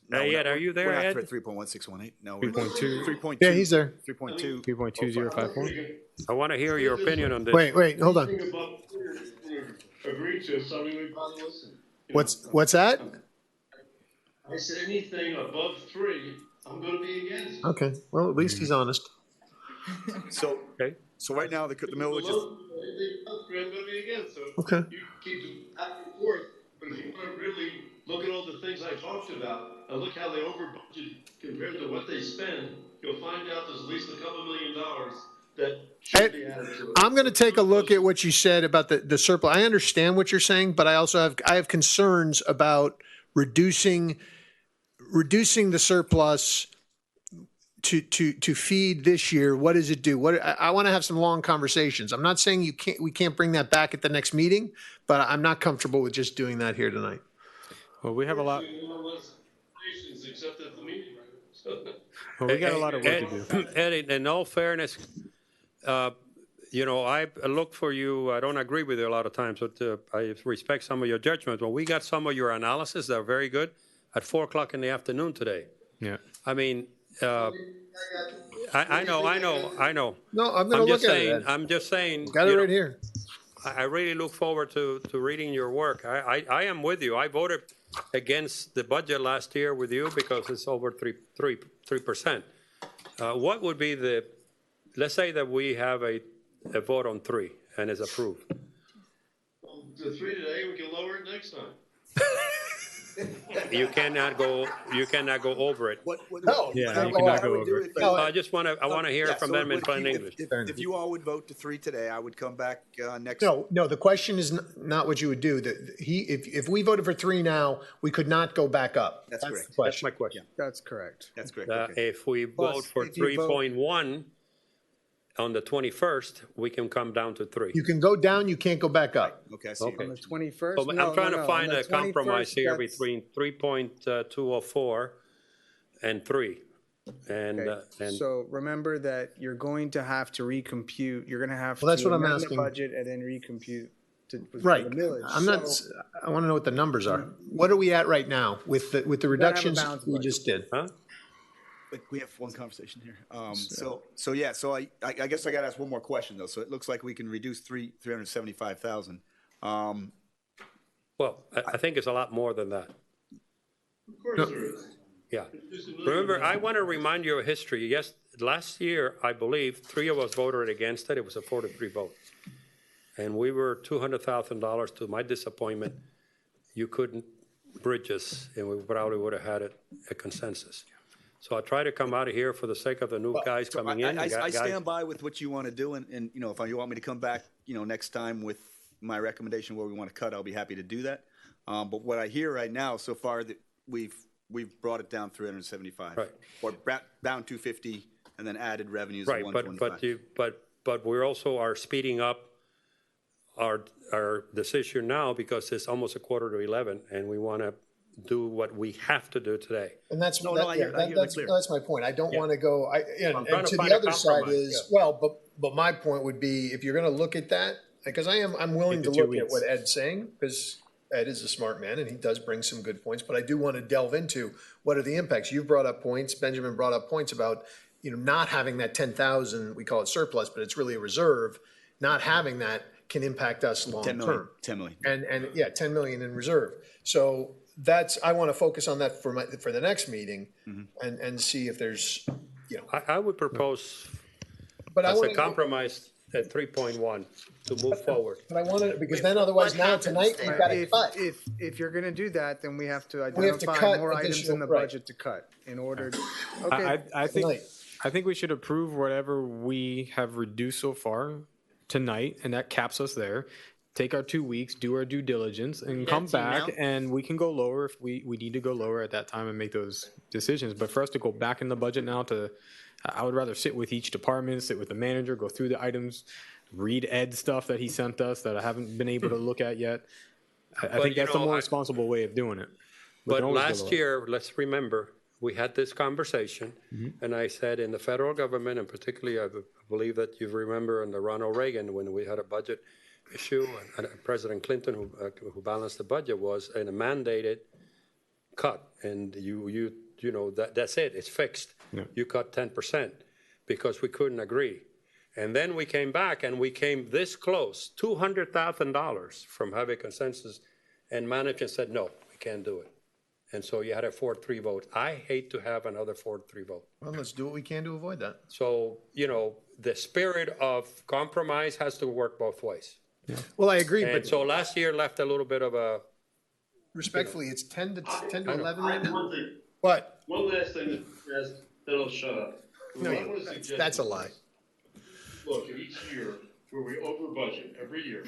S14: No,
S6: Ed, are you there,
S14: We're not
S6: Ed?
S14: at 3.1618. No, we're
S3: 3.2.
S14: 3.2.
S10: Yeah, he's there.
S14: 3.2.
S3: 3.2054.
S6: I want to hear your opinion on this.
S10: Wait, hold on.
S7: Anything above agree to, somebody we probably listen.
S10: What's that?
S7: I said anything above 3, I'm gonna be against.
S10: Okay, well, at least he's honest.
S14: So,
S6: Okay.
S14: so right now, the millage is,
S7: Anything above 3, I'm gonna be against, so.
S10: Okay.
S7: You keep it back and forth, but if you wanna really look at all the things I talked about, and look how they over budget compared to what they spend, you'll find out there's at least $2 million that should be added to it.
S10: I'm going to take a look at what you said about the surplus. I understand what you're saying, but I also have concerns about reducing the surplus to feed this year. What does it do? I want to have some long conversations. I'm not saying we can't bring that back at the next meeting, but I'm not comfortable with just doing that here tonight.
S3: Well, we have a lot.
S7: Except at the meeting, right? So.
S3: Well, we got a lot of work to do.
S6: Ed, in all fairness, you know, I look for you. I don't agree with you a lot of times, but I respect some of your judgments. Well, we got some of your analysis that are very good at 4 o'clock in the afternoon today.
S3: Yeah.
S6: I mean, I know.
S10: No, I'm going to look at it.
S6: I'm just saying.
S10: Got it right here.
S6: I really look forward to reading your work. I am with you. I voted against the budget last year with you because it's over 3%. What would be let's say that we have a vote on 3 and it's approved.
S7: The 3 today, we can lower it next time.
S6: You cannot go over it.
S14: no.
S3: Yeah, you cannot go over it.
S6: I want to hear from them in plain English.
S14: If you all would vote to 3 today, I would come back next.
S10: No, the question is not what you would do. If we voted for 3 now, we could not go back up.
S14: That's correct.
S6: That's my question.
S15: That's correct.
S14: That's correct. Okay.
S6: If we vote for
S15: if you vote-
S6: 3.1 on the 21st, we can come down to 3.
S10: You can go down, you can't go back up.
S14: Okay, I see.
S15: On the 21st?
S6: So I'm trying to find a compromise here between 3.204 and 3. And,
S15: Okay, so remember that you're going to have to recompute, you're going to have
S10: Well, that's
S15: to
S10: what I'm
S15: amend the
S10: asking.
S15: budget and then recompute for
S10: Right.
S15: the millage.
S10: I'm not,
S15: So-
S10: I want to know what the numbers are. What are we at right now with the reductions
S15: balanced
S10: we
S15: budget.
S10: just did?
S6: Huh?
S14: But we have one conversation here. So I guess I got to ask one more question though. So it looks like we can reduce 375,000.
S6: Well, I think it's a lot more than that.
S7: Of course there is.
S6: Yeah. Remember, I want to remind you of history. Yes, last year, I believe, 3 of us voted against it. It was a 4-3 vote. And we were $200,000 to my disappointment. You couldn't bridge us, and we probably would have had a consensus. So I try to come out of here for the sake of the new guys
S14: So
S6: coming in.
S14: I stand by with what you want to do, and you know, if you want me to come back, you know, next time with my recommendation where we want to cut, I'll be happy to do that. But what I hear right now, so far, that we've brought it down 375,
S6: Right.
S14: or down 250, and then added revenues
S6: Right,
S14: of
S6: but
S14: 125.
S6: but we also are speeding up our decision now because it's almost 10:45, and we want to do what we have to do today.
S10: And that's,
S14: No, I hear that clear.
S10: that's my point. I don't want to go,
S6: I'm trying
S10: and
S6: to
S10: to
S6: find
S10: the
S6: a
S10: other side
S6: compromise,
S10: is, well, but my point would be, if you're going to look at that, because I'm willing to
S3: Keep the 2
S10: look at
S3: weeks.
S10: what Ed's saying, because Ed is a smart man and he does bring some good points, but I do want to delve into what are the impacts. You've brought up points, Benjamin brought up points about, you know, not having that 10,000, we call it surplus, but it's really a reserve. Not having that can impact us long
S14: 10 million.
S10: term.
S14: 10 million.
S10: And yeah, 10 million in reserve. So I want to focus on that for the next meeting and see if there's, you know.
S6: I would propose
S10: But I
S6: as a
S10: want to,
S6: compromise at 3.1 to move forward.
S10: but I want to, because then otherwise now tonight, we've got to cut.
S15: If you're going to do that, then we have to
S10: We have to
S15: identify
S10: cut
S15: more items in the
S10: additional- right.
S15: budget to cut in order. Okay,
S3: I think
S10: Tonight.
S3: I think we should approve whatever we have reduced so far tonight, and that caps us there. Take our 2 weeks, do our due diligence, and come
S4: That's email.
S3: back, and we can go lower if we need to go lower at that time and make those decisions. But for us to go back in the budget now I would rather sit with each department, sit with the manager, go through the items, read Ed's stuff that he sent us that I haven't been able to look at yet. I think that's the more responsible way of doing it.
S6: But last year, let's remember, we had this conversation, and I said in the federal government, and particularly I believe that you remember in the Ronald Reagan, when we had a budget issue, and President Clinton, who balanced the budget, was in a mandated cut, and you know that's it, it's fixed. Yeah. You cut 10% because we couldn't agree, and then we came back and we came this close, $200,000 from having consensus, and management said no, we can't do it, and so you had a 4-3 vote. I hate to have another 4-3 vote.
S10: Well, let's do what we can to avoid that.
S6: So the spirit of compromise has to work both ways.
S10: Yeah. Well, I agree,
S6: and
S10: but
S6: so last year left a little bit of a.
S10: Respectfully, it's 10 to 11 right now.
S7: One thing.
S10: What?
S7: One last thing that'll shut up.
S10: No, that's a lie.
S7: Look, each year where we over budget every year,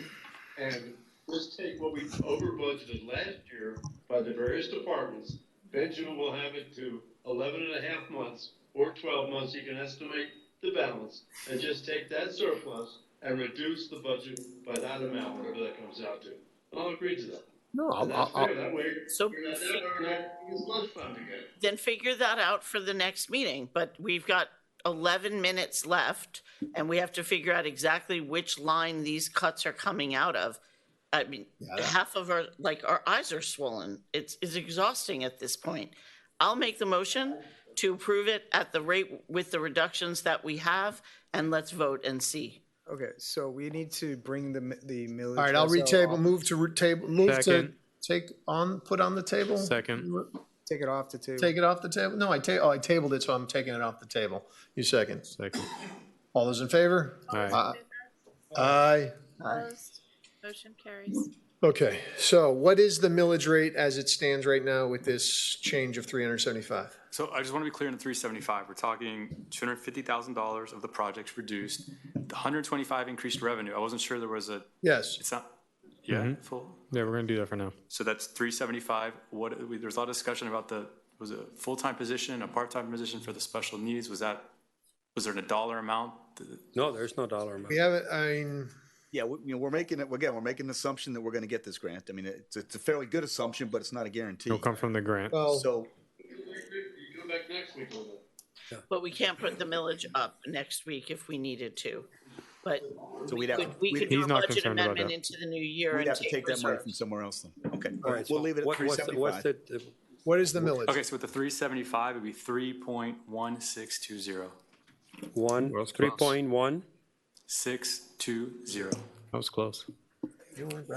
S7: and let's take what we over budgeted last year by the various departments. Benjamin will have it to 11 and a half months or 12 months. You can estimate the balance and just take that surplus and reduce the budget by that amount, whatever that comes out to. I'll agree to that.
S10: No,
S7: that way, so we're not use lunch fund again.
S4: Then figure that out for the next meeting, but we've got 11 minutes left, and we have to figure out exactly which line these cuts are coming out of. I mean, half of our eyes are swollen. It's exhausting at this point. I'll make the motion to approve it at the rate with the reductions that we have, and let's vote and see.
S15: Okay, so we need to bring the millage.
S10: All right, I'll move to put on the table.
S3: Second.
S15: Take it off the table.
S10: Take it off the table? No, I tabled it, so I'm taking it off the table. You second.
S3: Second.
S10: All those in favor?
S3: Aye.
S10: Aye.
S4: Opposed? Motion carries.
S10: Okay, so what is the millage rate as it stands right now with this change of 375?
S17: So I just want to be clear on the 375. We're talking $250,000 of the projects reduced. The 125 increased revenue. I wasn't sure there was a.
S10: Yes.
S17: It's not. Yeah. Full.
S3: Yeah, we're gonna do that for now.
S17: So that's 375. There's a lot of discussion about was it a full-time position, a part-time position for the special needs? Was there a dollar amount?
S6: No, there's no dollar amount.
S10: We have it.
S14: Yeah, we're making an assumption that we're going to get this grant. I mean, it's a fairly good assumption, but it's not a guarantee.
S3: It'll come from the grant.
S10: Well,
S14: so
S7: You come back next week on that.
S4: But we can't put the millage up next week if we needed to. But
S14: So
S4: we
S14: we'd have
S4: could, we could
S3: He's
S4: do a
S3: not
S4: budget
S3: concerned about
S4: amendment
S3: that.
S4: into the new year
S14: we'd
S4: and
S14: have to take that money
S4: reserves.
S14: from somewhere else then. Okay,
S6: All right, so
S14: we'll leave it at
S6: what's
S14: 375.
S10: what is the millage?
S17: Okay, so with the 375, it'd be 3.1620.
S6: 3.1.
S17: 620.
S3: That was close.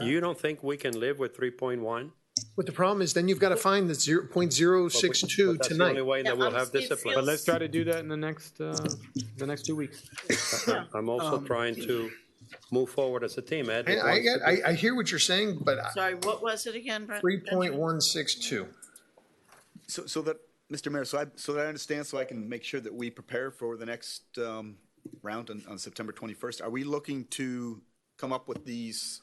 S6: You don't think we can live with 3.1?
S10: But the problem is then you've got to find the 0.062
S6: That's the
S10: tonight.
S6: only way that we'll have
S4: honestly, it
S6: discipline.
S3: But let's try to do that in the next 2 weeks.
S6: I'm also trying to move forward as a team, Ed.
S10: I hear what you're saying, but
S4: Sorry, what was it again, Brent?
S10: 3.162.
S14: So that, Mr. Mayor, so that I understand, so I can make sure that we prepare for the next round on September 21st. Are we looking to come up with these,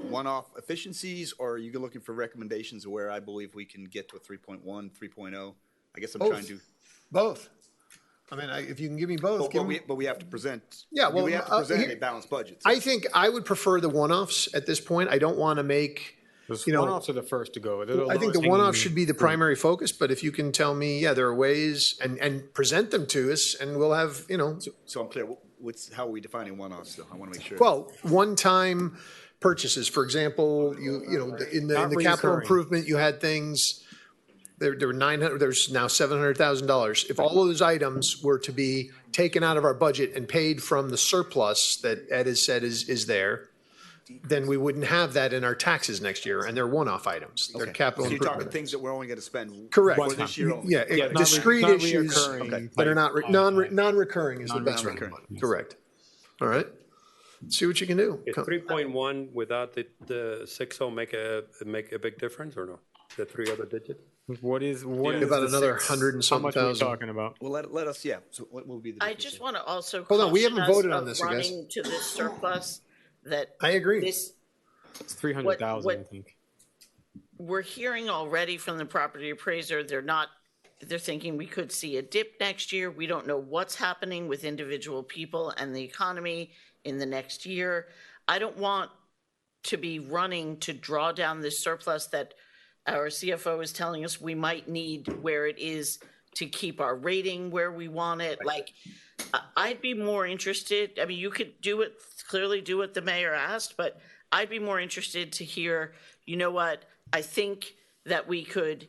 S14: one-off efficiencies, or are you looking for recommendations of where I believe we can get to a 3.1, 3.0? I guess I'm
S10: Both.
S14: trying to.
S10: Both. I mean, if you can give me both.
S14: But we have to present.
S10: Yeah, well,
S14: we have to present a balanced budget.
S10: I think I would prefer the one-offs at this point. I don't want to make,
S3: one-offs are the first to go.
S10: I think the one-offs should be the primary focus, but if you can tell me, there are ways and present them to us, and we'll have,
S14: So I'm clear. How are we defining one-offs, though? I want to make sure.
S10: Well, one-time purchases, for example, in the capital improvement, you had things, there were 900, there's now $700,000. If all of those items were to be taken out of our budget and paid from the surplus that Ed has said is there, then we wouldn't have that in our taxes next year, and they're one-off items. They're capital
S14: So you're talking
S10: improvement.
S14: things that we're only going to spend.
S10: Correct.
S14: For this year only.
S10: Yeah,
S3: not
S10: discrete
S3: not
S10: issues
S3: reoccurring.
S10: that are not non-recurring is the best one.
S14: Non-recurring.
S10: Correct. All right. See what you can do.
S6: Is 3.1 without the 6.0 make a big difference or no? The three other digit?
S3: What is
S10: About
S3: the
S10: another
S3: six?
S10: 100 and
S3: How
S10: something
S3: much are we
S10: thousand.
S3: talking about?
S14: Well, let us, yeah, so what will be the
S4: I
S14: difference?
S4: just want to also
S10: Hold on, we
S4: caution
S10: haven't
S4: us
S10: voted on
S4: of
S10: this, you guys.
S4: running to this surplus that
S10: I agree.
S4: this,
S3: It's 300,000, I
S4: what-
S3: think.
S4: we're hearing already from the property appraiser, they're thinking we could see a dip next year. We don't know what's happening with individual people and the economy in the next year. I don't want to be running to draw down this surplus that our CFO is telling us we might need where it is to keep our rating where we want it. Like, I'd be more interested, I mean, you could clearly do what the mayor asked, but I'd be more interested to hear, you know what, I think that we could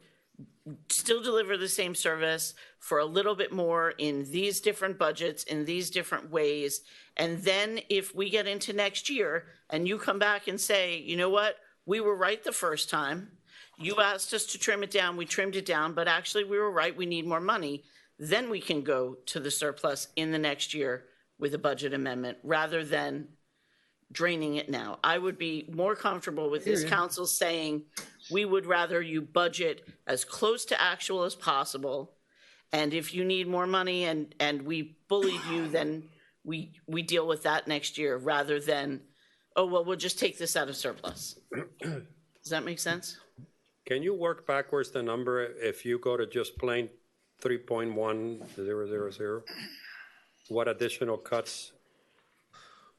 S4: still deliver the same service for a little bit more in these different budgets, in these different ways. And then if we get into next year and you come back and say, you know what, we were right the first time. You asked us to trim it down, we trimmed it down, but actually we were right, we need more money. Then we can go to the surplus in the next year with a budget amendment rather than draining it now. I would be more comfortable with this council saying, we would rather you budget as close to actual as possible. And if you need more money and we bullied you, then we deal with that next year rather than, oh, well, we'll just take this out of surplus. Does that make sense?
S6: Can you work backwards the number if you go to just plain 3.1000? What additional cuts?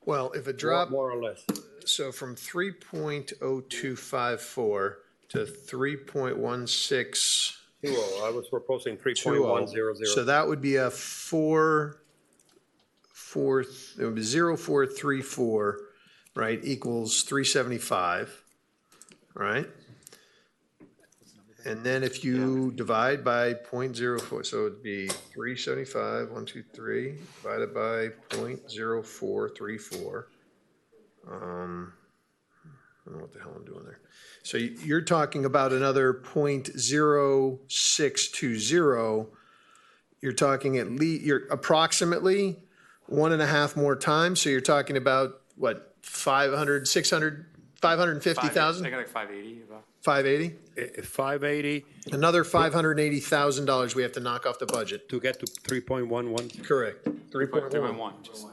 S10: Well, if it dropped,
S6: More or less.
S10: so from 3.0254 to 3.1620,
S6: I was proposing 3.100.
S10: so that would be a it would be 0434, right, equals 375, right? And then if you divide by 0.04, so it'd be 375, 123, divided by 0.0434. I don't know what the hell I'm doing there. So you're talking about another 0.0620. You're talking you're approximately 1.5 more times. So you're talking about what, 500, 600, 550,000?
S17: I got like 580 about.
S10: 580?
S6: 580
S10: Another $580,000 we have to knock off the budget.
S6: to get to 3.11.
S10: Correct. 3.1.
S17: 3.1. Just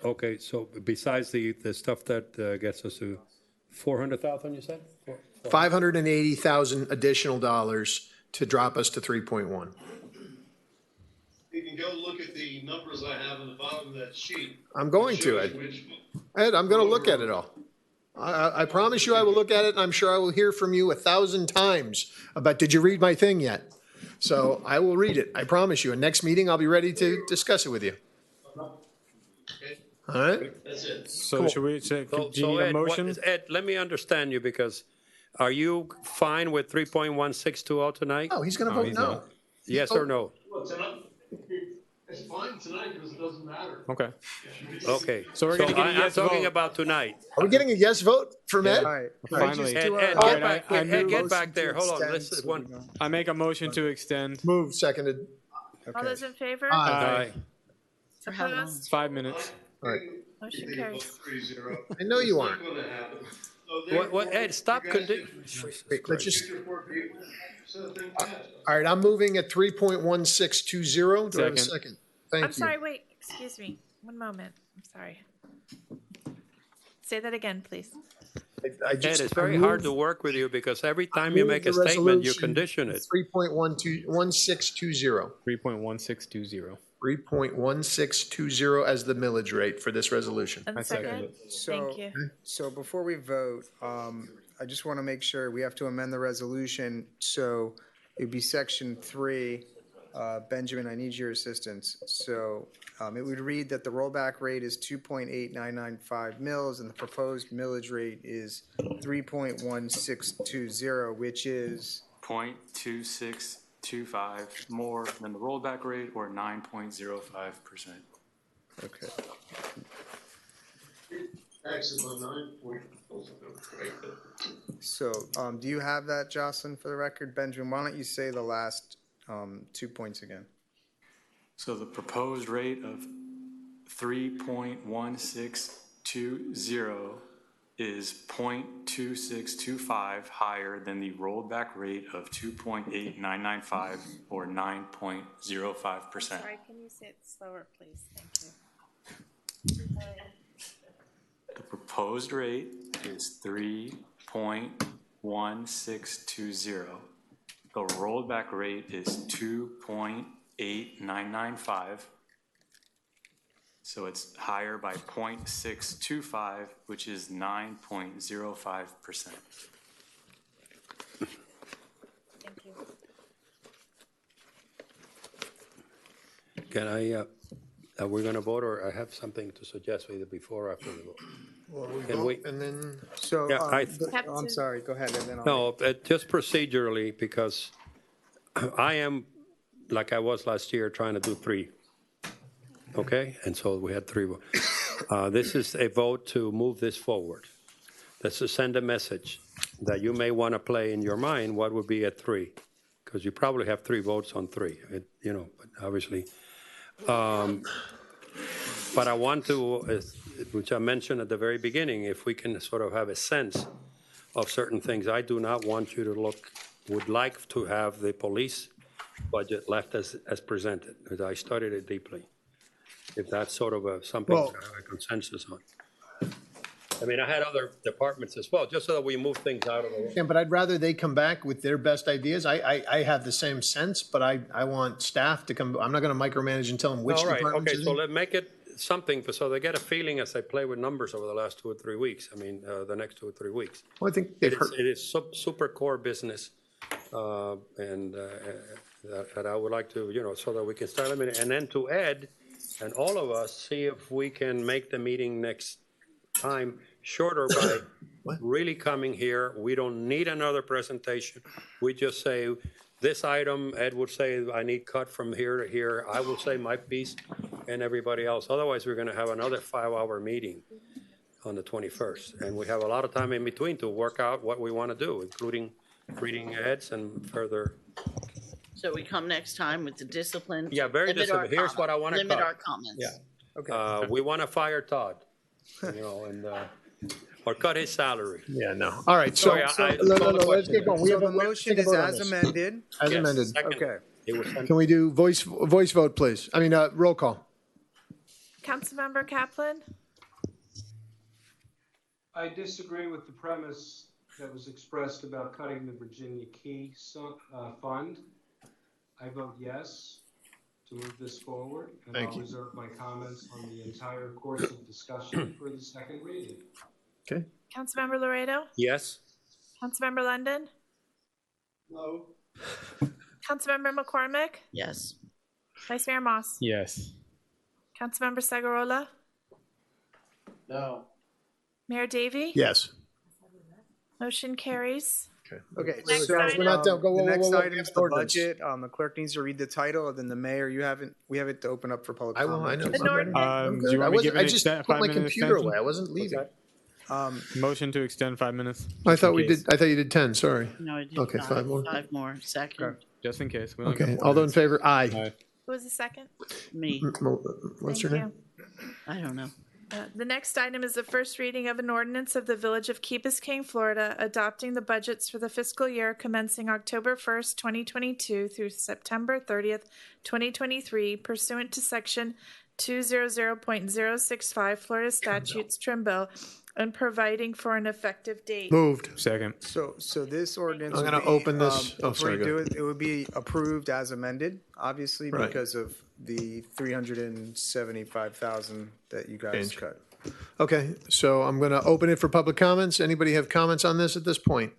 S6: Okay, so besides the stuff that gets us to 400,000, you said?
S10: 580,000 additional dollars to drop us to 3.1.
S7: You can go look at the numbers I have on the bottom of that sheet.
S10: I'm going to, Ed.
S7: Which-
S10: Ed, I'm going to look at it all. I promise you I will look at it, and I'm sure I will hear from you 1,000 times about, did you read my thing yet? So I will read it, I promise you. And next meeting, I'll be ready to discuss it with you. All right?
S7: That's it.
S3: So
S10: Cool.
S3: should we, do you need a
S6: Ed,
S3: motion?
S6: Ed, let me understand you, because are you fine with 3.1620 tonight?
S10: Oh, he's going to vote
S3: he's
S10: no.
S3: not.
S6: Yes or no?
S7: Well, tonight, it's fine tonight because it doesn't matter.
S3: Okay.
S6: Okay.
S3: So we're gonna get a
S6: I'm
S3: yes
S6: talking
S3: vote.
S6: about tonight.
S10: Are we getting a yes vote from Ed?
S15: All right.
S3: Finally.
S6: Ed,
S3: All
S6: get
S3: right,
S6: back,
S3: I
S6: Ed, get
S3: move-
S6: back there. Hold on.
S15: Extend
S6: This is
S15: so
S6: one.
S15: we don't-
S3: I make a motion to extend.
S10: Move, seconded.
S1: All those in favor?
S3: Aye.
S4: For how long?
S1: Opposed?
S3: 5 minutes.
S10: All right.
S1: Motion carries.
S7: 3-0.
S10: I know you aren't.
S7: It's not gonna happen. So
S6: What, Ed, stop.
S7: you guys
S10: Wait, let's just,
S7: should report people, so the thing passed.
S10: all right, I'm moving at 3.1620. Do I have a
S3: Second.
S10: second? Thank you.
S1: I'm sorry, wait, excuse me. One moment. I'm sorry. Say that again, please.
S10: I
S6: Ed,
S10: just-
S6: it's
S10: I
S6: very hard to
S10: moved-
S6: work with you because every time you
S10: moved
S6: make a
S10: the
S6: statement, you
S10: resolution
S6: condition it.
S10: 3.1620.
S3: 3.1620.
S10: 3.1620 as the millage rate for this resolution.
S1: And
S3: I second
S1: second?
S3: it.
S1: Thank you.
S15: So before we vote, I just want to make sure we have to amend the resolution. So it'd be section 3. Benjamin, I need your assistance. So it would read that the rollback rate is 2.8995 mils and the proposed millage rate is 3.1620, which is
S17: 0.2625 more than the rollback rate, or 9.05%.
S15: okay.
S7: Actually, about 9 point. Great.
S15: So do you have that, Jocelyn, for the record? Benjamin, why don't you say the last 2 points again?
S17: So the proposed rate of 3.1620 is 0.2625 higher than the rolled back rate of 2.8995 or 9.05%.
S1: Sorry, can you say it slower, please? Thank you.
S17: The proposed rate is 3.1620. The rolled back rate is 2.8995. So it's higher by 0.625, which is 9.05%.
S1: Thank you.
S6: Can I, are we going to vote, or I have something to suggest either before or after the vote?
S10: Well, we
S6: Can
S10: vote
S6: we-
S10: and then,
S15: So,
S6: Yeah,
S15: I'm sorry, go ahead, and then I'll.
S6: No, just procedurally, because I am, like I was last year, trying to do 3. Okay? And so we had 3. This is a vote to move this forward. That's to send a message that you may want to play in your mind what would be at 3, because you probably have 3 votes on 3, but obviously. But I want to, which I mentioned at the very beginning, if we can sort of have a sense of certain things. I do not want you to would like to have the police budget left as presented, because I studied it deeply. If that's sort of something
S10: Well-
S6: to have a consensus on. I mean, I had other departments as well, just so that we move things out of the way.
S10: yeah, but I'd rather they come back with their best ideas. I have the same sense, but I want staff to come, I'm not going to micromanage and tell them which
S6: All right,
S10: departments.
S6: okay, so let's make it something, so they get a feeling as they play with numbers over the last 2 or 3 weeks. I mean, the next 2 or 3 weeks.
S10: Well, I think they've heard.
S6: It is super core business, and that I would like to, so that we can start limiting. And then to Ed and all of us, see if we can make the meeting next time shorter by really coming here. We don't need another presentation. We just say, this item, Ed would say, I need cut from here to here. I will say my piece, and everybody else. Otherwise, we're going to have another 5-hour meeting on the 21st. And we have a lot of time in between to work out what we want to do, including reading Ed's and further.
S4: So we come next time with the discipline.
S6: Yeah, very
S4: Limit our
S6: disciplined. Here's what I want to cut.
S4: Limit our comments.
S6: Yeah.
S15: Okay.
S6: We want to fire Todd, and or cut his salary.
S10: Yeah, no. All right, so,
S6: Sorry,
S10: no, let's get going. We
S15: So
S10: have
S15: the
S10: we have to
S15: motion
S10: take a
S15: is
S10: vote on
S15: as
S10: this.
S15: amended.
S10: As
S6: Yes,
S10: amended.
S6: second.
S15: Okay.
S6: It was sent-
S10: Can we do voice vote, please? I mean, roll call.
S1: Councilmember Kaplan?
S18: I disagree with the premise that was expressed about cutting the Virginia Key fund. I vote yes to move this forward, and
S10: Thank
S18: I'll
S10: you.
S18: reserve my comments on the entire course of discussion for the second reading.
S10: Okay.
S1: Councilmember Laredo?
S6: Yes.
S1: Councilmember London?
S18: No.
S1: Councilmember McCormick?
S4: Yes.
S1: Vice Mayor Moss?
S3: Yes.
S1: Councilmember Sagarola?
S18: No.
S1: Mayor Davey?
S10: Yes.
S1: Motion carries.
S15: Okay,
S1: Next
S15: so
S1: item.
S10: We're not done. Go,
S15: the
S10: whoa,
S15: next
S10: whoa, whoa.
S15: item is the
S10: Ordinance.
S15: budget. The clerk needs to read the title, and then the mayor, we have it to open up for public
S10: I will.
S15: comment.
S10: I know.
S1: An ordinance.
S10: I'm
S3: Do
S10: good.
S3: you want me to give
S10: I
S3: an
S10: just
S3: extent-
S10: put my
S3: 5-minute
S10: computer
S3: extension?
S10: away. I wasn't leaving.
S3: Motion to extend 5 minutes.
S10: I
S3: just
S10: thought
S3: in
S10: we
S3: case.
S10: did. I thought you did 10. Sorry.
S4: No, I did
S10: Okay,
S4: not.
S10: 5 more.
S4: 5 more. Second.
S3: Just in case. We only
S10: Okay.
S3: got 4
S10: All those in
S3: minutes.
S10: favor? Aye.
S3: Aye.
S1: Who was the second?
S4: Me.
S10: What's
S1: Thank
S10: your name?
S1: you.
S4: I don't know.
S1: The next item is the first reading of an ordinance of the Village of Key Biscayne, Florida, adopting the budgets for the fiscal year commencing October 1st, 2022 through September 30th, 2023 pursuant to Section 200.065 Florida Statutes Trim Bill and providing for an effective date.
S10: Moved.
S3: Second.
S15: So this ordinance.
S10: I'm
S15: would
S10: gonna
S15: be,
S10: open this- oh,
S15: before
S10: sorry,
S15: you
S10: go
S15: do it, it would be approved as amended, obviously,
S10: Right.
S15: because of the 375,000 that you guys
S10: Change.
S15: cut.
S10: Okay, so I'm going to open it for public comments. Anybody have comments on this at this point?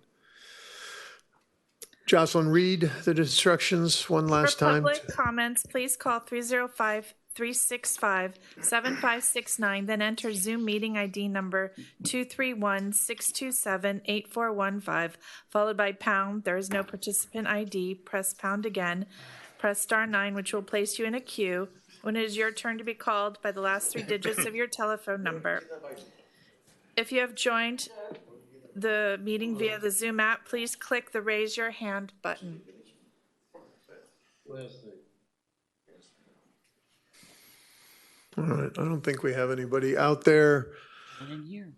S10: Jocelyn, read the instructions one last
S1: For
S10: time.
S1: public comments, please call 305-365-7569, then enter Zoom meeting ID number 231-627-8415, followed by pound. There is no participant ID. Press pound again. Press star 9, which will place you in a queue. When it is your turn to be called by the last 3 digits of your telephone number. If you have joined the meeting via the Zoom app, please click the raise your hand button.
S10: All right, I don't think we have anybody out there.
S4: Not in here.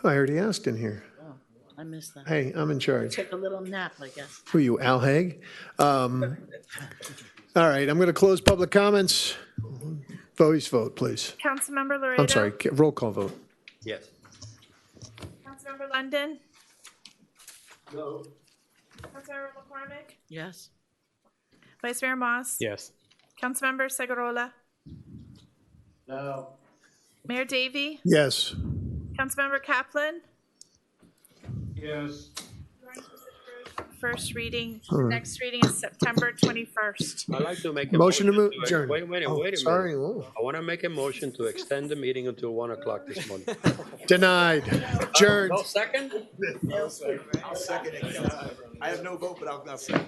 S10: I already asked in here.
S4: Oh, I missed that.
S10: Hey, I'm in charge.
S4: Took a little nap, I guess.
S10: Who are you, Al Haig? All right, I'm going to close public comments. Voice vote, please.
S1: Councilmember Laredo.
S10: I'm sorry, roll call vote.
S6: Yes.
S1: Councilmember London.
S18: No.
S1: Councilmember McCormick.
S4: Yes.
S1: Vice Mayor Moss.
S3: Yes.
S1: Councilmember Segurola.
S2: No.
S1: Mayor Davy.
S10: Yes.
S1: Councilmember Kaplan.
S18: Yes.
S1: First reading.
S10: All right.
S1: Next reading is September 21st.
S6: I'd like to make a
S10: Motion to move,
S6: to-
S10: adjourn.
S6: Wait a minute,
S10: Oh,
S6: wait a minute.
S10: sorry. Oh.
S6: I want to make a motion to extend the meeting until 1 o'clock this morning.
S10: Denied. Adjourned.
S6: No second?
S14: I'll second it. I have no vote, but I'll second.